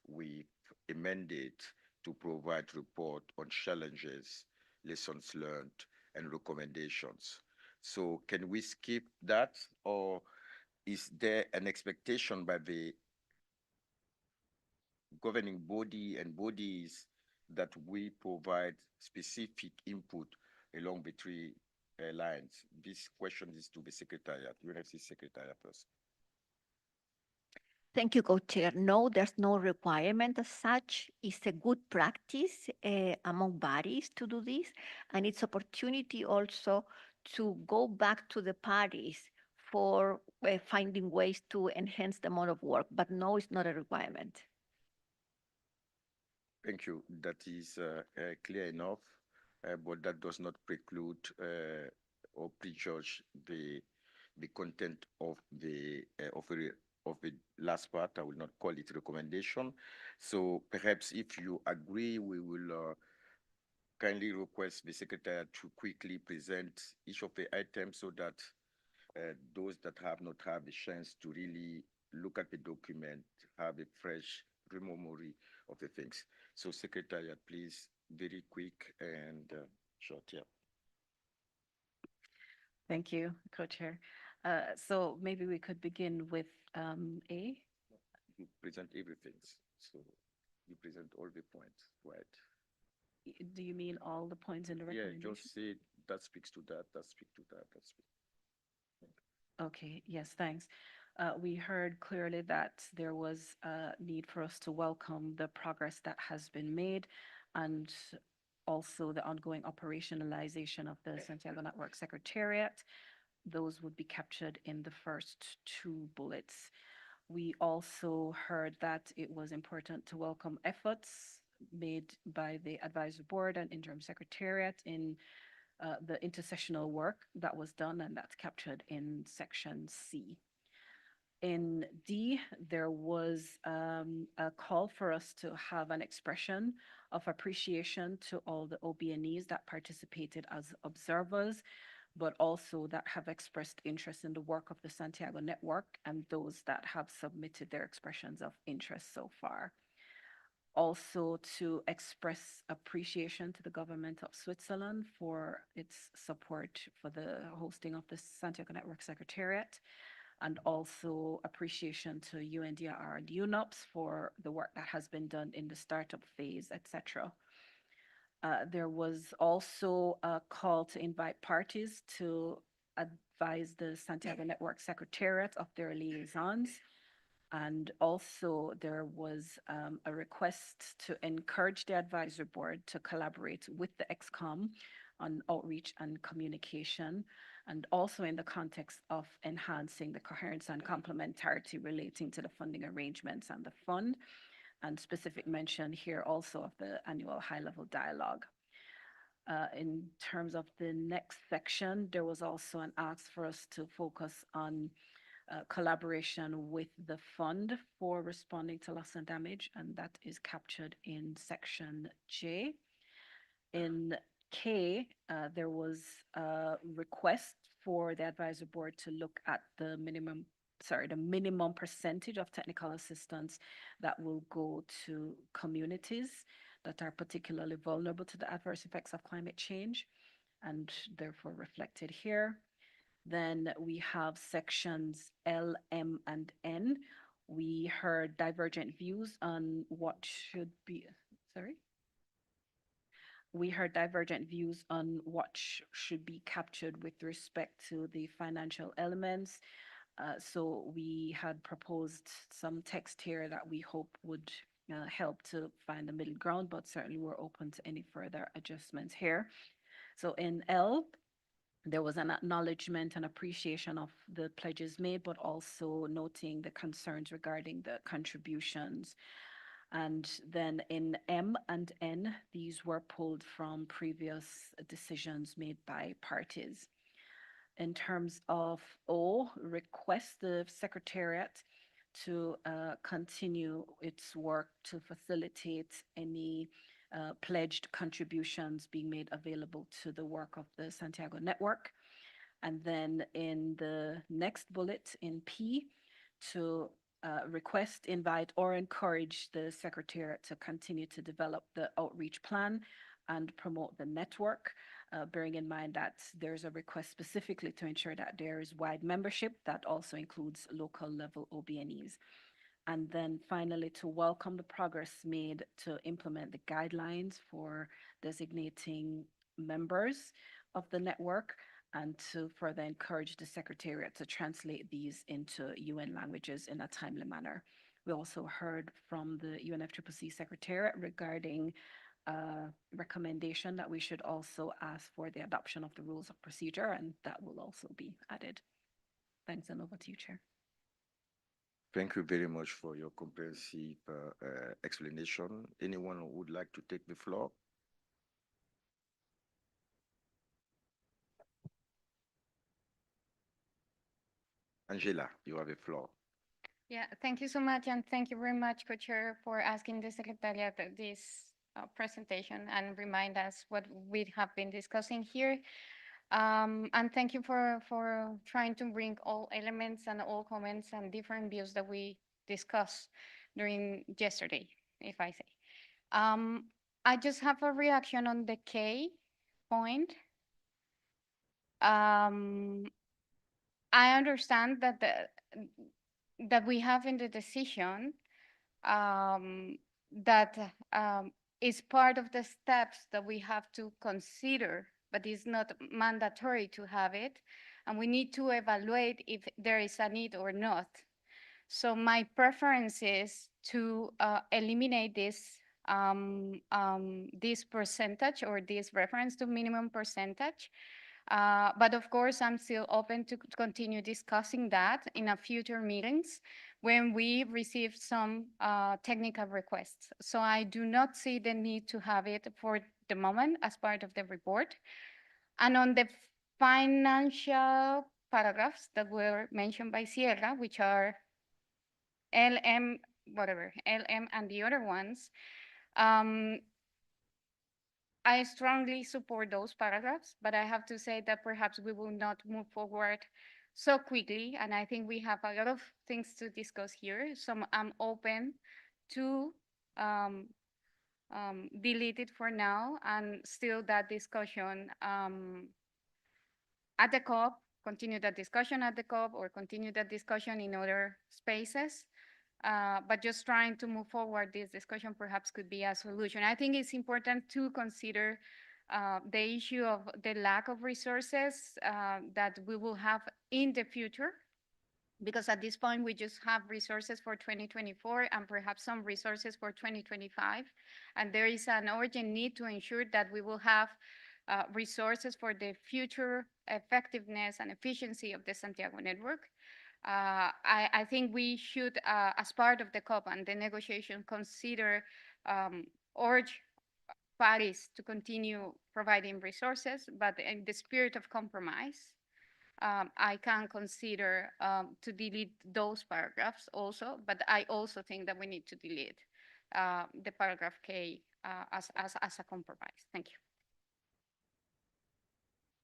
with a mandate to provide report on challenges, lessons learned, and recommendations. So can we skip that, or is there an expectation by the governing body and bodies that we provide specific input along the three lines? This question is to the secretariat, UNFCCC secretariat first. Thank you, Co-Chair. No, there's no requirement as such. It's a good practice among bodies to do this, and it's opportunity also to go back to the parties for finding ways to enhance the amount of work. But no, it's not a requirement. Thank you. That is clear enough, but that does not preclude or prejudge the content of the last part. I will not call it recommendation. So perhaps if you agree, we will kindly request the secretary to quickly present each of the items so that those that have not had the chance to really look at the document have a fresh memory of the things. So secretariat, please, very quick and short. Yeah. Thank you, Co-Chair. So maybe we could begin with A. You present everything, so you present all the points, right? Do you mean all the points in the recommendation? Yeah, just say that speaks to that, that speaks to that, that speaks. Okay, yes, thanks. We heard clearly that there was a need for us to welcome the progress that has been made and also the ongoing operationalization of the Santiago Network Secretariat. Those would be captured in the first two bullets. We also heard that it was important to welcome efforts made by the advisory board and interim secretariat in the intersessional work that was done, and that's captured in section C. In D, there was a call for us to have an expression of appreciation to all the OBNEs that participated as observers, but also that have expressed interest in the work of the Santiago Network and those that have submitted their expressions of interest so far. Also to express appreciation to the government of Switzerland for its support for the hosting of the Santiago Network Secretariat, and also appreciation to UNDRR and UNOPS for the work that has been done in the startup phase, etc. There was also a call to invite parties to advise the Santiago Network Secretariat of their liaisons. And also there was a request to encourage the advisory board to collaborate with the ExCom on outreach and communication, and also in the context of enhancing the coherence and complementarity relating to the funding arrangements and the fund, and specific mention here also of the annual high-level dialogue. In terms of the next section, there was also an ask for us to focus on collaboration with the fund for responding to loss and damage, and that is captured in section J. In K, there was a request for the advisory board to look at the minimum percentage of technical assistance that will go to communities that are particularly vulnerable to the adverse effects of climate change, and therefore reflected here. Then we have sections L, M, and N. We heard divergent views on what should be, we heard divergent views on what should be captured with respect to the financial elements. So we had proposed some text here that we hope would help to find the middle ground, but certainly we're open to any further adjustments here. So in L, there was an acknowledgement and appreciation of the pledges made, but also noting the concerns regarding the contributions. And then in M and N, these were pulled from previous decisions made by parties. In terms of O, request the secretariat to continue its work to facilitate any pledged contributions being made available to the work of the Santiago network. And then in the next bullet in P, to request, invite, or encourage the secretariat to continue to develop the outreach plan and promote the network, bearing in mind that there's a request specifically to ensure that there is wide membership that also includes local level OBNEs. And then finally, to welcome the progress made to implement the guidelines for designating members of the network, and to further encourage the Secretariat to translate these into UN languages in a timely manner. We also heard from the UNFCCC Secretariat regarding a recommendation that we should also ask for the adoption of the rules of procedure, and that will also be added. Thanks, and over to you, Chair. Thank you very much for your comprehensive explanation. Anyone who would like to take the floor? Angela, you have the floor. Yeah, thank you so much, and thank you very much, Co-Chair, for asking the Secretariat this presentation and remind us what we have been discussing here. And thank you for trying to bring all elements and all comments and different views that we discussed during yesterday, if I say. I just have a reaction on the K point. I understand that that we have in the decision that is part of the steps that we have to consider, but it's not mandatory to have it. And we need to evaluate if there is a need or not. So my preference is to eliminate this this percentage or this reference to minimum percentage. But of course, I'm still open to continue discussing that in a future meetings when we receive some technical requests. So I do not see the need to have it for the moment as part of the report. And on the financial paragraphs that were mentioned by Sierra, which are LM, whatever, LM and the other ones, I strongly support those paragraphs, but I have to say that perhaps we will not move forward so quickly. And I think we have a lot of things to discuss here. So I'm open to delete it for now and still that discussion at the COP, continue that discussion at the COP or continue that discussion in other spaces. But just trying to move forward this discussion perhaps could be a solution. I think it's important to consider the issue of the lack of resources that we will have in the future, because at this point we just have resources for 2024 and perhaps some resources for 2025. And there is an urgent need to ensure that we will have resources for the future effectiveness and efficiency of the Santiago network. I think we should, as part of the COP and the negotiation, consider urge parties to continue providing resources, but in the spirit of compromise, I can consider to delete those paragraphs also, but I also think that we need to delete the paragraph K as a compromise. Thank you.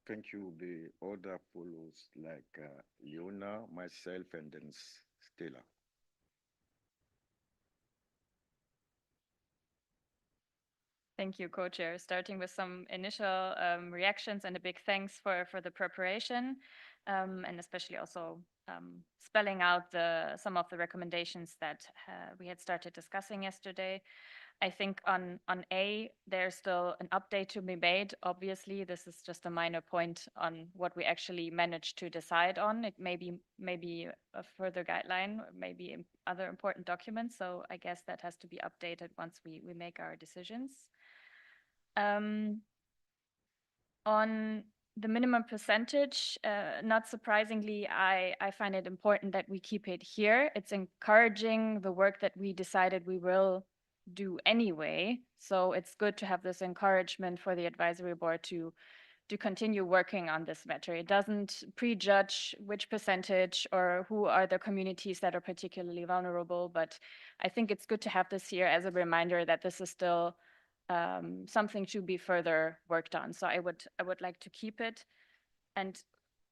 Thank you. The order follows like Leona, myself, and then Stella. Thank you, Co-Chair. Starting with some initial reactions and a big thanks for the preparation, and especially also spelling out some of the recommendations that we had started discussing yesterday. I think on A, there's still an update to be made. Obviously, this is just a minor point on what we actually managed to decide on. It may be a further guideline, or maybe other important documents. So I guess that has to be updated once we make our decisions. On the minimum percentage, not surprisingly, I find it important that we keep it here. It's encouraging the work that we decided we will do anyway. So it's good to have this encouragement for the advisory board to continue working on this matter. It doesn't prejudge which percentage or who are the communities that are particularly vulnerable, but I think it's good to have this here as a reminder that this is still something to be further worked on. So I would like to keep it. And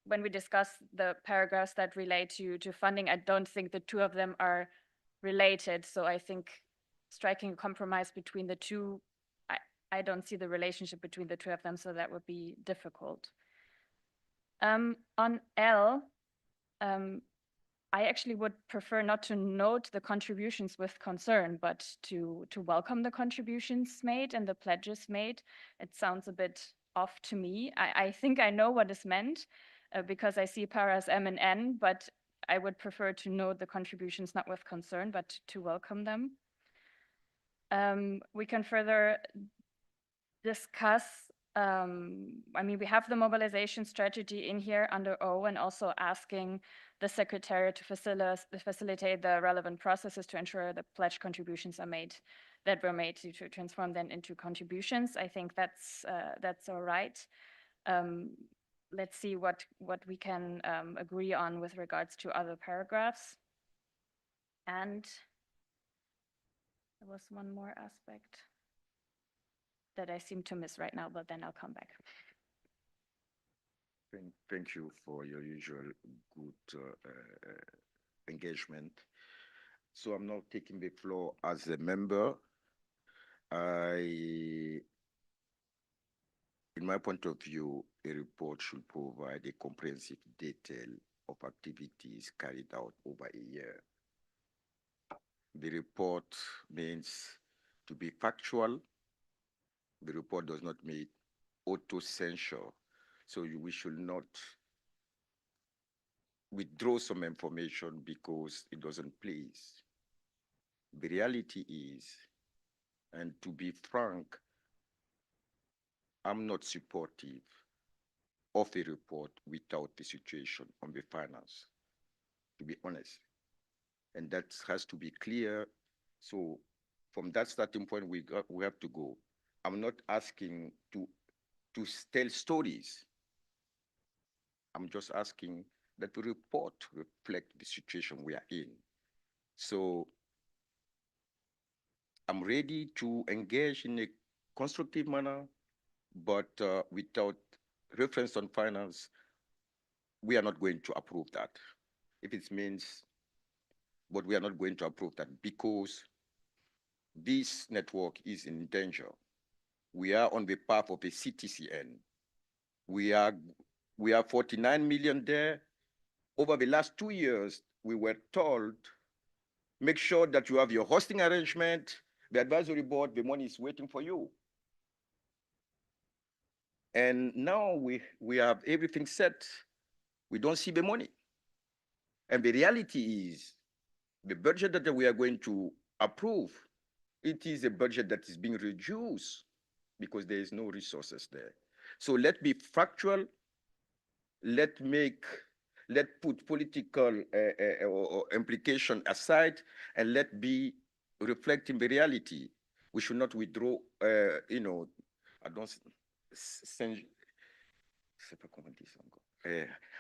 when we discuss the paragraphs that relate to funding, I don't think the two of them are related. So I think striking a compromise between the two, I don't see the relationship between the two of them, so that would be difficult. On L, I actually would prefer not to note the contributions with concern, but to welcome the contributions made and the pledges made. It sounds a bit off to me. I think I know what is meant because I see paras M and N, but I would prefer to note the contributions not with concern, but to welcome them. We can further discuss, I mean, we have the mobilization strategy in here under O, and also asking the secretariat to facilitate the relevant processes to ensure the pledge contributions are made, that were made to transform them into contributions. I think that's all right. Let's see what we can agree on with regards to other paragraphs. And there was one more aspect that I seem to miss right now, but then I'll come back. Thank you for your usual good engagement. So I'm now taking the floor as a member. In my point of view, a report should provide a comprehensive detail of activities carried out over a year. The report means to be factual. The report does not mean auto-censure. So we should not withdraw some information because it doesn't please. The reality is, and to be frank, I'm not supportive of a report without the situation on the finance, to be honest. And that has to be clear. So from that starting point, we have to go. I'm not asking to tell stories. I'm just asking that the report reflect the situation we are in. So I'm ready to engage in a constructive manner, but without reference on finance, we are not going to approve that. If it means, but we are not going to approve that because this network is in danger. We are on the path of a CTCN. We have 49 million there. Over the last 2 years, we were told, make sure that you have your hosting arrangement, the advisory board, the money is waiting for you. And now we have everything set. We don't see the money. And the reality is, the budget that we are going to approve, it is a budget that is being reduced because there is no resources there. So let's be factual. Let's put political implication aside, and let's be reflecting the reality. We should not withdraw,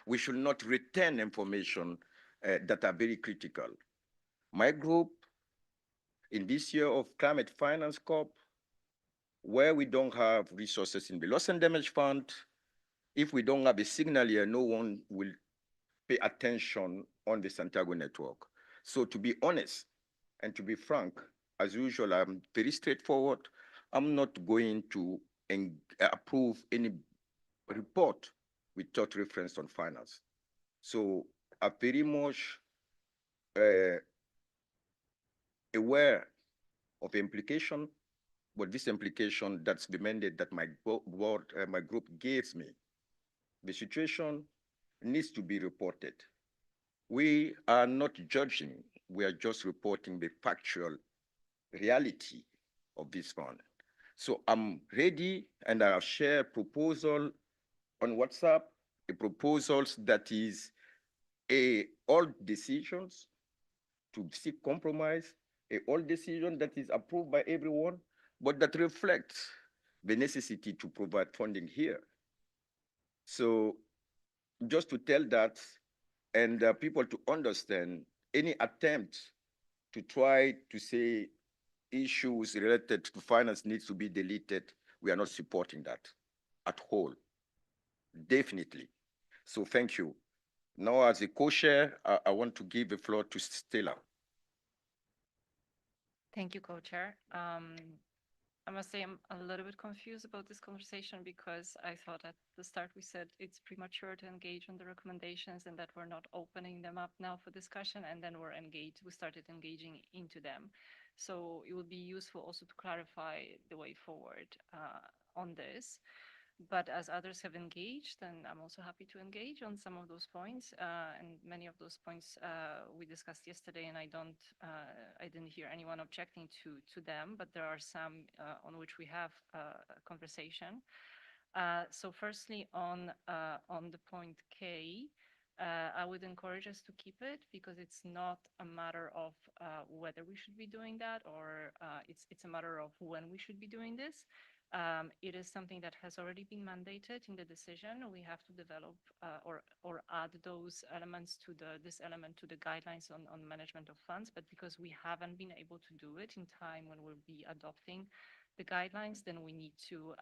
we should not retain information that are very critical. My group, in this year of Climate Finance Corp, where we don't have resources in the loss and damage fund, if we don't have a signal here, no one will pay attention on the Santiago network. So to be honest and to be frank, as usual, I'm very straightforward. I'm not going to approve any report without reference on finance. So I'm very much aware of the implication, but this implication, that's the mandate that my group gives me. The situation needs to be reported. We are not judging, we are just reporting the factual reality of this fund. So I'm ready, and I'll share proposal on WhatsApp a proposals that is all decisions to seek compromise, all decision that is approved by everyone, but that reflects the necessity to provide funding here. So just to tell that and people to understand any attempt to try to say issues related to finance needs to be deleted, we are not supporting that at all, definitely. So thank you. Now, as a co-chair, I want to give the floor to Stella. Thank you, co-chair. I must say I'm a little bit confused about this conversation because I thought at the start we said it's premature to engage on the recommendations and that we're not opening them up now for discussion, and then we started engaging into them. So it would be useful also to clarify the way forward on this. But as others have engaged, and I'm also happy to engage on some of those points, and many of those points we discussed yesterday, and I didn't hear anyone objecting to them, but there are some on which we have a conversation. So firstly, on the point K, I would encourage us to keep it because it's not a matter of whether we should be doing that or it's a matter of when we should be doing this. It is something that has already been mandated in the decision. We have to develop or add those elements to this element to the guidelines on management of funds. But because we haven't been able to do it in time when we'll be adopting the guidelines, then we need to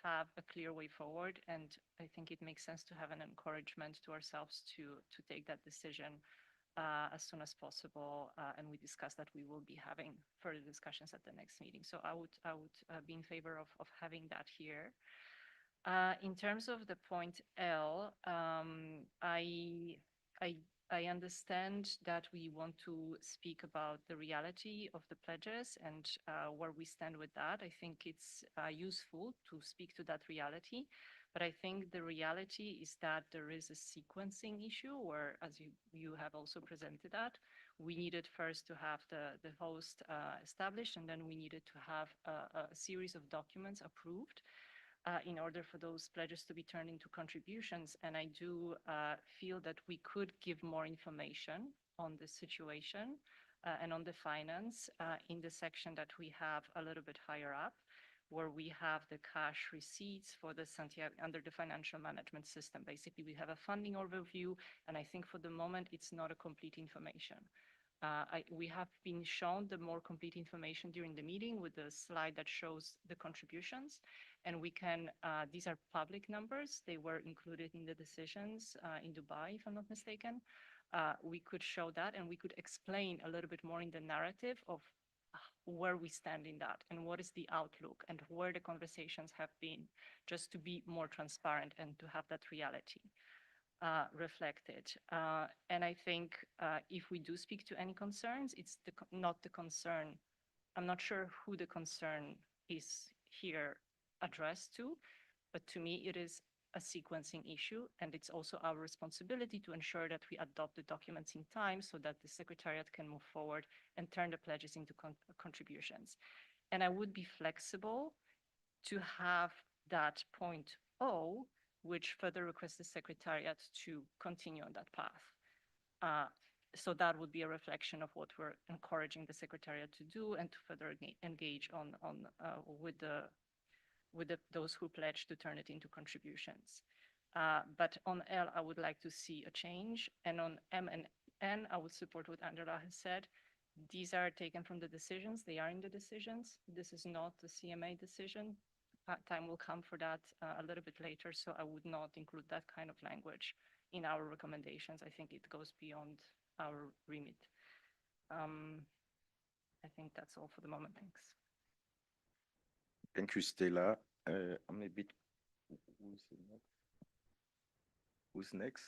have a clear way forward. And I think it makes sense to have an encouragement to ourselves to take that decision as soon as possible, and we discussed that we will be having further discussions at the next meeting. So I would be in favor of having that here. In terms of the point L, I understand that we want to speak about the reality of the pledges and where we stand with that. I think it's useful to speak to that reality. But I think the reality is that there is a sequencing issue where, as you have also presented that, we needed first to have the host established, and then we needed to have a series of documents approved in order for those pledges to be turned into contributions. And I do feel that we could give more information on the situation and on the finance in the section that we have a little bit higher up, where we have the cash receipts for the Santiago under the financial management system. Basically, we have a funding overview, and I think for the moment, it's not a complete information. We have been shown the more complete information during the meeting with the slide that shows the contributions, and we can, these are public numbers. They were included in the decisions in Dubai, if I'm not mistaken. We could show that, and we could explain a little bit more in the narrative of where we stand in that and what is the outlook and where the conversations have been, just to be more transparent and to have that reality reflected. And I think if we do speak to any concerns, it's not the concern. I'm not sure who the concern is here addressed to, but to me, it is a sequencing issue, and it's also our responsibility to ensure that we adopt the documents in time so that the secretariat can move forward and turn the pledges into contributions. And I would be flexible to have that point O, which further requests the secretariat to continue on that path. So that would be a reflection of what we're encouraging the secretariat to do and to further engage on with those who pledge to turn it into contributions. But on L, I would like to see a change. And on M and N, I would support what Angela has said. These are taken from the decisions. They are in the decisions. This is not the CMA decision. Time will come for that a little bit later, so I would not include that kind of language in our recommendations. I think it goes beyond our remit. I think that's all for the moment. Thanks. Thank you, Stella. I'm a bit. Who's next? Who's next?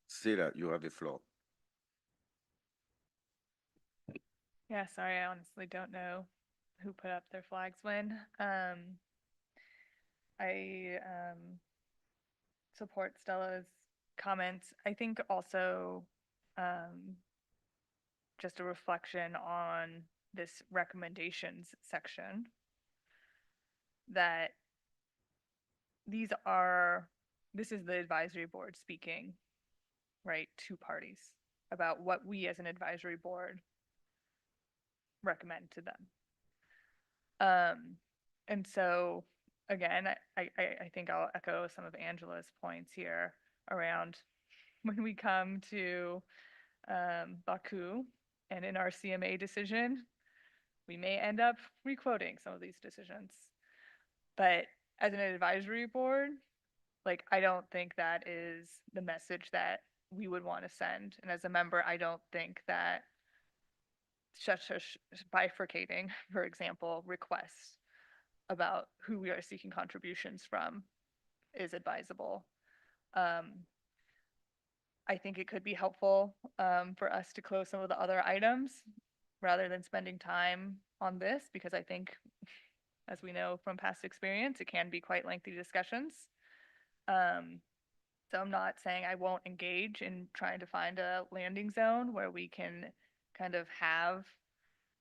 Stella, you have the floor. Yeah, sorry, I honestly don't know who put up their flags when. I support Stella's comments. I think also just a reflection on this recommendations section. that this is the advisory board speaking, right, to parties about what we as an advisory board recommend to them. And so, again, I think I'll echo some of Angela's points here around when we come to Baku and in our CMA decision, we may end up requoting some of these decisions. But as an advisory board, like, I don't think that is the message that we would want to send. And as a member, I don't think that such a bifurcating, for example, requests about who we are seeking contributions from is advisable. I think it could be helpful for us to close some of the other items rather than spending time on this, because I think, as we know from past experience, it can be quite lengthy discussions. So I'm not saying I won't engage in trying to find a landing zone where we can kind of have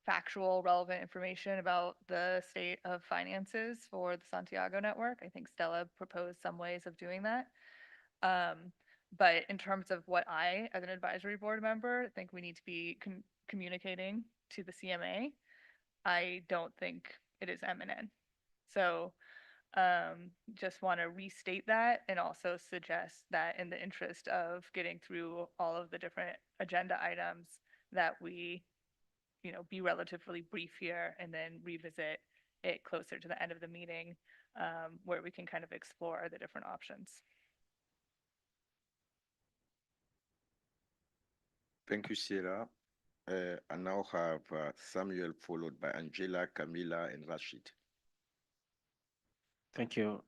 factual, relevant information about the state of finances for the Santiago network. I think Stella proposed some ways of doing that. But in terms of what I, as an advisory board member, think we need to be communicating to the CMA, I don't think it is M&N. So just want to restate that and also suggest that in the interest of getting through all of the different agenda items that we, be relatively brief here and then revisit it closer to the end of the meeting where we can kind of explore the different options. Thank you, Sierra. I now have Samuel, followed by Angela, Camila, and Rashid. Thank you.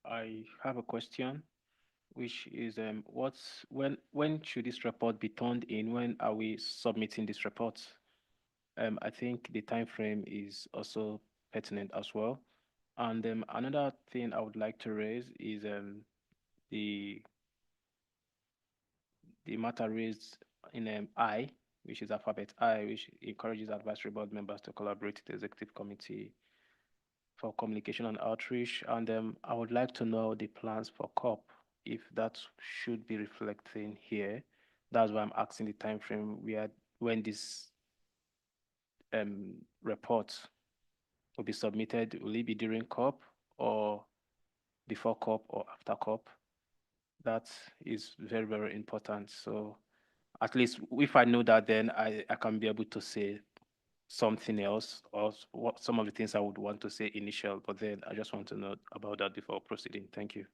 I have a question, which is when should this report be turned in? When are we submitting this report? I think the time frame is also pertinent as well. And another thing I would like to raise is the matter raised in I, which is alphabet I, which encourages advisory board members to collaborate with the executive committee for communication and outreach. And I would like to know the plans for COP, if that should be reflecting here. That's why I'm asking the time frame when this report will be submitted. Will it be during COP or before COP or after COP? That is very, very important. So at least if I know that, then I can be able to say something else or what some of the things I would want to say initial, but then I just want to know about that before proceeding. Thank you.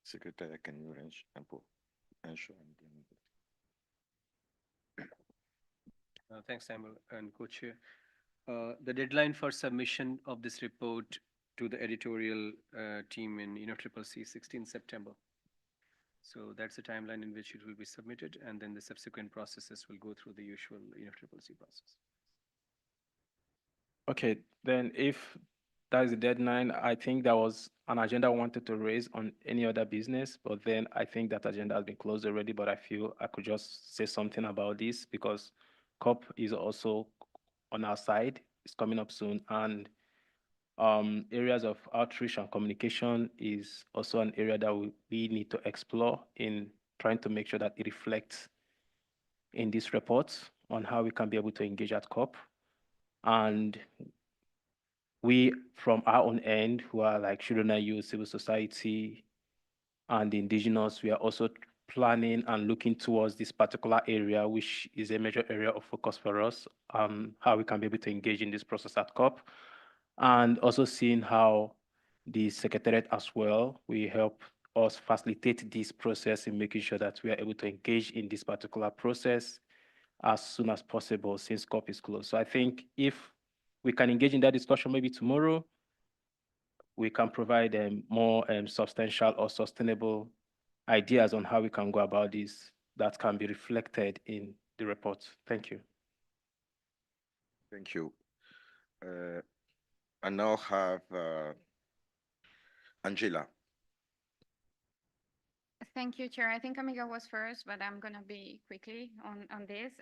Secretary, can you ensure? Thanks, Samuel and Co-Chair. The deadline for submission of this report to the editorial team in UNOPS is 16 September. So that's the timeline in which it will be submitted, and then the subsequent processes will go through the usual UNOPS process. Okay, then if that is the deadline, I think there was an agenda I wanted to raise on any other business, but then I think that agenda has been closed already, but I feel I could just say something about this because COP is also on our side. It's coming up soon, and areas of outreach and communication is also an area that we need to explore in trying to make sure that it reflects in this report on how we can be able to engage at COP. And we, from our own end, who are like children and youth, civil society, and the indigenous, we are also planning and looking towards this particular area, which is a major area of focus for us, how we can be able to engage in this process at COP. And also seeing how the secretariat as well will help us facilitate this process in making sure that we are able to engage in this particular process as soon as possible since COP is closed. So I think if we can engage in that discussion maybe tomorrow, we can provide more substantial or sustainable ideas on how we can go about this that can be reflected in the report. Thank you. Thank you. I now have Angela. Thank you, Chair. I think Amiga was first, but I'm going to be quickly on this.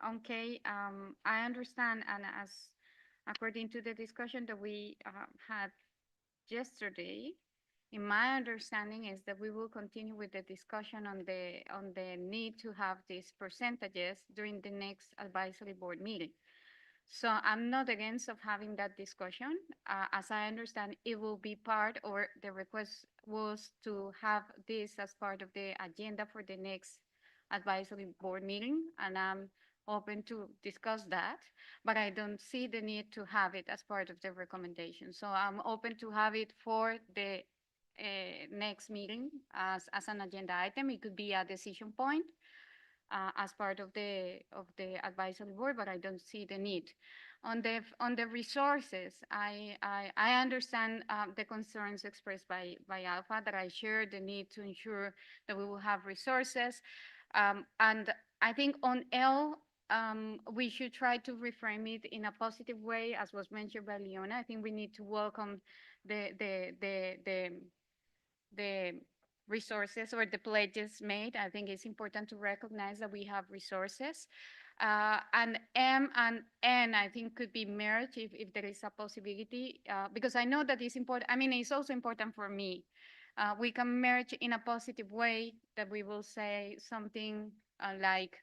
On K, I understand, and as according to the discussion that we had yesterday, in my understanding is that we will continue with the discussion on the need to have these percentages during the next advisory board meeting. So I'm not against of having that discussion. As I understand, it will be part, or the request was to have this as part of the agenda for the next advisory board meeting, and I'm open to discuss that, but I don't see the need to have it as part of the recommendation. So I'm open to have it for the next meeting as an agenda item. It could be a decision point as part of the advisory board, but I don't see the need. On the resources, I understand the concerns expressed by Alpha, that I share the need to ensure that we will have resources. And I think on L, we should try to reframe it in a positive way, as was mentioned by Leona. I think we need to welcome the resources or the pledges made. I think it's important to recognize that we have resources. And M and N, I think, could be merged if there is a possibility, because I know that it's important. I mean, it's also important for me. We can merge in a positive way, that we will say something like,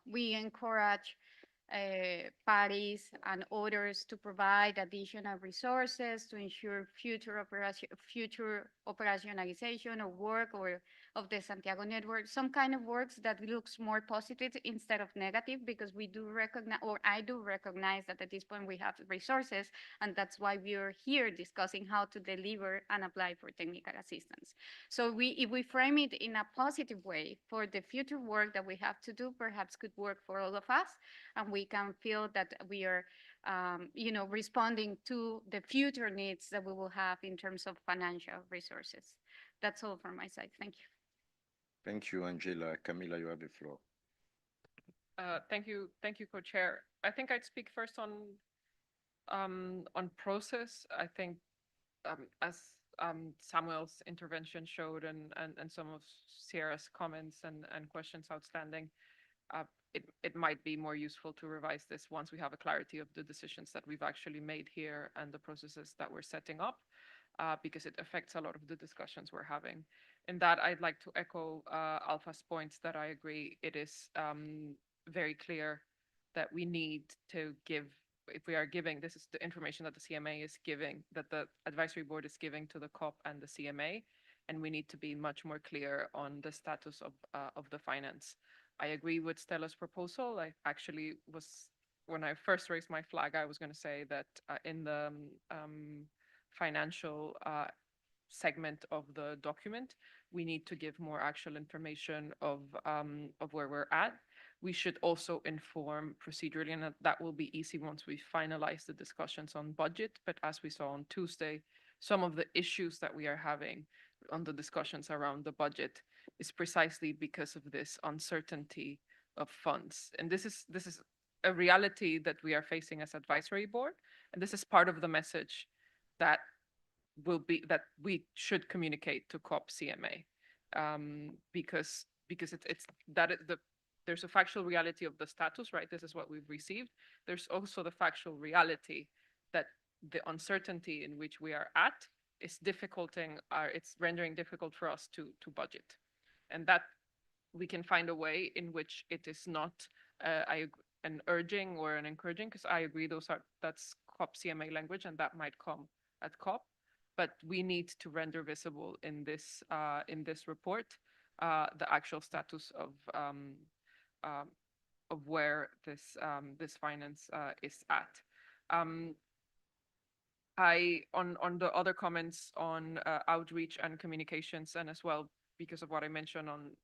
we encourage parties and others to provide additional resources to ensure future operationalization of work or of the Santiago network, some kind of works that looks more positive instead of negative, because we do recognize, or I do recognize, that at this point we have resources, and that's why we are here discussing how to deliver and apply for technical assistance. So if we frame it in a positive way for the future work that we have to do, perhaps could work for all of us, and we can feel that we are, responding to the future needs that we will have in terms of financial resources. That's all from my side. Thank you. Thank you, Angela. Camila, you have the floor. Thank you, Co-Chair. I think I'd speak first on process. I think as Samuel's intervention showed, and some of Sierra's comments and questions outstanding, it might be more useful to revise this once we have a clarity of the decisions that we've actually made here and the processes that we're setting up, because it affects a lot of the discussions we're having. In that, I'd like to echo Alpha's points that I agree it is very clear that we need to give, if we are giving, this is the information that the CMA is giving, that the advisory board is giving to the COP and the CMA, and we need to be much more clear on the status of the finance. I agree with Stella's proposal. I actually was, when I first raised my flag, I was going to say that in the financial segment of the document, we need to give more actual information of where we're at. We should also inform procedurally, and that will be easy once we finalize the discussions on budget. But as we saw on Tuesday, some of the issues that we are having on the discussions around the budget is precisely because of this uncertainty of funds. And this is a reality that we are facing as advisory board. And this is part of the message that we should communicate to COP CMA, because there's a factual reality of the status, right? This is what we've received. There's also the factual reality that the uncertainty in which we are at is it's rendering difficult for us to budget. And that we can find a way in which it is not an urging or an encouraging, because I agree that's COP CMA language, and that might come at COP. But we need to render visible in this report the actual status of where this finance is at. On the other comments on outreach and communications, and as well because of what I mentioned on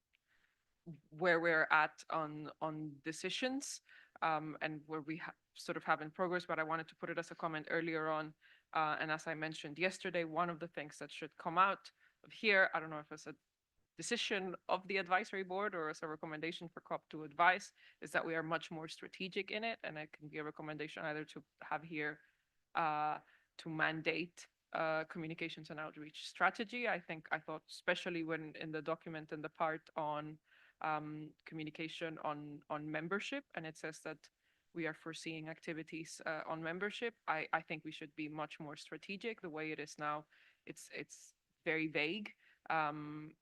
where we're at on decisions, and where we sort of have in progress, but I wanted to put it as a comment earlier on. And as I mentioned yesterday, one of the things that should come out of here, I don't know if it's a decision of the advisory board or as a recommendation for COP to advise, is that we are much more strategic in it. And it can be a recommendation either to have here to mandate communications and outreach strategy. I thought, especially when in the document in the part on communication on membership, and it says that we are foreseeing activities on membership. I think we should be much more strategic. The way it is now, it's very vague. And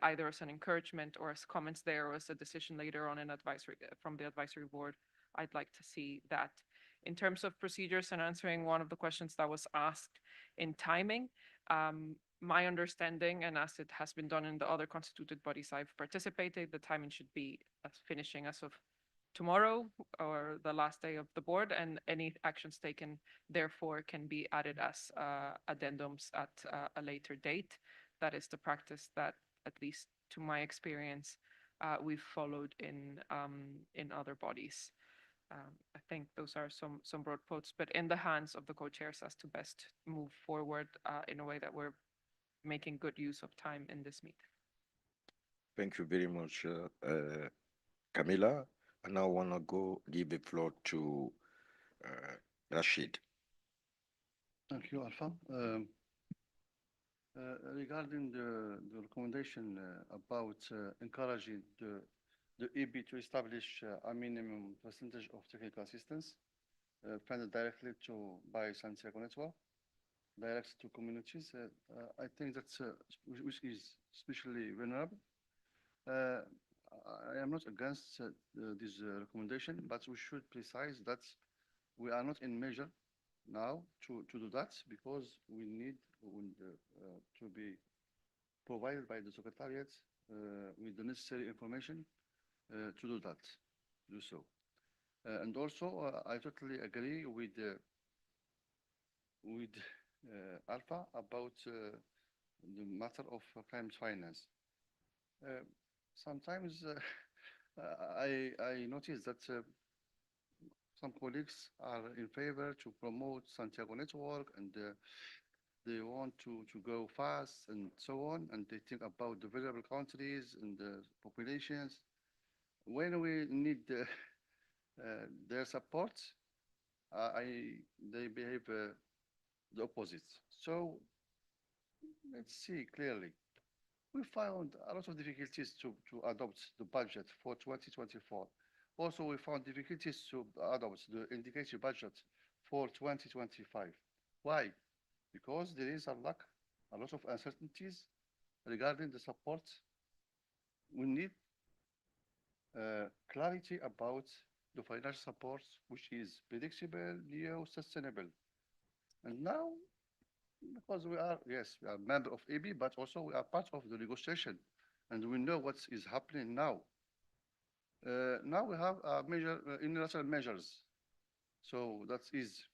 either as an encouragement or as comments there or as a decision later on in advisory from the advisory board, I'd like to see that. In terms of procedures and answering one of the questions that was asked in timing, my understanding, and as it has been done in the other constituted bodies I've participated, the timing should be finishing as of tomorrow or the last day of the board, and any actions taken therefore can be added as addendums at a later date. That is the practice that, at least to my experience, we've followed in other bodies. I think those are some broad quotes, but in the hands of the co-chairs as to best move forward in a way that we're making good use of time in this meeting. Thank you very much, Camilla. And now I want to give the floor to Rashid. Thank you, Alpha. Regarding the recommendation about encouraging the EB to establish a minimum percentage of technical assistance funded directly by Santiago Network, direct to communities, I think that's which is especially vulnerable. I am not against this recommendation, but we should precise that we are not in measure now to do that, because we need to be provided by the secretariat with the necessary information to do so. And also, I totally agree with Alpha about the matter of climate finance. Sometimes I notice that some colleagues are in favor to promote Santiago Network, and they want to go fast and so on, and they think about the vulnerable countries and the populations. When we need their support, they behave the opposite. So let's see clearly. We found a lot of difficulties to adopt the budget for 2024. Also, we found difficulties to adopt the indicated budget for 2025. Why? Because there is a lot of uncertainties regarding the support. We need clarity about the financial support, which is predictable, sustainable. And now, because we are a member of AB, but also we are part of the negotiation, and we know what is happening now. Now we have unilateral measures. So that is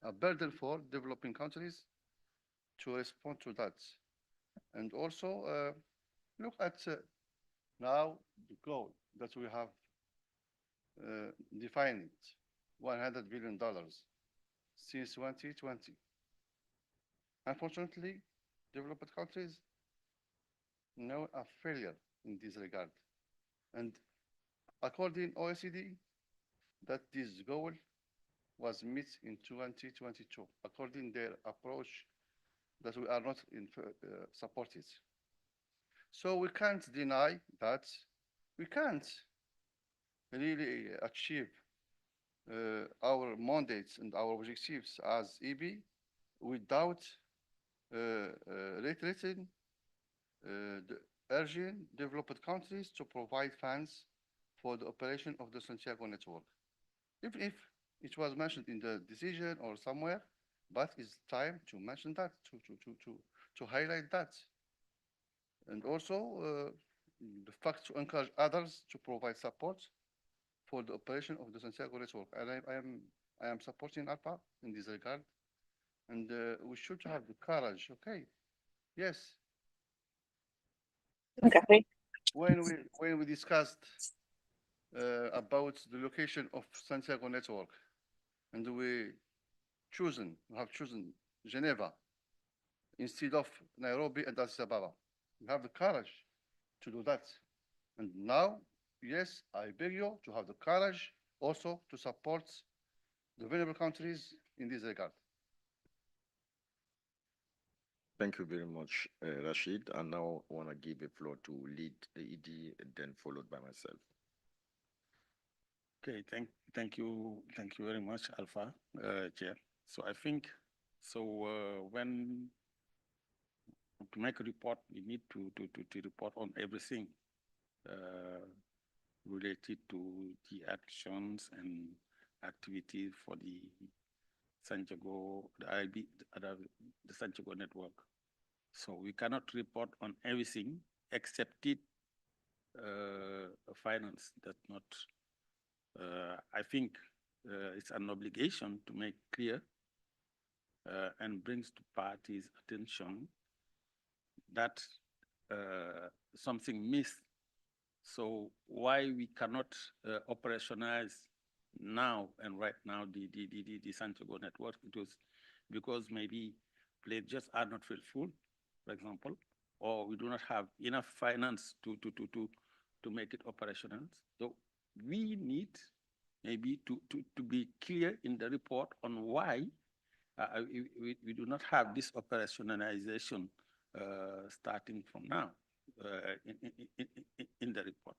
a burden for developing countries to respond to that. And also look at now the goal that we have defined, $100 billion since 2020. Unfortunately, developed countries know a failure in this regard. And according to OECD, that this goal was met in 2022, according to their approach that we are not supported. So we can't deny that we can't really achieve our mandates and our objectives as EB without reiterating the urging developed countries to provide funds for the operation of the Santiago network. Even if it was mentioned in the decision or somewhere, but it's time to mention that, to highlight that. And also the fact to encourage others to provide support for the operation of the Santiago network. And I am supporting ARPA in this regard. And we should have the courage, okay? Yes. Okay. When we discussed about the location of Santiago network, and we have chosen Geneva instead of Nairobi and Addis Ababa. We have the courage to do that. And now, yes, I beg you to have the courage also to support the vulnerable countries in this regard. Thank you very much, Rashid. And now I want to give the floor to lead the ED, and then followed by myself. Okay, thank you very much, Alpha, Chair. So I think, when to make a report, we need to report on everything related to the actions and activities for the Santiago, the Santiago network. So we cannot report on everything except finance. That's not. I think it's an obligation to make clear and brings to parties' attention that something missed. So why we cannot operationalize now and right now the Santiago network? It was because maybe pledges are not full, for example, or we do not have enough finance to make it operational. So we need maybe to be clear in the report on why we do not have this operationalization starting from now in the report.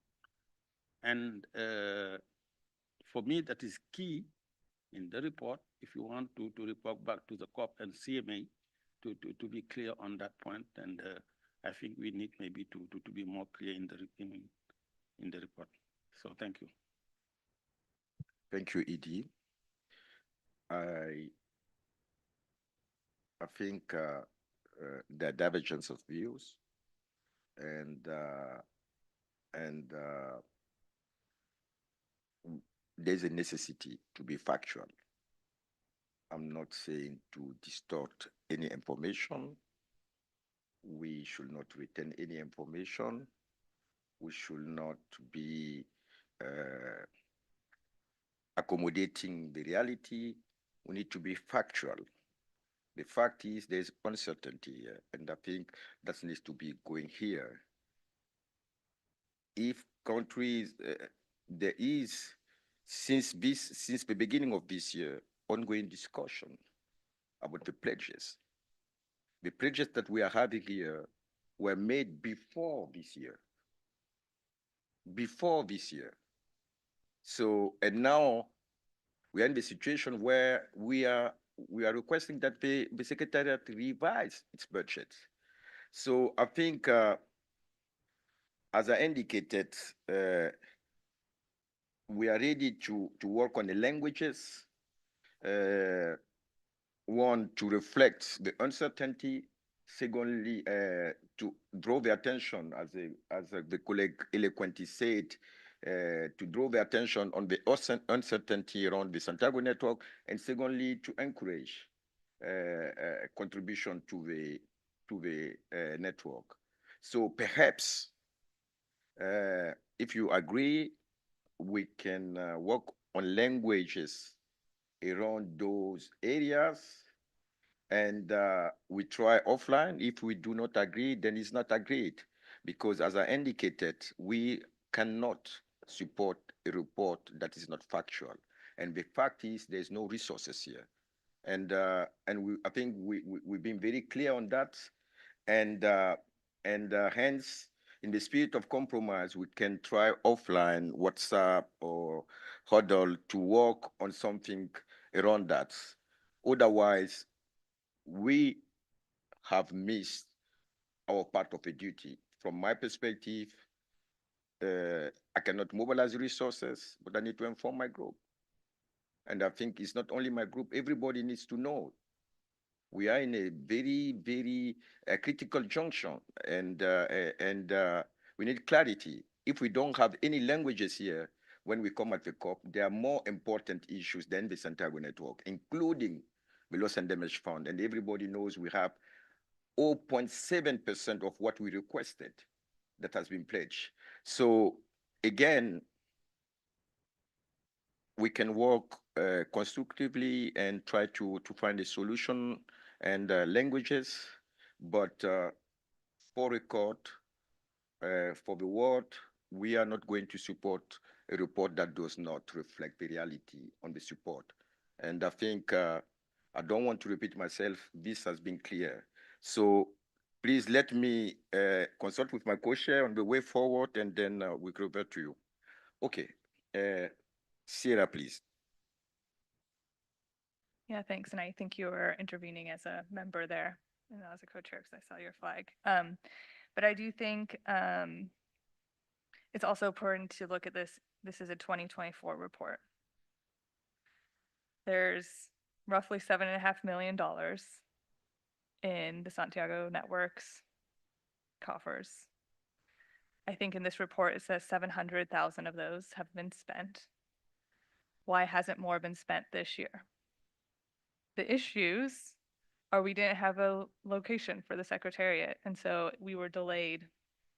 And for me, that is key in the report, if you want to report back to the COP and CMA to be clear on that point. And I think we need maybe to be more clear in the report. So thank you. Thank you, Edie. I think the divergence of views and there's a necessity to be factual. I'm not saying to distort any information. We should not retain any information. We should not be accommodating the reality. We need to be factual. The fact is there's uncertainty here, and I think that needs to be going here. If countries, there is, since the beginning of this year, ongoing discussion about the pledges. The pledges that we are having here were made before this year. Before this year. So, and now we are in the situation where we are requesting that the secretariat revise its budget. So I think, as I indicated, we are ready to work on the languages. One, to reflect the uncertainty. Secondly, to draw the attention, as the colleague eloquently said, to draw the attention on the uncertainty around the Santiago network, and secondly, to encourage contribution to the network. So perhaps, if you agree, we can work on languages around those areas, and we try offline. If we do not agree, then it's not agreed, because as I indicated, we cannot support a report that is not factual. And the fact is there's no resources here. And I think we've been very clear on that. And hence, in the spirit of compromise, we can try offline, WhatsApp or Huddle to work on something around that. Otherwise, we have missed our part of the duty. From my perspective, I cannot mobilize resources, but I need to inform my group. And I think it's not only my group, everybody needs to know. We are in a very, very critical junction, and we need clarity. If we don't have any languages here, when we come at the COP, there are more important issues than the Santiago network, including the loss and damage fund. And everybody knows we have 0.7% of what we requested that has been pledged. So again, we can work constructively and try to find a solution and languages, but for record, for the world, we are not going to support a report that does not reflect the reality on the support. And I think, I don't want to repeat myself, this has been clear. So please let me consult with my co-chair on the way forward, and then we revert to you. Okay. Sierra, please. Yeah, thanks. And I think you were intervening as a member there and as a co-chair because I saw your flag. But I do think it's also important to look at this. This is a 2024 report. There's roughly $7.5 million in the Santiago network's coffers. I think in this report it says 700,000 of those have been spent. Why hasn't more been spent this year? The issues are we didn't have a location for the secretariat, and so we were delayed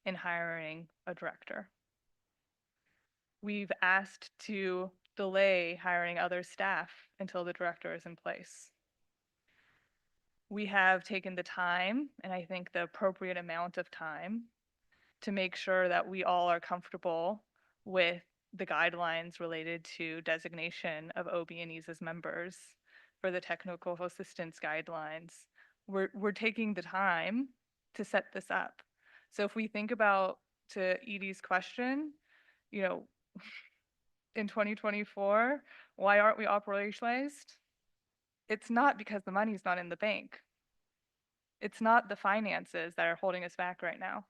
in hiring a director. We've asked to delay hiring other staff until the director is in place. We have taken the time, and I think the appropriate amount of time, to make sure that we all are comfortable with the guidelines related to designation of OB&Es as members for the technical assistance guidelines. We're taking the time to set this up. So if we think about, to Edie's question, you know, in 2024, why aren't we operationalized? It's not because the money's not in the bank. It's not the finances that are holding us back right now.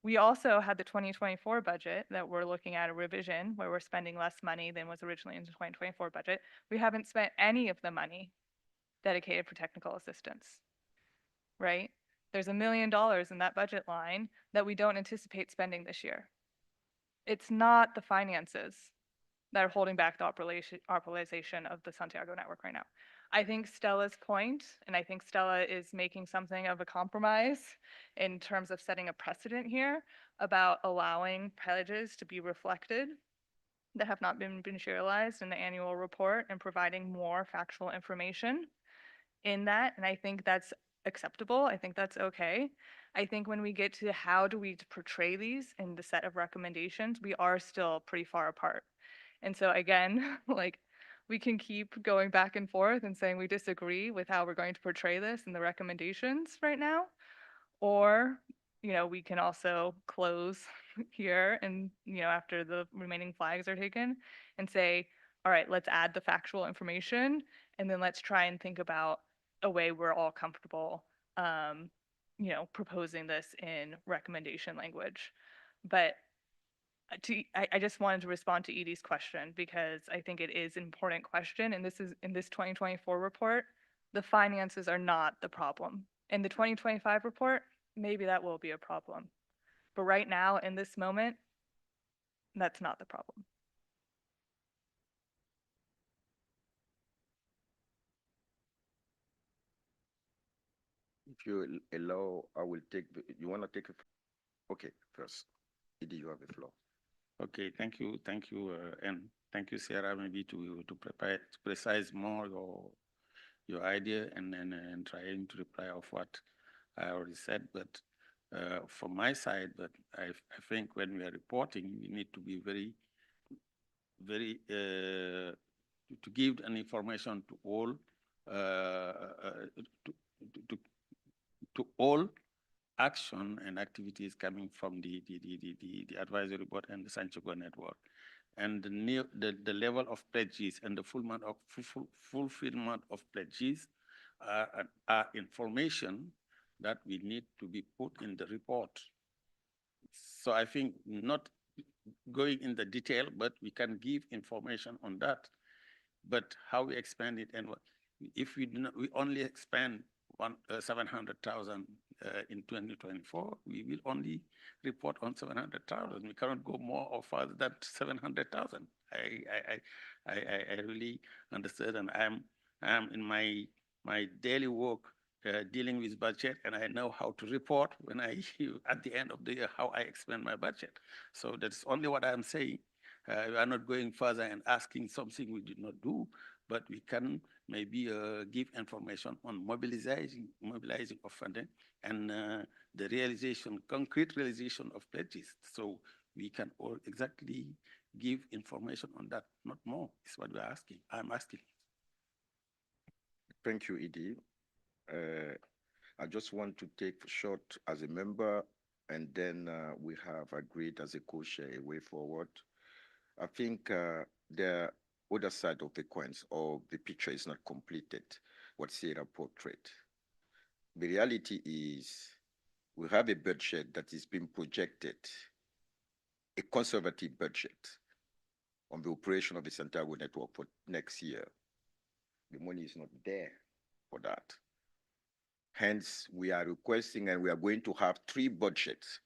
We also had the 2024 budget that we're looking at a revision where we're spending less money than was originally in the 2024 budget. We haven't spent any of the money dedicated for technical assistance, right? There's $1 million in that budget line that we don't anticipate spending this year. It's not the finances that are holding back the operationalization of the Santiago network right now. I think Stella's point, and I think Stella is making something of a compromise in terms of setting a precedent here about allowing pledges to be reflected that have not been materialized in the annual report and providing more factual information in that. And I think that's acceptable. I think that's okay. I think when we get to how do we portray these in the set of recommendations, we are still pretty far apart. And so again, like, we can keep going back and forth and saying we disagree with how we're going to portray this in the recommendations right now. Or, you know, we can also close here and, you know, after the remaining flags are taken and say, all right, let's add the factual information and then let's try and think about a way we're all comfortable, you know, proposing this in recommendation language. But I just wanted to respond to Edie's question because I think it is an important question, and this is in this 2024 report, the finances are not the problem. In the 2025 report, maybe that will be a problem. But right now, in this moment, that's not the problem. If you allow, I will take, you want to take it? Okay, first. Edie, you have the floor. Okay, thank you, and thank you, Sarah, maybe to prepare, to precise more your idea and trying to reply of what I already said. But from my side, but I think when we are reporting, we need to be very to give an information to all to all action and activities coming from the advisory board and the Santiago network, and the level of pledges and the fulfillment of pledges are information that we need to be put in the report. So I think not going in the detail, but we can give information on that. But how we expand it and what, if we do not, we only expand 700,000 in 2024, we will only report on 700,000. We cannot go more or further than 700,000. I really understand, and I am in my daily work dealing with budget, and I know how to report when at the end of the year how I expend my budget. So that's only what I'm saying. We are not going further and asking something we did not do, but we can maybe give information on mobilizing of funding and the realization, concrete realization of pledges. So we can all exactly give information on that, not more, is what we're asking. I'm asking. Thank you, Edie. I just want to take short as a member, and then we have agreed as a co-chair a way forward. I think the other side of the coins or the picture is not completed, what Sierra portrayed. The reality is we have a budget that is being projected, a conservative budget on the operation of the Santiago network for next year. The money is not there for that. Hence, we are requesting and we are going to have 3 budgets.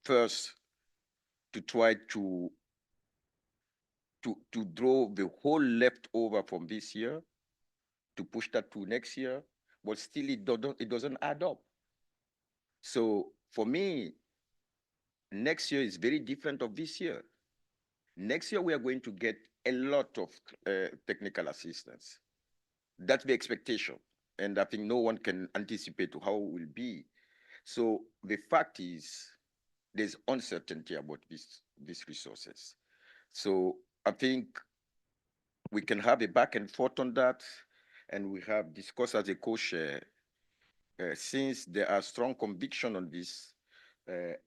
First, to try to draw the whole leftover from this year, to push that to next year, but still it doesn't add up. So for me, next year is very different of this year. Next year, we are going to get a lot of technical assistance. That's the expectation. And I think no one can anticipate how it will be. So the fact is, there's uncertainty about these resources. So I think we can have a back and forth on that. And we have discussed as a co-chair, since there are strong conviction on this,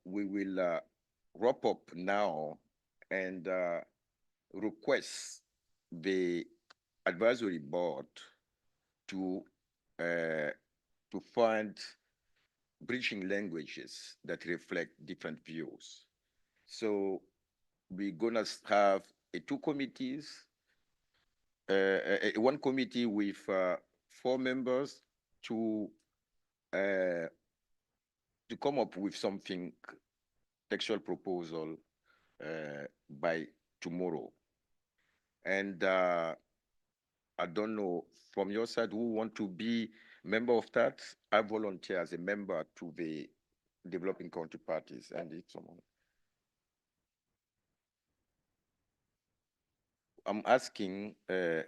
we will wrap up now and request the advisory board to find bridging languages that reflect different views. So we're gonna have 2 committees, one committee with 4 members to come up with something, textual proposal by tomorrow. And I don't know, from your side, who want to be member of that? I volunteer as a member to the developing country parties, and it's someone. I'm asking,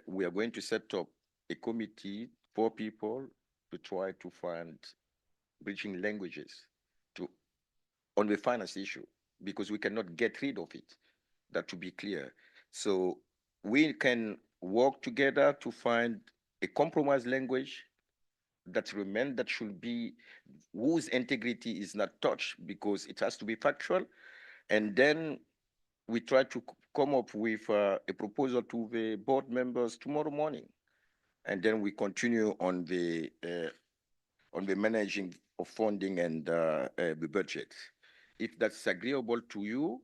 we are going to set up a committee, 4 people, to try to find bridging languages on the finance issue, because we cannot get rid of it. That to be clear. So we can work together to find a compromise language that should be, whose integrity is not touched, because it has to be factual. And then we try to come up with a proposal to the board members tomorrow morning. And then we continue on the managing of funding and the budget. If that's agreeable to you,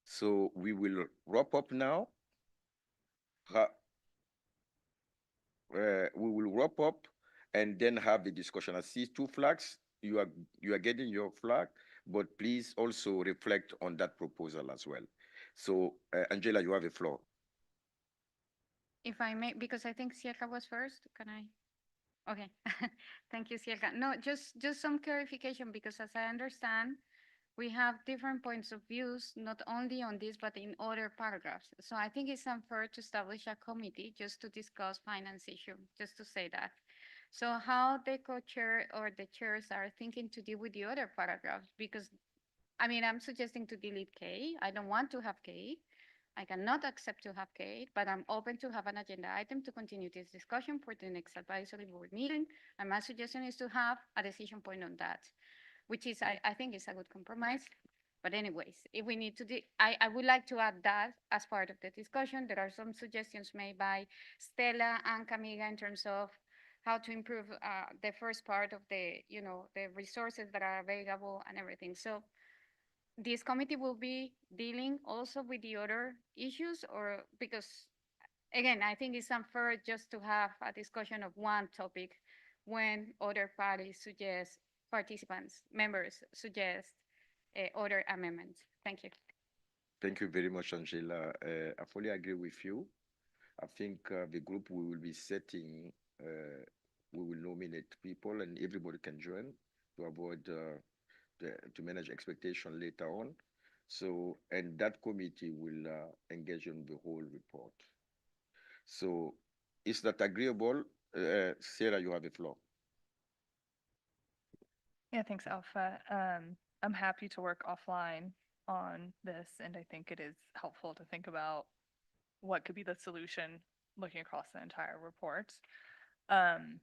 so we will wrap up now. We will wrap up and then have the discussion. I see 2 flags. You are getting your flag, but please also reflect on that proposal as well. So, Angela, you have the floor. If I may, because I think Cielka was first, can I? Okay, thank you, Cielka. No, just some clarification, because as I understand, we have different points of views, not only on this, but in other paragraphs. So I think it's unfair to establish a committee just to discuss finance issue, just to say that. So how the co-chair or the chairs are thinking to deal with the other paragraphs, because, I mean, I'm suggesting to delete K. I don't want to have K. I cannot accept to have K, but I'm open to have an agenda item to continue this discussion for the next advisory board meeting. And my suggestion is to have a decision point on that, which is, I think is a good compromise. But anyways, if we need to, I would like to add that as part of the discussion. There are some suggestions made by Stella and Camila in terms of how to improve the first part of the, the resources that are available and everything. So this committee will be dealing also with the other issues, or because, again, I think it's unfair just to have a discussion of one topic when other parties suggest, members suggest other amendments. Thank you. Thank you very much, Angela. I fully agree with you. I think the group we will be setting, we will nominate people and everybody can join to avoid to manage expectation later on. So, and that committee will engage in the whole report. So, is that agreeable? Sarah, you have the floor. Yeah, thanks, Alpha. I'm happy to work offline on this, and I think it is helpful to think about what could be the solution looking across the entire report. I'm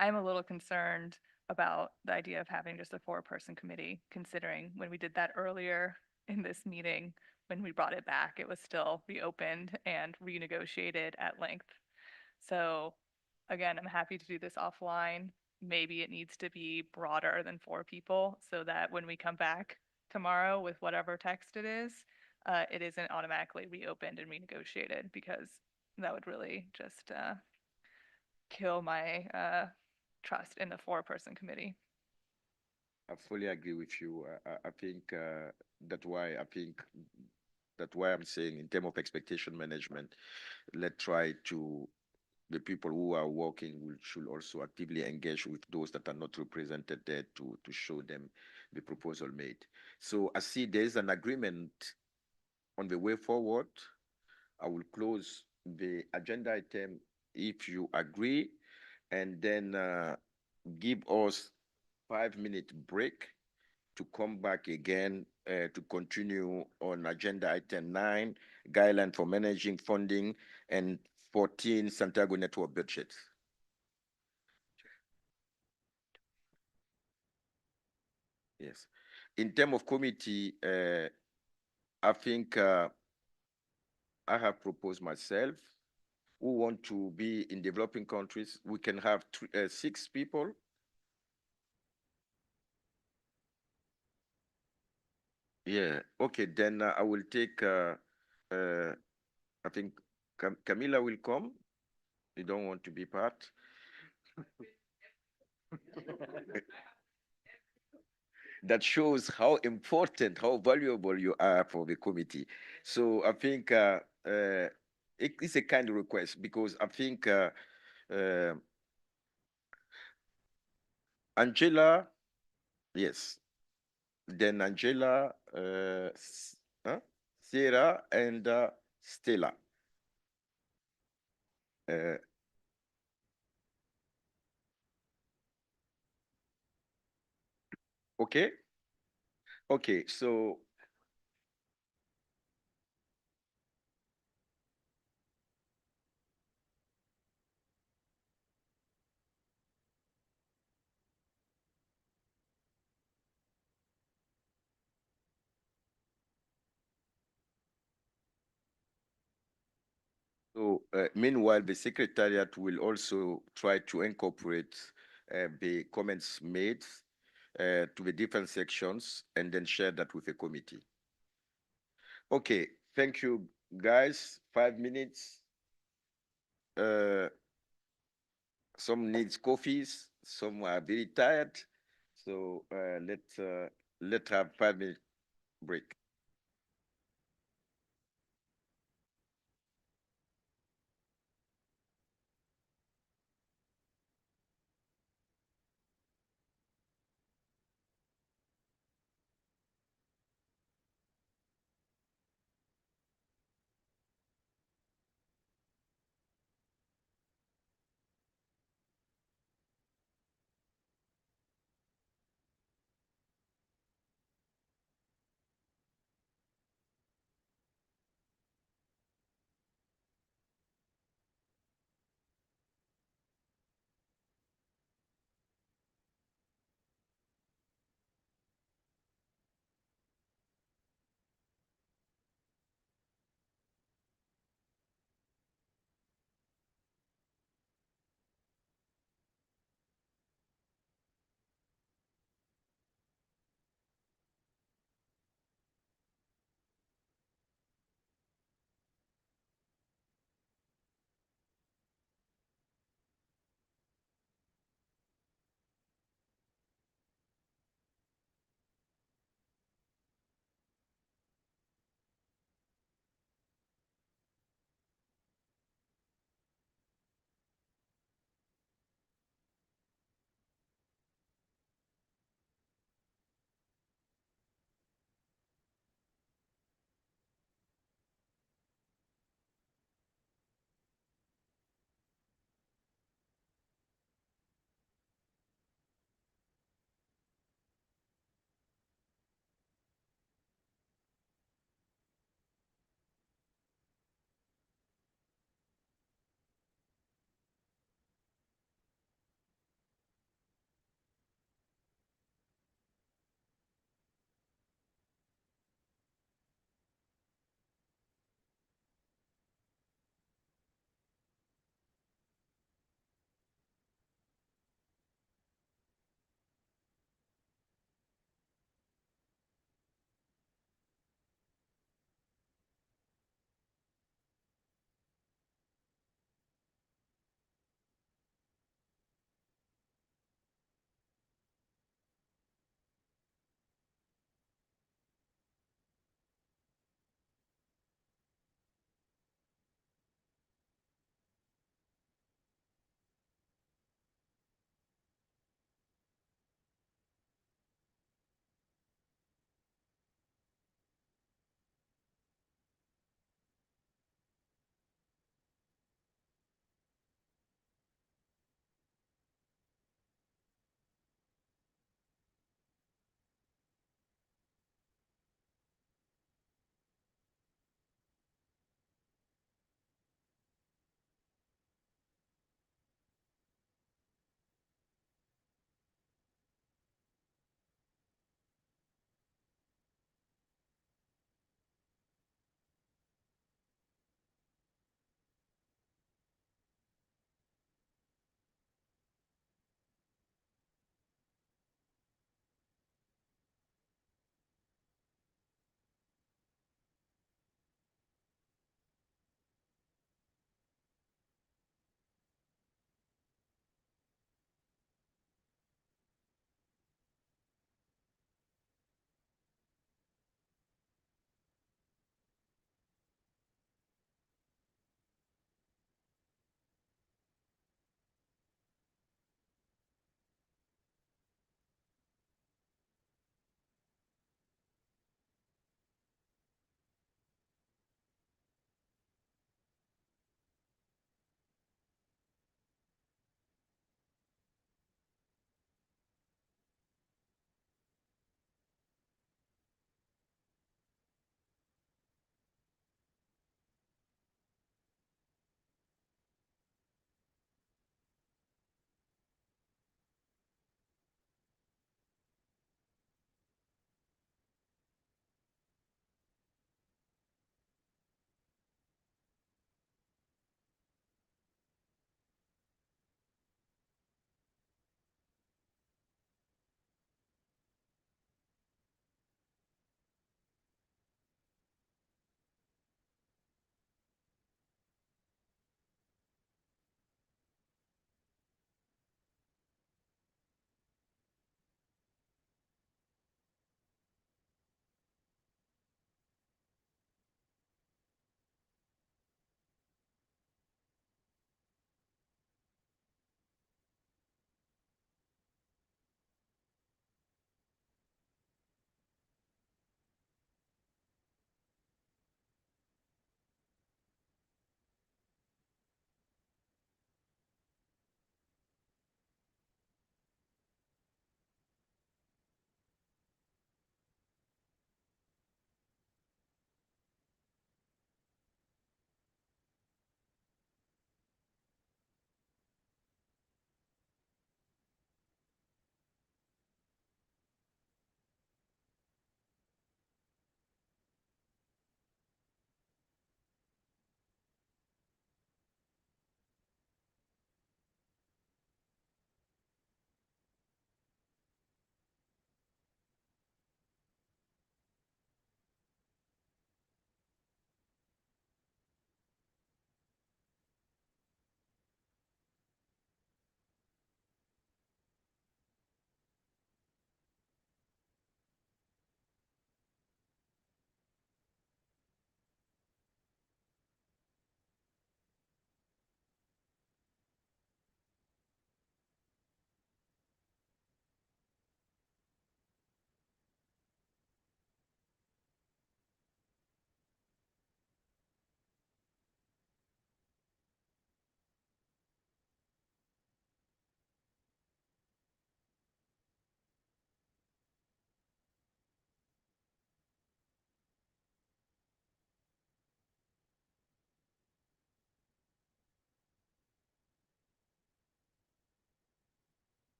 a little concerned about the idea of having just a 4-person committee, considering when we did that earlier in this meeting, when we brought it back, it was still reopened and renegotiated at length. So again, I'm happy to do this offline. Maybe it needs to be broader than 4 people so that when we come back tomorrow with whatever text it isn't automatically reopened and renegotiated, because that would really just kill my trust in the 4-person committee. I fully agree with you. I think that's why I'm saying in terms of expectation management, let's try to the people who are working should also actively engage with those that are not represented there to show them the proposal made. So I see there's an agreement on the way forward. I will close the agenda item if you agree, and then give us 5-minute break to come back again to continue on agenda item 9, guideline for managing funding, and 14, Santiago network budget. Yes. In terms of committee, I think I have proposed myself who want to be in developing countries. We can have 6 people. Yeah, okay, then I will take, I think Camila will come. You don't want to be part? That shows how important, how valuable you are for the committee. So I think it's a kind of request, because I think Angela, yes, then Angela, Sarah, and Stella. Okay? Okay, so meanwhile, the secretariat will also try to incorporate the comments made to the different sections and then share that with the committee. Okay, thank you, guys. 5 minutes. Some needs coffees, some are very tired. So let's have 5-minute break.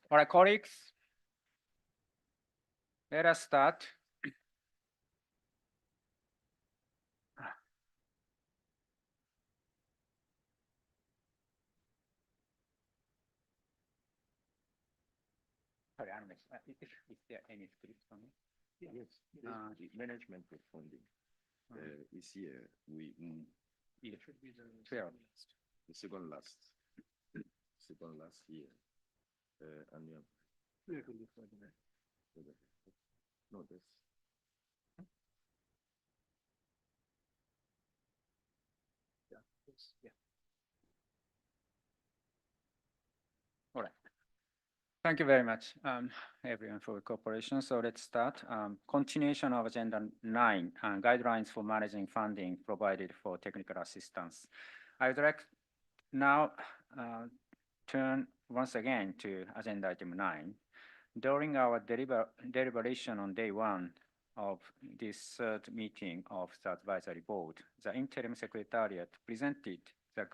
All right, colleagues. Let us start. Sorry, is there any script on it? Yes, the management of funding. Is here, It should be the 12. the second last year. And yeah. No, that's. Yeah. All right. Thank you very much, everyone, for your cooperation. So let's start. Continuation of Agenda 9, guidelines for managing funding provided for technical assistance. I would like now turn once again to Agenda Item 9. During our deliberation on day 1 of this third meeting of the Advisory Board, the Interim Secretariat presented the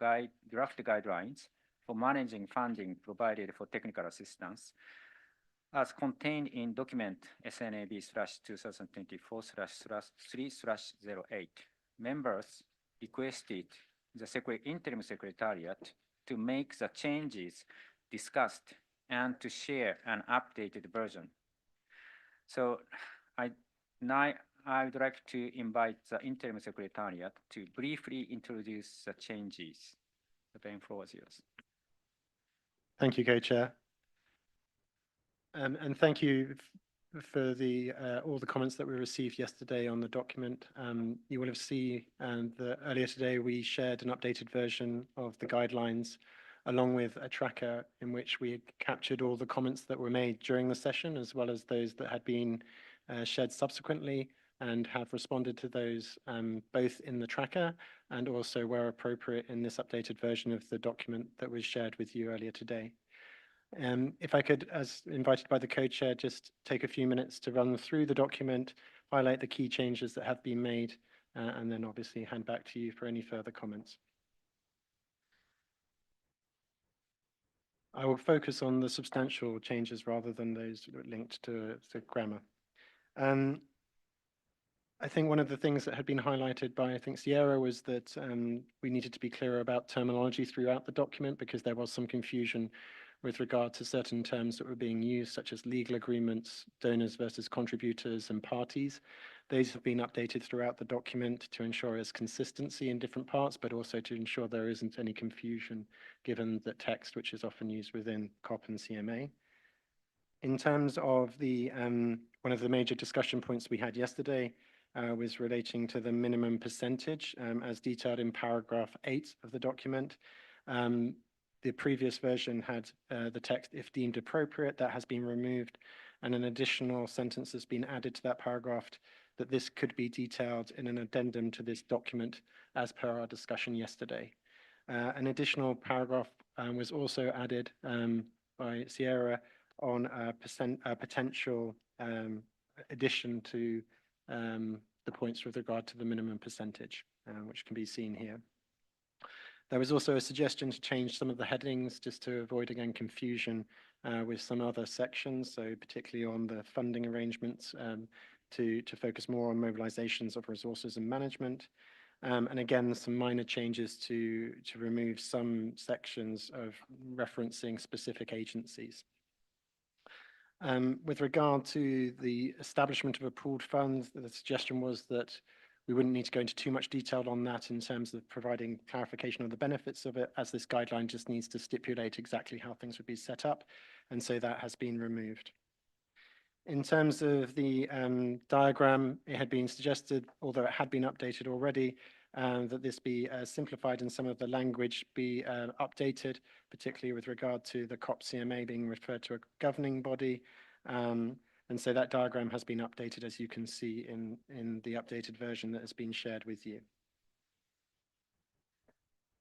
draft guidelines for managing funding provided for technical assistance as contained in document SNAB/2024/3/08. Members requested the Interim Secretariat to make the changes discussed and to share an updated version. So now I would like to invite the Interim Secretariat to briefly introduce the changes. The floor is yours. Thank you, Co-Chair. And thank you for all the comments that we received yesterday on the document. You will have seen that earlier today we shared an updated version of the guidelines along with a tracker in which we had captured all the comments that were made during the session, as well as those that had been shared subsequently, and have responded to those both in the tracker and also where appropriate in this updated version of the document that was shared with you earlier today. If I could, as invited by the co-chair, just take a few minutes to run through the document, highlight the key changes that have been made, and then obviously hand back to you for any further comments. I will focus on the substantial changes rather than those linked to grammar. I think one of the things that had been highlighted by, Sierra was that we needed to be clearer about terminology throughout the document because there was some confusion with regard to certain terms that were being used, such as legal agreements, donors versus contributors, and parties. These have been updated throughout the document to ensure there's consistency in different parts, but also to ensure there isn't any confusion given the text which is often used within COP and CMA. In terms of the one of the major discussion points we had yesterday was relating to the minimum percentage as detailed in paragraph 8 of the document. The previous version had the text, if deemed appropriate, that has been removed, and an additional sentence has been added to that paragraph that this could be detailed in an addendum to this document as per our discussion yesterday. An additional paragraph was also added by Sierra on a potential addition to the points with regard to the minimum percentage, which can be seen here. There was also a suggestion to change some of the headings just to avoid, again, confusion with some other sections, so particularly on the funding arrangements to focus more on mobilizations of resources and management. And again, some minor changes to remove some sections of referencing specific agencies. With regard to the establishment of a pooled fund, the suggestion was that we wouldn't need to go into too much detail on that in terms of providing clarification of the benefits of it, as this guideline just needs to stipulate exactly how things would be set up, and so that has been removed. In terms of the diagram, it had been suggested, although it had been updated already, that this be simplified and some of the language be updated, particularly with regard to the COP CMA being referred to a governing body. And so that diagram has been updated, as you can see in the updated version that has been shared with you.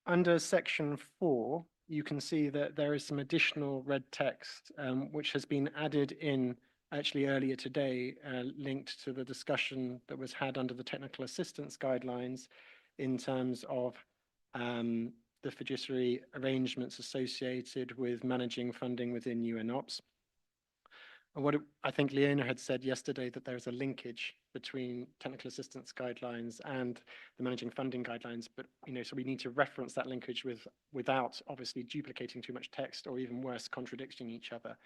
Under section 4, you can see that there is some additional red text, which has been added in actually earlier today, linked to the discussion that was had under the technical assistance guidelines in terms of the the fiduciary arrangements associated with managing funding within UNOPS. And I think Leona had said yesterday that there's a linkage between technical assistance guidelines and the managing funding guidelines, but so we need to reference that linkage without obviously duplicating too much text or even worse, contradicting each other.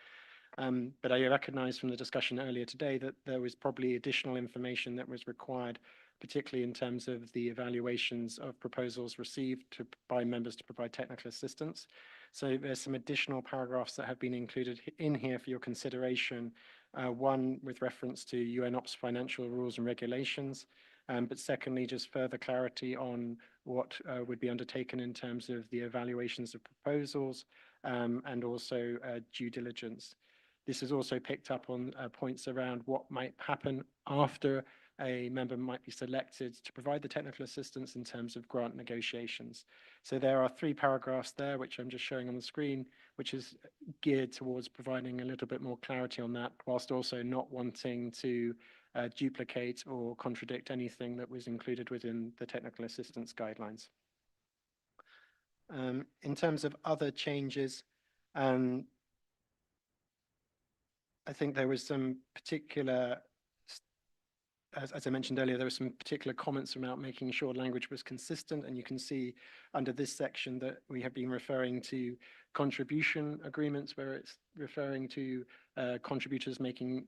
But I recognize from the discussion earlier today that there was probably additional information that was required, particularly in terms of the evaluations of proposals received by members to provide technical assistance. So there's some additional paragraphs that have been included in here for your consideration. One with reference to UNOPS financial rules and regulations, but secondly, just further clarity on what would be undertaken in terms of the evaluations of proposals and also due diligence. This is also picked up on points around what might happen after a member might be selected to provide the technical assistance in terms of grant negotiations. So there are 3 paragraphs there, which I'm just showing on the screen, which is geared towards providing a little bit more clarity on that, whilst also not wanting to duplicate or contradict anything that was included within the technical assistance guidelines. In terms of other changes, I think there was some particular, as I mentioned earlier, there were some particular comments about making sure language was consistent, and you can see under this section that we have been referring to contribution agreements, where it's referring to contributors making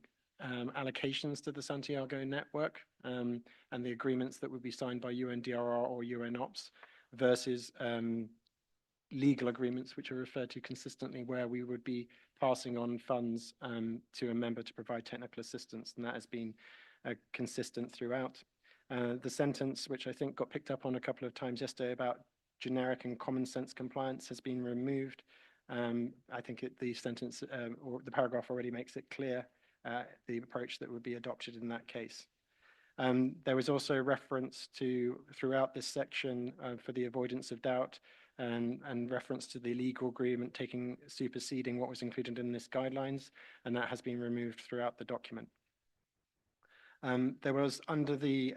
allocations to the Santiago network, and the agreements that would be signed by UNDRR or UNOPS versus legal agreements, which are referred to consistently, where we would be passing on funds to a member to provide technical assistance, and that has been consistent throughout. The sentence, which I think got picked up on a couple of times yesterday about generic and common sense compliance, has been removed. I think the sentence or the paragraph already makes it clear the approach that would be adopted in that case. There was also reference to, throughout this section, for the avoidance of doubt, and reference to the legal agreement superseding what was included in this guidelines, and that has been removed throughout the document. There was, under the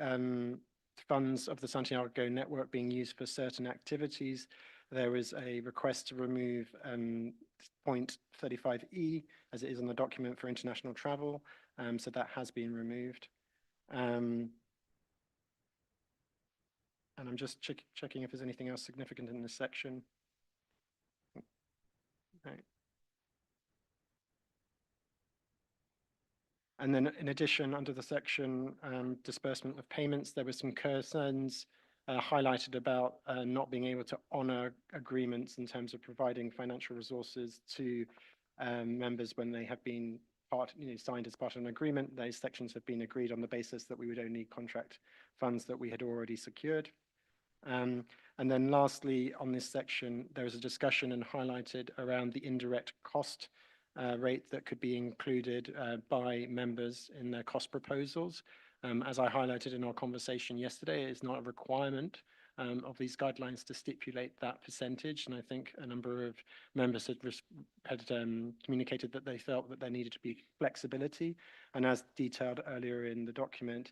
funds of the Santiago network being used for certain activities, there was a request to remove point 35E, as it is on the document for international travel, so that has been removed. And I'm just checking if there's anything else significant in this section. Right. And then in addition, under the section disbursement of payments, there were some concerns highlighted about not being able to honor agreements in terms of providing financial resources to members when they have been signed as part of an agreement. Those sections have been agreed on the basis that we would only contract funds that we had already secured. And then lastly, on this section, there is a discussion and highlighted around the indirect cost rate that could be included by members in their cost proposals. As I highlighted in our conversation yesterday, it is not a requirement of these guidelines to stipulate that percentage, and I think a number of members had communicated that they felt that there needed to be flexibility, and as detailed earlier in the document,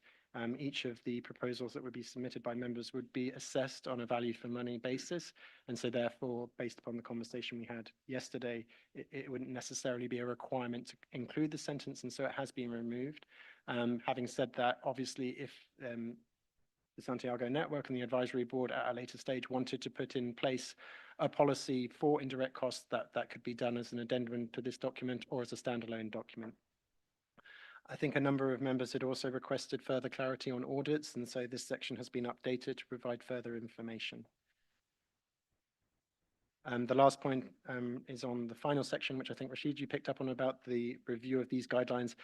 each of the proposals that would be submitted by members would be assessed on a value for money basis, and so therefore, based upon the conversation we had yesterday, it wouldn't necessarily be a requirement to include the sentence, and so it has been removed. Having said that, obviously, if the Santiago network and the advisory board at a later stage wanted to put in place a policy for indirect costs, that could be done as an addendum to this document or as a standalone document. I think a number of members had also requested further clarity on audits, and so this section has been updated to provide further information. The last point is on the final section, which I think Rashid, you picked up on, about the review of these guidelines.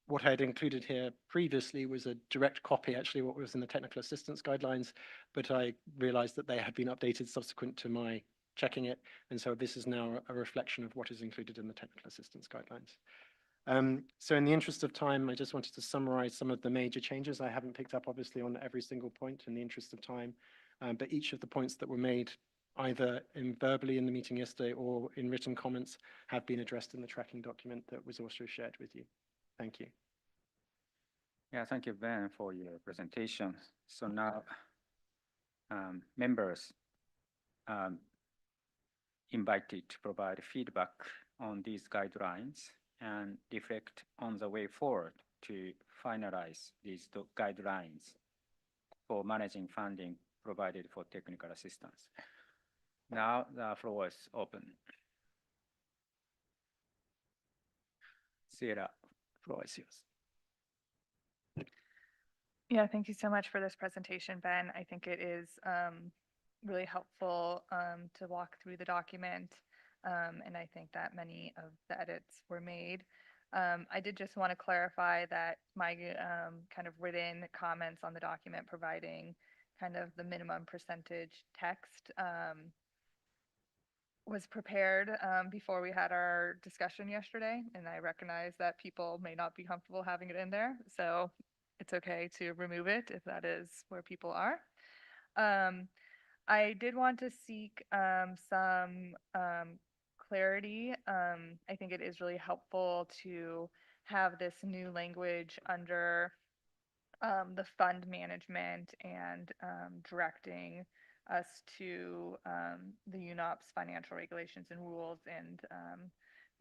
What I had included here previously was a direct copy, actually, what was in the technical assistance guidelines, but I realized that they had been updated subsequent to my checking it, and so this is now a reflection of what is included in the technical assistance guidelines. So in the interest of time, I just wanted to summarize some of the major changes. I haven't picked up, obviously, on every single point in the interest of time, but each of the points that were made either verbally in the meeting yesterday or in written comments have been addressed in the tracking document that was also shared with you. Thank you. Yeah, thank you, Ben, for your presentation. So now, members, invited to provide feedback on these guidelines and reflect on the way forward to finalize these guidelines for managing funding provided for technical assistance. Now the floor is open. Sierra, floor is yours. Yeah, thank you so much for this presentation, Ben. I think it is really helpful to walk through the document, and I think that many of the edits were made. I did just want to clarify that my kind of written comments on the document providing kind of the minimum percentage text was prepared before we had our discussion yesterday, and I recognize that people may not be comfortable having it in there, so it's okay to remove it if that is where people are. I did want to seek some clarity. I think it is really helpful to have this new language under the fund management and directing us to the UNOPS financial regulations and rules and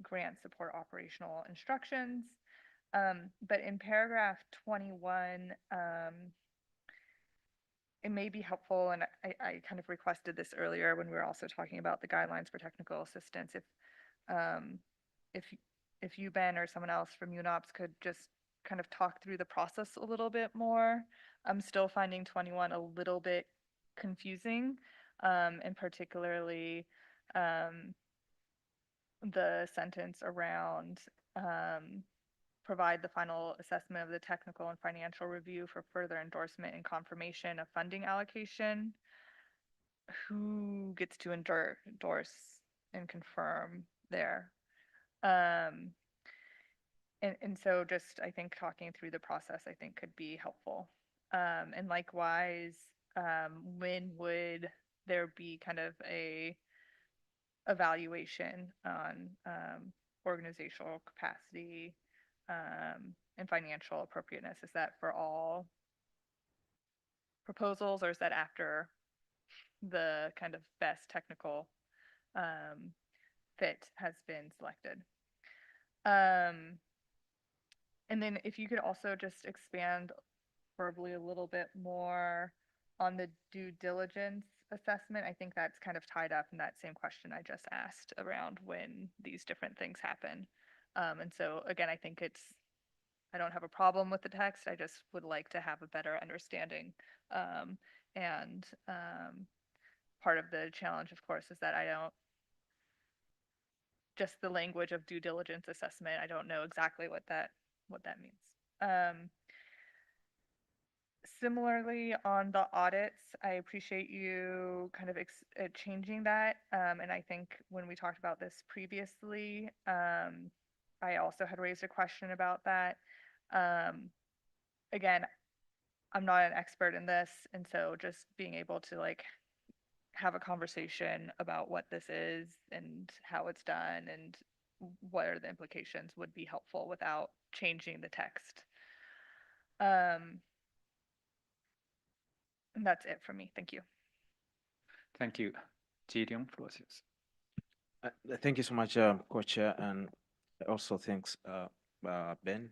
grant support operational instructions. But in paragraph 21, it may be helpful, and I kind of requested this earlier when we were also talking about the guidelines for technical assistance. If you, Ben, or someone else from UNOPS could just kind of talk through the process a little bit more. I'm still finding 21 a little bit confusing, and particularly the sentence around provide the final assessment of the technical and financial review for further endorsement and confirmation of funding allocation. Who gets to endorse and confirm there? And so just, I think, talking through the process, I think, could be helpful. And likewise, when would there be kind of a evaluation on organizational capacity and financial appropriateness? Is that for all proposals, or is that after the kind of best technical fit has been selected? And then if you could also just expand verbally a little bit more on the due diligence assessment. I think that's kind of tied up in that same question I just asked around when these different things happen. And so again, I think I don't have a problem with the text. I just would like to have a better understanding. And part of the challenge, of course, is that I don't, just the language of due diligence assessment, I don't know exactly what that means. Similarly, on the audits, I appreciate you kind of changing that. And I think when we talked about this previously, I also had raised a question about that. Again, I'm not an expert in this, and so just being able to like have a conversation about what this is and how it's done and what are the implications would be helpful without changing the text. And that's it for me. Thank you. Thank you. Ji-Ryung, floor is yours. Thank you so much, Co-Chair, and also thanks, Ben.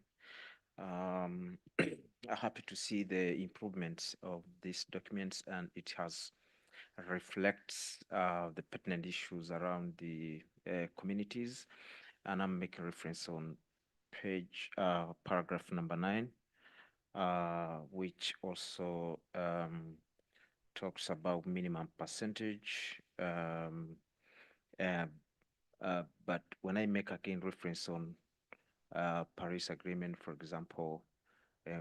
I'm happy to see the improvements of these documents, and it has reflects the pertinent issues around the communities. And I'm making reference on paragraph number 9, which also talks about minimum percentage. But when I make again reference on Paris Agreement, for example,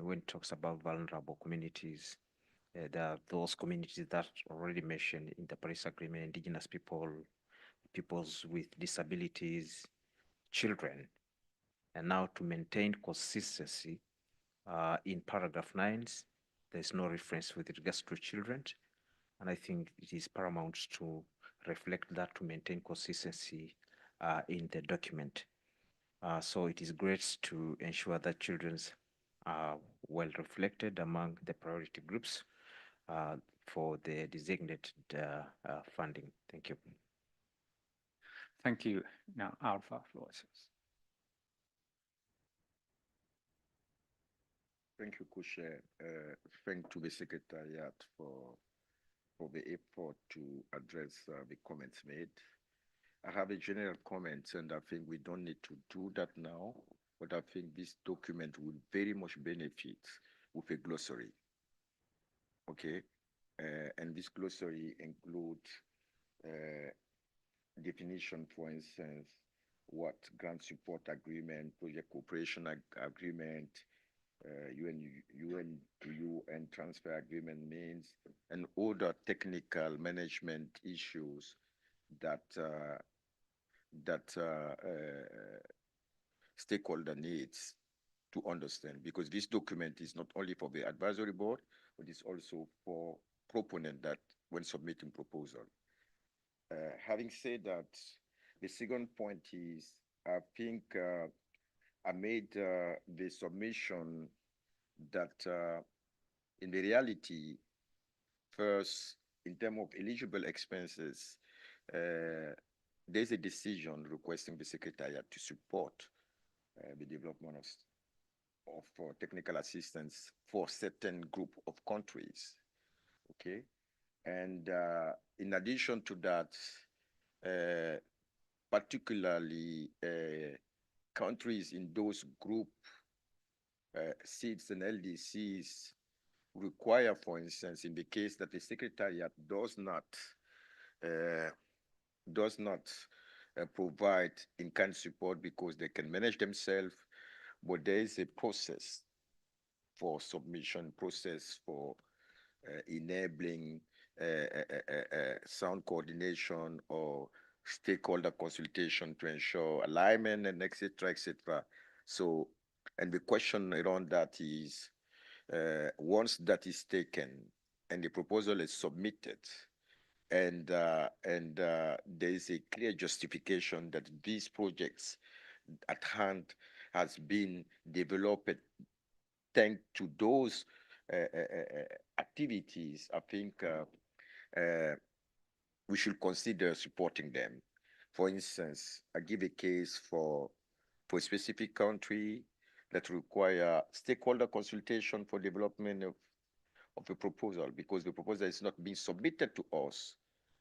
when it talks about vulnerable communities, there are those communities that already mentioned in the Paris Agreement: indigenous people, peoples with disabilities, children. And now to maintain consistency in paragraph 9, there's no reference with regards to children. And I think it is paramount to reflect that to maintain consistency in the document. So it is great to ensure that children are well reflected among the priority groups. for the designated funding. Thank you. Thank you. Now, Alpha floor is yours. Thank you, Co-Chair. Thank to the Secretariat for the effort to address the comments made. I have a general comment, and I think we don't need to do that now, but I think this document will very much benefit with a glossary. Okay, and this glossary includes definition, for instance, what grant support agreement, project cooperation agreement, UN transfer agreement means, and other technical management issues that stakeholder needs to understand, because this document is not only for the advisory board, but it's also for proponent that when submitting proposal. Having said that, the second point is, I think I made the submission that in the reality, first, in terms of eligible expenses, there's a decision requesting the Secretariat to support the development of technical assistance for certain group of countries, okay? And in addition to that, particularly countries in those group, SEEDs and LDCs, require, for instance, in the case that the Secretariat does not provide in-kind support because they can manage themselves, but there is a process for submission, process for enabling sound coordination or stakeholder consultation to ensure alignment and et cetera, et cetera. So, and the question around that is, once that is taken and the proposal is submitted, and there is a clear justification that these projects at hand has been developed thanks to those activities, I think we should consider supporting them. For instance, I give a case for a specific country that require stakeholder consultation for development of a proposal, because the proposal is not being submitted to us.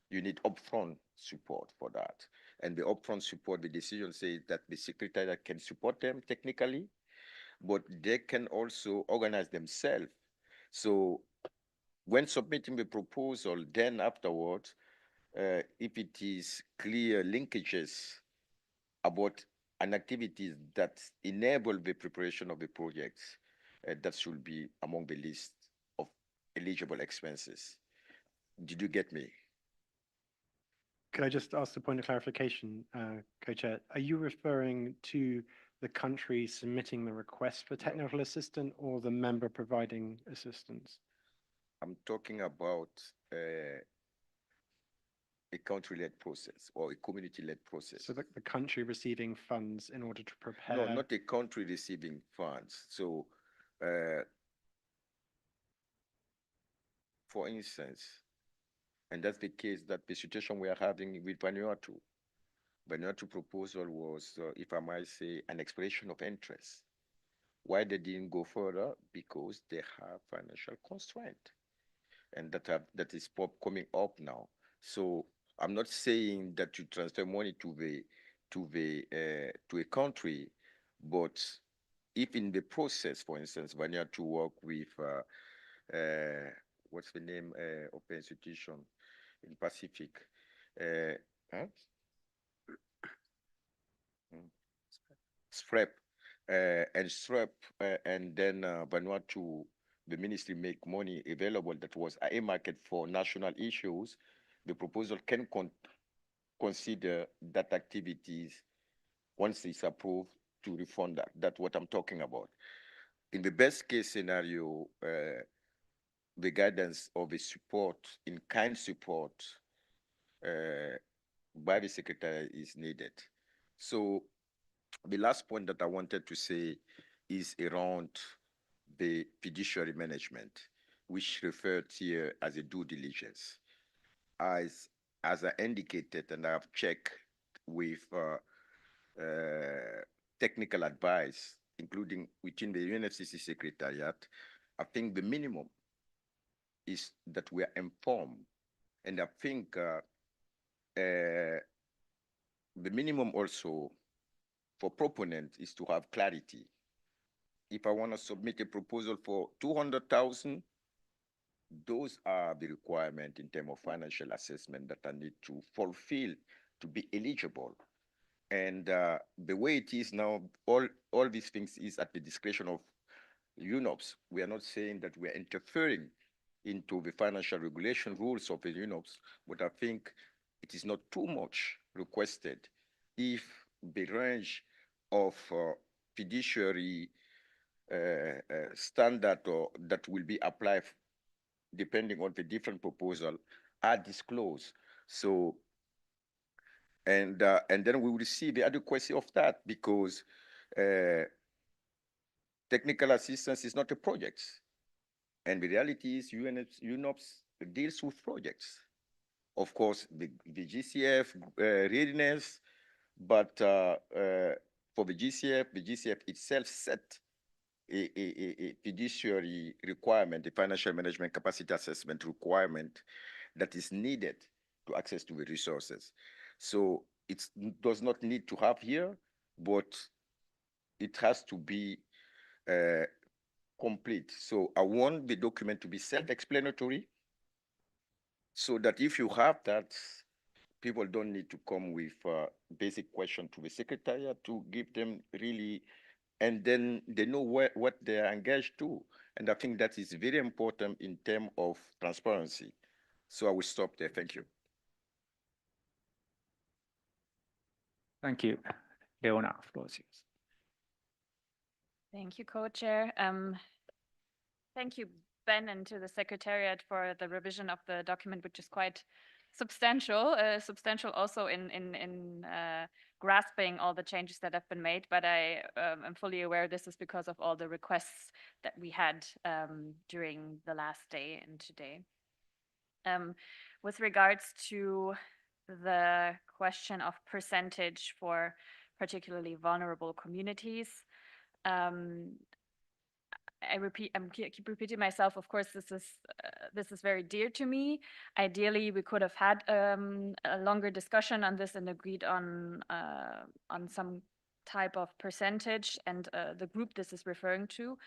You need upfront support for that. And the upfront support, the decision says that the Secretariat can support them technically, but they can also organize themselves. So when submitting the proposal, then afterwards, if it is clear linkages about an activity that enable the preparation of the projects, that should be among the list of eligible expenses. Did you get me? Could I just ask a point of clarification, Co-Chair? Are you referring to the country submitting the request for technical assistance or the member providing assistance? I'm talking about a country-led process or a community-led process. So the country receiving funds in order to prepare? No, not a country receiving funds. So, for instance, and that's the case that the situation we are having with Vanuatu. Vanuatu proposal was, if I might say, an expression of interest. Why they didn't go further? Because they have financial constraint, and that is coming up now. So I'm not saying that you transfer money to a country, but if in the process, for instance, Vanuatu work with what's the name of the institution in Pacific? SFREP, and SFREP, and then Vanuatu, the ministry make money available that was a market for national issues. The proposal can consider that activities, once it's approved, to refund that. That's what I'm talking about. In the best case scenario, the guidance of the support, in-kind support by the Secretary is needed. So the last point that I wanted to say is around the fiduciary management. which referred here as a due diligence. As I indicated, and I've checked with technical advice, including within the UNFCCC secretariat, I think the minimum is that we are informed. And I think the minimum also for proponent is to have clarity. If I want to submit a proposal for 200,000, those are the requirements in terms of financial assessment that I need to fulfill to be eligible. And the way it is now, all these things is at the discretion of UNOPS. We are not saying that we are interfering into the financial regulation rules of the UNOPS, but I think it is not too much requested if the range of fiduciary standard or that will be applied depending on the different proposal are disclosed. So, and then we will see the adequacy of that, because technical assistance is not a project. And the reality is UNOPS deals with projects. Of course, the GCF readiness, but for the GCF itself set a fiduciary requirement, a financial management capacity assessment requirement that is needed to access to the resources. So it does not need to have here, but it has to be complete. So I want the document to be self-explanatory, so that if you have that, people don't need to come with basic question to the secretariat to give them really, and then they know what they are engaged to. And I think that is very important in terms of transparency. So I will stop there. Thank you. Thank you. Leona, floor is yours. Thank you, co-chair. Thank you, Ben, and to the secretariat for the revision of the document, which is quite substantial, substantial also in grasping all the changes that have been made. But I am fully aware this is because of all the requests that we had during the last day and today. With regards to the question of percentage for particularly vulnerable communities, keep repeating myself. Of course, this is very dear to me. Ideally, we could have had a longer discussion on this and agreed on some type of percentage and the group this is referring to.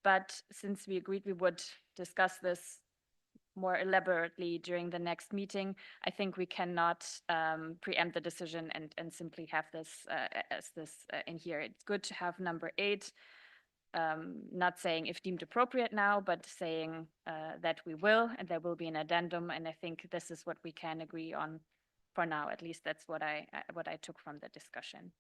But since we agreed we would discuss this more elaborately during the next meeting, I think we cannot preempt the decision and simply have this as this in here. It's good to have number 8. Not saying if deemed appropriate now, but saying that we will, and there will be an addendum. And I think this is what we can agree on for now. At least that's what I took from the discussion.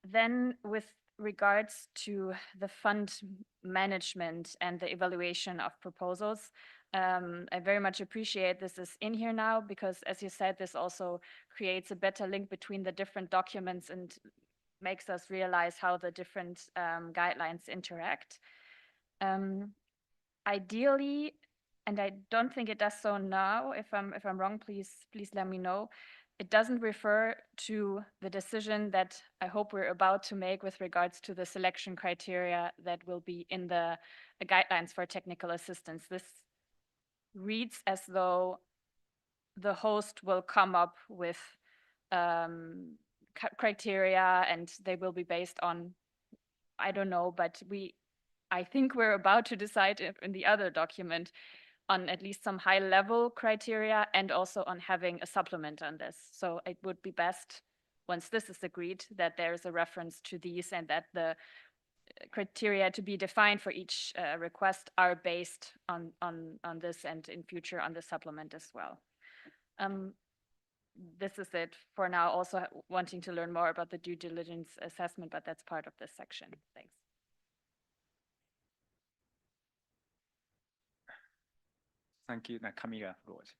Then with regards to the fund management and the evaluation of proposals, I very much appreciate this is in here now, because as you said, this also creates a better link between the different documents and makes us realize how the different guidelines interact. Ideally, and I don't think it does so now, if I'm wrong, please let me know. It doesn't refer to the decision that I hope we're about to make with regards to the selection criteria that will be in the guidelines for technical assistance. This reads as though the host will come up with criteria and they will be based on, I don't know, but I think we're about to decide in the other document on at least some high level criteria and also on having a supplement on this. So it would be best, once this is agreed, that there's a reference to these and that the criteria to be defined for each request are based on this and in future on the supplement as well. This is it for now. Also wanting to learn more about the due diligence assessment, but that's part of this section. Thanks. Thank you. Now, Camila, floor is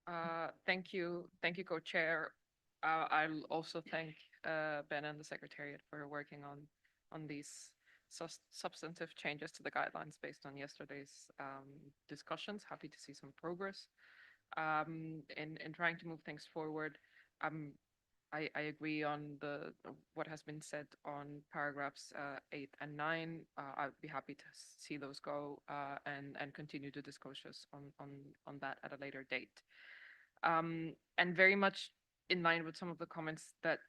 yours. Thank you, co-chair. I'll also thank Ben and the secretariat for working on these substantive changes to the guidelines based on yesterday's discussions. Happy to see some progress in trying to move things forward. I agree on what has been said on paragraphs 8 and 9. I'd be happy to see those go and continue the discussions on that at a later date. And very much in line with some of the comments that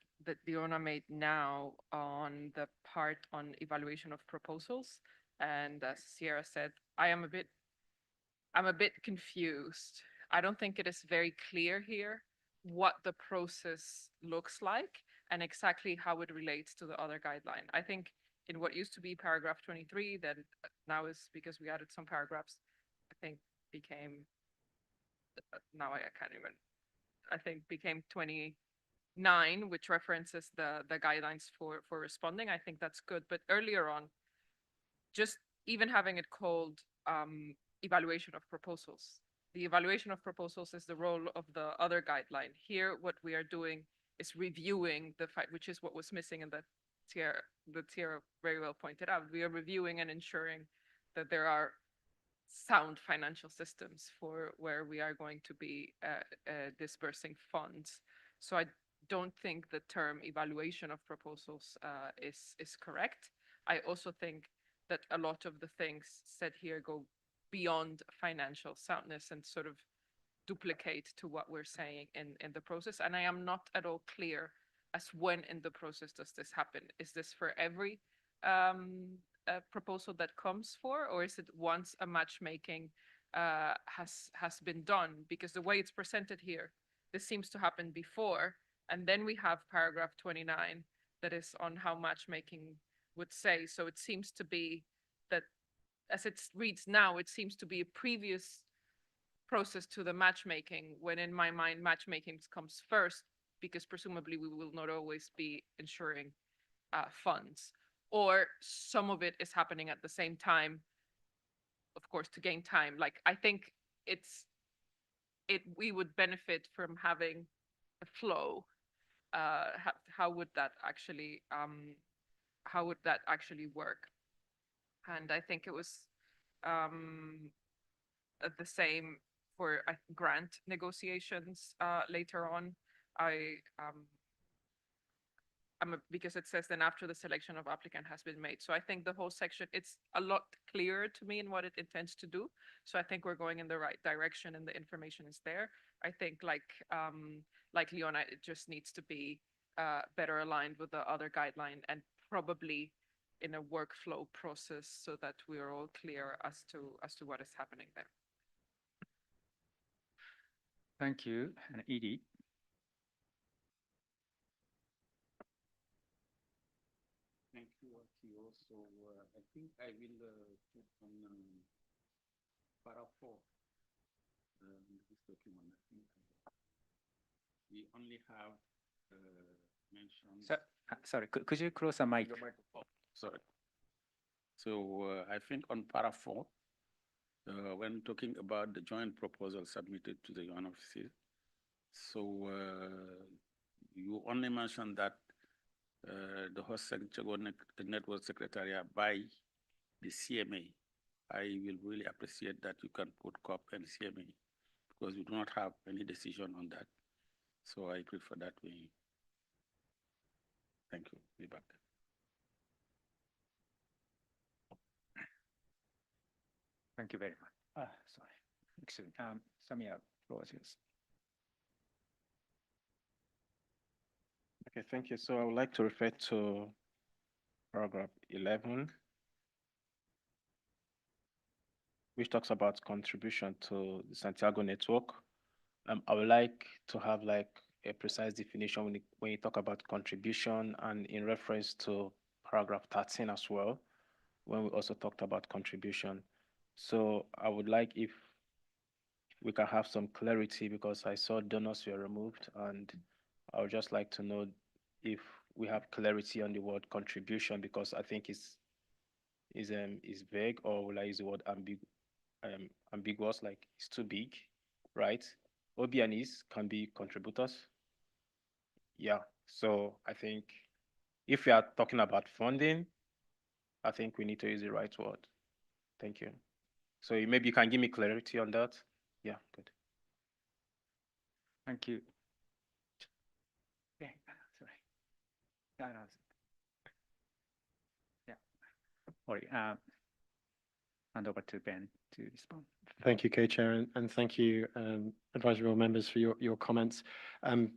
Diona made now on the part on evaluation of proposals. And as Sierra said, I'm a bit confused. I don't think it is very clear here what the process looks like and exactly how it relates to the other guideline. I think in what used to be paragraph 23, that now is, because we added some paragraphs, I think became, now I can't even, I think became 29, which references the guidelines for responding. I think that's good. But earlier on, just even having it called evaluation of proposals. The evaluation of proposals is the role of the other guideline. Here, what we are doing is reviewing the fact, which is what was missing in the Tierra very well pointed out. We are reviewing and ensuring that there are sound financial systems for where we are going to be dispersing funds. So I don't think the term evaluation of proposals is correct. I also think that a lot of the things said here go beyond financial soundness and sort of duplicate to what we're saying in the process. And I am not at all clear as when in the process does this happen. Is this for every proposal that comes for, or is it once a matchmaking has been done? Because the way it's presented here, this seems to happen before, and then we have paragraph 29 that is on how matchmaking would say. So it seems to be that as it reads now, it seems to be a previous process to the matchmaking, when in my mind, matchmaking comes first, because presumably we will not always be ensuring funds. Or some of it is happening at the same time, of course, to gain time. Like, I think we would benefit from having a flow. How would that actually work? And I think it was the same for grant negotiations later on. Because it says then after the selection of applicant has been made. So I think the whole section, it's a lot clearer to me in what it intends to do. So I think we're going in the right direction and the information is there. I think like Leona, it just needs to be better aligned with the other guideline and probably in a workflow process so that we are all clear as to what is happening there. Thank you. And Edie. Thank you, Akio. So I think I will put on para 4 this document. I think we only have mentioned. Sorry, could you close the mic? Sorry. So I think on para 4, when talking about the joint proposal submitted to the UNOPS, so you only mentioned that the host Santiago Network Secretariat by the CMA. I will really appreciate that you can put COP and CMA because we do not have any decision on that. So I prefer that way. Thank you. Be back. Thank you very much. Sorry. Excellent. Samia, floor is yours. Okay, thank you. So I would like to refer to paragraph 11, which talks about contribution to the Santiago network. I would like to have like a precise definition when you talk about contribution, and in reference to paragraph 13 as well, when we also talked about contribution. So I would like if we can have some clarity, because I saw donors were removed, and I would just like to know if we have clarity on the word contribution, because I think is vague, or will I use the word ambiguous, like it's too big, right? OBNEs can be contributors. Yeah, so I think if we are talking about funding, I think we need to use the right word. Thank you. So maybe you can give me clarity on that. Yeah, good. Thank you. Okay, sorry. Yeah. Sorry. Hand over to Ben to respond. Thank you, Co-Chair, and thank you, advisory board members, for your comments.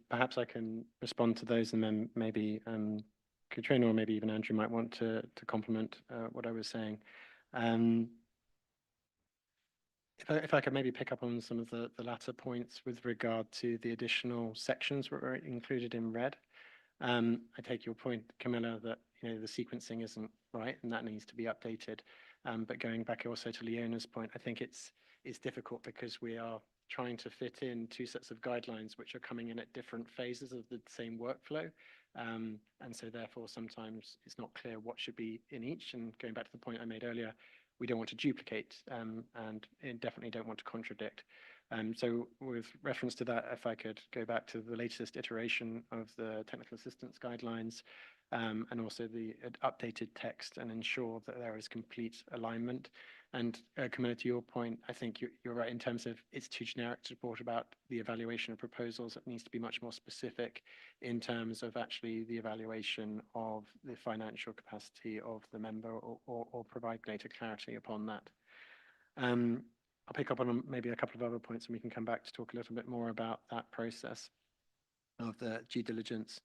Perhaps I can respond to those, and then maybe Katrina or maybe even Andrew might want to complement what I was saying. If I could maybe pick up on some of the latter points with regard to the additional sections that were included in red. I take your point, Camilla, that the sequencing isn't right and that needs to be updated. But going back also to Leona's point, I think it's difficult because we are trying to fit in two sets of guidelines which are coming in at different phases of the same workflow. And so therefore sometimes it's not clear what should be in each. And going back to the point I made earlier, we don't want to duplicate and definitely don't want to contradict. So with reference to that, if I could go back to the latest iteration of the technical assistance guidelines and also the updated text and ensure that there is complete alignment. And Camilla, to your point, I think you're right in terms of it's too generic to report about the evaluation of proposals. It needs to be much more specific in terms of actually the evaluation of the financial capacity of the member or provide greater clarity upon that. I'll pick up on maybe a couple of other points and we can come back to talk a little bit more about that process of the due diligence.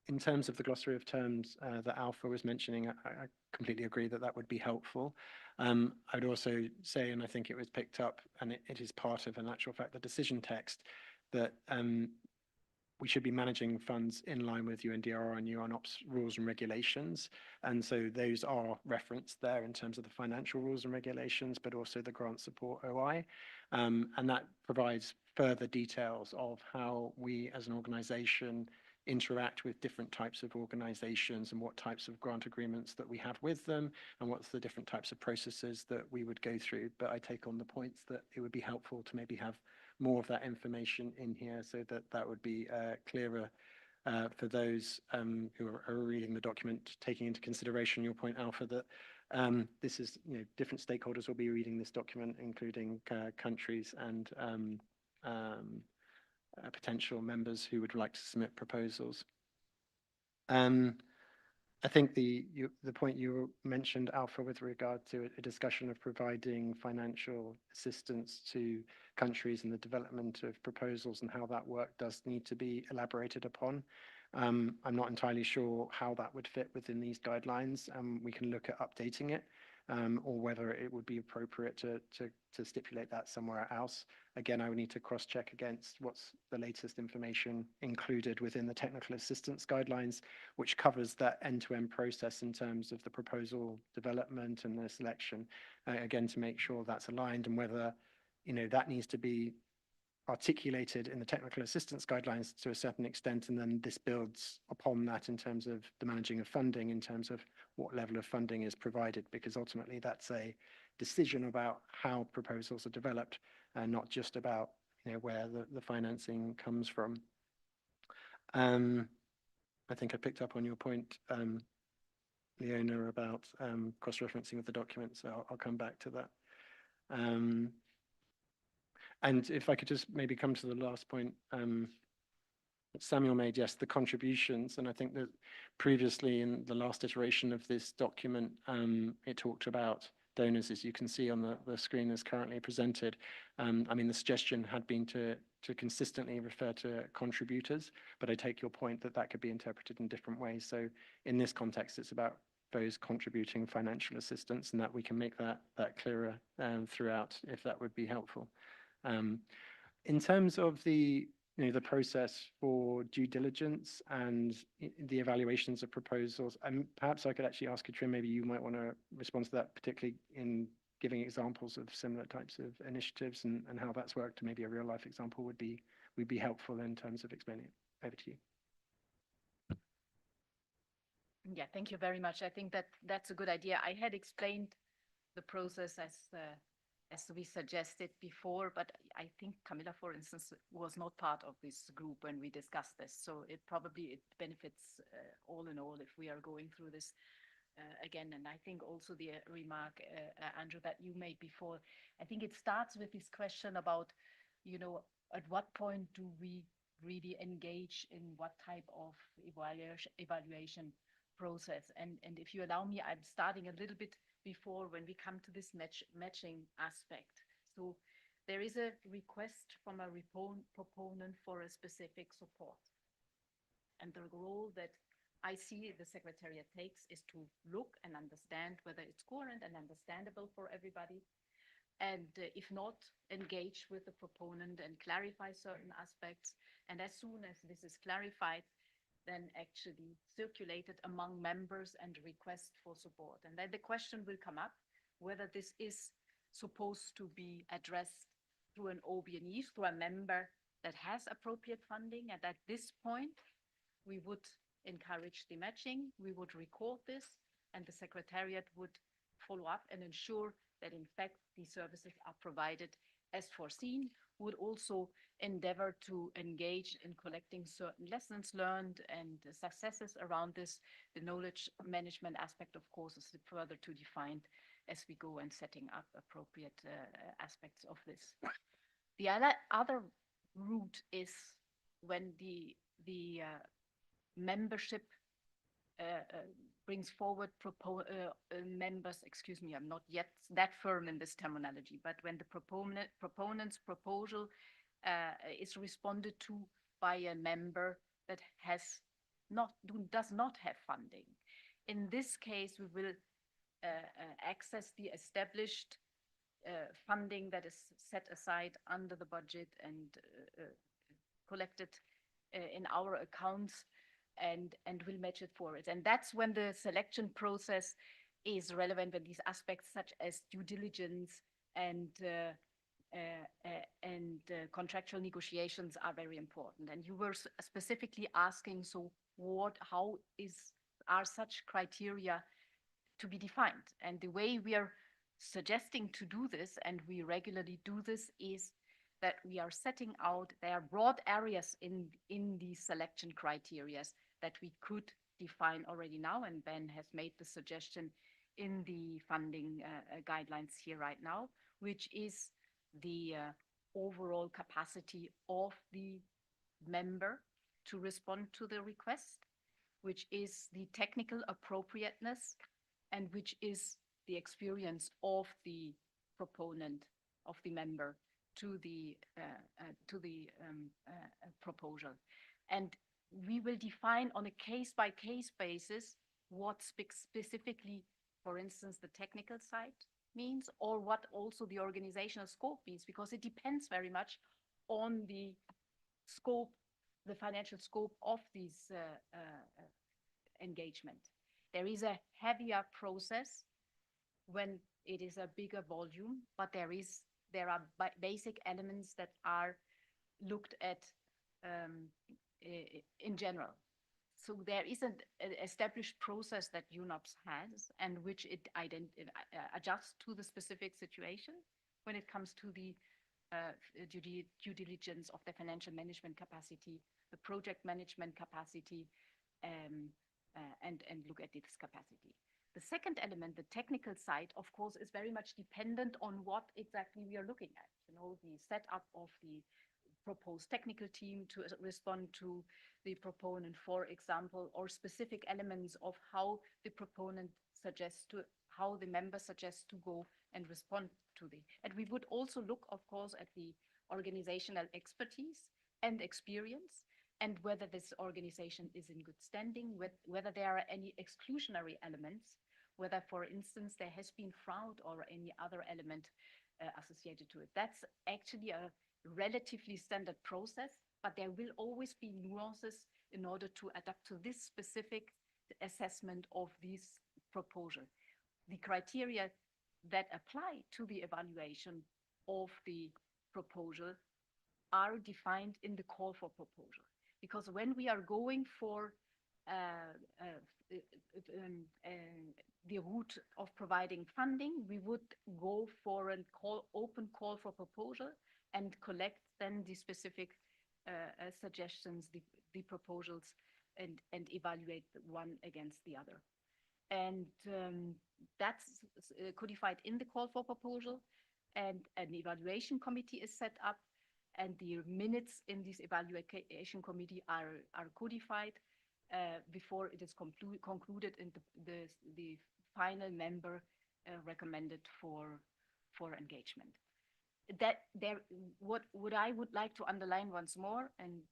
In terms of the glossary of terms that Alpha was mentioning, I completely agree that that would be helpful. I would also say, and I think it was picked up, and it is part of, in actual fact, the decision text, that we should be managing funds in line with UNDRR and UNOPS rules and regulations. And so those are referenced there in terms of the financial rules and regulations, but also the grant support OI. And that provides further details of how we as an organization interact with different types of organizations and what types of grant agreements that we have with them and what's the different types of processes that we would go through. But I take on the points that it would be helpful to maybe have more of that information in here so that that would be clearer for those who are reading the document, taking into consideration your point, Alpha, that this is, different stakeholders will be reading this document, including countries and potential members who would like to submit proposals. I think the point you mentioned, Alpha, with regard to a discussion of providing financial assistance to countries and the development of proposals and how that work does need to be elaborated upon. I'm not entirely sure how that would fit within these guidelines. We can look at updating it. Or whether it would be appropriate to stipulate that somewhere else. Again, I would need to cross-check against what's the latest information included within the technical assistance guidelines, which covers that end-to-end process in terms of the proposal development and the selection, again, to make sure that's aligned and whether, that needs to be articulated in the technical assistance guidelines to a certain extent, and then this builds upon that in terms of the managing of funding, in terms of what level of funding is provided, because ultimately that's a decision about how proposals are developed and not just about where the financing comes from. I think I picked up on your point, Leona, about cross-referencing with the document, so I'll come back to that. And if I could just maybe come to the last point Samuel made, yes, the contributions. And I think that previously in the last iteration of this document, it talked about donors, as you can see on the screen as currently presented. I mean, the suggestion had been to consistently refer to contributors, but I take your point that that could be interpreted in different ways. So in this context, it's about those contributing financial assistance, and that we can make that clearer throughout, if that would be helpful. In terms of the process for due diligence and the evaluations of proposals, perhaps I could actually ask Katrin, maybe you might want to respond to that, particularly in giving examples of similar types of initiatives and how that's worked. Maybe a real life example would be helpful in terms of explaining it. Over to you. Yeah, thank you very much. I think that's a good idea. I had explained the process as we suggested before, but I think Camilla, for instance, was not part of this group when we discussed this. So it benefits all in all if we are going through this again, and I think also the remark, Andrew, that you made before, I think it starts with this question about, you know, at what point do we really engage in what type of evaluation process? And if you allow me, I'm starting a little bit before when we come to this matching aspect. So there is a request from a proponent for a specific support. And the role that I see the secretariat takes is to look and understand whether it's coherent and understandable for everybody. And if not, engage with the proponent and clarify certain aspects. And as soon as this is clarified, then actually circulate it among members and request for support. And then the question will come up whether this is supposed to be addressed through an OB&E, through a member that has appropriate funding. And at this point, we would encourage the matching, we would record this, and the secretariat would follow up and ensure that in fact these services are provided as foreseen, would also endeavor to engage in collecting certain lessons learned and successes around this. The knowledge management aspect, of course, is further to define as we go and setting up appropriate aspects of this. The other route is when the membership brings forward members, excuse me, I'm not yet that firm in this terminology, but when the proponent's proposal is responded to by a member that does not have funding. In this case, we will access the established funding that is set aside under the budget and collected in our accounts, and will match it forward. And that's when the selection process is relevant, when these aspects such as due diligence and contractual negotiations are very important. And you were specifically asking, so how are such criteria to be defined? And the way we are suggesting to do this, and we regularly do this, is that we are setting out, there are broad areas in these selection criteria that we could define already now, and Ben has made the suggestion in the funding guidelines here right now, which is the overall capacity of the member to respond to the request, which is the technical appropriateness, and which is the experience of the proponent, of the member to the proposal. And we will define on a case-by-case basis what specifically, for instance, the technical side means, or what also the organizational scope means, because it depends very much on the scope, the financial scope of these engagement. There is a heavier process when it is a bigger volume, but there are basic elements that are looked at in general. So there is an established process that UNOPS has, and which it adjusts to the specific situation when it comes to the due diligence of the financial management capacity, the project management capacity, and look at this capacity. The second element, the technical side, of course, is very much dependent on what exactly we are looking at. You know, the setup of the proposed technical team to respond to the proponent, for example, or specific elements of how the proponent suggests to, how the member suggests to go and respond to the. And we would also look, of course, at the organizational expertise and experience, and whether this organization is in good standing, whether there are any exclusionary elements, whether, for instance, there has been fraud or any other element associated to it. That's actually a relatively standard process, but there will always be nuances in order to adapt to this specific assessment of this proposal. The criteria that apply to the evaluation of the proposal are defined in the call for proposal. Because when we are going for the route of providing funding, we would go for an open call for proposal and collect then the specific suggestions, the proposals, and evaluate one against the other. And that's codified in the call for proposal. And an evaluation committee is set up, and the minutes in this evaluation committee are codified before it is concluded and the final member recommended for engagement. That there, what I would like to underline once more, and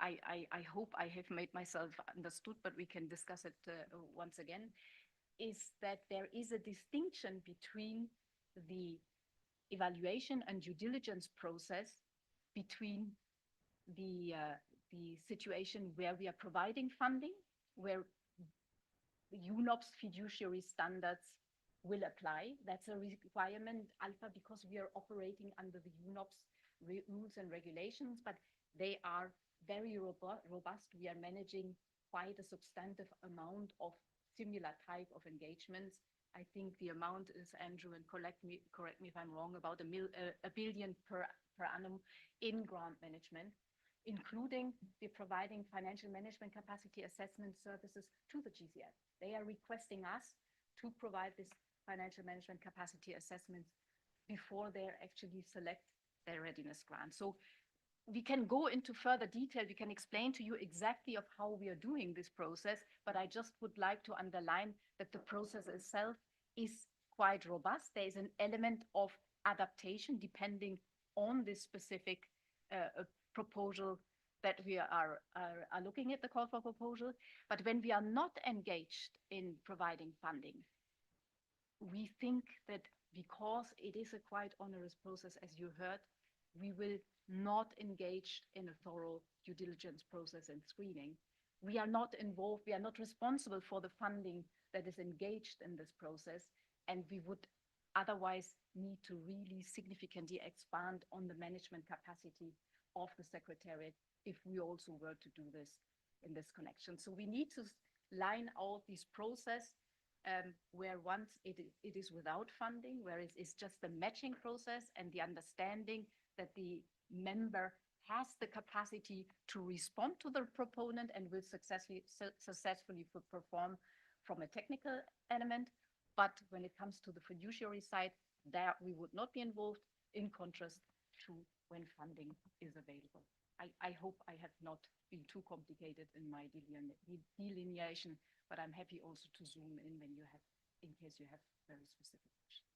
I hope I have made myself understood, but we can discuss it once again, is that there is a distinction between the evaluation and due diligence process between the situation where we are providing funding, where UNOPS fiduciary standards will apply. That's a requirement, Alpha, because we are operating under the UNOPS rules and regulations, but they are very robust. We are managing quite a substantive amount of similar type of engagements. I think the amount is, Andrew, and correct me if I'm wrong, about a billion per annum in grant management, including the providing financial management capacity assessment services to the GCF. They are requesting us to provide this financial management capacity assessments before they actually select their readiness grant. So we can go into further detail. We can explain to you exactly of how we are doing this process, but I just would like to underline that the process itself is quite robust. There is an element of adaptation depending on this specific proposal that we are looking at, the call for proposal. But when we are not engaged in providing funding, we think that because it is a quite onerous process, as you heard, we will not engage in a thorough due diligence process and screening. We are not involved, we are not responsible for the funding that is engaged in this process, and we would otherwise need to really significantly expand on the management capacity of the secretariat if we also were to do this in this connection. So we need to line out this process where once it is without funding, where it is just a matching process and the understanding that the member has the capacity to respond to the proponent and will successfully perform from a technical element. But when it comes to the fiduciary side, there we would not be involved, in contrast to when funding is available. I hope I have not been too complicated in my delineation, but I'm happy also to zoom in when you have, in case you have very specific questions.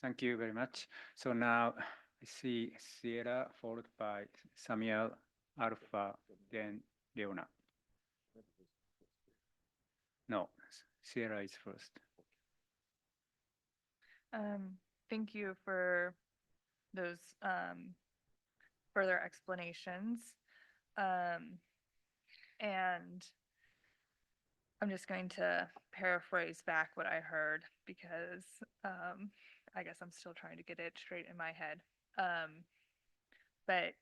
Thank you very much. So now I see Sierra followed by Samuel, Alpha, then Leona. No, Sierra is first. Thank you for those further explanations. And I'm just going to paraphrase back what I heard because I guess I'm still trying to get it straight in my head. But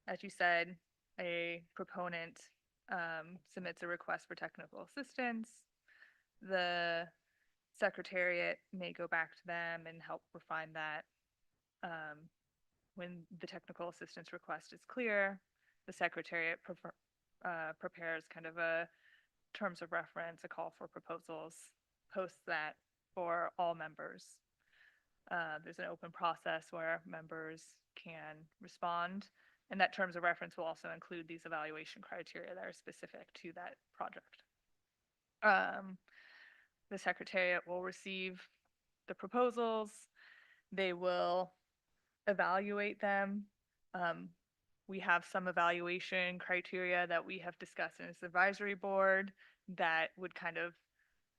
as you said, a proponent submits a request for technical assistance. The secretariat may go back to them and help refine that. When the technical assistance request is clear, the secretariat prepares kind of a terms of reference, a call for proposals, posts that for all members. There's an open process where members can respond, and that terms of reference will also include these evaluation criteria that are specific to that project. The secretariat will receive the proposals. They will evaluate them. We have some evaluation criteria that we have discussed in this advisory board that would kind of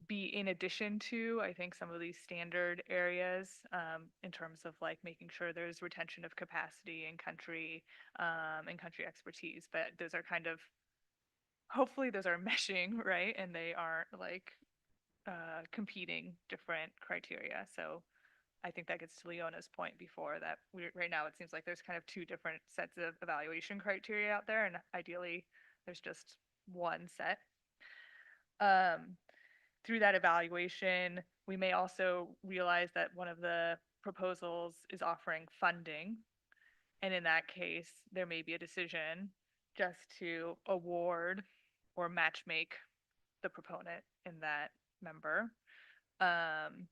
be in addition to, I think, some of these standard areas in terms of like making sure there's retention of capacity and country expertise. But those are kind of, hopefully those are meshing, right? And they aren't like competing different criteria. So I think that gets to Leona's point before that right now it seems like there's kind of two different sets of evaluation criteria out there, and ideally there's just one set. Through that evaluation, we may also realize that one of the proposals is offering funding, and in that case, there may be a decision just to award or match make the proponent in that member. Um,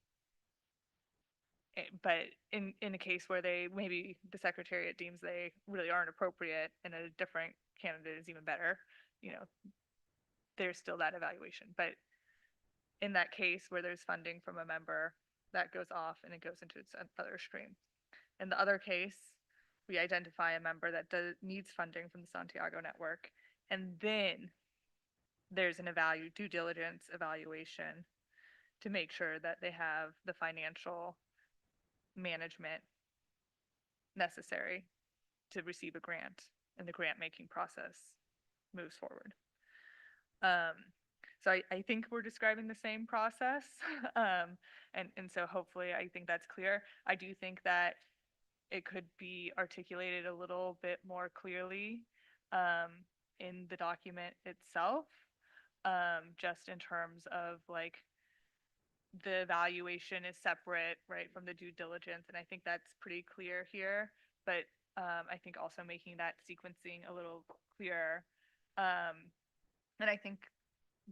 but in a case where maybe the secretariat deems they really aren't appropriate and a different candidate is even better, there's still that evaluation. But in that case where there's funding from a member, that goes off and it goes into its other stream. In the other case, we identify a member that needs funding from the Santiago network, and then there's an due diligence evaluation to make sure that they have the financial management necessary to receive a grant, and the grant making process moves forward. So I think we're describing the same process. And so hopefully I think that's clear. I do think that it could be articulated a little bit more clearly in the document itself, just in terms of like the evaluation is separate, right, from the due diligence. And I think that's pretty clear here, but I think also making that sequencing a little clearer. And I think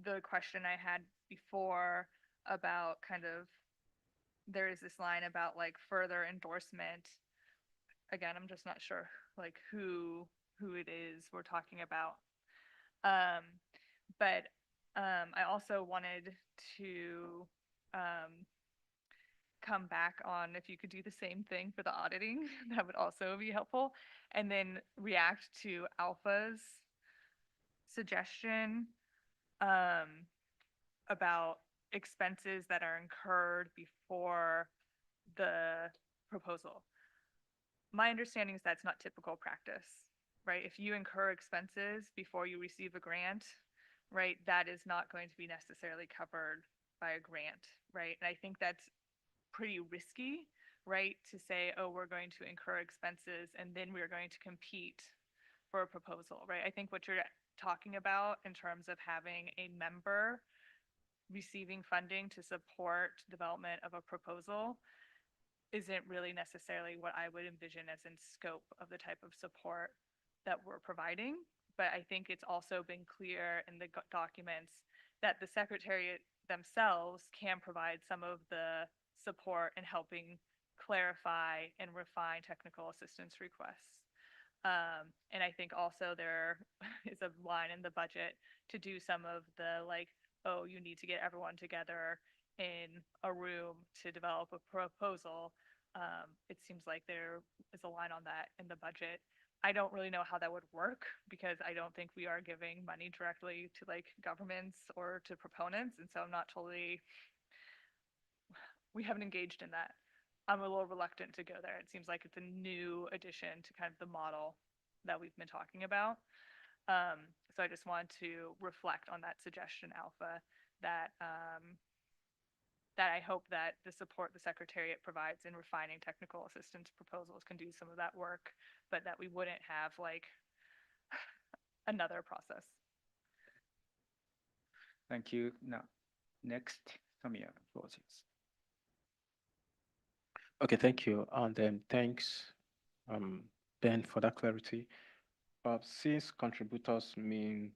the question I had before about kind of, there is this line about like further endorsement. Again, I'm just not sure like who it is we're talking about. But I also wanted to come back on if you could do the same thing for the auditing, that would also be helpful. And then react to Alpha's suggestion about expenses that are incurred before the proposal. My understanding is that's not typical practice, right? If you incur expenses before you receive a grant, right, that is not going to be necessarily covered by a grant, right? And I think that's pretty risky, right? To say, oh, we're going to incur expenses and then we're going to compete for a proposal, right? I think what you're talking about in terms of having a member receiving funding to support development of a proposal isn't really necessarily what I would envision as in scope of the type of support that we're providing. But I think it's also been clear in the documents that the secretariat themselves can provide some of the support in helping clarify and refine technical assistance requests. And I think also there is a line in the budget to do some of the like, oh, you need to get everyone together in a room to develop a proposal. It seems like there is a line on that in the budget. I don't really know how that would work because I don't think we are giving money directly to like governments or to proponents. And so I'm not totally, we haven't engaged in that. I'm a little reluctant to go there. It seems like it's a new addition to kind of the model that we've been talking about. So I just want to reflect on that suggestion, Alpha, that that I hope that the support the Secretariat provides in refining technical assistance proposals can do some of that work, but that we wouldn't have like another process. Thank you. Now, next, Samir, please. Okay, thank you. And thanks, Ben, for that clarity. Since contributors mean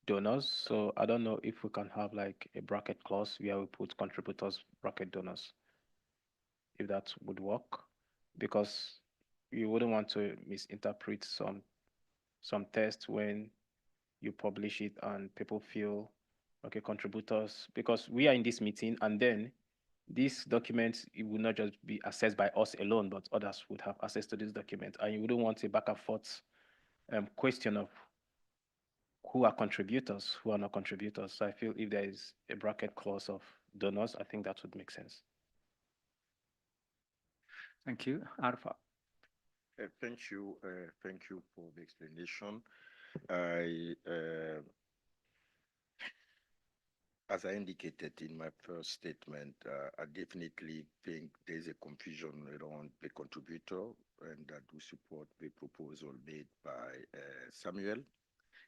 donors, so I don't know if we can have like a bracket clause where we put contributors bracket donors, if that would work, because you wouldn't want to misinterpret some text when you publish it and people feel, okay, contributors, because we are in this meeting and then these documents, it will not just be accessed by us alone, but others would have access to this document. And you wouldn't want a back and forth question of who are contributors, who are not contributors. So I feel if there is a bracket clause of donors, I think that would make sense. Thank you. Alpha. Thank you for the explanation. As I indicated in my first statement, I definitely think there's a confusion around the contributor, and I do support the proposal made by Samuel.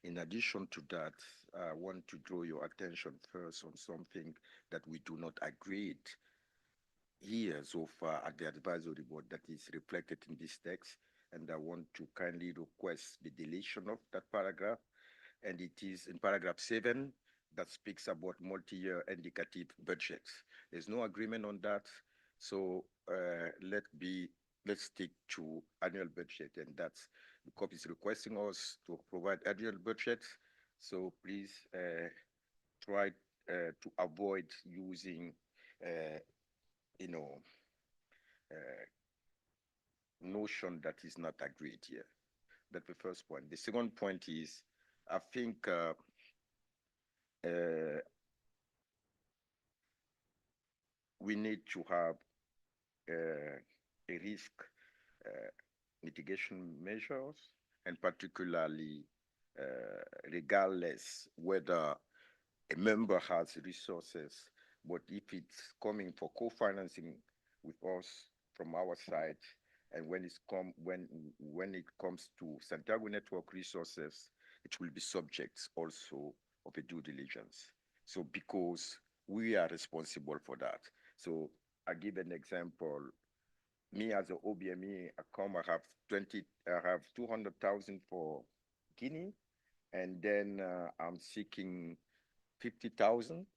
In addition to that, I want to draw your attention first on something that we do not agree here so far at the advisory board that is reflected in this text, and I want to kindly request the deletion of that paragraph, and it is in paragraph 7, that speaks about multi-year indicative budgets. There's no agreement on that. So let's stick to annual budget, and that's the COP is requesting us to provide annual budgets. So please try to avoid using, you know, notion that is not agreed here. That's the first point. The second point is, I think we need to have a risk mitigation measures, and particularly regardless whether a member has resources, but if it's coming for co-financing with us from our side, and when it comes to Santiago network resources, it will be subject also of a due diligence. So because we are responsible for that. So I give an example. Me as a OBME, I have 200,000 for Guinea, and then I'm seeking 50,000.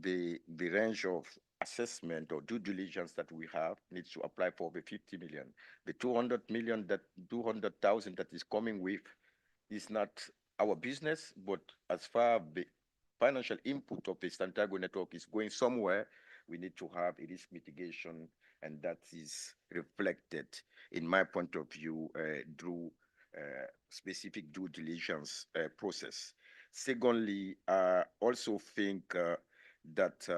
The range of assessment or due diligence that we have needs to apply for the 50 million. The 200,000 that is coming with is not our business, but as far as the financial input of the Santiago network is going somewhere, we need to have a risk mitigation, and that is reflected, in my point of view, through specific due diligence process. Secondly, I also think that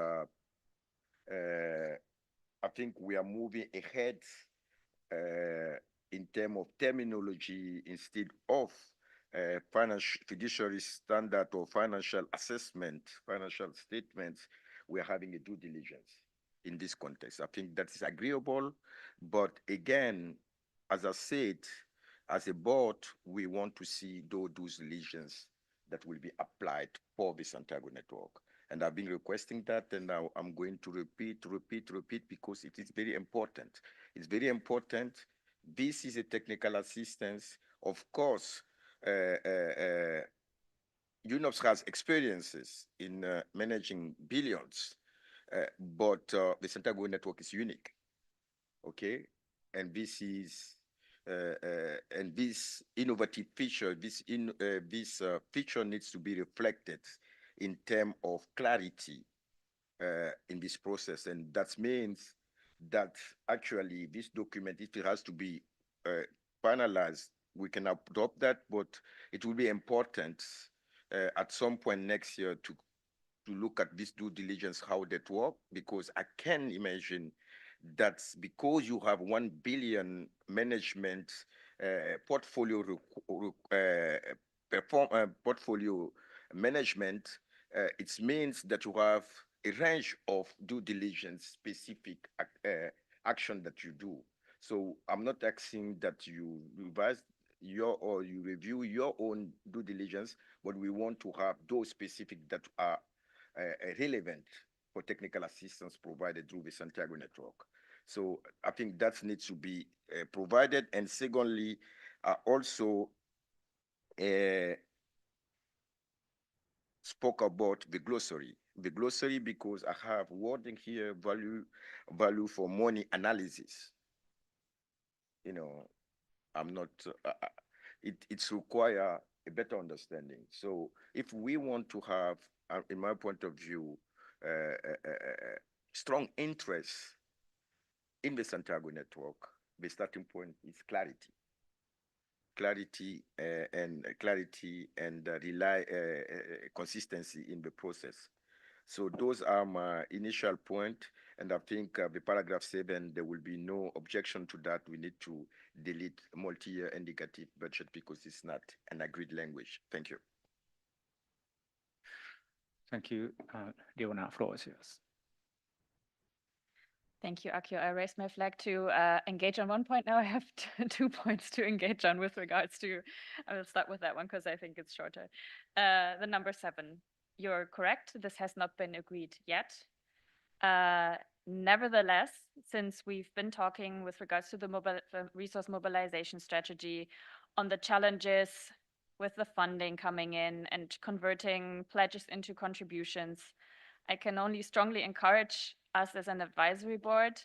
I think we are moving ahead in terms of terminology instead of financial fiduciary standard or financial assessment, financial statements. We are having a due diligence in this context. I think that is agreeable, but again, as I said, as a board, we want to see those due diligence that will be applied for the Santiago network. And I've been requesting that, and now I'm going to repeat, because it is very important. It's very important. This is a technical assistance. Of course, UNOPS has experiences in managing billions, but the Santiago network is unique, okay? And this is, and this innovative feature, this feature needs to be reflected in terms of clarity in this process. And that means that actually this document, if it has to be finalized, we can adopt that, but it will be important at some point next year to look at this due diligence, how that work, because I can imagine that because you have 1 billion management portfolio portfolio management, it means that you have a range of due diligence specific action that you do. So I'm not asking that you revise or you review your own due diligence, but we want to have those specific that are relevant for technical assistance provided through the Santiago network. So I think that needs to be provided. And secondly, also spoke about the glossary. The glossary, because I have wording here, value for money analysis. You know, I'm not, it's require a better understanding. So if we want to have, in my point of view, strong interest in the Santiago network, the starting point is clarity. Clarity and consistency in the process. So those are my initial point, and I think the paragraph 7, there will be no objection to that. We need to delete multi-year indicative budget because it's not an agreed language. Thank you. Thank you. Leona, floor is yours. Thank you, Akio. I raised my flag to engage on one point. Now I have 2 points to engage on with regards to, I will start with that one because I think it's shorter. The number 7, you're correct. This has not been agreed yet. Nevertheless, since we've been talking with regards to the resource mobilization strategy on the challenges with the funding coming in and converting pledges into contributions, I can only strongly encourage us as an advisory board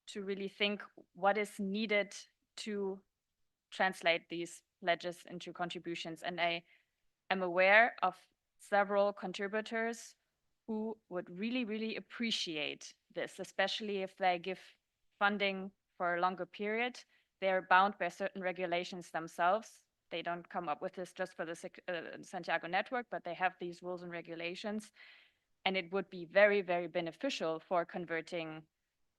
to really think what is needed to translate these pledges into contributions. And I am aware of several contributors who would really, really appreciate this, especially if they give funding for a longer period. They're bound by certain regulations themselves. They don't come up with this just for the Santiago network, but they have these rules and regulations. And it would be very, very beneficial for converting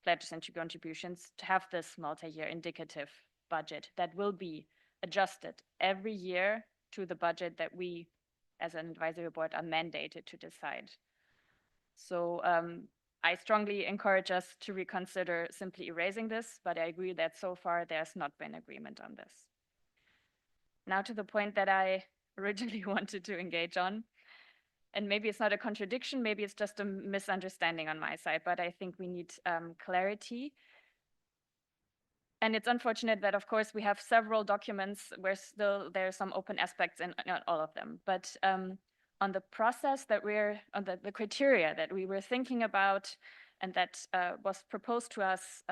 pledges into contributions to have this multi-year indicative budget that will be adjusted every year to the budget that we as an advisory board are mandated to decide. So I strongly encourage us to reconsider simply erasing this, but I agree that so far there's not been agreement on this. Now to the point that I originally wanted to engage on, and maybe it's not a contradiction, maybe it's just a misunderstanding on my side, but I think we need clarity. And it's unfortunate that, of course, we have several documents where still there are some open aspects in not all of them. But on the process that on the criteria that we were thinking about and that was proposed to us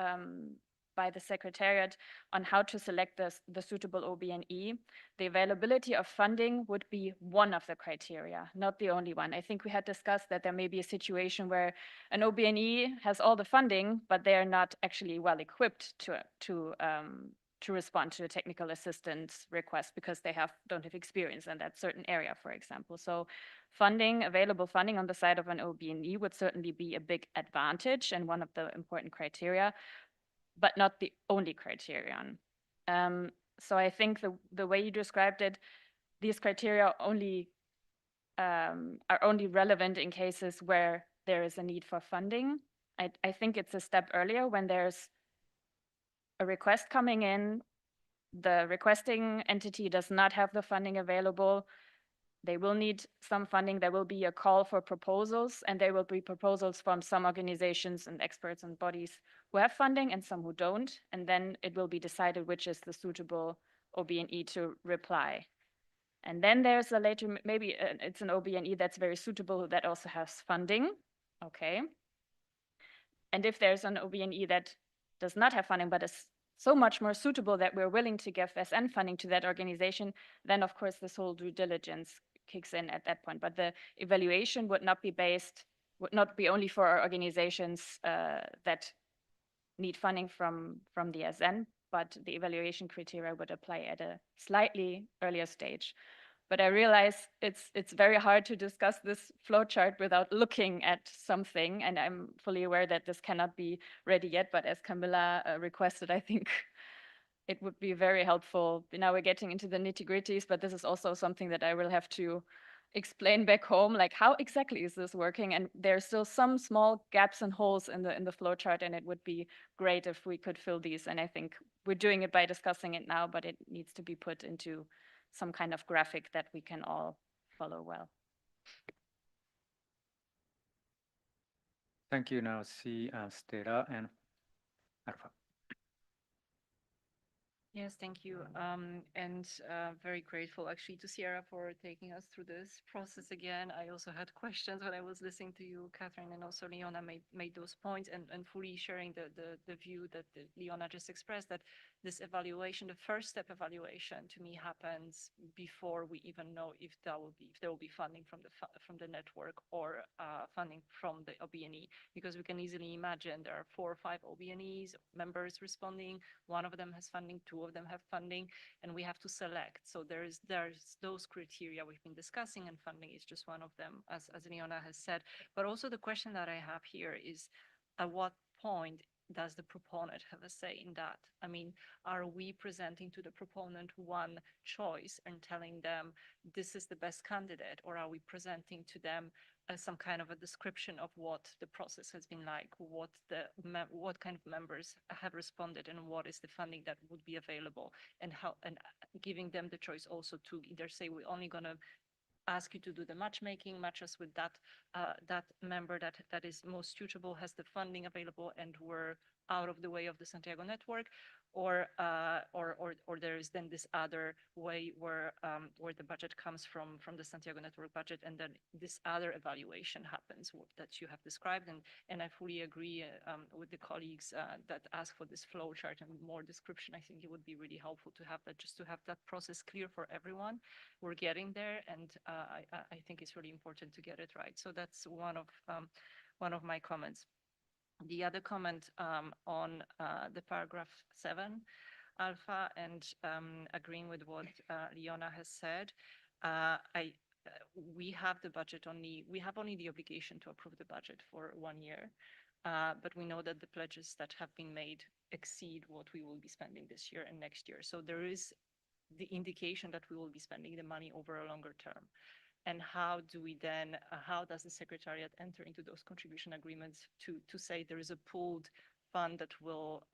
by the secretariat on how to select the suitable OB&E, the availability of funding would be one of the criteria, not the only one. I think we had discussed that there may be a situation where an OB&E has all the funding, but they are not actually well equipped to respond to a technical assistance request because they don't have experience in that certain area, for example. So available funding on the side of an OB&E would certainly be a big advantage and one of the important criteria, but not the only criterion. So I think the way you described it, these criteria are only relevant in cases where there is a need for funding. I think it's a step earlier when there's a request coming in, the requesting entity does not have the funding available, they will need some funding, there will be a call for proposals, and there will be proposals from some organizations and experts and bodies who have funding and some who don't, and then it will be decided which is the suitable OB&E to reply. And then there's a later, maybe it's an OB&E that's very suitable that also has funding, okay. And if there's an OB&E that does not have funding but is so much more suitable that we're willing to give SN funding to that organization, then of course this whole due diligence kicks in at that point. But the evaluation would not be only for our organizations that need funding from the SN, but the evaluation criteria would apply at a slightly earlier stage. But I realize it's very hard to discuss this flowchart without looking at something, and I'm fully aware that this cannot be ready yet, but as Camilla requested, I think it would be very helpful. Now we're getting into the nitty-gritties, but this is also something that I will have to explain back home, like how exactly is this working? And there's still some small gaps and holes in the flowchart, and it would be great if we could fill these. And I think we're doing it by discussing it now, but it needs to be put into some kind of graphic that we can all follow well. Thank you. Now see Stella and Alpha. Yes, thank you. And very grateful actually to Sierra for taking us through this process again. I also had questions when I was listening to you, Catherine, and also Leona made those points and fully sharing the view that Leona just expressed, that this evaluation, the first step evaluation to me happens before we even know if there will be funding from the network or funding from the OB&E, because we can easily imagine there are 4 or 5 OB&Es, members responding, one of them has funding, 2 of them have funding, and we have to select. So there's those criteria we've been discussing, and funding is just one of them, as Leona has said. But also the question that I have here is, at what point does the proponent have a say in that? I mean, are we presenting to the proponent one choice and telling them this is the best candidate, or are we presenting to them some kind of a description of what the process has been like, what kind of members have responded, and what is the funding that would be available, and giving them the choice also to either say we're only going to ask you to do the matchmaking, match us with that member that is most suitable, has the funding available, and we're out of the way of the Santiago network, or there is then this other way where the budget comes from the Santiago network budget, and then this other evaluation happens that you have described. And I fully agree with the colleagues that ask for this flow chart and more description. I think it would be really helpful to have that, just to have that process clear for everyone. We're getting there, and I think it's really important to get it right. So that's one of my comments. The other comment on the paragraph 7, Alpha, and agreeing with what Leona has said, we have the budget we have only the obligation to approve the budget for 1 year, but we know that the pledges that have been made exceed what we will be spending this year and next year. So there is the indication that we will be spending the money over a longer term. And how do we then, how does the secretariat enter into those contribution agreements to say there is a pooled fund that will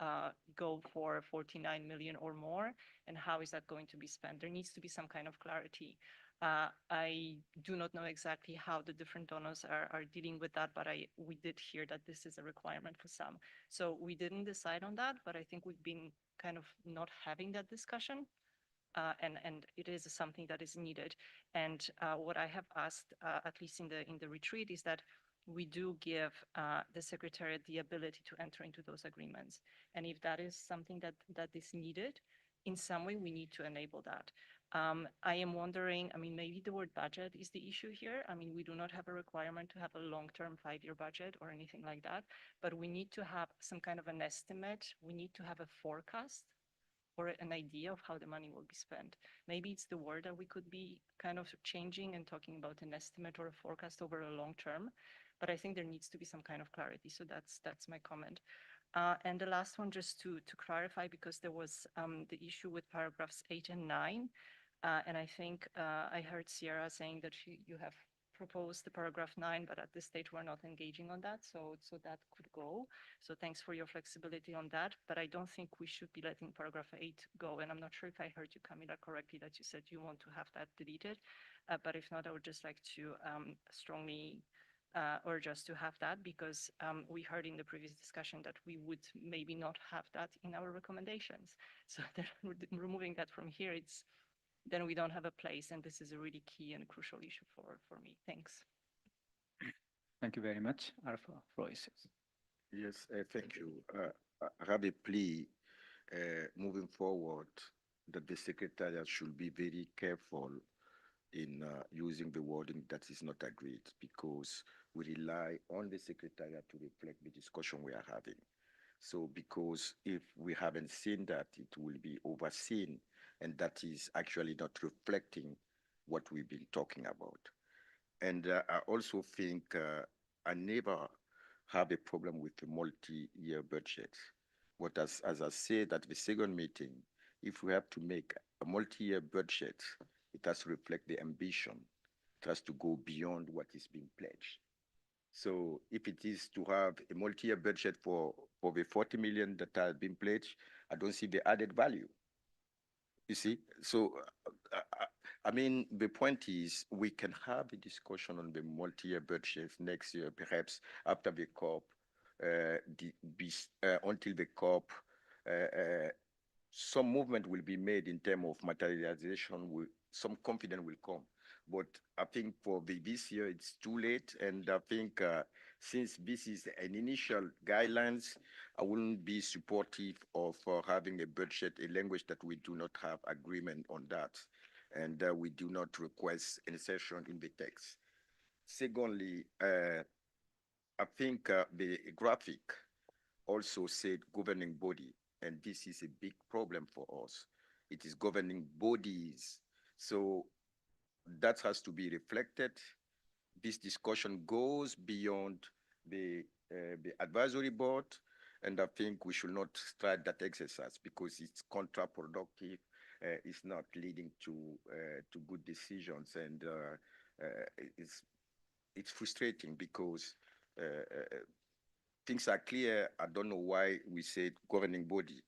go for 49 million or more, and how is that going to be spent? There needs to be some kind of clarity. I do not know exactly how the different donors are dealing with that, but we did hear that this is a requirement for some. So we didn't decide on that, but I think we've been kind of not having that discussion. And it is something that is needed. And what I have asked, at least in the retreat, is that we do give the Secretariat the ability to enter into those agreements. And if that is something that is needed, in some way, we need to enable that. I am wondering, I mean, maybe the word budget is the issue here. I mean, we do not have a requirement to have a long-term 5-year budget or anything like that, but we need to have some kind of an estimate. We need to have a forecast or an idea of how the money will be spent. Maybe it's the word that we could be kind of changing and talking about an estimate or a forecast over a long term, but I think there needs to be some kind of clarity. So that's my comment. And the last one, just to clarify, because there was the issue with paragraphs 8 and 9, and I think I heard Sierra saying that you have proposed the paragraph 9, but at this stage we're not engaging on that, so that could go. So thanks for your flexibility on that, but I don't think we should be letting paragraph 8 go. And I'm not sure if I heard you, Camila, correctly, that you said you want to have that deleted, but if not, I would just like to strongly urge us to have that, because we heard in the previous discussion that we would maybe not have that in our recommendations. So then removing that from here, then we don't have a place, and this is a really key and crucial issue for me. Thanks. Thank you very much. Alpha, floor is yours. Yes, thank you. I have a plea moving forward that the Secretariat should be very careful in using the wording that is not agreed, because we rely on the Secretariat to reflect the discussion we are having. So because if we haven't seen that, it will be overseen, and that is actually not reflecting what we've been talking about. And I also think I never have a problem with the multi-year budget. But as I said at the second meeting, if we have to make a multi-year budget, it has to reflect the ambition. It has to go beyond what is being pledged. So if it is to have a multi-year budget for the 40 million that has been pledged, I don't see the added value. You see, so I mean, the point is we can have a discussion on the multi-year budget next year, perhaps after the COP, until the COP, some movement will be made in terms of materialization, some confidence will come. But I think for this year, it's too late. And I think since this is an initial guidelines, I wouldn't be supportive of having a budget, a language that we do not have agreement on that. And we do not request insertion in the text. Secondly, I think the graphic also said governing body, and this is a big problem for us. It is governing bodies. So that has to be reflected. This discussion goes beyond the advisory board, and I think we should not start that exercise because it's counterproductive. It's not leading to good decisions, and it's frustrating because things are clear. I don't know why we said governing body.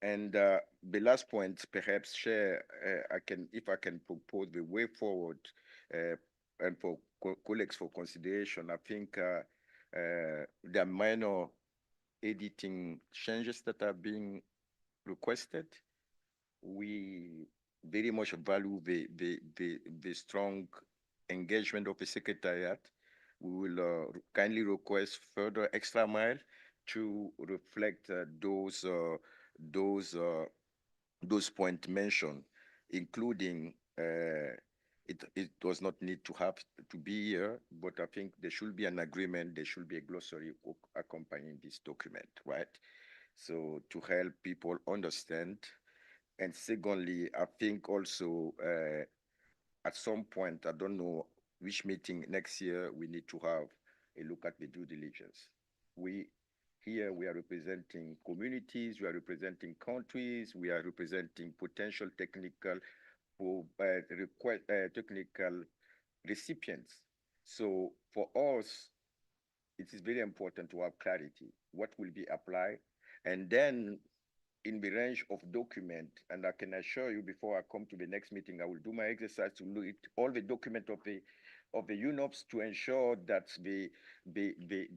And the last point, perhaps, Chair, if I can propose the way forward, and for colleagues for consideration, I think there are minor editing changes that are being requested. We very much value the strong engagement of the secretariat. We will kindly request further extra mile to reflect those points mentioned, including it does not need to have to be here, but I think there should be an agreement, there should be a glossary accompanying this document, right? So to help people understand. And secondly, I think also at some point, I don't know which meeting next year, we need to have a look at the due diligence. Here we are representing communities, we are representing countries, we are representing potential technical technical recipients. So for us, it is very important to have clarity. What will be applied? And then in the range of document, and I can assure you before I come to the next meeting, I will do my exercise to look at all the document of the UNOPS to ensure that the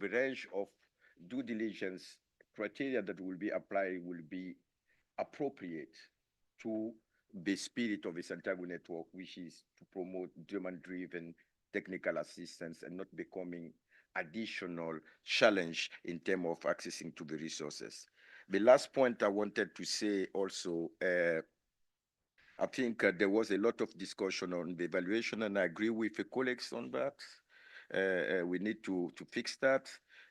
range of due diligence criteria that will be applied will be appropriate to the spirit of the Santiago network, which is to promote demand-driven technical assistance and not becoming additional challenge in terms of accessing to the resources. The last point I wanted to say also, I think there was a lot of discussion on the evaluation, and I agree with the colleagues on that. We need to fix that.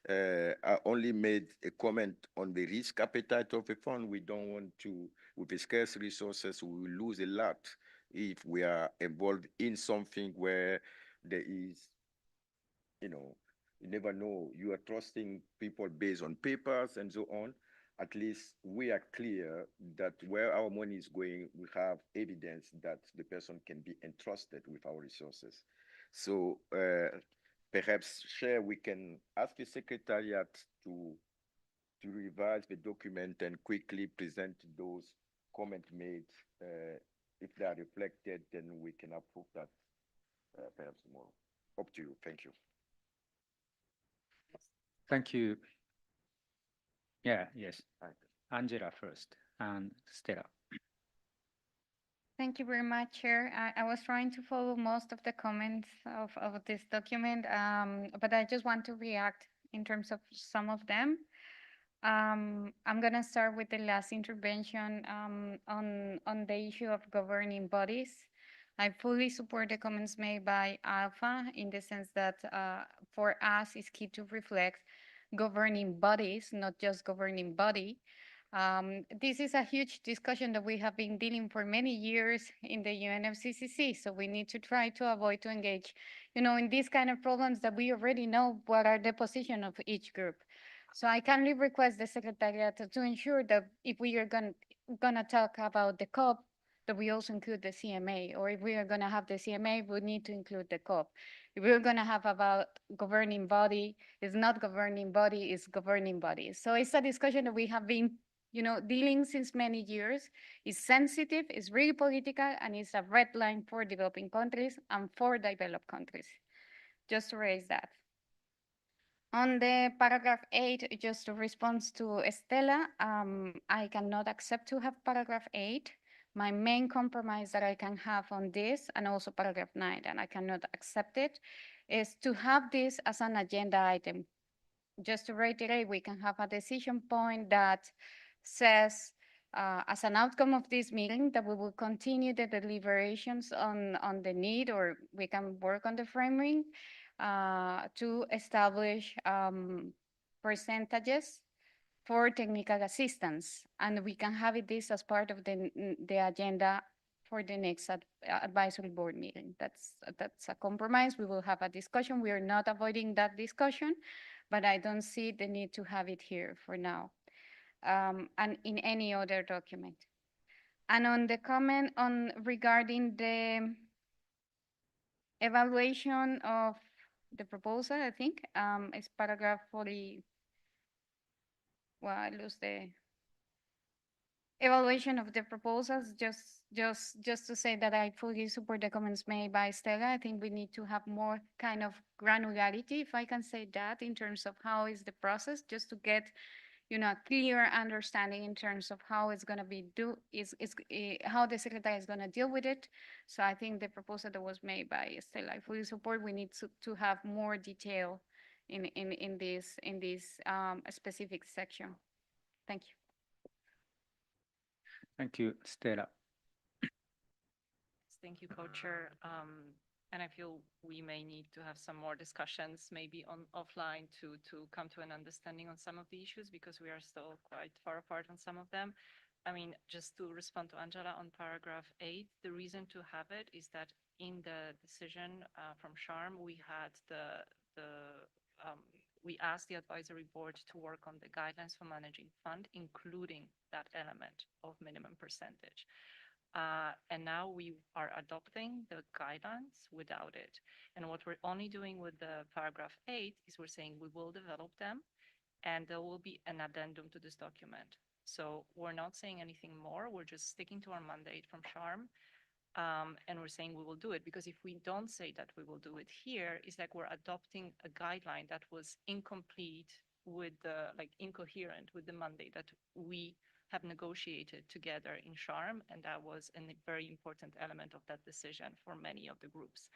I only made a comment on the risk appetite of the fund. We don't want to, with the scarce resources, we will lose a lot if we are involved in something where there is, you never know, you are trusting people based on papers and so on. At least we are clear that where our money is going, we have evidence that the person can be entrusted with our resources. So perhaps, Chair, we can ask the Secretariat to revise the document and quickly present those comments made. If they are reflected, then we can approve that perhaps tomorrow. Up to you. Thank you. Thank you. Yeah, yes. Angela first, and Stella. Thank you very much, Chair. I was trying to follow most of the comments of this document, but I just want to react in terms of some of them. I'm going to start with the last intervention on the issue of governing bodies. I fully support the comments made by Alpha in the sense that for us it's key to reflect governing bodies, not just governing body. This is a huge discussion that we have been dealing for many years in the UNFCCC, so we need to try to avoid to engage, in these kind of problems that we already know what are the position of each group. So I kindly request the Secretariat to ensure that if we are gonna talk about the COP, that we also include the CMA, or if we are gonna have the CMA, we need to include the COP. If we're gonna have about governing body, it's not governing body, it's governing body. So it's a discussion that we have been, dealing since many years. It's sensitive, it's really political, and it's a red line for developing countries and for developed countries. Just to raise that. On the paragraph 8, just to respond to Estela, I cannot accept to have paragraph 8. My main compromise that I can have on this, and also paragraph 9, and I cannot accept it, is to have this as an agenda item. Just to reiterate, we can have a decision point that says, as an outcome of this meeting, that we will continue the deliberations on the need, or we can work on the framing, to establish percentages for technical assistance. And we can have this as part of the agenda for the next advisory board meeting. That's a compromise. We will have a discussion. We are not avoiding that discussion, but I don't see the need to have it here for now, and in any other document. And on the comment regarding the evaluation of the proposal, I think, it's paragraph 40. Well, I lose the evaluation of the proposals. Just to say that I fully support the comments made by Stella. I think we need to have more kind of granularity, if I can say that, in terms of how is the process, just to get, a clear understanding in terms of how it's going to be how the secretary is going to deal with it. So I think the proposal that was made by Stella, I fully support. We need to have more detail in this specific section. Thank you. Thank you, Stella. Thank you, Co-Chair. And I feel we may need to have some more discussions, maybe on offline, to come to an understanding on some of the issues, because we are still quite far apart on some of them. I mean, just to respond to Angela on paragraph 8, the reason to have it is that in the decision from Sharm, we had we asked the advisory board to work on the guidelines for managing fund, including that element of minimum percentage. And now we are adopting the guidelines without it. And what we're only doing with the paragraph 8 is we're saying we will develop them and there will be an addendum to this document. So we're not saying anything more. We're just sticking to our mandate from Sharm. And we're saying we will do it, because if we don't say that we will do it here, it's like we're adopting a guideline that was incomplete with incoherent with the mandate that we have negotiated together in Sharm, and that was a very important element of that decision for many of the groups.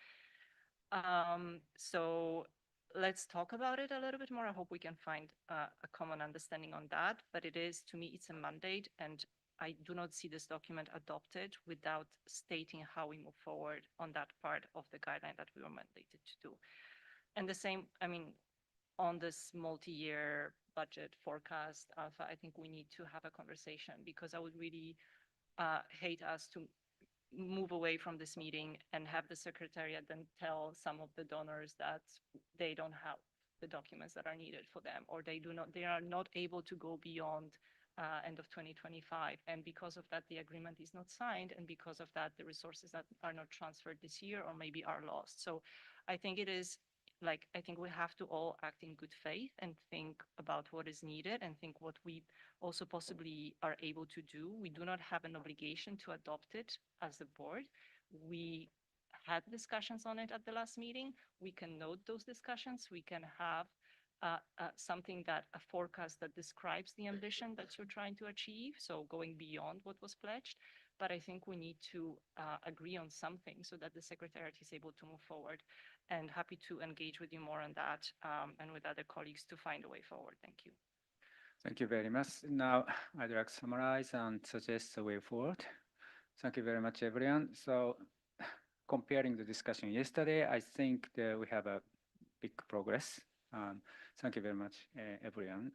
So let's talk about it a little bit more. I hope we can find a common understanding on that, but it is, to me, it's a mandate, and I do not see this document adopted without stating how we move forward on that part of the guideline that we were mandated to do. And the same, I mean, on this multi-year budget forecast, Alpha, I think we need to have a conversation, because I would really hate us to move away from this meeting and have the secretariat then tell some of the donors that they don't have the documents that are needed for them, or they are not able to go beyond end of 2025. And because of that, the agreement is not signed. And because of that, the resources that are not transferred this year or maybe are lost. So I think it is, I think we have to all act in good faith and think about what is needed and think what we also possibly are able to do. We do not have an obligation to adopt it as the board. We had discussions on it at the last meeting. We can note those discussions. We can have something a forecast that describes the ambition that you're trying to achieve, so going beyond what was pledged. But I think we need to agree on something so that the Secretariat is able to move forward. And happy to engage with you more on that and with other colleagues to find a way forward. Thank you. Thank you very much. Now, I'd like to summarize and suggest a way forward. Thank you very much, everyone. So, comparing the discussion yesterday, I think that we have a big progress. Thank you very much, everyone,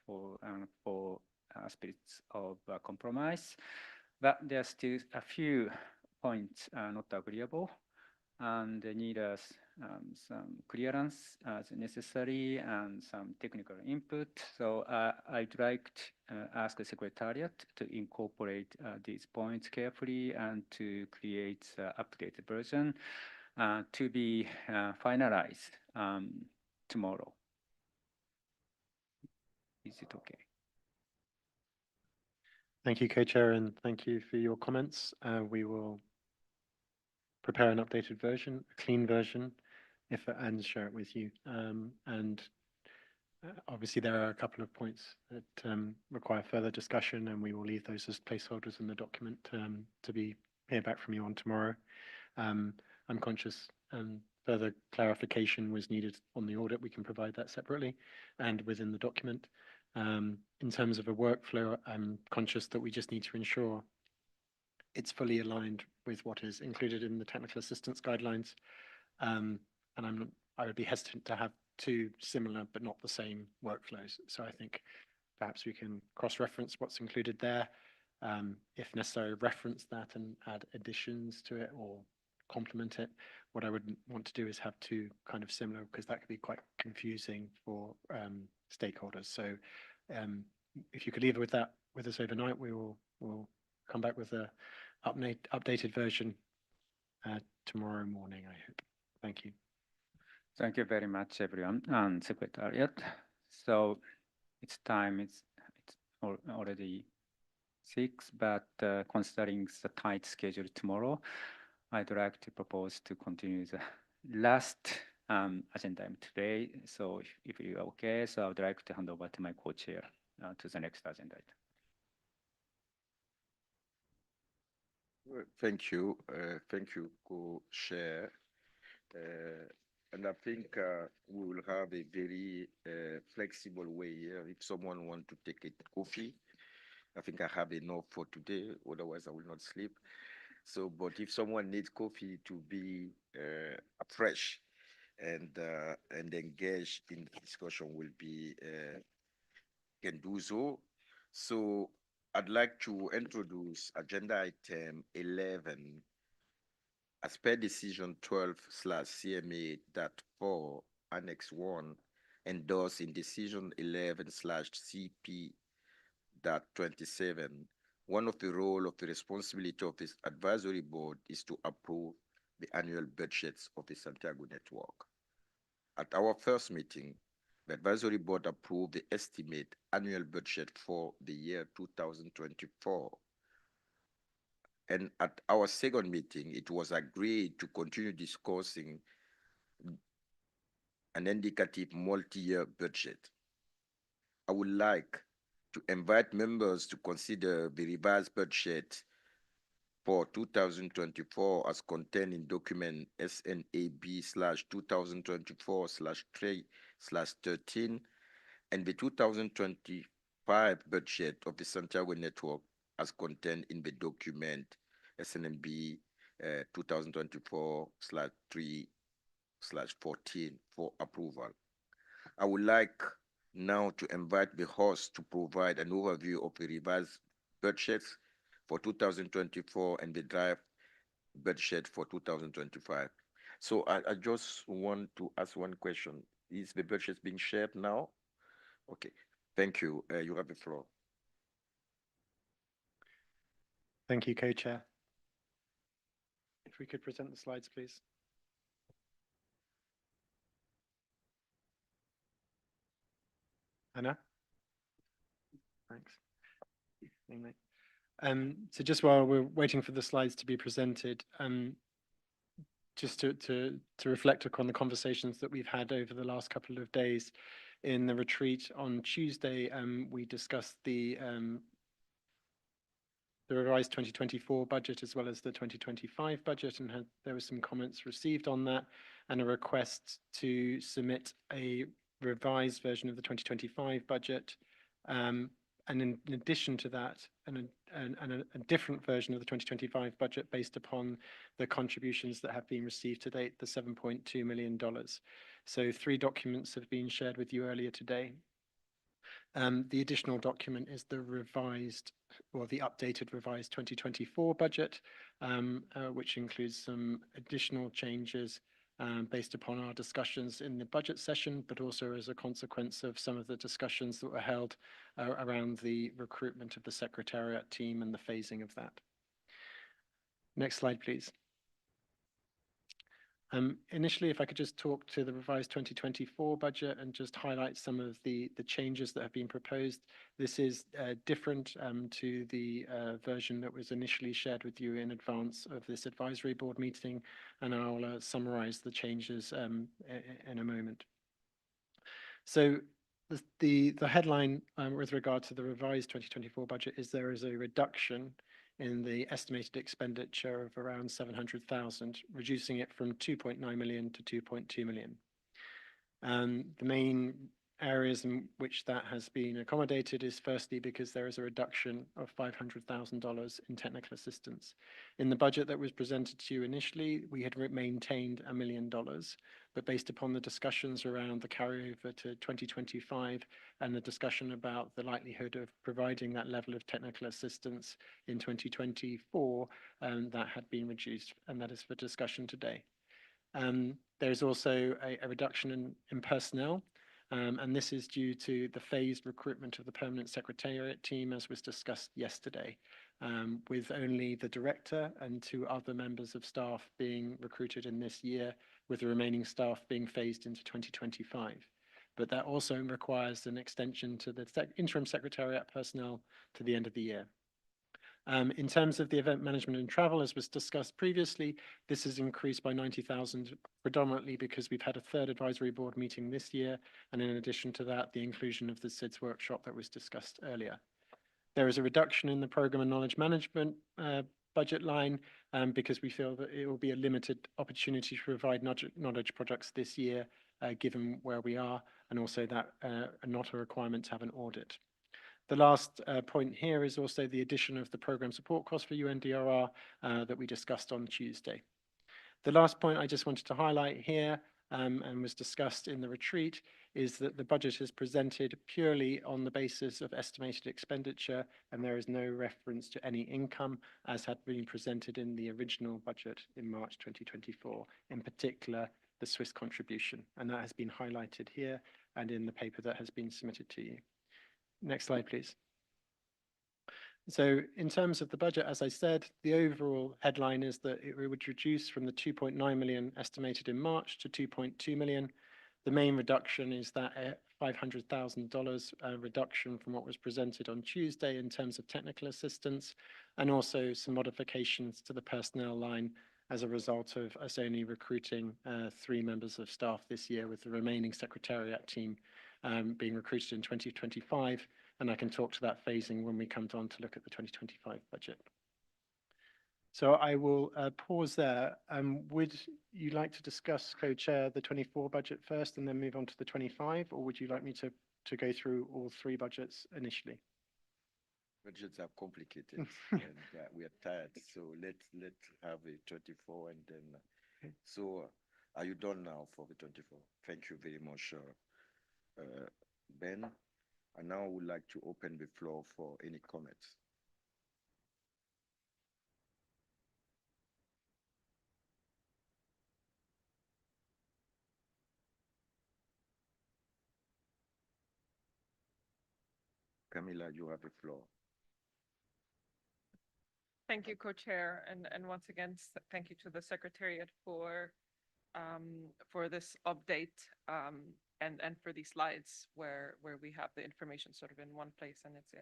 for spirits of compromise. But there are still a few points not agreeable, and they need some clearance as necessary and some technical input. So I'd like to ask the Secretariat to incorporate these points carefully and to create an updated version to be finalized tomorrow. Is it okay? Thank you, Co-Chair, and thank you for your comments. We will prepare an updated version, a clean version, and share it with you. Obviously, there are a couple of points that require further discussion, and we will leave those as placeholders in the document to hear back from you on tomorrow. I'm conscious further clarification was needed on the audit. We can provide that separately and within the document. In terms of a workflow, I'm conscious that we just need to ensure it's fully aligned with what is included in the technical assistance guidelines. And I would be hesitant to have two similar but not the same workflows. So I think perhaps we can cross-reference what's included there. If necessary, reference that and add additions to it or complement it. What I would want to do is have two kind of similar, because that could be quite confusing for stakeholders. So if you could leave with us overnight, we'll come back with a updated version tomorrow morning, I hope. Thank you. Thank you very much, everyone, and Secretariat. So it's time, it's already 6, but considering the tight schedule tomorrow, I'd like to propose to continue the last agenda item today. So if you're okay, so I would like to hand over to my co-chair. to the next agenda item. Thank you. Thank you, Co-Chair. And I think we will have a very flexible way here. If someone wants to take a coffee, I think I have enough for today. Otherwise, I will not sleep. So, but if someone needs coffee to be fresh and engaged in the discussion, will be can do so. So, I'd like to introduce agenda item 11 as per decision 12/CMA.4 Annex 1 endorsed in decision 11/CP.27. One of the role of the responsibility of this advisory board is to approve the annual budgets of the Santiago network. At our first meeting, the advisory board approved the estimate annual budget for the year 2024. And at our second meeting, it was agreed to continue discussing an indicative multi-year budget. I would like to invite members to consider the revised budget for 2024 as contained in document SNAB/2024/3/13 and the 2025 budget of the Santiago network as contained in the document SNMB 2024/3/14 for approval. I would like now to invite the host to provide an overview of the revised budgets for 2024 and the draft budget for 2025. So I just want to ask one question. Is the budget being shared now? Okay, thank you. You have the floor. Thank you, Co-Chair. If we could present the slides, please. Anna? Thanks. So just while we're waiting for the slides to be presented, just to reflect upon the conversations that we've had over the last couple of days. In the retreat on Tuesday, we discussed the revised 2024 budget as well as the 2025 budget, and there were some comments received on that and a request to submit a revised version of the 2025 budget. And in addition to that, a different version of the 2025 budget based upon the contributions that have been received to date, the $7.2 million. So 3 documents have been shared with you earlier today. The additional document is the revised, or the updated revised 2024 budget, which includes some additional changes based upon our discussions in the budget session, but also as a consequence of some of the discussions that were held around the recruitment of the secretariat team and the phasing of that. Next slide, please. Initially, if I could just talk to the revised 2024 budget and just highlight some of the changes that have been proposed. This is different to the version that was initially shared with you in advance of this advisory board meeting, and I'll summarize the changes in a moment. So the headline with regard to the revised 2024 budget is there is a reduction in the estimated expenditure of around 700,000, reducing it from 2.9 million to 2.2 million. The main areas in which that has been accommodated is firstly because there is a reduction of $500,000 in technical assistance. In the budget that was presented to you initially, we had maintained $1 million, but based upon the discussions around the carryover to 2025 and the discussion about the likelihood of providing that level of technical assistance in 2024, that had been reduced, and that is for discussion today. There's also a reduction in personnel, and this is due to the phased recruitment of the permanent secretariat team, as was discussed yesterday, with only the director and 2 other members of staff being recruited in this year, with the remaining staff being phased into 2025. But that also requires an extension to the interim secretariat personnel to the end of the year. In terms of the event management and travel, as was discussed previously, this has increased by 90,000, predominantly because we've had a third advisory board meeting this year, and in addition to that, the inclusion of the SIDS workshop that was discussed earlier. There is a reduction in the program and knowledge management budget line because we feel that it will be a limited opportunity to provide knowledge projects this year, given where we are, and also that not a requirement to have an audit. The last point here is also the addition of the program support cost for UNDRR that we discussed on Tuesday. The last point I just wanted to highlight here and was discussed in the retreat is that the budget is presented purely on the basis of estimated expenditure, and there is no reference to any income as had been presented in the original budget in March 2024, in particular the Swiss contribution, and that has been highlighted here and in the paper that has been submitted to you. Next slide, please. So in terms of the budget, as I said, the overall headline is that it would reduce from the 2.9 million estimated in March to 2.2 million. The main reduction is that $500,000 reduction from what was presented on Tuesday in terms of technical assistance, and also some modifications to the personnel line as a result of us only recruiting 3 members of staff this year, with the remaining secretariat team being recruited in 2025, and I can talk to that phasing when we come on to look at the 2025 budget. So I will pause there. Would you like to discuss, co-chair, the 24 budget first and then move on to the 25, or would you like me to go through all 3 budgets initially? Budgets are complicated and we are tired, so let's have a 24 and then. Okay. So are you done now for the 24? Thank you very much, Ben. And now I would like to open the floor for any comments. Camilla, you have the floor. Thank you, co-chair, and once again, thank you to the secretariat for this update and for these slides where we have the information sort of in one place and it's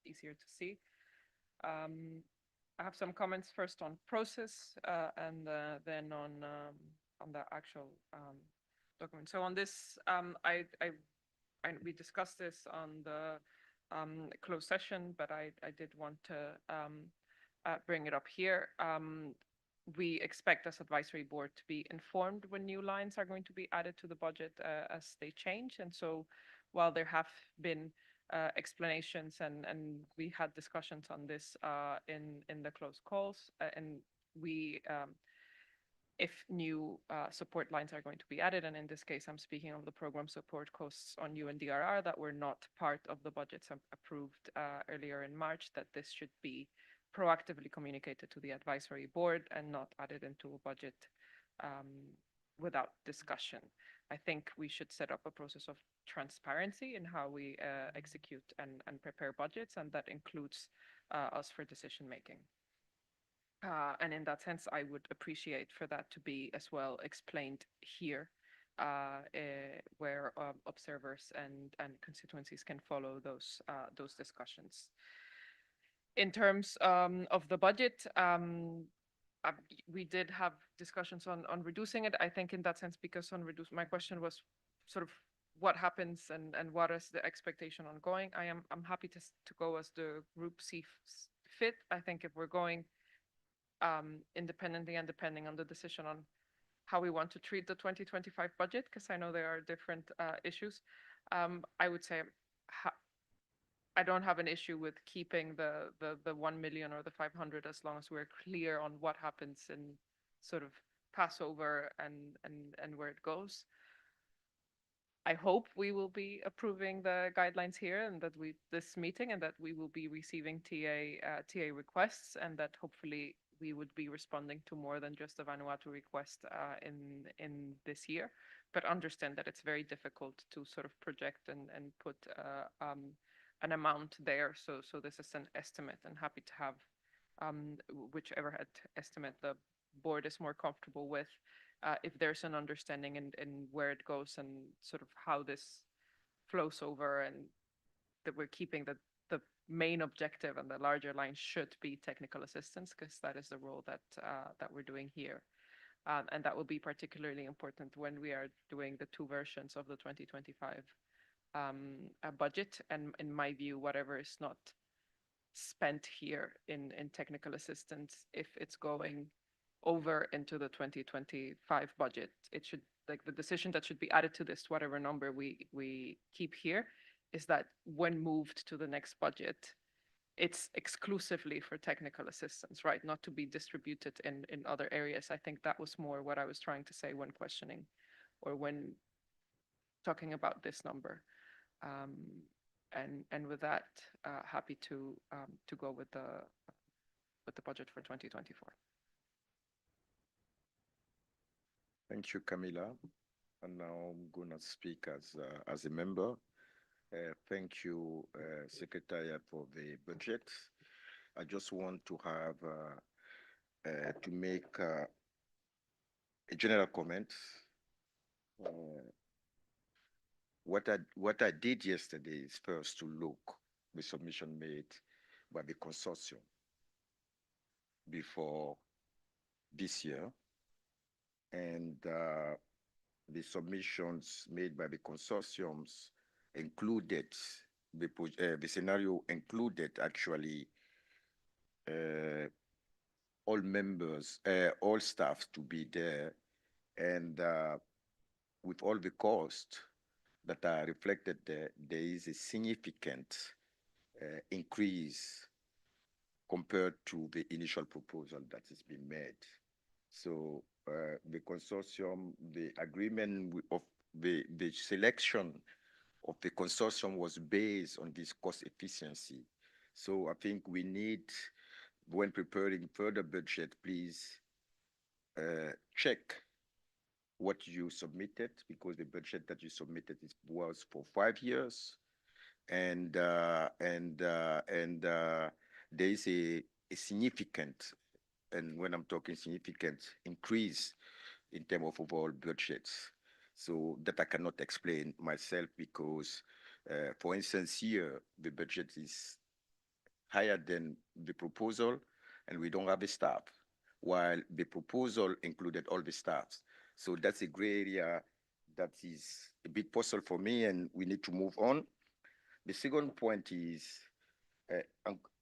easier to see. I have some comments first on process and then on the actual document. So on this, we discussed this on the closed session, but I did want to bring it up here. We expect as advisory board to be informed when new lines are going to be added to the budget as they change. And so while there have been explanations and we had discussions on this in the closed calls, and we if new support lines are going to be added, and in this case, I'm speaking of the program support costs on UNDRR that were not part of the budgets approved earlier in March, that this should be proactively communicated to the advisory board and not added into a budget without discussion. I think we should set up a process of transparency in how we execute and prepare budgets, and that includes us for decision making. And in that sense, I would appreciate for that to be as well explained here, where observers and constituencies can follow those discussions. In terms of the budget, we did have discussions on reducing it. I think in that sense, because on my question was sort of what happens and what is the expectation ongoing. I'm happy to go as the group sees fit. I think if we're going independently and depending on the decision on how we want to treat the 2025 budget, because I know there are different issues, I would say I don't have an issue with keeping the 1 million or the 500 as long as we're clear on what happens in sort of Passover and where it goes. I hope we will be approving the guidelines here and that this meeting and that we will be receiving TA requests, and that hopefully we would be responding to more than just a Vanuatu request in this year, but understand that it's very difficult to sort of project and put an amount there. So this is an estimate, and happy to have whichever estimate the board is more comfortable with, if there's an understanding in where it goes and sort of how this flows over, and that we're keeping the main objective and the larger line should be technical assistance, because that is the role that that we're doing here. And that will be particularly important when we are doing the two versions of the 2025 budget. And in my view, whatever is not spent here in technical assistance, if it's going over into the 2025 budget, it should, like, the decision that should be added to this, whatever number we keep here, is that when moved to the next budget, it's exclusively for technical assistance, right? Not to be distributed in other areas. I think that was more what I was trying to say when questioning or when talking about this number. And with that, happy to go with the budget for 2024. Thank you, Camila. And now I'm gonna speak as a member. Thank you, Secretariat, for the budget. I just want to have to make a general comment. What I did yesterday is first to look the submission made by the consortium before this year, and the submissions made by the consortiums included the scenario included actually all members, all staff to be there, and with all the costs that are reflected there, there is a significant increase compared to the initial proposal that has been made. So the consortium, the agreement of the selection of the consortium was based on this cost efficiency. So I think we need, when preparing further budget, please check what you submitted, because the budget that you submitted was for 5 years, and there is a significant, and when I'm talking significant, increase in terms of overall budgets. So that I cannot explain myself, because, for instance, here the budget is higher than the proposal, and we don't have the staff, while the proposal included all the staffs. So that's a gray area that is a bit puzzle for me, and we need to move on. The second point is,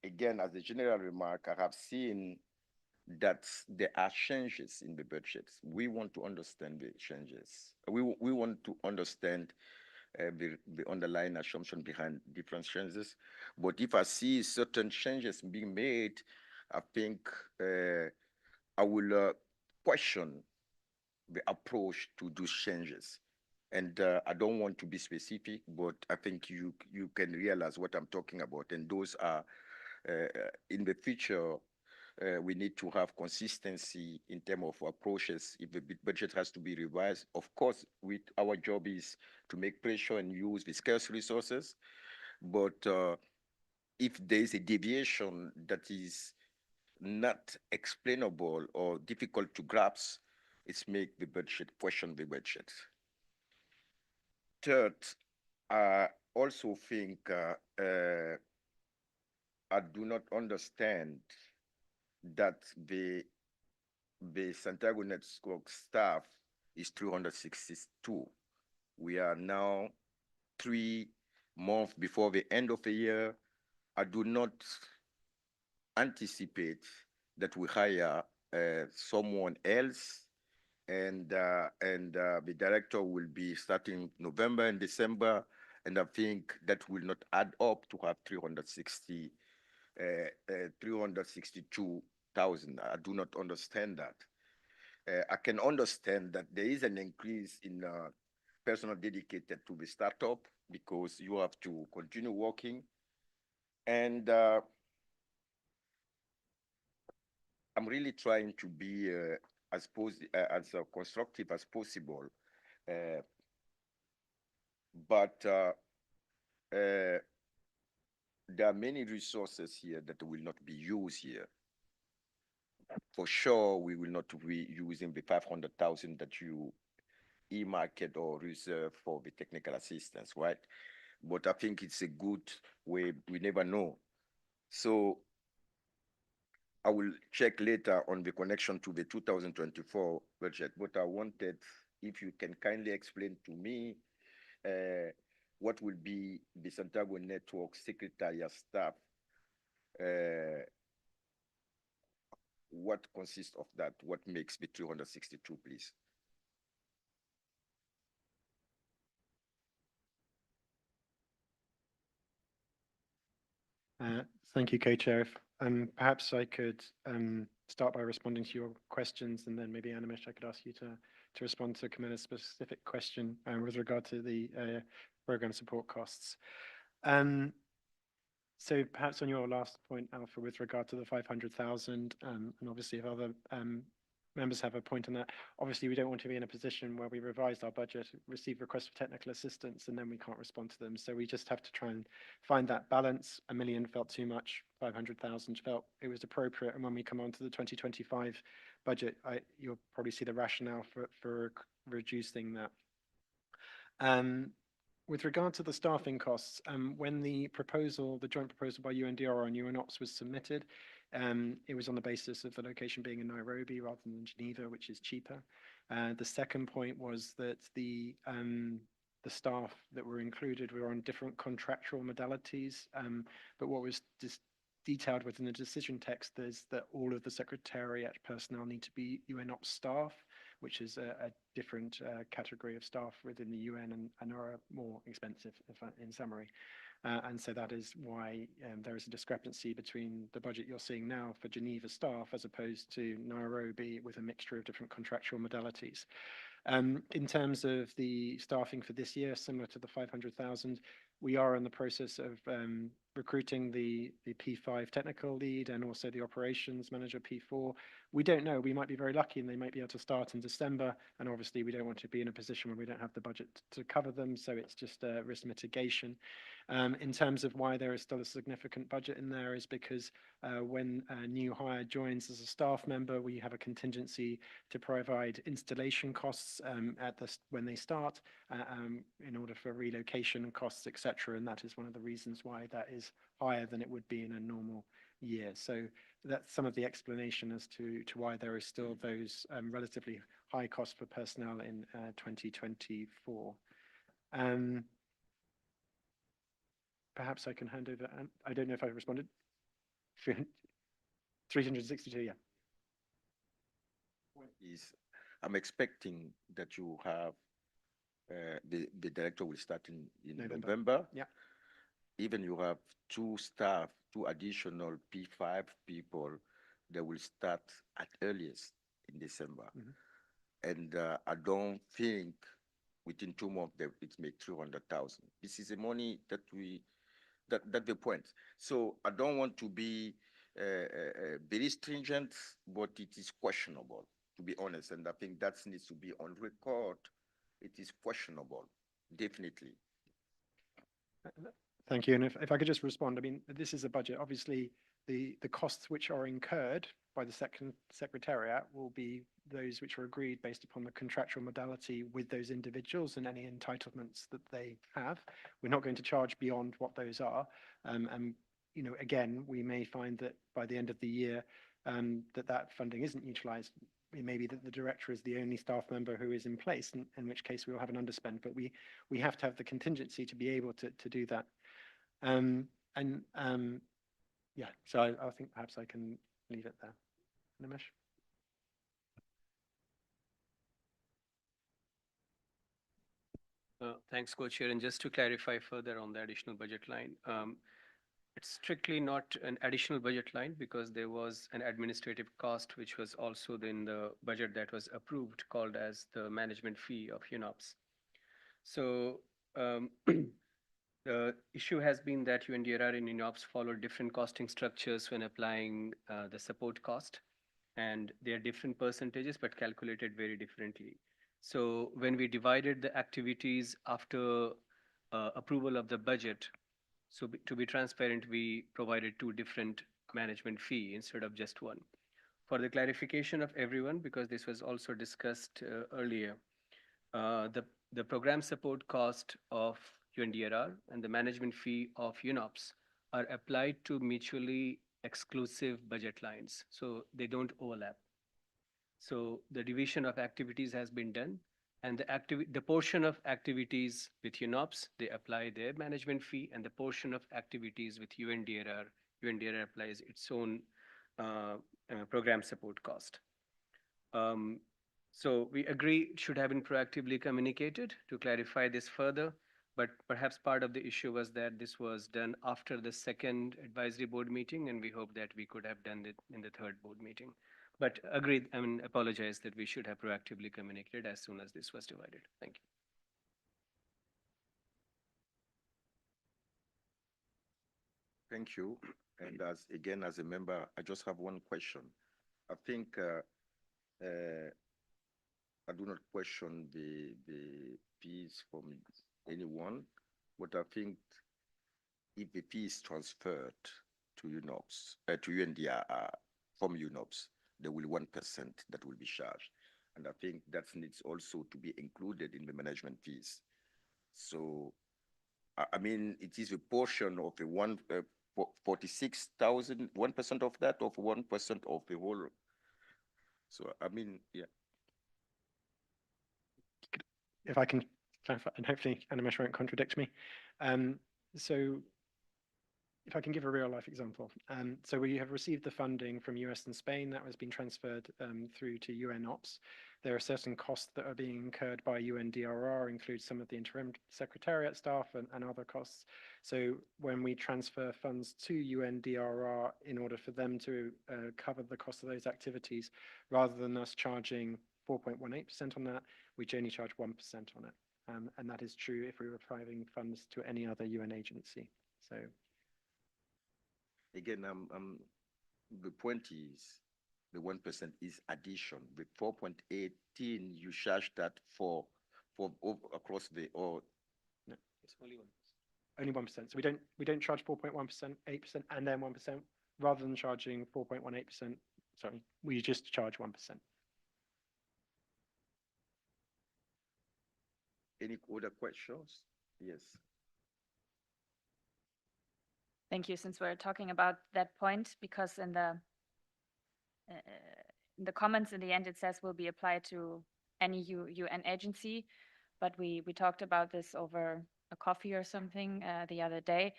again, as a general remark, I have seen that there are changes in the budgets. We want to understand the changes. We want to understand the underlying assumption behind different changes. But if I see certain changes being made, I think I will question the approach to those changes. And I don't want to be specific, but I think you can realize what I'm talking about. And those are, in the future, we need to have consistency in terms of approaches. If the budget has to be revised, of course, our job is to make pressure and use the scarce resources. But if there is a deviation that is not explainable or difficult to grasp, it's make the budget, question the budget. Third, I also think I do not understand that the Santiago network staff is 362. We are now 3 months before the end of the year. I do not anticipate that we hire someone else, and the director will be starting November and December, and I think that will not add up to have 362,000. I do not understand that. I can understand that there is an increase in personnel dedicated to the startup, because you have to continue working. And I'm really trying to be as constructive as possible. But there are many resources here that will not be used here. For sure, we will not be using the 500,000 that you earmarked or reserved for the technical assistance, right? But I think it's a good way. We never know. So I will check later on the connection to the 2024 budget, but I wanted, if you can kindly explain to me what will be the Santiago Network Secretariat staff, what consists of that, what makes the 262, please? Thank you, Co-Chair. Perhaps I could start by responding to your questions, and then maybe Animesh, I could ask you to respond to Camilla's specific question with regard to the program support costs. So perhaps on your last point, Alpha, with regard to the 500,000, and obviously if other members have a point on that, obviously we don't want to be in a position where we revised our budget, receive requests for technical assistance, and then we can't respond to them. So we just have to try and find that balance. 1 million felt too much, 500,000 felt it was appropriate. And when we come on to the 2025 budget, you'll probably see the rationale for reducing that. With regard to the staffing costs, when the proposal, the joint proposal by UNDRR and UNOPS was submitted, it was on the basis of the location being in Nairobi rather than Geneva, which is cheaper. The second point was that the staff that were included were on different contractual modalities, but what was detailed within the decision text is that all of the secretariat personnel need to be UNOPS staff, which is a different category of staff within the UN and are more expensive, in summary. And so that is why there is a discrepancy between the budget you're seeing now for Geneva staff as opposed to Nairobi with a mixture of different contractual modalities. In terms of the staffing for this year, similar to the 500,000, we are in the process of recruiting the P5 technical lead and also the operations manager P4. We don't know, we might be very lucky and they might be able to start in December. And obviously we don't want to be in a position where we don't have the budget to cover them. So it's just a risk mitigation. In terms of why there is still a significant budget in there is because when a new hire joins as a staff member, we have a contingency to provide installation costs when they start in order for relocation costs, etc. And that is one of the reasons why that is higher than it would be in a normal year. So that's some of the explanation as to why there is still those relatively high costs for personnel in 2024. Perhaps I can hand over. I don't know if I responded. 362, yeah. I'm expecting that you have the director will start in November. Yeah. Even you have two additional P5 people that will start at earliest in December. Mm-hmm. And I don't think within 2 months that it make 300,000. This is the money that that's the point. So I don't want to be very stringent, but it is questionable, to be honest. And I think that needs to be on record. It is questionable, definitely. Thank you. And if I could just respond, I mean, this is a budget. Obviously, the costs which are incurred by the secretariat will be those which are agreed based upon the contractual modality with those individuals and any entitlements that they have. We're not going to charge beyond what those are. And, you know, again, we may find that by the end of the year that funding isn't utilized. It may be that the director is the only staff member who is in place, in which case we'll have an underspend. But we have to have the contingency to be able to do that. Yeah, so I think perhaps I can leave it there. Animesh? Thanks, Co-Chair. And just to clarify further on the additional budget line, it's strictly not an additional budget line because there was an administrative cost which was also in the budget that was approved called as the management fee of UNOPS. So the issue has been that UNDRR and UNOPS follow different costing structures when applying the support cost. And they are different percentages, but calculated very differently. So when we divided the activities after approval of the budget, so to be transparent, we provided 2 different management fee instead of just one. For the clarification of everyone, because this was also discussed earlier, the program support cost of UNDRR and the management fee of UNOPS are applied to mutually exclusive budget lines, so they don't overlap. So the division of activities has been done, and the portion of activities with UNOPS, they apply their management fee, and the portion of activities with UNDRR applies its own program support cost. So we agree it should have been proactively communicated to clarify this further, but perhaps part of the issue was that this was done after the second advisory board meeting, and we hope that we could have done it in the third board meeting. But agreed, apologize that we should have proactively communicated as soon as this was divided. Thank you. Thank you. And as a member, I just have one question. I think I do not question the fees from anyone, but I think if the fee is transferred to UNOPS, to UNDRR from UNOPS, there will 1% that will be charged. And I think that needs also to be included in the management fees. So, I mean, it is a portion of the 46,000, 1% of that, of 1% of the whole. So, I mean, yeah. If I can clarify, and hopefully Animesh won't contradict me. So if I can give a real life example. So we have received the funding from US and Spain that has been transferred through to UNOPS. There are certain costs that are being incurred by UNDRR, include some of the interim secretariat staff and other costs. So when we transfer funds to UNDRR in order for them to cover the cost of those activities, rather than us charging 4.18% on that, we only charge 1% on it. And that is true if we were providing funds to any other UN agency. So again, the point is the 1% is addition. The 4.18 you charge that for across the or no, it's only 1%. So we don't charge 4.1%, 8%, and then 1%, rather than charging 4.18%. Sorry, we just charge 1%. Any other questions? Yes. Thank you. Since we're talking about that point, because in the comments in the end, it says will be applied to any UN agency, but we talked about this over a coffee or something the other day.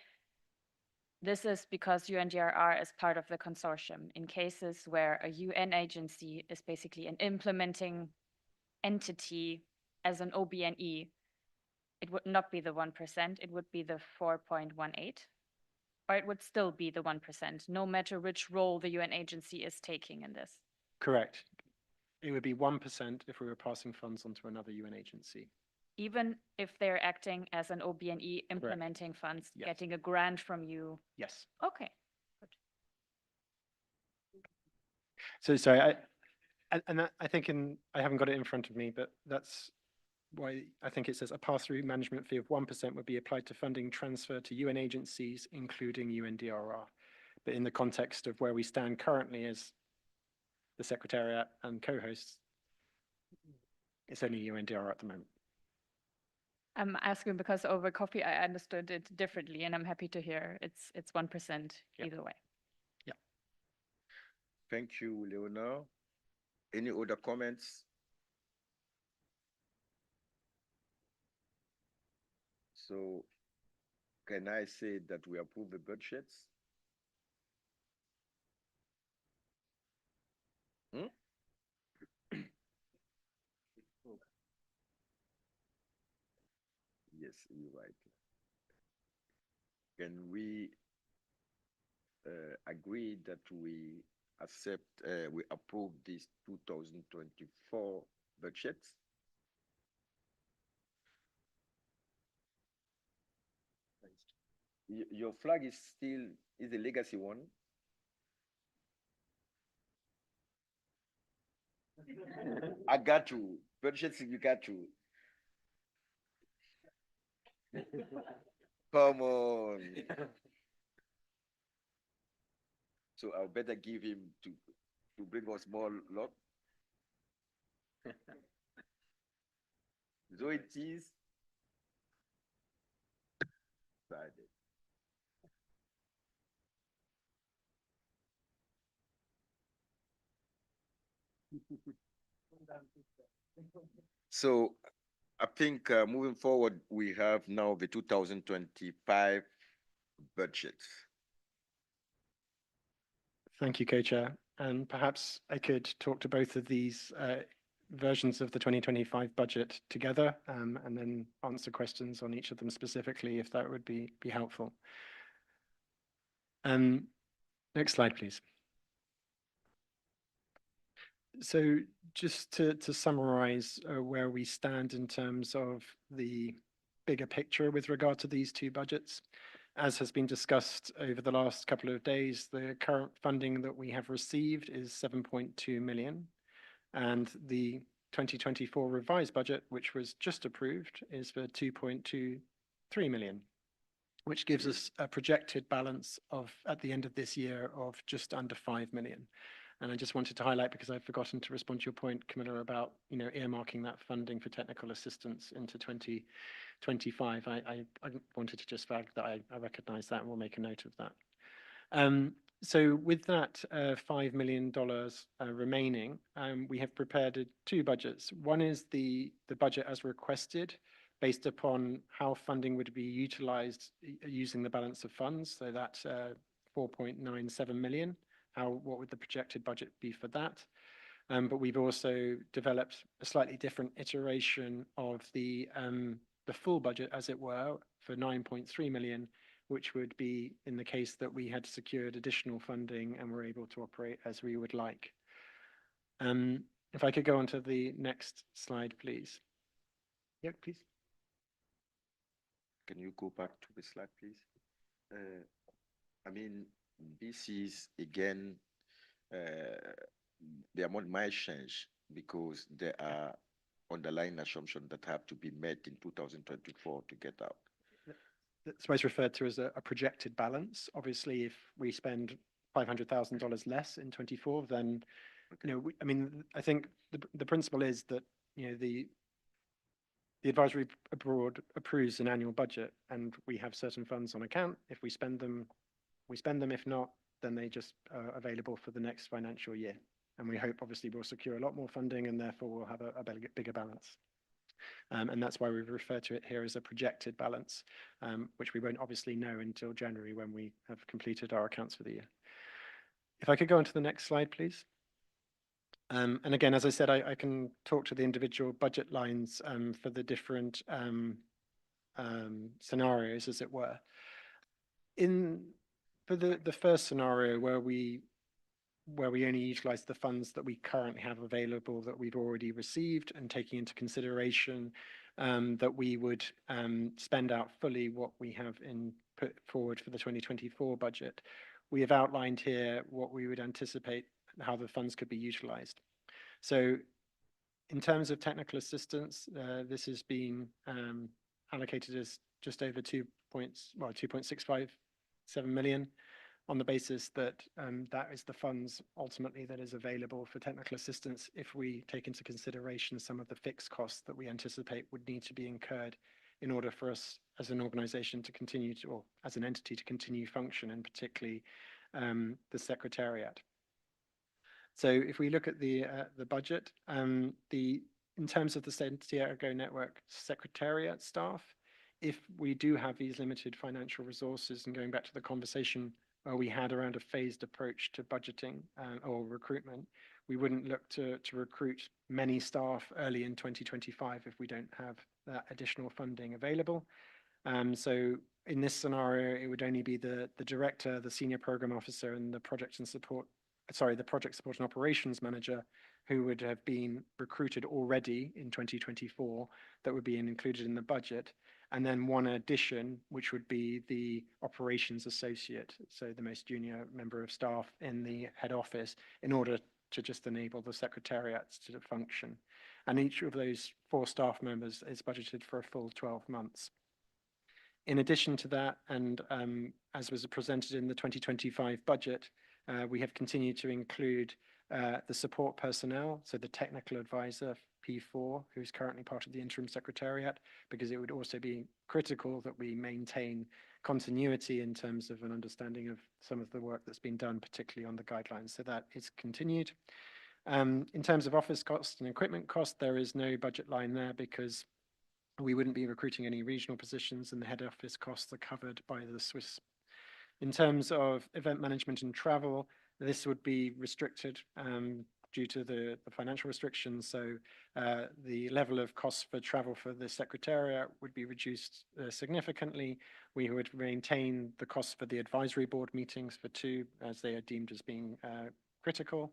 This is because UNDRR is part of the consortium. In cases where a UN agency is basically an implementing entity as an OBNE, it would not be the 1%, it would be the 4.18. Or it would still be the 1%, no matter which role the UN agency is taking in this. Correct. It would be 1% if we were passing funds onto another UN agency. Even if they're acting as an OBNE, implementing funds, yes, getting a grant from you? Yes. Okay. So sorry, I think I haven't got it in front of me, but that's why I think it says a pass-through management fee of 1% would be applied to funding transfer to UN agencies, including UNDRR. But in the context of where we stand currently as the secretariat and co-hosts, it's only UNDRR at the moment. I'm asking because over coffee, I understood it differently, and I'm happy to hear it's 1% either way. Yeah. Thank you, Leonard. Any other comments? So can I say that we approve the budgets? Yes, you're right. Can we agree that we accept, we approve this 2024 budgets? Your flag is the legacy one. I got you. Budgets, you got you. Come on. So I'll better give him to bring us more luck. So it is decided. So I think moving forward, we have now the 2025 budget. Thank you, Co-Chair. And perhaps I could talk to both of these versions of the 2025 budget together and then answer questions on each of them specifically, if that would be helpful. Next slide, please. So just to summarize where we stand in terms of the bigger picture with regard to these two budgets, as has been discussed over the last couple of days, the current funding that we have received is 7.2 million, and the 2024 revised budget, which was just approved, is for 2.23 million, which gives us a projected balance of, at the end of this year, of just under 5 million. And I just wanted to highlight, because I've forgotten to respond to your point, Camilla, about earmarking that funding for technical assistance into 2025. I wanted to just flag that I recognize that, and we'll make a note of that. So with that $5 million remaining, we have prepared two budgets. One is the budget as requested, based upon how funding would be utilized using the balance of funds. So that's 4.97 million. What would the projected budget be for that? But we've also developed a slightly different iteration of the full budget, as it were, for 9.3 million, which would be in the case that we had secured additional funding and were able to operate as we would like. If I could go on to the next slide, please. Yeah, please. Can you go back to the slide, please? I mean, this is again, the amount might change because there are underlying assumptions that have to be met in 2024 to get out. That's what it's referred to as a projected balance. Obviously, if we spend $500,000 less in 24, then, I mean, I think the principle is that, the advisory board approves an annual budget and we have certain funds on account. If we spend them, we spend them. If not, then they just are available for the next financial year. And we hope, obviously, we'll secure a lot more funding and therefore we'll have a bigger balance. And that's why we refer to it here as a projected balance, which we won't obviously know until January when we have completed our accounts for the year. If I could go on to the next slide, please. And again, as I said, I can talk to the individual budget lines for the different scenarios, as it were. For the first scenario, where we only utilize the funds that we currently have available that we've already received, and taking into consideration that we would spend out fully what we have put forward for the 2024 budget, we have outlined here what we would anticipate how the funds could be utilized. So in terms of technical assistance, this has been allocated as just over 2.657 million, on the basis that that is the funds ultimately that is available for technical assistance if we take into consideration some of the fixed costs that we anticipate would need to be incurred in order for us as an organization to continue to, or as an entity to continue function, and particularly the secretariat. So if we look at the budget, in terms of the Santiago network secretariat staff, if we do have these limited financial resources, and going back to the conversation we had around a phased approach to budgeting or recruitment, we wouldn't look to recruit many staff early in 2025 if we don't have that additional funding available. So in this scenario, it would only be the director, the senior program officer, and the project support and operations manager who would have been recruited already in 2024 that would be included in the budget. And then one addition, which would be the operations associate, so the most junior member of staff in the head office, in order to just enable the secretariats to function. And each of those 4 staff members is budgeted for a full 12 months. In addition to that, and as was presented in the 2025 budget, we have continued to include the support personnel, so the technical advisor, P4, who's currently part of the interim secretariat, because it would also be critical that we maintain continuity in terms of an understanding of some of the work that's been done, particularly on the guidelines. So that is continued. In terms of office cost and equipment cost, there is no budget line there because we wouldn't be recruiting any regional positions, and the head office costs are covered by the Swiss. In terms of event management and travel, this would be restricted due to the financial restrictions. So the level of costs for travel for the secretariat would be reduced significantly. We would maintain the costs for the advisory board meetings for 2, as they are deemed as being critical.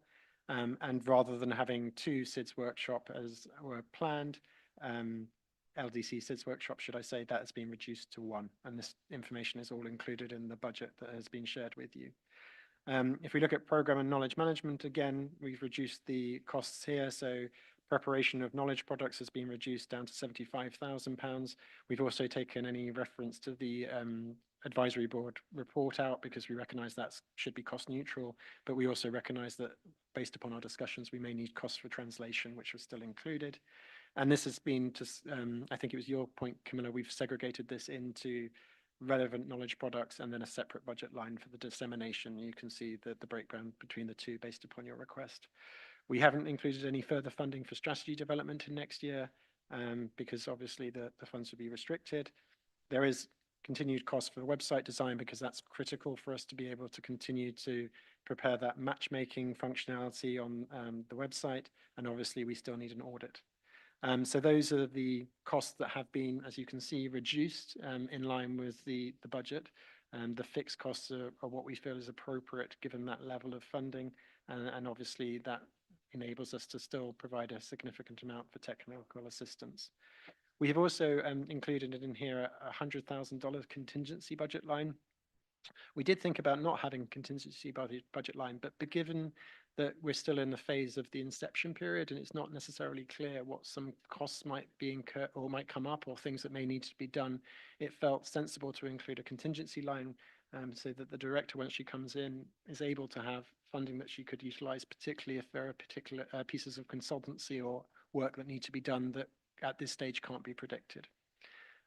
And rather than having 2 SIDS workshop as were planned, LDC SIDS workshop, should I say, that has been reduced to 1. And this information is all included in the budget that has been shared with you. If we look at program and knowledge management, again, we've reduced the costs here. So preparation of knowledge products has been reduced down to £75,000. We've also taken any reference to the advisory board report out because we recognize that should be cost neutral, but we also recognize that based upon our discussions, we may need costs for translation, which was still included. And this has been, I think it was your point, Camilla, we've segregated this into relevant knowledge products and then a separate budget line for the dissemination. You can see the breakdown between the 2 based upon your request. We haven't included any further funding for strategy development in next year because obviously the funds will be restricted. There is continued cost for the website design because that's critical for us to be able to continue to prepare that matchmaking functionality on the website. And obviously we still need an audit. So those are the costs that have been, as you can see, reduced in line with the budget. The fixed costs are what we feel is appropriate given that level of funding. And obviously that enables us to still provide a significant amount for technical assistance. We have also included in here a $100,000 contingency budget line. We did think about not having contingency budget line, but given that we're still in the phase of the inception period and it's not necessarily clear what some costs might be incurred or might come up or things that may need to be done, it felt sensible to include a contingency line so that the director, when she comes in, is able to have funding that she could utilize, particularly if there are particular pieces of consultancy or work that need to be done that at this stage can't be predicted.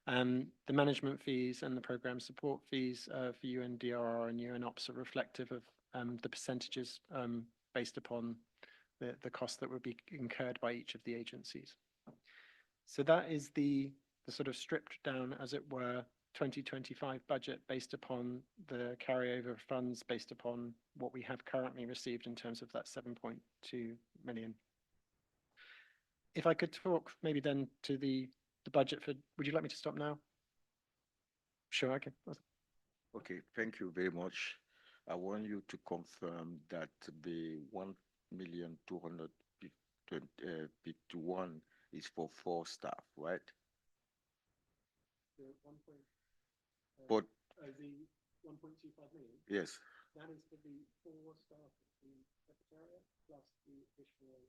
The management fees and the program support fees for UNDRR and UNOPS are reflective of the percentages based upon the costs that would be incurred by each of the agencies. So that is the sort of stripped down, as it were, 2025 budget based upon the carryover funds based upon what we have currently received in terms of that 7.2 million. If I could talk maybe then to the budget for, would you like me to stop now? Sure, okay. Okay, thank you very much. I want you to confirm that the 1,251 is for 4 staff, right? But the 1.25 million? Yes. That is for the 4 staff of the secretariat plus the additional.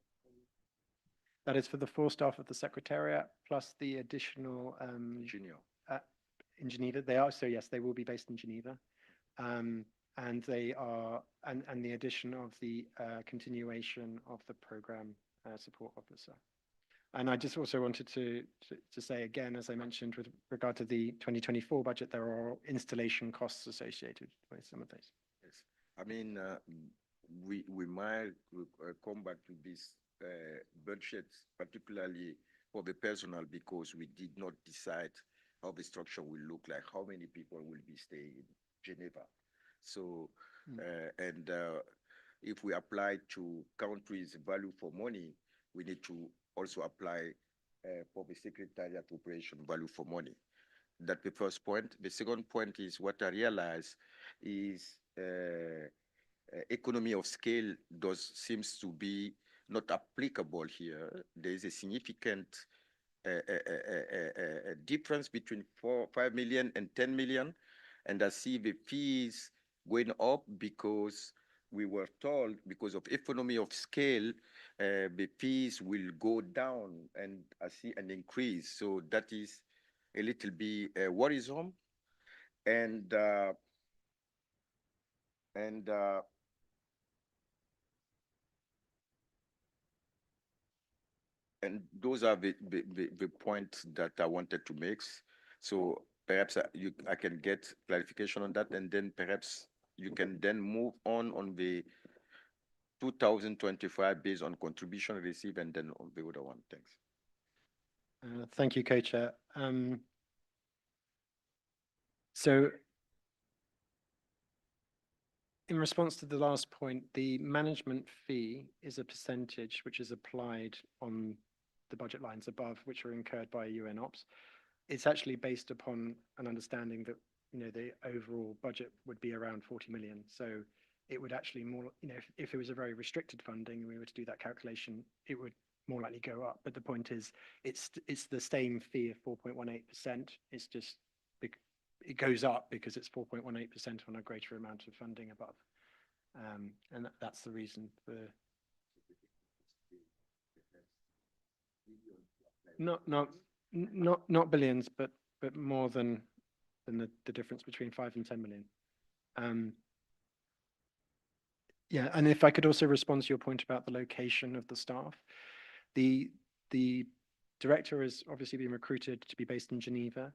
That is for the 4 staff of the secretariat plus the additional Geneva. In Geneva. They are, so yes, they will be based in Geneva. And they are, and the addition of the continuation of the program support officer. And I just also wanted to say again, as I mentioned, with regard to the 2024 budget, there are installation costs associated with some of those. Yes, I mean, we might come back to this budget, particularly for the personnel, because we did not decide how the structure will look like, how many people will be staying in Geneva. So, if we apply to countries' value for money, we need to also apply for the secretariat operation value for money. That's the first point. The second point is what I realize is economy of scale seems to be not applicable here. There is a significant difference between 5 million and 10 million. And I see the fees going up because we were told because of economy of scale, the fees will go down, and I see an increase. So that is a little bit worrisome. And those are the points that I wanted to make. So perhaps I can get clarification on that, and then perhaps you can then move on the 2025 based on contribution received and then on the other one. Thanks. Thank you, Co-Chair. So in response to the last point, the management fee is a percentage which is applied on the budget lines above, which are incurred by UNOPS. It's actually based upon an understanding that, you know, the overall budget would be around 40 million. So it would actually more, you know, if it was a very restricted funding, we were to do that calculation, it would more likely go up. But the point is, it's the same fee of 4.18%. It's just, it goes up because it's 4.18% on a greater amount of funding above. And that's the reason for not billions, but more than the difference between 5 and 10 million. Yeah, and if I could also respond to your point about the location of the staff, the director has obviously been recruited to be based in Geneva.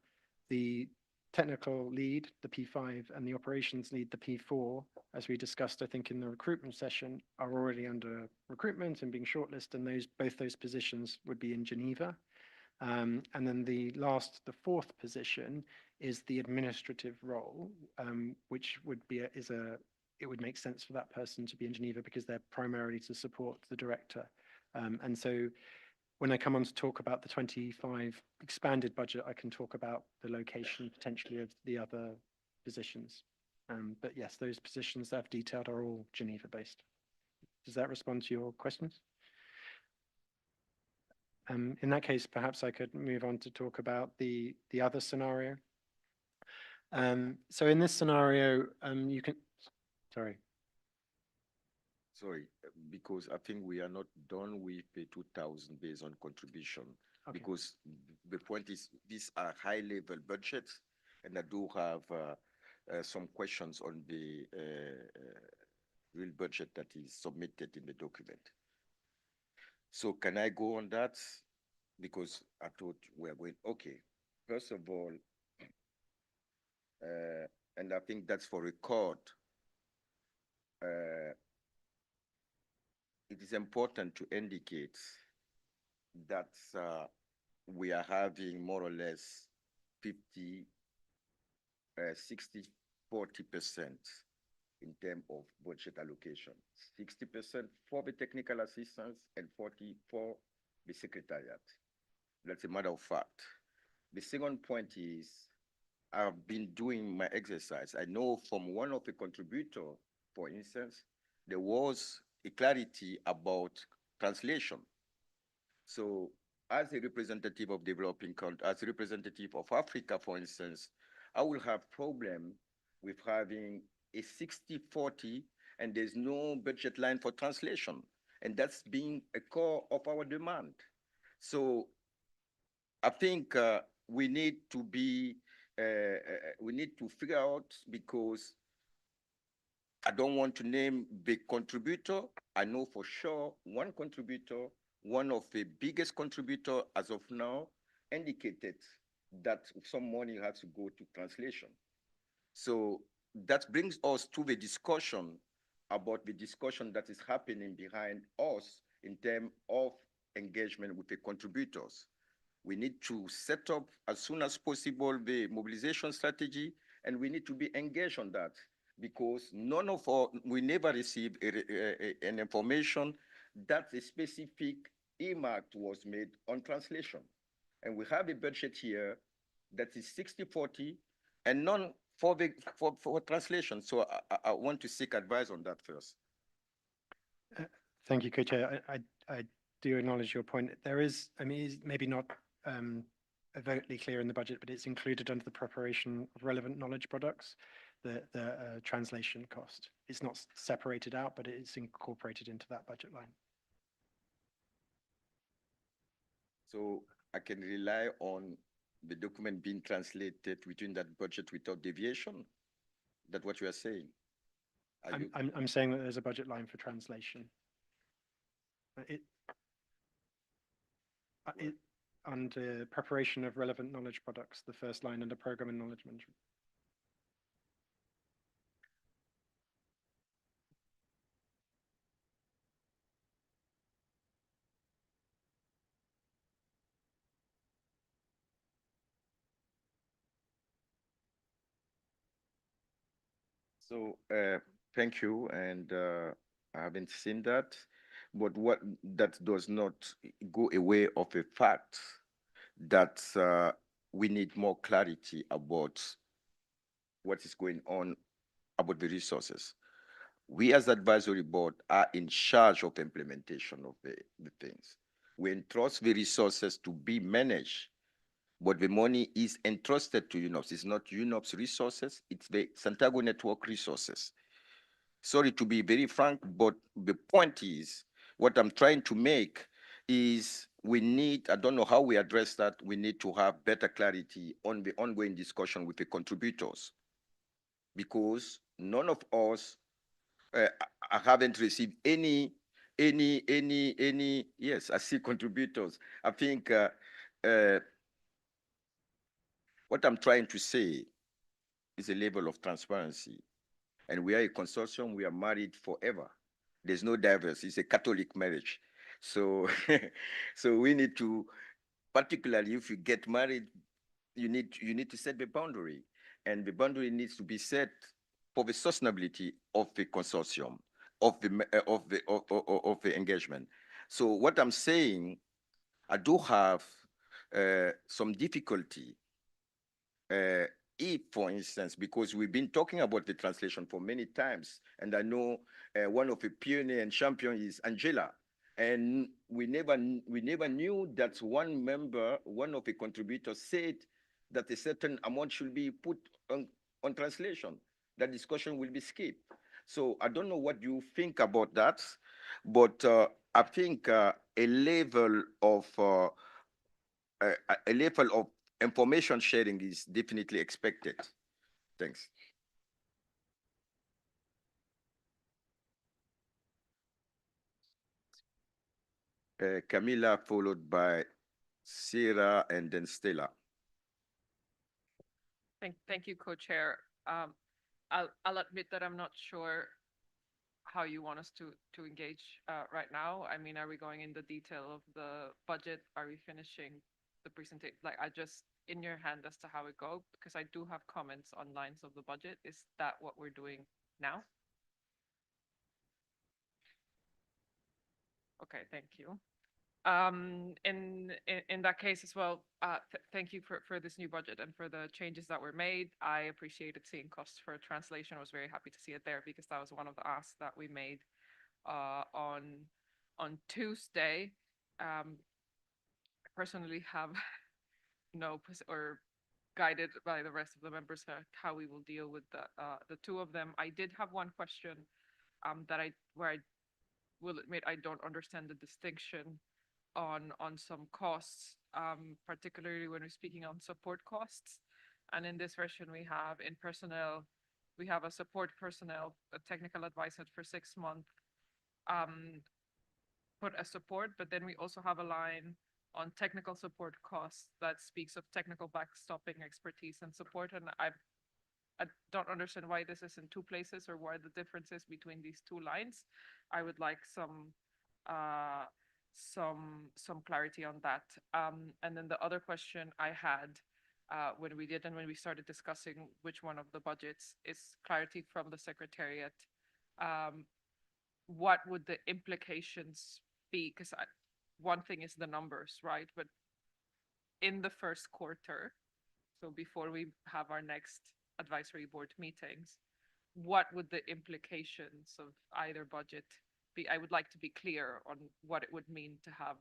The technical lead, the P5, and the operations lead, the P4, as we discussed, I think, in the recruitment session, are already under recruitment and being shortlisted, and both those positions would be in Geneva. And then the fourth position is the administrative role, which would be it would make sense for that person to be in Geneva because they're primarily to support the director. And so when I come on to talk about the 25 expanded budget, I can talk about the location potentially of the other positions. But yes, those positions that I've detailed are all Geneva based. Does that respond to your questions? In that case, perhaps I could move on to talk about the other scenario. So in this scenario, you can, sorry, because I think we are not done with the 2,000 based on contribution. Okay. Because the point is these are high level budgets, and I do have some questions on the real budget that is submitted in the document. So can I go on that? Because I thought we are going, okay, first of all, and I think that's for record, it is important to indicate that we are having more or less 50, 60, 40% in terms of budget allocation. 60% for the technical assistance and 40% for the secretariat. That's a matter of fact. The second point is, I've been doing my exercise. I know from one of the contributors, for instance, there was a clarity about translation. So as a representative of developing countries, as a representative of Africa, for instance, I will have problem with having a 60-40 and there's no budget line for translation. And that's being a core of our demand. So I think we need to be, we need to figure out, because I don't want to name the contributor. I know for sure one contributor, one of the biggest contributor as of now, indicated that some money has to go to translation. So that brings us to the discussion about the discussion that is happening behind us in terms of engagement with the contributors. We need to set up as soon as possible the mobilization strategy, and we need to be engaged on that, because we never received an information that a specific earmark was made on translation. And we have a budget here that is 60-40 and none for translation. So I want to seek advice on that first. Thank you, Co-Chair. I do acknowledge your point. There is, I mean, it's maybe not overtly clear in the budget, but it's included under the preparation of relevant knowledge products, the translation cost. It's not separated out, but it's incorporated into that budget line. So I can rely on the document being translated within that budget without deviation? That's what you are saying? I'm saying that there's a budget line for translation. Under preparation of relevant knowledge products, the first line under program and knowledge management. So, thank you, and I haven't seen that, but what that does not go away of a fact that we need more clarity about what is going on about the resources. We as advisory board are in charge of implementation of the things. We entrust the resources to be managed, but the money is entrusted to UNOPS. It's not UNOPS resources, it's the Santiago network resources. Sorry to be very frank, but the point is, what I'm trying to make is we need, I don't know how we address that, we need to have better clarity on the ongoing discussion with the contributors, because none of us I haven't received any, yes, I see contributors. I think what I'm trying to say is a level of transparency. And we are a consortium, we are married forever. There's no divorce, it's a Catholic marriage. So, so we need to, particularly if you get married, you need to set the boundary. And the boundary needs to be set for the sustainability of the consortium, of the engagement. So what I'm saying, I do have some difficulty if, for instance, because we've been talking about the translation for many times, and I know one of the pioneer and champion is Angela, and we never knew that one of the contributors said that a certain amount should be put on translation. That discussion will be skipped. So I don't know what you think about that, but I think a level of information sharing is definitely expected. Thanks. Camila, followed by Sarah and then Stella. Thank you, co-chair. I'll admit that I'm not sure how you want us to engage right now. I mean, are we going in the detail of the budget? Are we finishing the presentation? Like, I just in your hand as to how it goes, because I do have comments on lines of the budget. Is that what we're doing now? Okay, thank you. In that case as well, thank you for this new budget and for the changes that were made. I appreciated seeing costs for translation. I was very happy to see it there because that was one of the asks that we made on Tuesday. I personally have no or guided by the rest of the members how we will deal with the two of them. I did have one question that I will admit I don't understand the distinction on some costs, particularly when we're speaking on support costs. And in this version, we have in personnel, we have a support personnel, a technical advisor for 6 months, put as support, but then we also have a line on technical support costs that speaks of technical backstopping expertise and support. And I don't understand why this is in two places or why the difference is between these two lines. I would like some clarity on that. And then the other question I had when we started discussing which one of the budgets is clarity from the secretariat. What would the implications be? Because one thing is the numbers, right? But in the first quarter, so before we have our next advisory board meetings, what would the implications of either budget be? I would like to be clear on what it would mean to have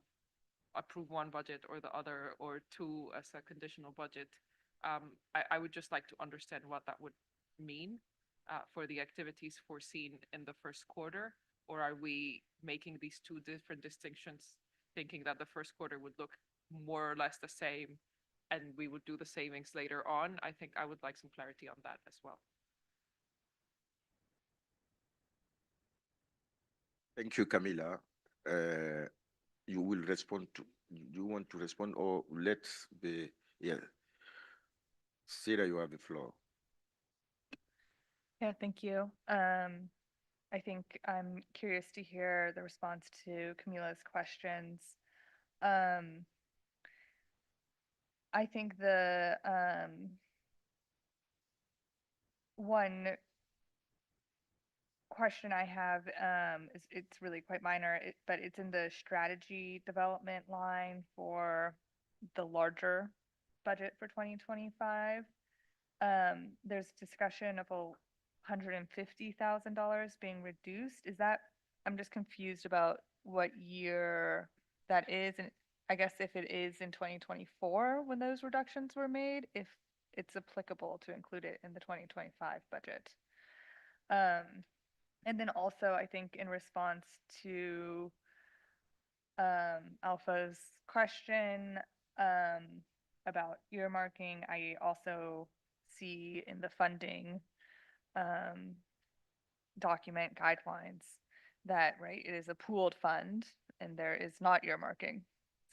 approve one budget or the other, or two as a conditional budget. I would just like to understand what that would mean for the activities foreseen in the first quarter, or are we making these two different distinctions, thinking that the first quarter would look more or less the same and we would do the savings later on? I think I would like some clarity on that as well. Thank you, Camila. You will respond to, do you want to respond or let the, yeah. Sarah, you have the floor. Yeah, thank you. I think I'm curious to hear the response to Camila's questions. I think the one question I have is it's really quite minor, but it's in the strategy development line for the larger budget for 2025. There's discussion of $150,000 being reduced. Is that, I'm just confused about what year that is, and I guess if it is in 2024 when those reductions were made, if it's applicable to include it in the 2025 budget. And then also, I think in response to Alpha's question about earmarking, I also see in the funding document guidelines that, right, it is a pooled fund and there is not earmarking.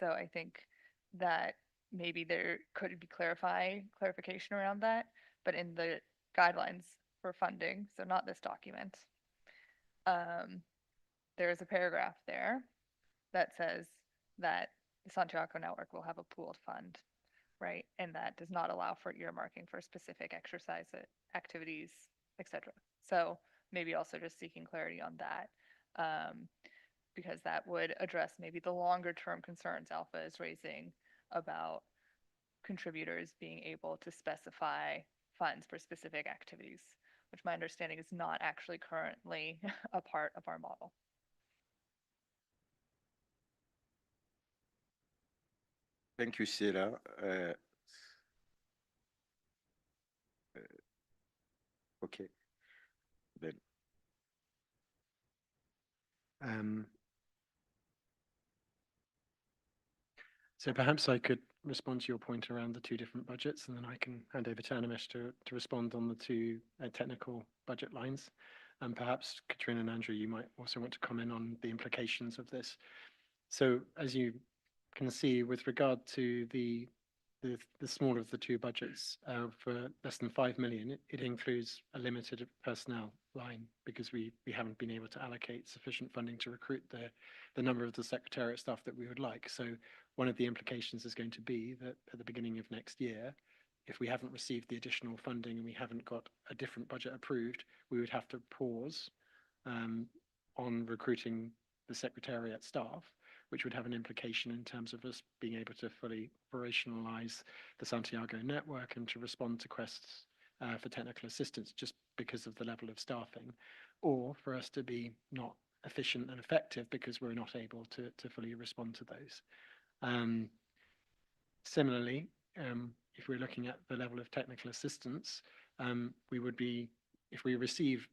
So I think that maybe there could be clarification around that, but in the guidelines for funding, so not this document, there is a paragraph there that says that the Santiago network will have a pooled fund, right? And that does not allow for earmarking for specific exercise activities, etc. So maybe also just seeking clarity on that, because that would address maybe the longer term concerns Alpha is raising about contributors being able to specify funds for specific activities, which my understanding is not actually currently a part of our model. Thank you, Sarah. Okay, then. So perhaps I could respond to your point around the two different budgets, and then I can hand over to Animesh to respond on the two technical budget lines. And perhaps Katrina and Andrew, you might also want to comment on the implications of this. So as you can see, with regard to the smaller of the two budgets, for less than 5 million, it includes a limited personnel line because we haven't been able to allocate sufficient funding to recruit the number of the secretariat staff that we would like. So one of the implications is going to be that at the beginning of next year, if we haven't received the additional funding and we haven't got a different budget approved, we would have to pause on recruiting the secretariat staff, which would have an implication in terms of us being able to fully operationalize the Santiago network and to respond to requests for technical assistance just because of the level of staffing, or for us to be not efficient and effective because we're not able to fully respond to those. Similarly, if we're looking at the level of technical assistance, we would be, if we receive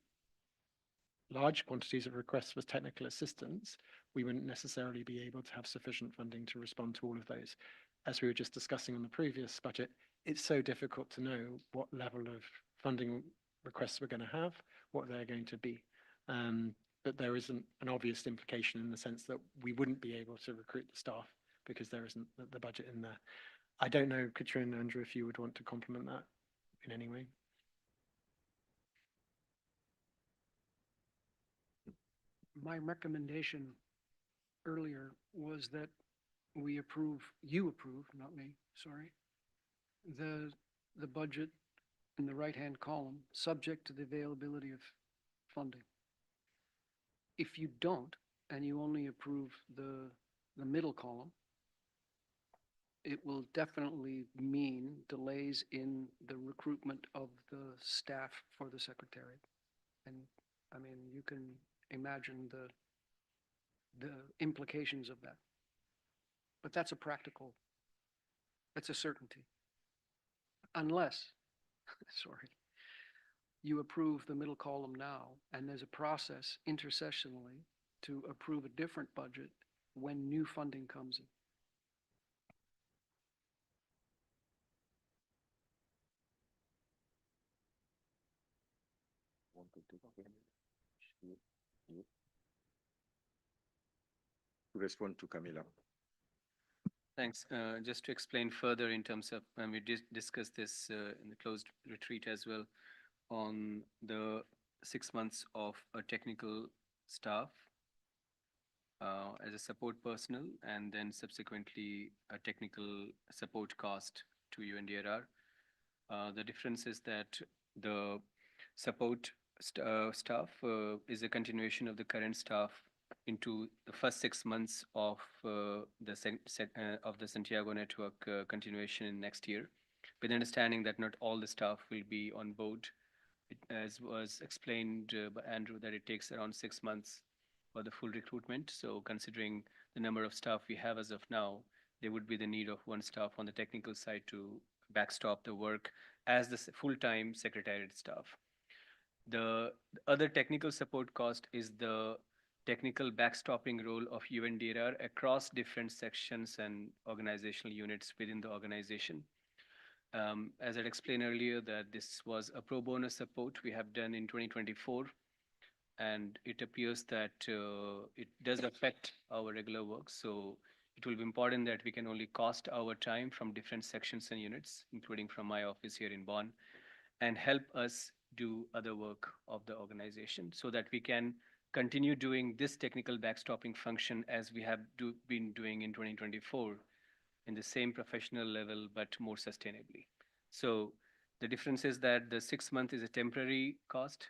large quantities of requests for technical assistance, we wouldn't necessarily be able to have sufficient funding to respond to all of those. As we were just discussing on the previous budget, it's so difficult to know what level of funding requests we're going to have, what they're going to be. But there isn't an obvious implication in the sense that we wouldn't be able to recruit the staff because there isn't the budget in there. I don't know, Katrina and Andrew, if you would want to complement that in any way. My recommendation earlier was that you approve, not me, sorry, the budget in the right-hand column, subject to the availability of funding. If you don't, and you only approve the middle column, it will definitely mean delays in the recruitment of the staff for the secretariat. And I mean, you can imagine the implications of that. But that's a certainty. Unless, sorry, you approve the middle column now, and there's a process intercessionally to approve a different budget when new funding comes in. Respond to Camila. Thanks. Just to explain further in terms of, and we discussed this in the closed retreat as well, on the 6 months of a technical staff as a support personnel, and then subsequently a technical support cost to UNDRR. The difference is that the support staff is a continuation of the current staff into the first 6 months of the Santiago network continuation in next year, with understanding that not all the staff will be on board. As was explained by Andrew, that it takes around 6 months for the full recruitment. So considering the number of staff we have as of now, there would be the need of one staff on the technical side to backstop the work as the full-time secretariat staff. The other technical support cost is the technical backstopping role of UNDRR across different sections and organizational units within the organization. As I explained earlier, that this was a pro bono support we have done in 2024, and it appears that it does affect our regular work. So it will be important that we can only cost our time from different sections and units, including from my office here in Bonn, and help us do other work of the organization so that we can continue doing this technical backstopping function as we have been doing in 2024 in the same professional level, but more sustainably. So the difference is that the 6 month is a temporary cost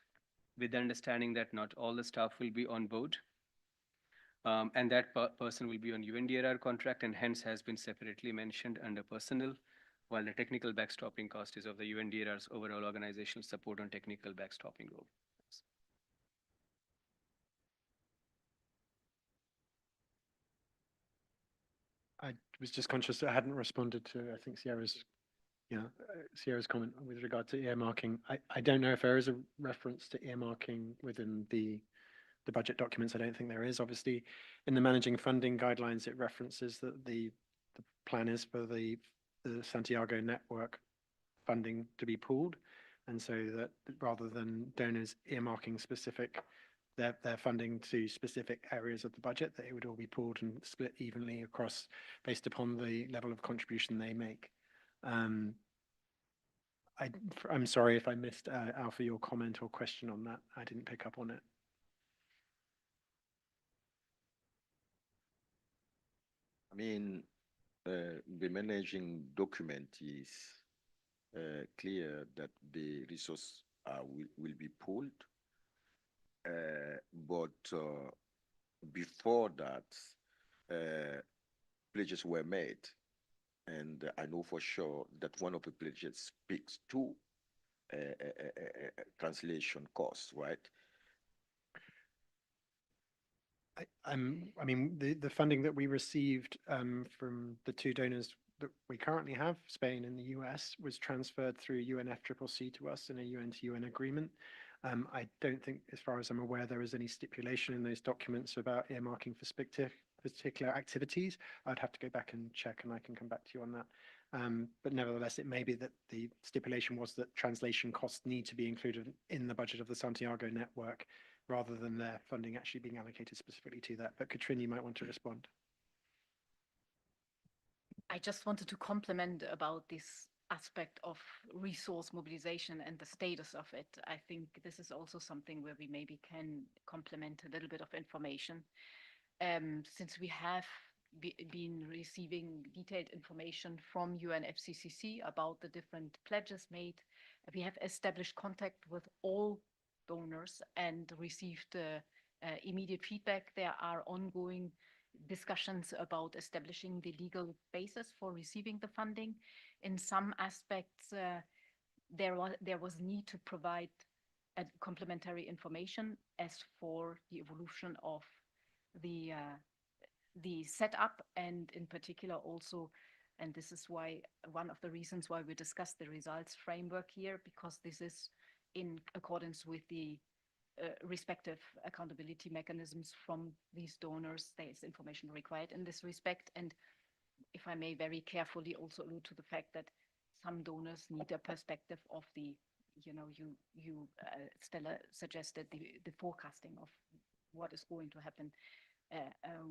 with the understanding that not all the staff will be on board. And that person will be on UNDRR contract and hence has been separately mentioned under personnel, while the technical backstopping cost is of the UNDRR's overall organizational support on technical backstopping role. I was just conscious that I hadn't responded to, I think, Sierra's comment with regard to earmarking. I don't know if there is a reference to earmarking within the budget documents. I don't think there is. Obviously, in the managing funding guidelines, it references that the plan is for the Santiago network funding to be pooled, and so that rather than donors earmarking their funding to specific areas of the budget, that it would all be pooled and split evenly across based upon the level of contribution they make. I'm sorry if I missed, Alpha, your comment or question on that. I didn't pick up on it. I mean, the managing document is clear that the resource will be pooled. But before that, pledges were made. And I know for sure that one of the pledges speaks to translation costs, right? I mean, the funding that we received from the two donors that we currently have, Spain and the US, was transferred through UNFCCC to us in a UN-to-UN agreement. I don't think, as far as I'm aware, there is any stipulation in those documents about earmarking for particular activities. I'd have to go back and check, and I can come back to you on that. But nevertheless, it may be that the stipulation was that translation costs need to be included in the budget of the Santiago network, rather than their funding actually being allocated specifically to that. But Katrin, you might want to respond. I just wanted to comment about this aspect of resource mobilization and the status of it. I think this is also something where we maybe can complement a little bit of information. Since we have been receiving detailed information from UNFCCC about the different pledges made, we have established contact with all donors and received immediate feedback. There are ongoing discussions about establishing the legal basis for receiving the funding. In some aspects, there was need to provide complementary information as for the evolution of the setup, and in particular also, and this is why one of the reasons why we discussed the results framework here, because this is in accordance with the respective accountability mechanisms from these donors. There is information required in this respect. And if I may very carefully also allude to the fact that some donors need a perspective of the, Stella suggested the forecasting of what is going to happen.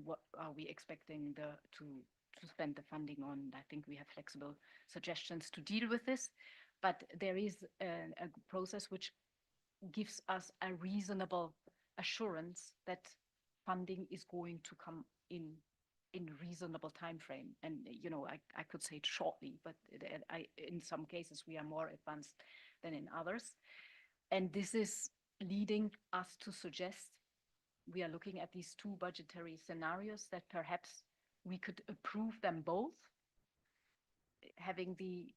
What are we expecting to spend the funding on? I think we have flexible suggestions to deal with this. But there is a process which gives us a reasonable assurance that funding is going to come in reasonable time frame. And I could say it shortly, but in some cases we are more advanced than in others. And this is leading us to suggest we are looking at these two budgetary scenarios that perhaps we could approve them both, having the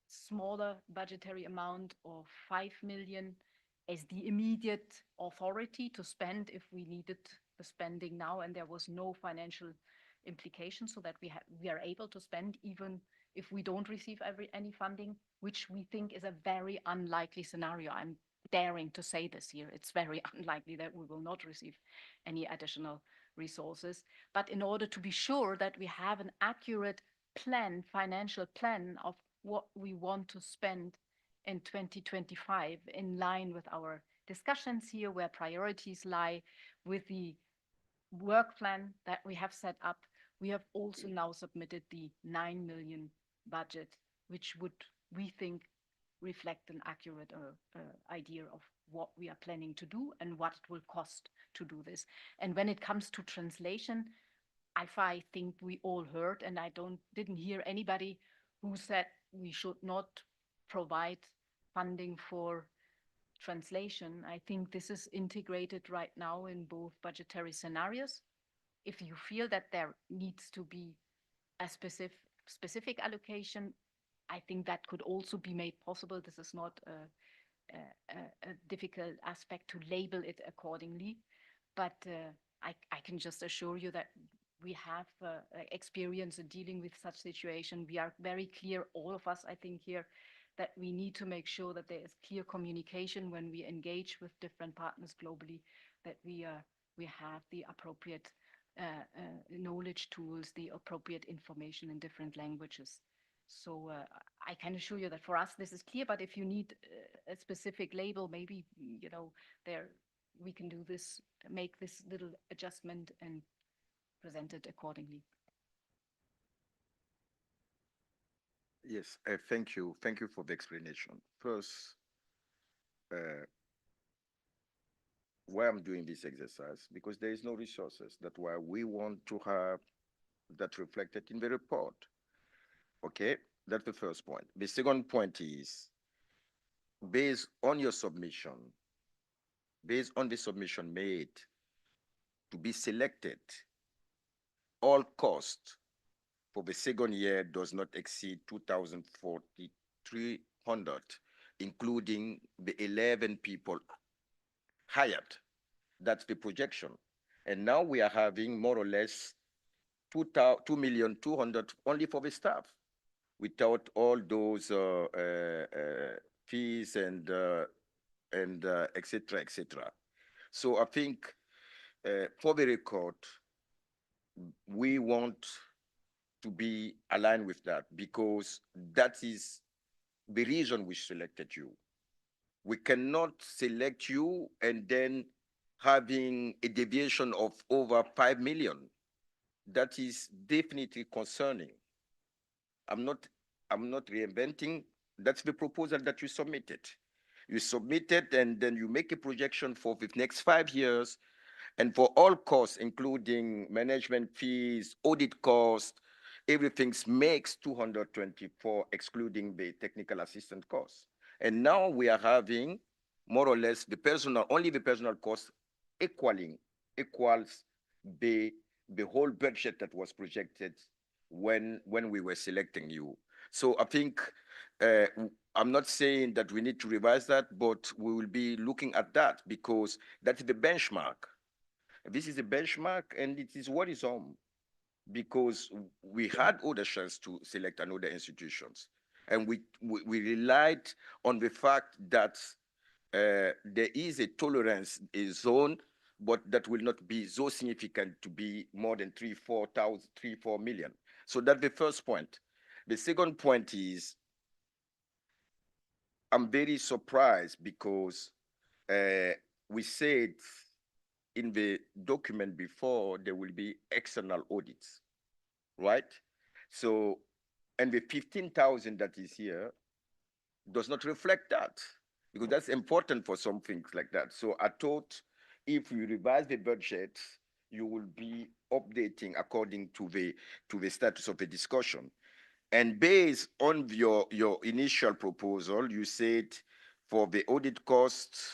smaller budgetary amount of 5 million as the immediate authority to spend if we needed the spending now and there was no financial implication, so that we are able to spend even if we don't receive any funding, which we think is a very unlikely scenario. I'm daring to say this here. It's very unlikely that we will not receive any additional resources. But in order to be sure that we have an accurate plan, financial plan of what we want to spend in 2025 in line with our discussions here, where priorities lie, with the work plan that we have set up, we have also now submitted the 9 million budget, which would, we think, reflect an accurate idea of what we are planning to do and what it will cost to do this. And when it comes to translation, I think we all heard, and I didn't hear anybody who said we should not provide funding for translation. I think this is integrated right now in both budgetary scenarios. If you feel that there needs to be a specific allocation, I think that could also be made possible. This is not a difficult aspect to label it accordingly, but I can just assure you that we have experience in dealing with such situation. We are very clear, all of us, I think here, that we need to make sure that there is clear communication when we engage with different partners globally, that we have the appropriate knowledge tools, the appropriate information in different languages. So I can assure you that for us this is clear, but if you need a specific label, maybe, you know, we can do this, make this little adjustment and present it accordingly. Yes, thank you. Thank you for the explanation. First, why I'm doing this exercise, because there is no resources. That's why we want to have that reflected in the report. Okay, that's the first point. The second point is, based on your submission, based on the submission made to be selected, all costs for the second year does not exceed 2,300, including the 11 people hired. That's the projection. And now we are having more or less 2,200,000 only for the staff, without all those fees and et cetera, et cetera. So I think for the record, we want to be aligned with that, because that is the reason we selected you. We cannot select you and then having a deviation of over 5 million. That is definitely concerning. I'm not reinventing. That's the proposal that you submitted. You submitted, and then you make a projection for the next 5 years, and for all costs, including management fees, audit costs, everything makes 224, excluding the technical assistant costs. And now we are having more or less the personal, only the personal costs equals the whole budget that was projected when we were selecting you. So I think I'm not saying that we need to revise that, but we will be looking at that, because that's the benchmark. This is a benchmark, and it is what is on, because we had other chance to select another institutions, and we relied on the fact that there is a tolerance, a zone, but that will not be so significant to be more than 3-4 million. So that's the first point. The second point is, I'm very surprised, because we said in the document before there will be external audits, right? So, and the 15,000 that is here does not reflect that, because that's important for some things like that. So I thought if you revise the budget, you will be updating according to the status of the discussion. And based on your initial proposal, you said for the audit costs,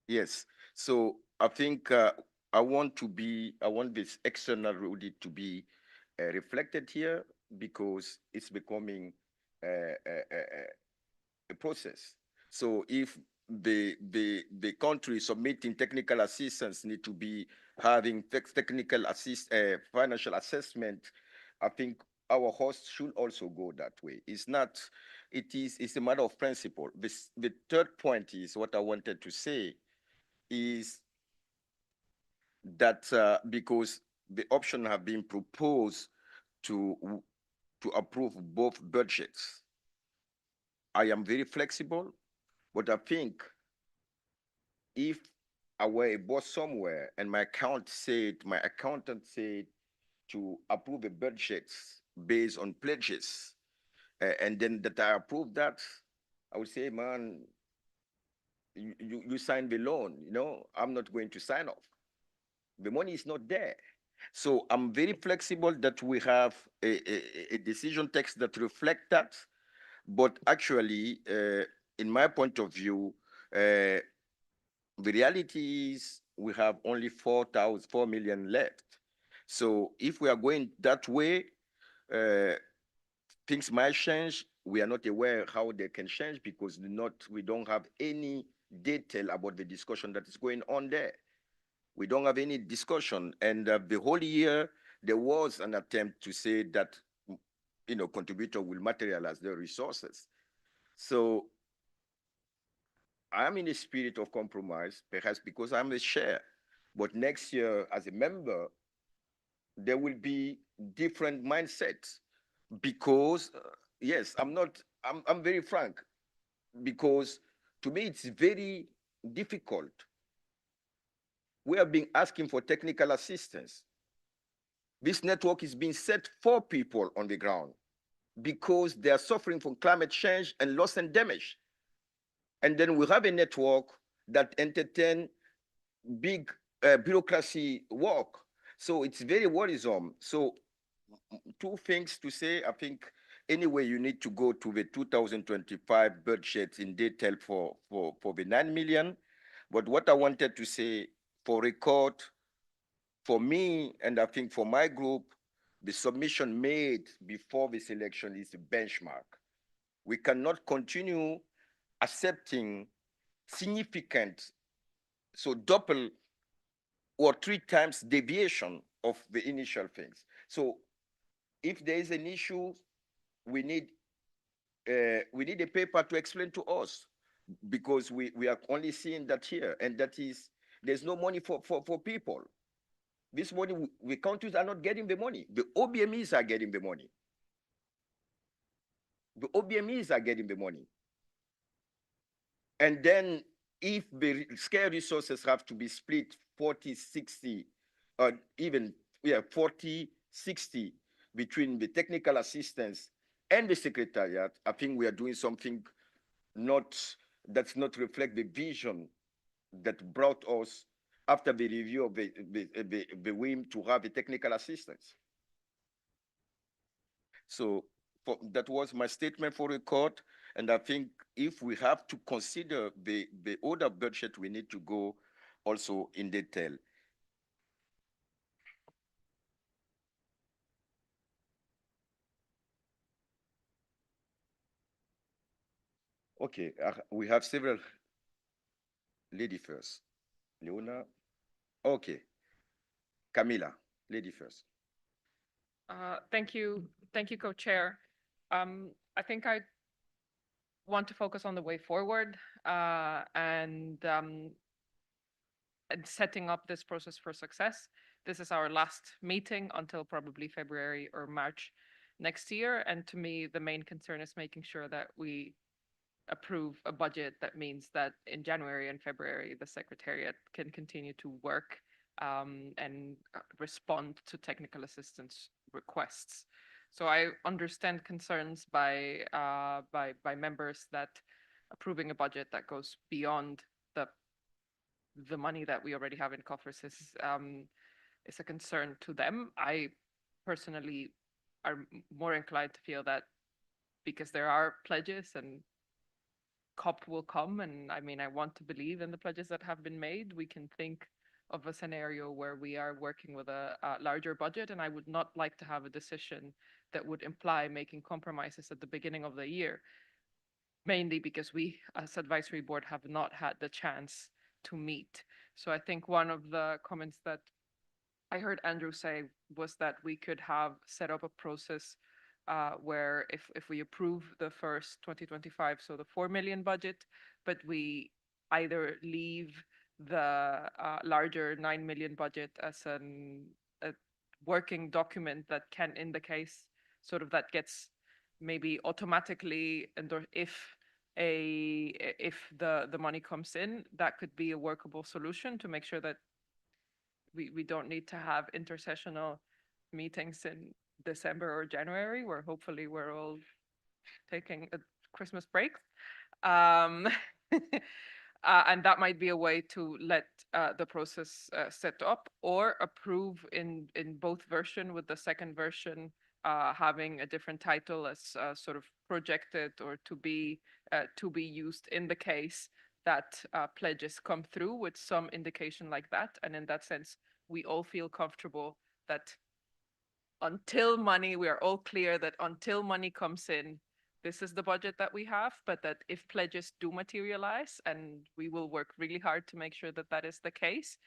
yes, so I think I want this external audit to be reflected here because it's becoming a process. So if the country submitting technical assistance need to be having technical financial assessment, I think our host should also go that way. It's a matter of principle. The third point is what I wanted to say is that because the option have been proposed to approve both budgets, I am very flexible, but I think if I were a boss somewhere and my accountant said to approve the budgets based on pledges, and then that I approve that, I would say, man, you signed the loan, I'm not going to sign off. The money is not there. So I'm very flexible that we have a decision text that reflect that. But actually, in my point of view, the reality is we have only 4 million left. So if we are going that way, things might change. We are not aware how they can change because we don't have any detail about the discussion that is going on there. We don't have any discussion. And the whole year, there was an attempt to say that, contributor will materialize their resources. So I'm in a spirit of compromise, perhaps because I'm the chair. But next year, as a member, there will be different mindsets because, yes, I'm very frank, because to me, it's very difficult. We have been asking for technical assistance. This network is being set for people on the ground because they are suffering from climate change and loss and damage. And then we have a network that entertain big bureaucracy work. So it's very worrisome. So two things to say. I think anyway, you need to go to the 2025 budget in detail for the 9 million. But what I wanted to say for record, for me, and I think for my group, the submission made before this election is a benchmark. We cannot continue accepting significant, so double or 3 times deviation of the initial things. So if there is an issue, we need a paper to explain to us, because we are only seeing that here, and that is, there's no money for people. This money, the countries are not getting the money. The OBMEs are getting the money. The OBMEs are getting the money. And then if the scarce resources have to be split 40, 60, or even 40, 60 between the technical assistance and the secretariat, I think we are doing something that's not reflect the vision that brought us after the review of the WIM to have the technical assistance. So that was my statement for record. And I think if we have to consider the other budget, we need to go also in detail. Okay, we have several lady first. Leona. Okay. Camila, lady first. Thank you, co-chair. I think I want to focus on the way forward and setting up this process for success. This is our last meeting until probably February or March next year. And to me, the main concern is making sure that we approve a budget that means that in January and February, the secretariat can continue to work and respond to technical assistance requests. So I understand concerns by members that approving a budget that goes beyond the money that we already have in coffers is a concern to them. I personally are more inclined to feel that because there are pledges and COP will come. And I mean, I want to believe in the pledges that have been made. We can think of a scenario where we are working with a larger budget, and I would not like to have a decision that would imply making compromises at the beginning of the year, mainly because we as advisory board have not had the chance to meet. So I think one of the comments that I heard Andrew say was that we could have set up a process where if we approve the first 2025, so the 4 million budget, but we either leave the larger 9 million budget as a working document that can, in the case, sort of that gets maybe automatically endorsed if the money comes in, that could be a workable solution to make sure that we don't need to have intersessional meetings in December or January, where hopefully we're all taking a Christmas break. And that might be a way to let the process set up or approve in both version, with the second version having a different title as sort of projected or to be used in the case that pledges come through, with some indication like that. And in that sense, we all feel comfortable that until money, we are all clear that until money comes in, this is the budget that we have, but that if pledges do materialize, and we will work really hard to make sure that that is the case,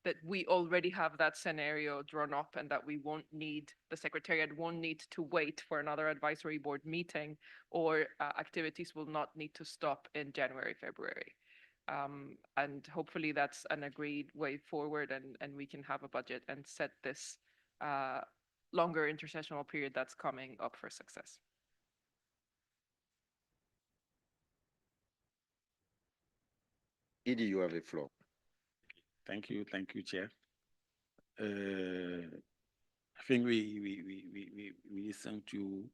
that we already have that scenario drawn up, and that we won't need, the secretariat won't need to wait for another advisory board meeting, or activities will not need to stop in January, February. And hopefully that's an agreed way forward, and we can have a budget and set this longer intersessional period that's coming up for success. Edie, you have the floor. Thank you, Chair. I think we listened to you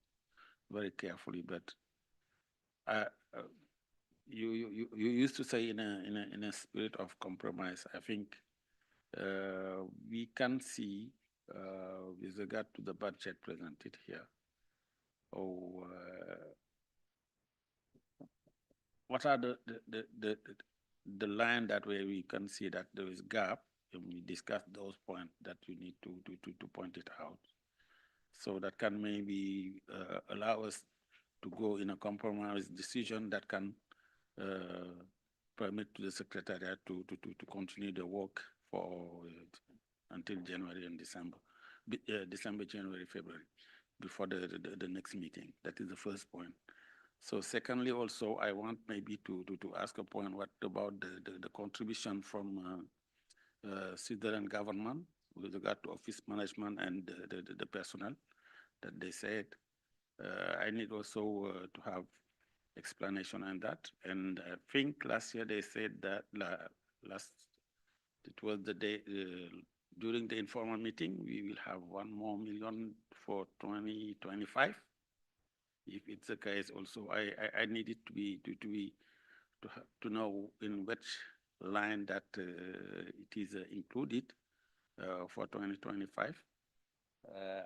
very carefully, but you used to say in a spirit of compromise. I think we can see with regard to the budget presented here, what are the line that way we can see that there is gap, and we discuss those points that you need to point it out, so that can maybe allow us to go in a compromise decision that can permit to the secretariat to continue the work for until January and December, January, February, before the next meeting. That is the first point. So secondly, also, I want maybe to ask a point, what about the contribution from citizen government with regard to office management and the personnel that they said. I need also to have explanation on that. And I think last year they said that it was the day, during the informal meeting, we will have 1 more million for 2025. If it's the case, also I need it to know in which line that it is included for 2025.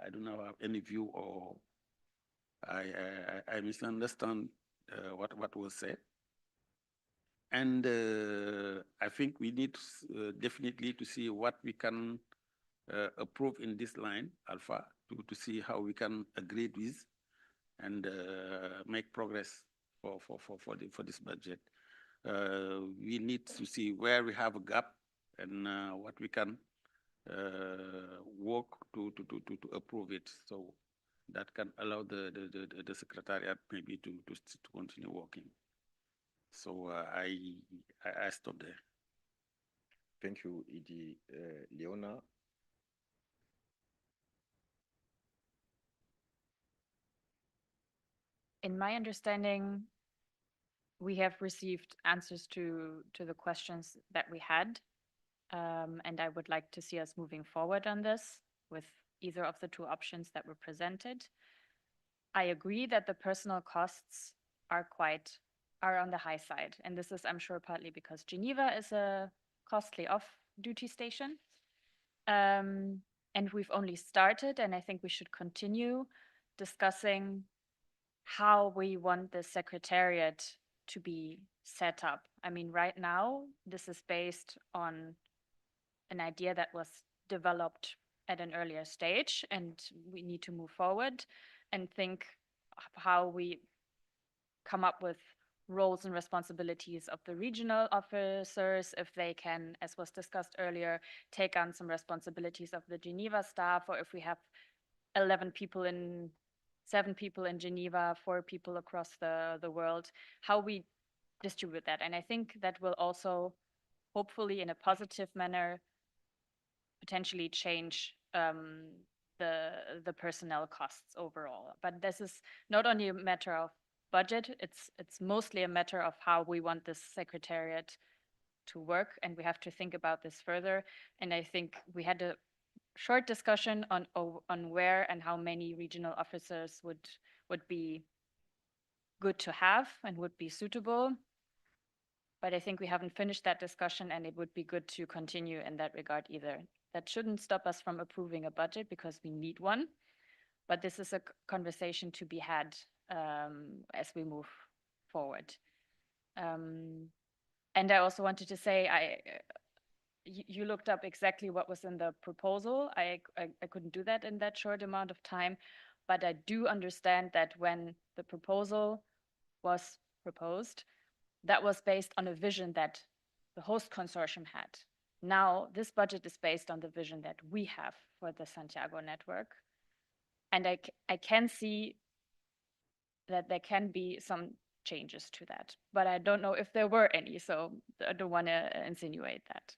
I do not have any view, or I misunderstand what was said. And I think we need definitely to see what we can approve in this line, Alpha, to see how we can agree with and make progress for this budget. We need to see where we have a gap and what we can work to approve it, so that can allow the secretariat maybe to continue working. So I stop there. Thank you, Edie. Leona? In my understanding, we have received answers to the questions that we had. And I would like to see us moving forward on this with either of the 2 options that were presented. I agree that the personal costs are on the high side. And this is, I'm sure, partly because Geneva is a costly off-duty station. And we've only started, and I think we should continue discussing how we want the secretariat to be set up. I mean, right now, this is based on an idea that was developed at an earlier stage, and we need to move forward and think how we come up with roles and responsibilities of the regional officers, if they can, as was discussed earlier, take on some responsibilities of the Geneva staff, or if we have 11 people in 7 people in Geneva, 4 people across the world, how we distribute that. And I think that will also, hopefully in a positive manner, potentially change the personnel costs overall. But this is not only a matter of budget, it's mostly a matter of how we want this secretariat to work, and we have to think about this further. And I think we had a short discussion on where and how many regional officers would be good to have and would be suitable. But I think we haven't finished that discussion, and it would be good to continue in that regard either. That shouldn't stop us from approving a budget because we need one, but this is a conversation to be had as we move forward. And I also wanted to say, you looked up exactly what was in the proposal. I couldn't do that in that short amount of time, but I do understand that when the proposal was proposed, that was based on a vision that the host consortium had. Now, this budget is based on the vision that we have for the Santiago network. And I can see that there can be some changes to that, but I don't know if there were any, so I don't want to insinuate that.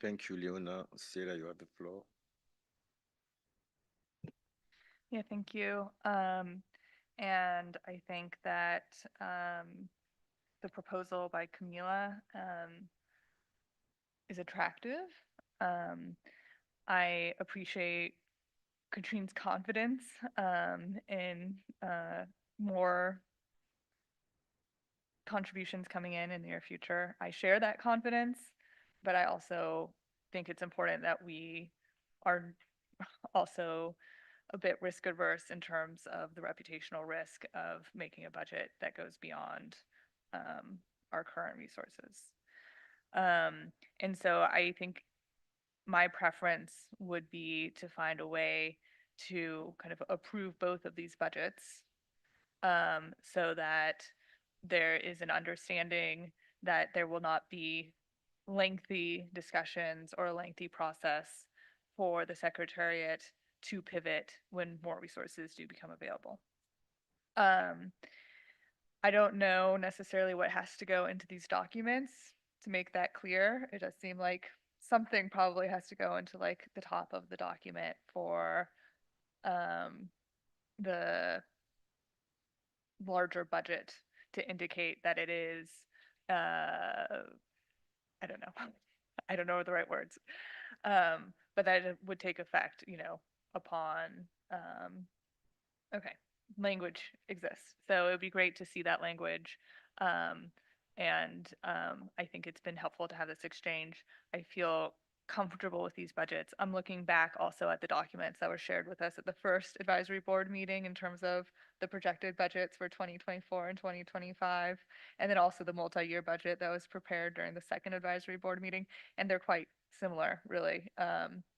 Thank you, Leona. Sarah, you have the floor. Yeah, thank you. And I think that the proposal by Camila is attractive. I appreciate Katrine's confidence in more contributions coming in the near future. I share that confidence, but I also think it's important that we are also a bit risk adverse in terms of the reputational risk of making a budget that goes beyond our current resources. And so I think my preference would be to find a way to kind of approve both of these budgets so that there is an understanding that there will not be lengthy discussions or a lengthy process for the secretariat to pivot when more resources do become available. I don't know necessarily what has to go into these documents to make that clear. It does seem like something probably has to go into like the top of the document for the larger budget to indicate that it is, I don't know. I don't know the right words. But that it would take effect, you know, upon, okay, language exists. So it would be great to see that language. And I think it's been helpful to have this exchange. I feel comfortable with these budgets. I'm looking back also at the documents that were shared with us at the first advisory board meeting in terms of the projected budgets for 2024 and 2025, and then also the multi-year budget that was prepared during the second advisory board meeting. And they're quite similar, really,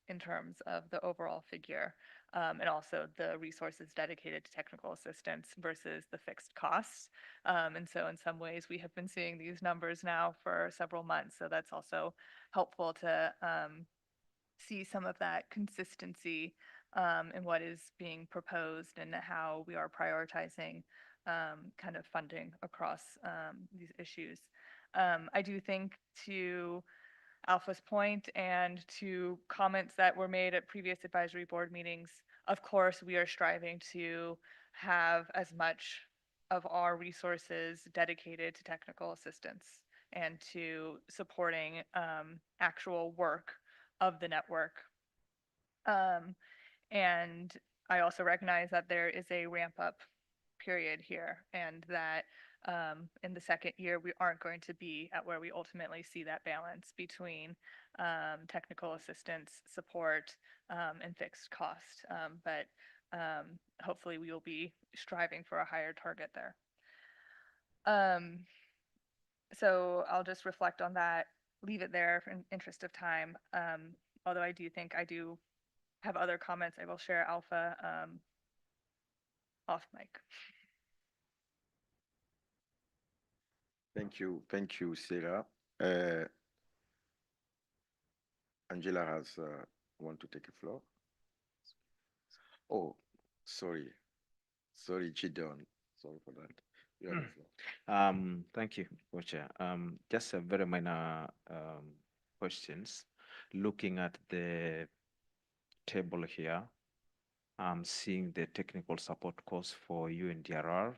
in terms of the overall figure. And also the resources dedicated to technical assistance versus the fixed costs. And so in some ways, we have been seeing these numbers now for several months. So that's also helpful to see some of that consistency in what is being proposed and how we are prioritizing kind of funding across these issues. I do think to Alpha's point and to comments that were made at previous advisory board meetings, of course, we are striving to have as much of our resources dedicated to technical assistance and to supporting actual work of the network. And I also recognize that there is a ramp up period here and that in the second year, we aren't going to be at where we ultimately see that balance between technical assistance, support, and fixed cost. But Hopefully we will be striving for a higher target there. So I'll just reflect on that, leave it there in interest of time. Although I do think I do have other comments I will share Alpha off mic. Thank you, Sarah. Angela has want to take a floor. Oh, sorry, Chidon. Sorry for that. You have the floor. Thank you, Co-Chair. Just a very minor questions. Looking at the table here, I'm seeing the technical support course for UNDRR.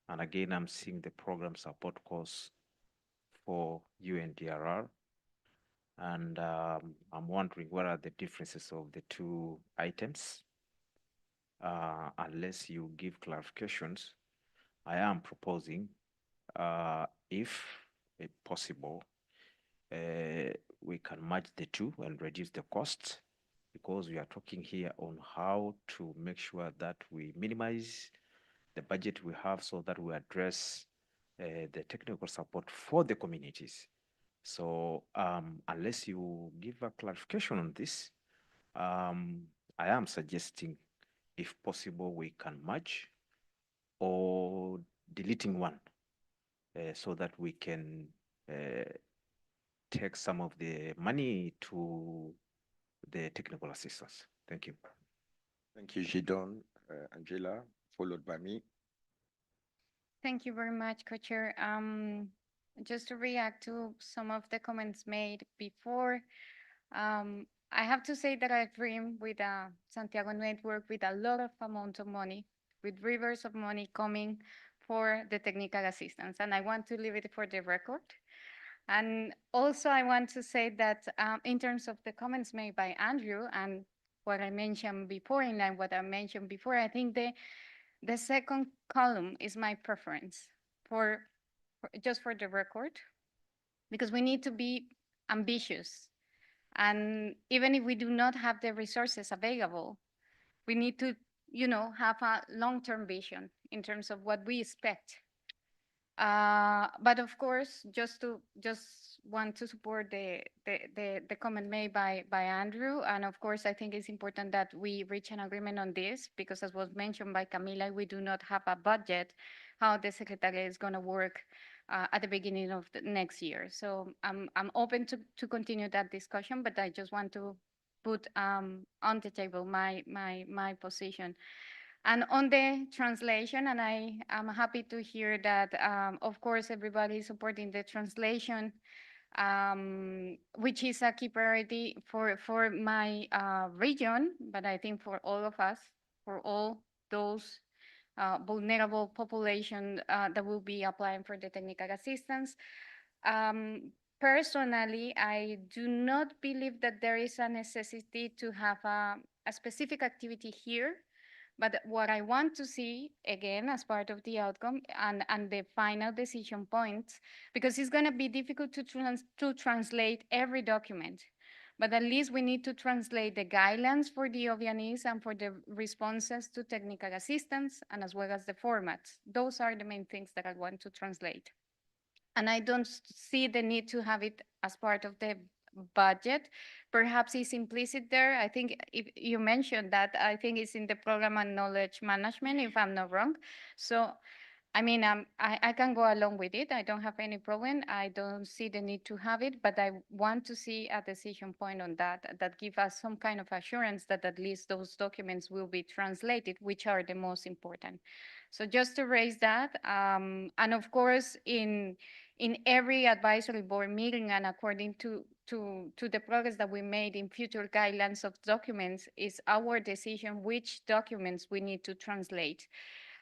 And again, I'm seeing the program support course for UNDRR. And I'm wondering what are the differences of the two items? Unless you give clarifications, I am proposing, if possible, we can merge the two and reduce the costs, because we are talking here on how to make sure that we minimize the budget we have so that we address the technical support for the communities. So unless you give a clarification on this, I am suggesting, if possible, we can merge or deleting one so that we can take some of the money to the technical assistance. Thank you. Thank you, Gidon. Angela, followed by me. Thank you very much, Co-Chair. Just to react to some of the comments made before, I have to say that I dream with a Santiago network with a lot of amount of money, with rivers of money coming for the technical assistance. And I want to leave it for the record. And also I want to say that in terms of the comments made by Andrew and what I mentioned before, in line what I mentioned before, I think the second column is my preference for just for the record, because we need to be ambitious. And even if we do not have the resources available, we need to, have a long-term vision in terms of what we expect. But of course, just want to support the comment made by Andrew. And of course, I think it's important that we reach an agreement on this, because as was mentioned by Camila, we do not have a budget, how the secretariat is going to work at the beginning of the next year. So I'm open to continue that discussion, but I just want to put on the table my position. And on the translation, and I am happy to hear that, of course, everybody is supporting the translation, which is a key priority for my region, but I think for all of us, for all those vulnerable population that will be applying for the technical assistance. Personally, I do not believe that there is a necessity to have a specific activity here. But what I want to see, again, as part of the outcome and the final decision points, because it's going to be difficult to translate every document, but at least we need to translate the guidelines for the OVNEs and for the responses to technical assistance, and as well as the formats. Those are the main things that I want to translate. And I don't see the need to have it as part of the budget. Perhaps it's implicit there. I think if you mentioned that, I think it's in the program and knowledge management, if I'm not wrong. So, I mean, I can go along with it. I don't have any problem. I don't see the need to have it, but I want to see a decision point on that give us some kind of assurance that at least those documents will be translated, which are the most important. So just to raise that, and of course, in every advisory board meeting and according to the progress that we made in future guidelines of documents, is our decision which documents we need to translate.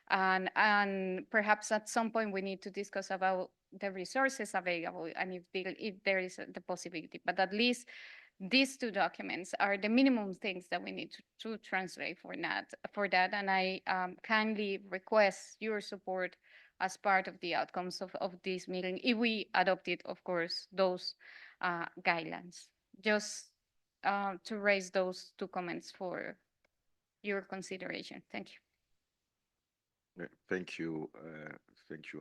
And perhaps at some point we need to discuss about the resources available and if there is the possibility. But at least these two documents are the minimum things that we need to translate for that. And I kindly request your support as part of the outcomes of this meeting, if we adopted, of course, those guidelines. Just to raise those two comments for your consideration. Thank you. Thank you,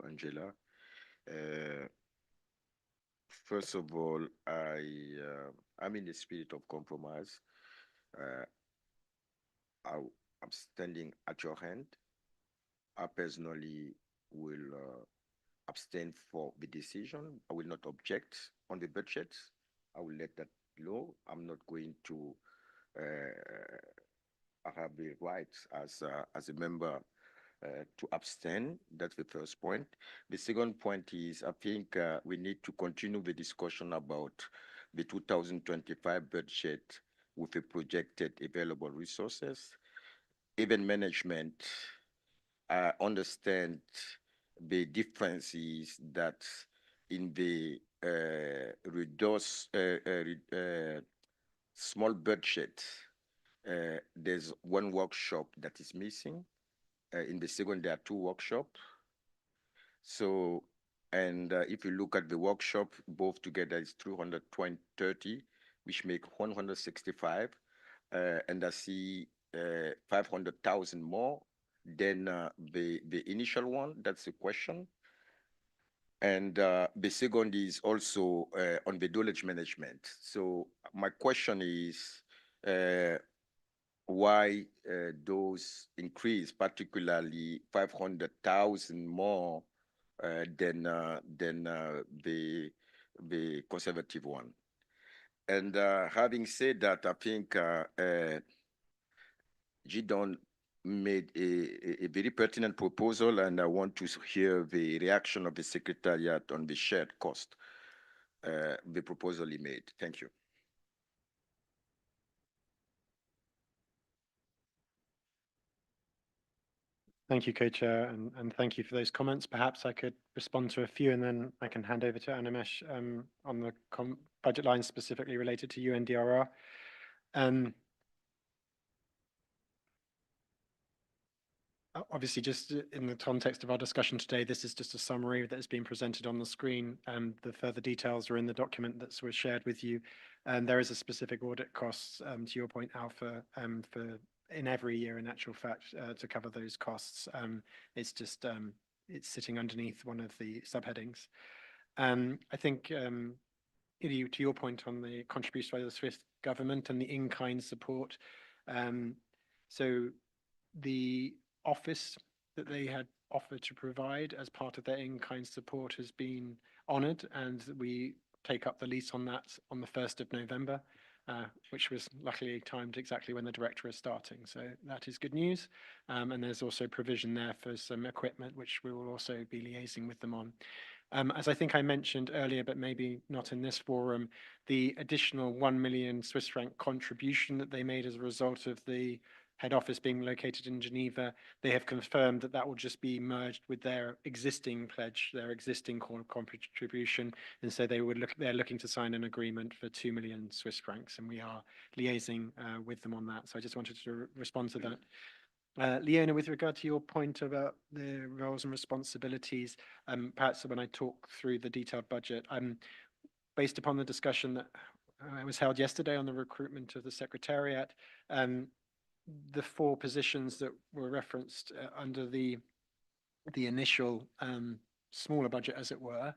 Angela. First of all, I'm in the spirit of compromise. I'm standing at your hand. I personally will abstain for the decision. I will not object on the budget. I will let that go. I'm not going to have the right as a member to abstain. That's the first point. The second point is I think we need to continue the discussion about the 2025 budget with the projected available resources. Event management understand the differences that in the small budget, there's one workshop that is missing. In the second, there are two workshops. So, and if you look at the workshop, both together is 330, which make 165. And I see 500,000 more than the initial one. That's the question. And the second is also on the knowledge management. So my question is, why those increase, particularly 500,000 more than the conservative one. And having said that, I think Gidon made a very pertinent proposal, and I want to hear the reaction of the secretariat on the shared cost, the proposal he made. Thank you. Thank you, Co-Chair, and thank you for those comments. Perhaps I could respond to a few, and then I can hand over to Animesh on the budget lines specifically related to UNDRR. Obviously, just in the context of our discussion today, this is just a summary that has been presented on the screen, and the further details are in the document that was shared with you. And there is a specific audit costs, to your point, Alpha, for in every year, in actual fact, to cover those costs. It's just, it's sitting underneath one of the subheadings. I think, to your point on the contribution by the Swiss government and the in-kind support, so the office that they had offered to provide as part of their in-kind support has been honoured, and we take up the lease on that on the 1st of November, which was luckily timed exactly when the director is starting. So that is good news. And there's also provision there for some equipment, which we will also be liaising with them on. As I think I mentioned earlier, but maybe not in this forum, the additional 1 million Swiss franc contribution that they made as a result of the head office being located in Geneva, they have confirmed that that will just be merged with their existing pledge, their existing contribution, and so they're looking to sign an agreement for 2 million Swiss francs, and we are liaising with them on that. So I just wanted to respond to that. Leona, with regard to your point about the roles and responsibilities, perhaps when I talk through the detailed budget, based upon the discussion that was held yesterday on the recruitment of the secretariat, the 4 positions that were referenced under the initial smaller budget, as it were,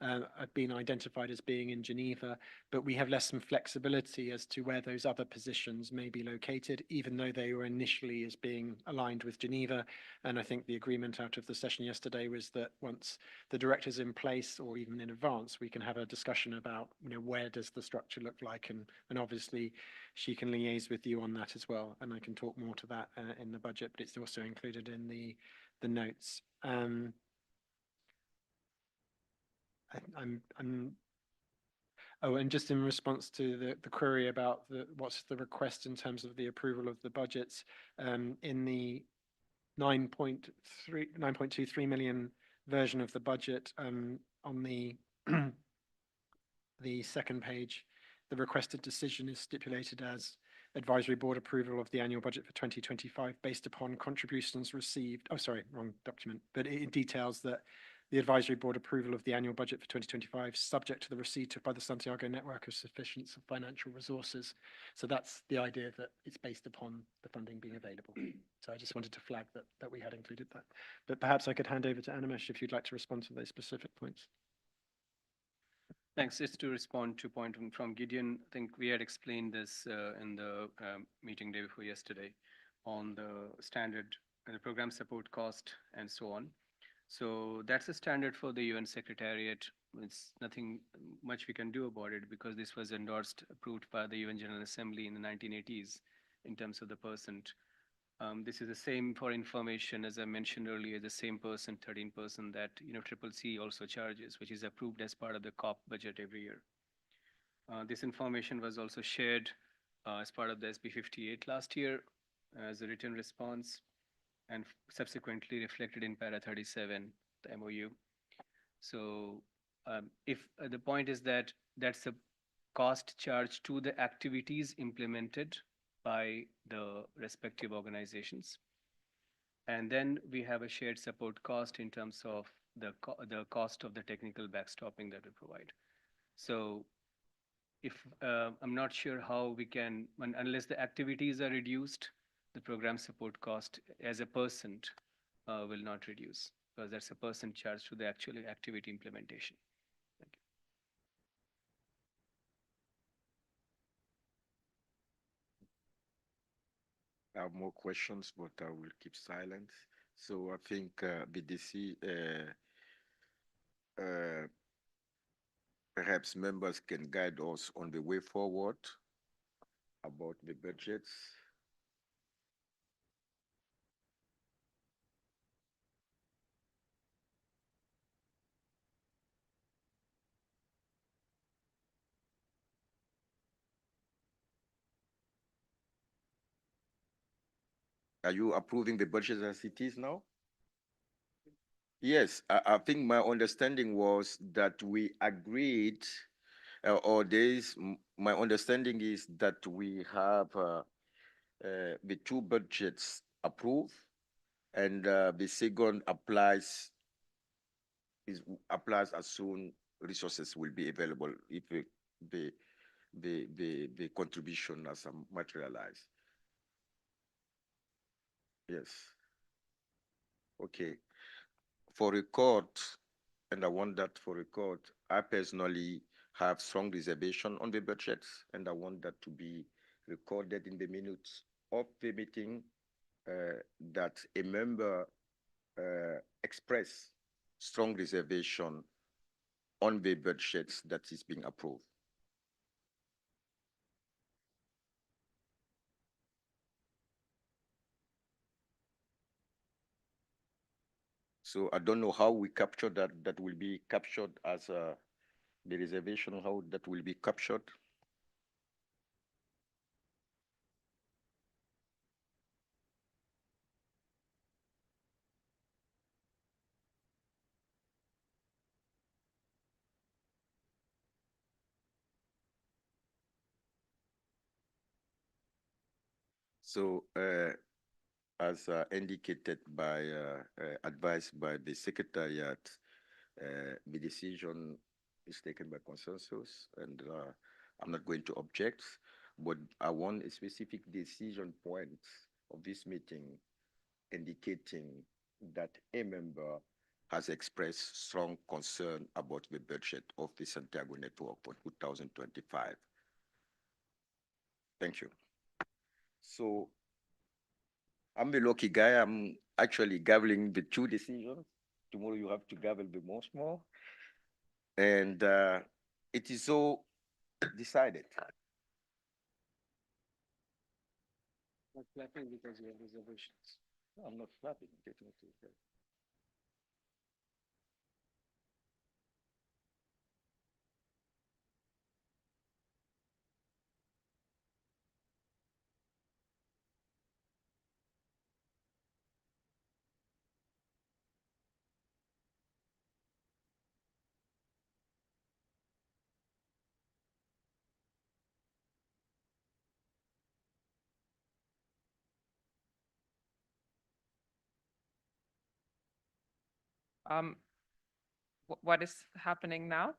have been identified as being in Geneva, but we have less some flexibility as to where those other positions may be located, even though they were initially as being aligned with Geneva. And I think the agreement out of the session yesterday was that once the director's in place, or even in advance, we can have a discussion about, where does the structure look like, and obviously she can liaise with you on that as well. And I can talk more to that in the budget, but it's also included in the notes. Oh, and just in response to the query about what's the request in terms of the approval of the budgets, in the 9.23 million version of the budget, on the the second page, the requested decision is stipulated as advisory board approval of the annual budget for 2025 based upon contributions received. Oh, sorry, wrong document. But it details that the advisory board approval of the annual budget for 2025, subject to the receipt by the Santiago network of sufficient financial resources. So that's the idea, that it's based upon the funding being available. So I just wanted to flag that we had included that. But perhaps I could hand over to Animesh if you'd like to respond to those specific points. Thanks. Just to respond to point from Gideon, I think we had explained this in the meeting day before yesterday on the standard and the program support cost and so on. So that's a standard for the UN Secretariat. It's nothing much we can do about it because this was endorsed, approved by the UN General Assembly in the 1980s in terms of the percent. This is the same for information, as I mentioned earlier, the same 13% that CCC also charges, which is approved as part of the COP budget every year. This information was also shared as part of the SB 58 last year as a written response and subsequently reflected in para 37, the MOU. So if the point is that that's a cost charge to the activities implemented by the respective organizations. And then we have a shared support cost in terms of the cost of the technical backstopping that we provide. So if I'm not sure how we can, unless the activities are reduced, the program support cost as a percent will not reduce because that's a percent charge to the actual activity implementation. Thank you. I have more questions, but I will keep silent. So I think BDC, perhaps members can guide us on the way forward about the budgets. Are you approving the budget as it is now? Yes, I think my understanding was that we agreed, or my understanding is that we have the two budgets approved, and the second applies as soon resources will be available if the contribution has materialized. Yes. Okay. For record, and I want that for record, I personally have strong reservation on the budget, and I want that to be recorded in the minutes of the meeting that a member expressed strong reservation on the budget that is being approved. So I don't know how we capture that. That will be captured as the reservation, how that will be captured. So as indicated by, advised by the secretariat, the decision is taken by consensus, and I'm not going to object, but I want a specific decision point of this meeting indicating that a member has expressed strong concern about the budget of the Santiago network for 2025. Thank you. So I'm the lucky guy. I'm actually gathering the two decisions. Tomorrow you have to gather the most more. And it is so decided. Not clapping because you have reservations. No, I'm not clapping. Definitely. what is happening now?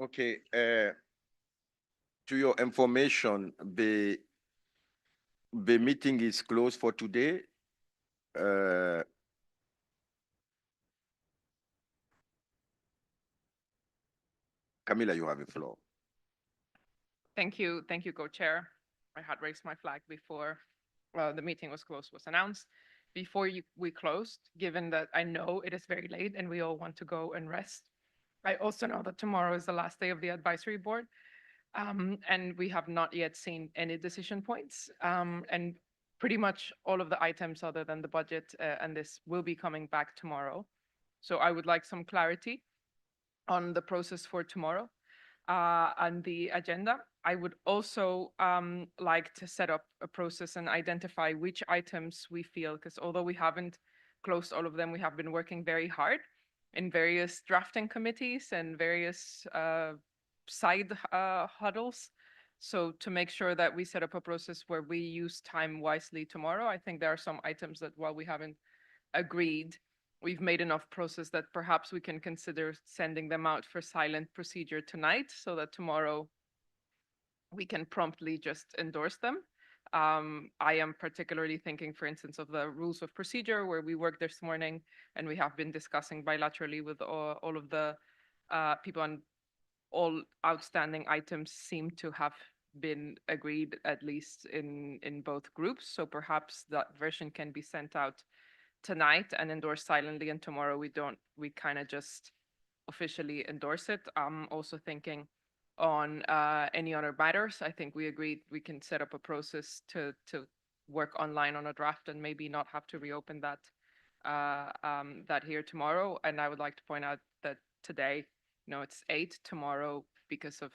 Okay, to your information, the meeting is closed for today. Camila, you have the floor. Thank you, co-chair. I had raised my flag before the meeting was closed, was announced. Before we closed, given that I know it is very late and we all want to go and rest, I also know that tomorrow is the last day of the advisory board, and we have not yet seen any decision points. And pretty much all of the items other than the budget and this will be coming back tomorrow. So I would like some clarity on the process for tomorrow and the agenda. I would also like to set up a process and identify which items we feel, because although we haven't closed all of them, we have been working very hard in various drafting committees and various side huddles. So to make sure that we set up a process where we use time wisely tomorrow, I think there are some items that while we haven't agreed, we've made enough process that perhaps we can consider sending them out for silent procedure tonight so that tomorrow we can promptly just endorse them. I am particularly thinking, for instance, of the rules of procedure where we worked this morning and we have been discussing bilaterally with all of the people, and all outstanding items seem to have been agreed, at least in both groups. So perhaps that version can be sent out tonight and endorsed silently, and tomorrow we kind of just officially endorse it. I'm also thinking on any other matters. I think we agreed we can set up a process to work online on a draft and maybe not have to reopen that that here tomorrow. And I would like to point out that today, it's 8 tomorrow because of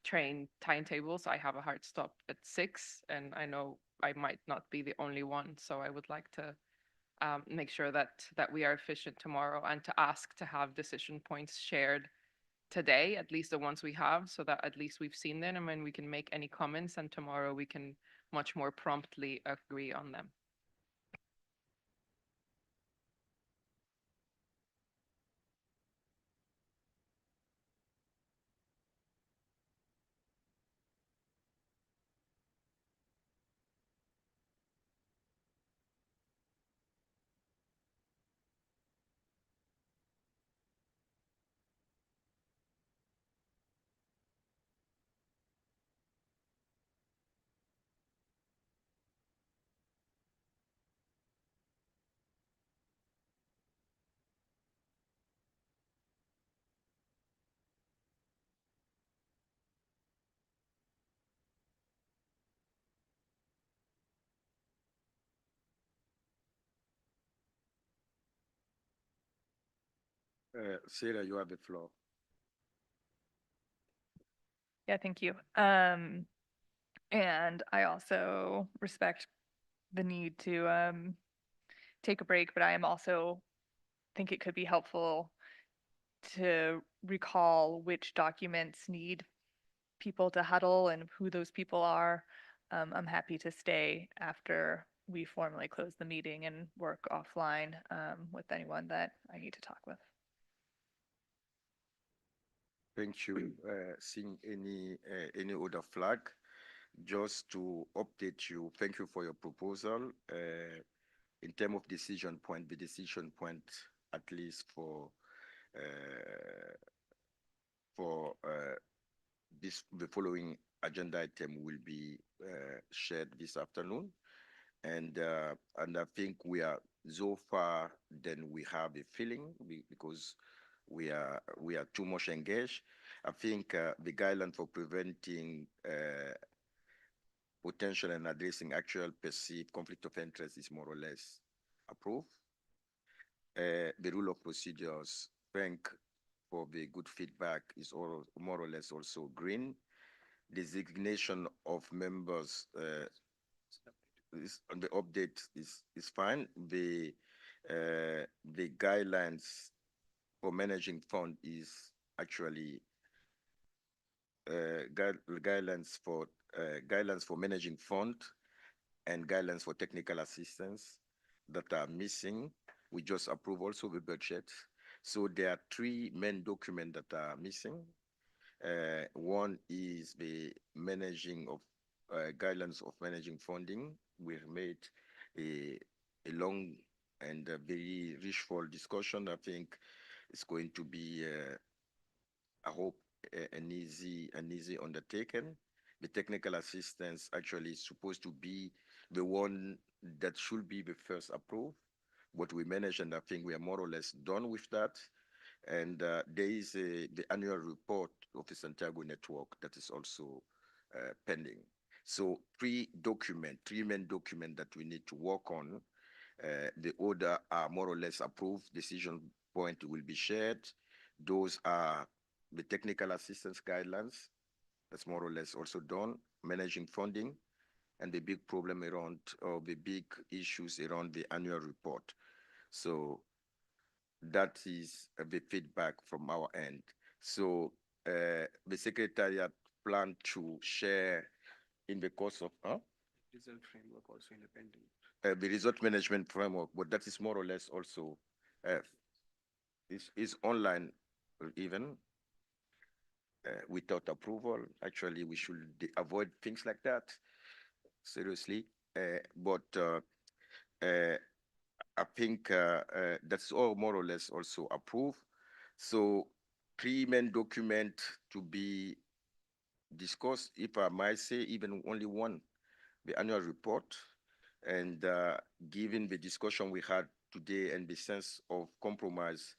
train timetables. I have a hard stop at 6, and I know I might not be the only one. So I would like to make sure that we are efficient tomorrow, and to ask to have decision points shared today, at least the ones we have, so that at least we've seen them and when we can make any comments, and tomorrow we can much more promptly agree on them. Sarah, you have the floor. Yeah, thank you. And I also respect the need to take a break, but I am also think it could be helpful to recall which documents need people to huddle and who those people are. I'm happy to stay after we formally close the meeting and work offline with anyone that I need to talk with. Thank you. Seeing any other flag, just to update you, thank you for your proposal. In terms of decision point, the decision point, at least for the following agenda item will be shared this afternoon. And I think we are so far, then we have a feeling because we are too much engaged. I think the guideline for preventing potential and addressing actual perceived conflict of interest is more or less approved. The rule of procedures, thank for the good feedback, is all, more or less also green. Designation of members on the update is fine. The guidelines for managing fund is actually guidelines for managing fund and guidelines for technical assistance that are missing. We just approve also the budget. So there are three main documents that are missing. One is the managing of guidelines of managing funding. We've made a long and very richful discussion. I think it's going to be, I hope, an easy undertaking. The technical assistance actually is supposed to be the one that should be the first approved. What we managed, and I think we are more or less done with that. And there is the annual report of the Santiago network that is also pending. So three main documents that we need to work on. The order are more or less approved. Decision point will be shared. Those are the technical assistance guidelines. That's more or less also done. Managing funding, and the big problem around, or the big issues around the annual report. So that is the feedback from our end. So the secretariat plan to share in the course of Result framework also independent. the result management framework, but that is more or less also is online even without approval. Actually, we should avoid things like that, seriously. But I think that's all more or less also approved. So three main documents to be discussed, if I might say, even only one, the annual report. And given the discussion we had today and the sense of compromise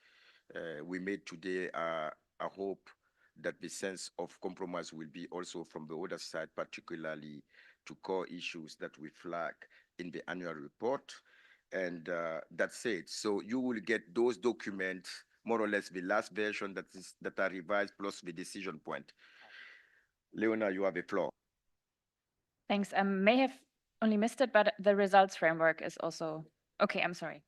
we made today, I hope that the sense of compromise will be also from the other side, particularly to core issues that we flag in the annual report. And that's it. So you will get those documents, more or less the last version that are revised plus the decision point. Leona, you have the floor. Thanks. I may have only missed it, but the results framework is also, okay, I'm sorry.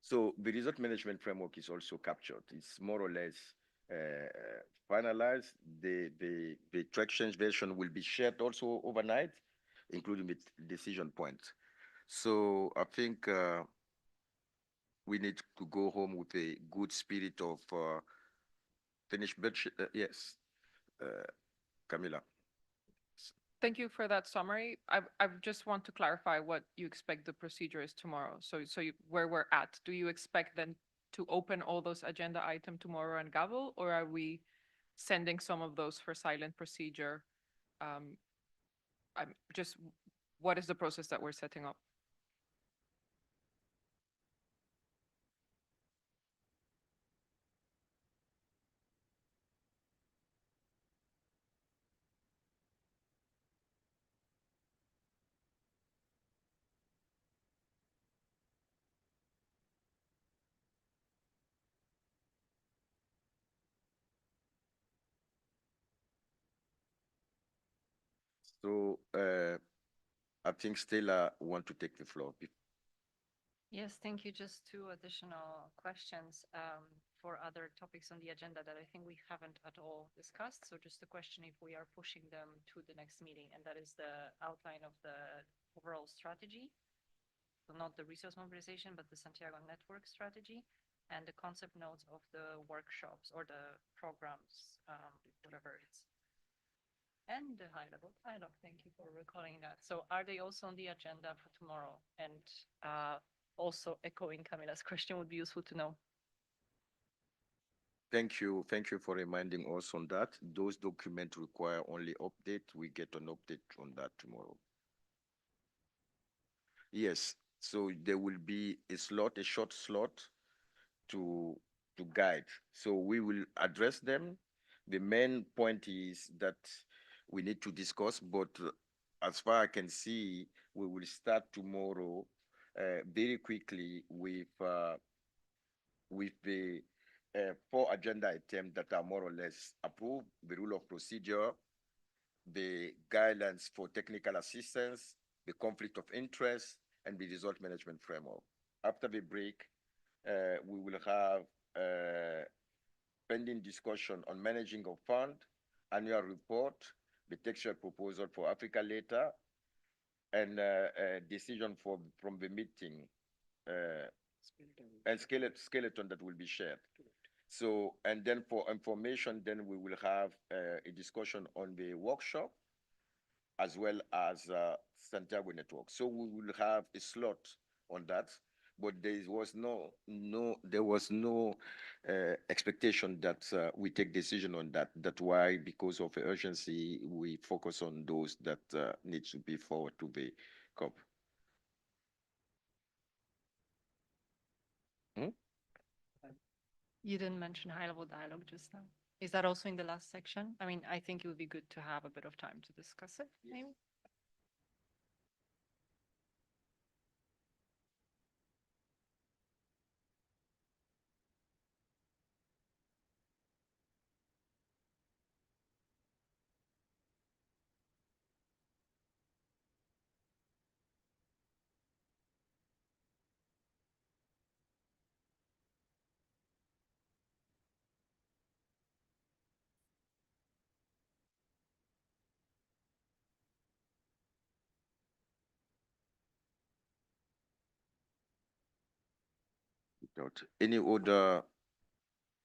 So the result management framework is also captured. It's more or less finalized. The track change version will be shared also overnight, including the decision points. So I think we need to go home with a good spirit of finished budget. Yes, Camila. Thank you for that summary. I just want to clarify what you expect the procedure is tomorrow. So where we're at, do you expect then to open all those agenda items tomorrow and gavel, or are we sending some of those for silent procedure. I'm just, what is the process that we're setting up? So I think Stella want to take the floor. Yes, thank you. Just two additional questions for other topics on the agenda that I think we haven't at all discussed. So just a question if we are pushing them to the next meeting, and that is the outline of the overall strategy. So not the resource mobilization, but the Santiago network strategy and the concept notes of the workshops or the programs, whatever it is. And the high-level dialogue. Thank you for recalling that. So are they also on the agenda for tomorrow? And also echoing Camila's question, would be useful to know. Thank you. Thank you for reminding us on that. Those documents require only update. We get an update on that tomorrow. Yes. So there will be a slot, a short slot to guide. So we will address them. The main point is that we need to discuss, but as far as I can see, we will start tomorrow very quickly with the 4 agenda items that are more or less approved: the rule of procedure, the guidelines for technical assistance, the conflict of interest, and the result management framework. After the break, we will have pending discussion on managing of fund, annual report, the textual proposal for Africa later, and a decision from the meeting and skeleton that will be shared. So, and then for information, then we will have a discussion on the workshop as well as Santiago network. So we will have a slot on that, but there was no expectation that we take decision on that. That's why, because of urgency, we focus on those that need to be forward to the COP. You didn't mention high-level dialogue just now. Is that also in the last section? I mean, I think it would be good to have a bit of time to discuss it, maybe. Without any other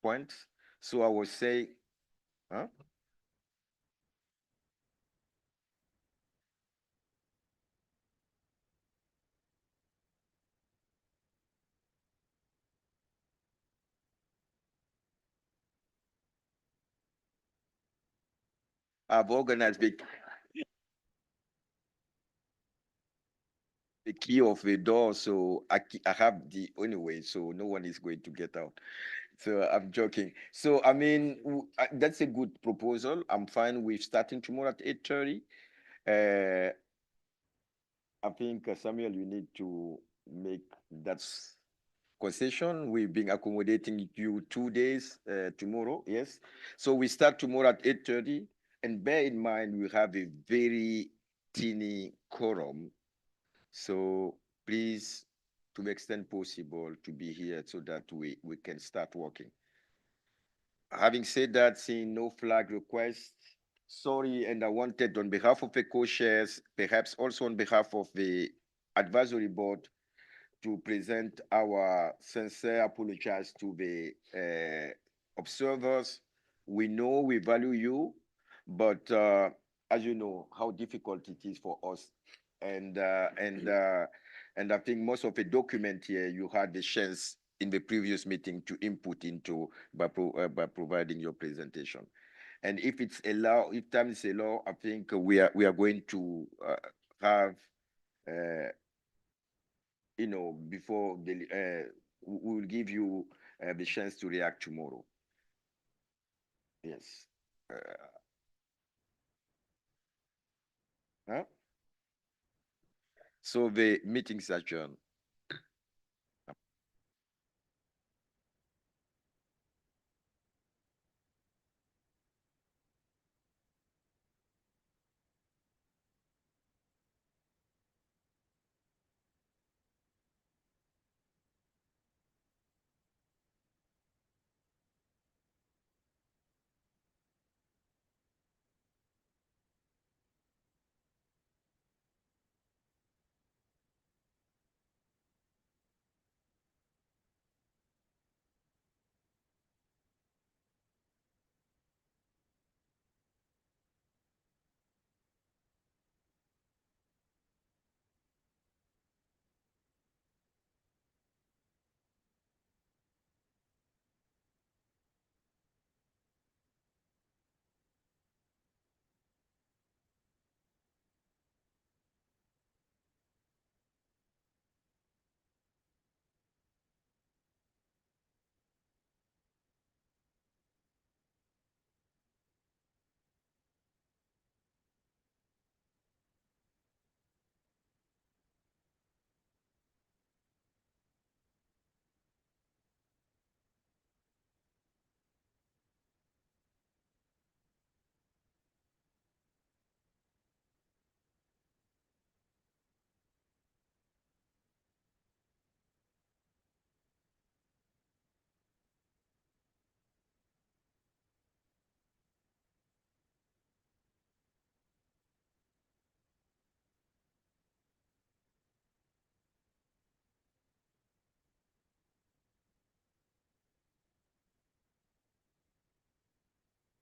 points, so I will say, huh? I've organized the key of the door, so I have the only way, so no one is going to get out. So I'm joking. So I mean, that's a good proposal. I'm fine with starting tomorrow at 8:30. I think Samuel, you need to make that concession. We've been accommodating you 2 days tomorrow. Yes. So we start tomorrow at 8:30, and bear in mind we have a very teeny quorum. So please, to the extent possible, to be here so that we can start working. Having said that, seeing no flag requests, sorry, and I wanted on behalf of the co-chairs, perhaps also on behalf of the advisory board, to present our sincere apologies to the observers. We know we value you, but as you know, how difficult it is for us. And I think most of the document here, you had the chance in the previous meeting to input into by providing your presentation. And if it's a law, if time is a law, I think we are going to have, you know, before the, we will give you the chance to react tomorrow. Yes. Huh? So the meeting is adjourned.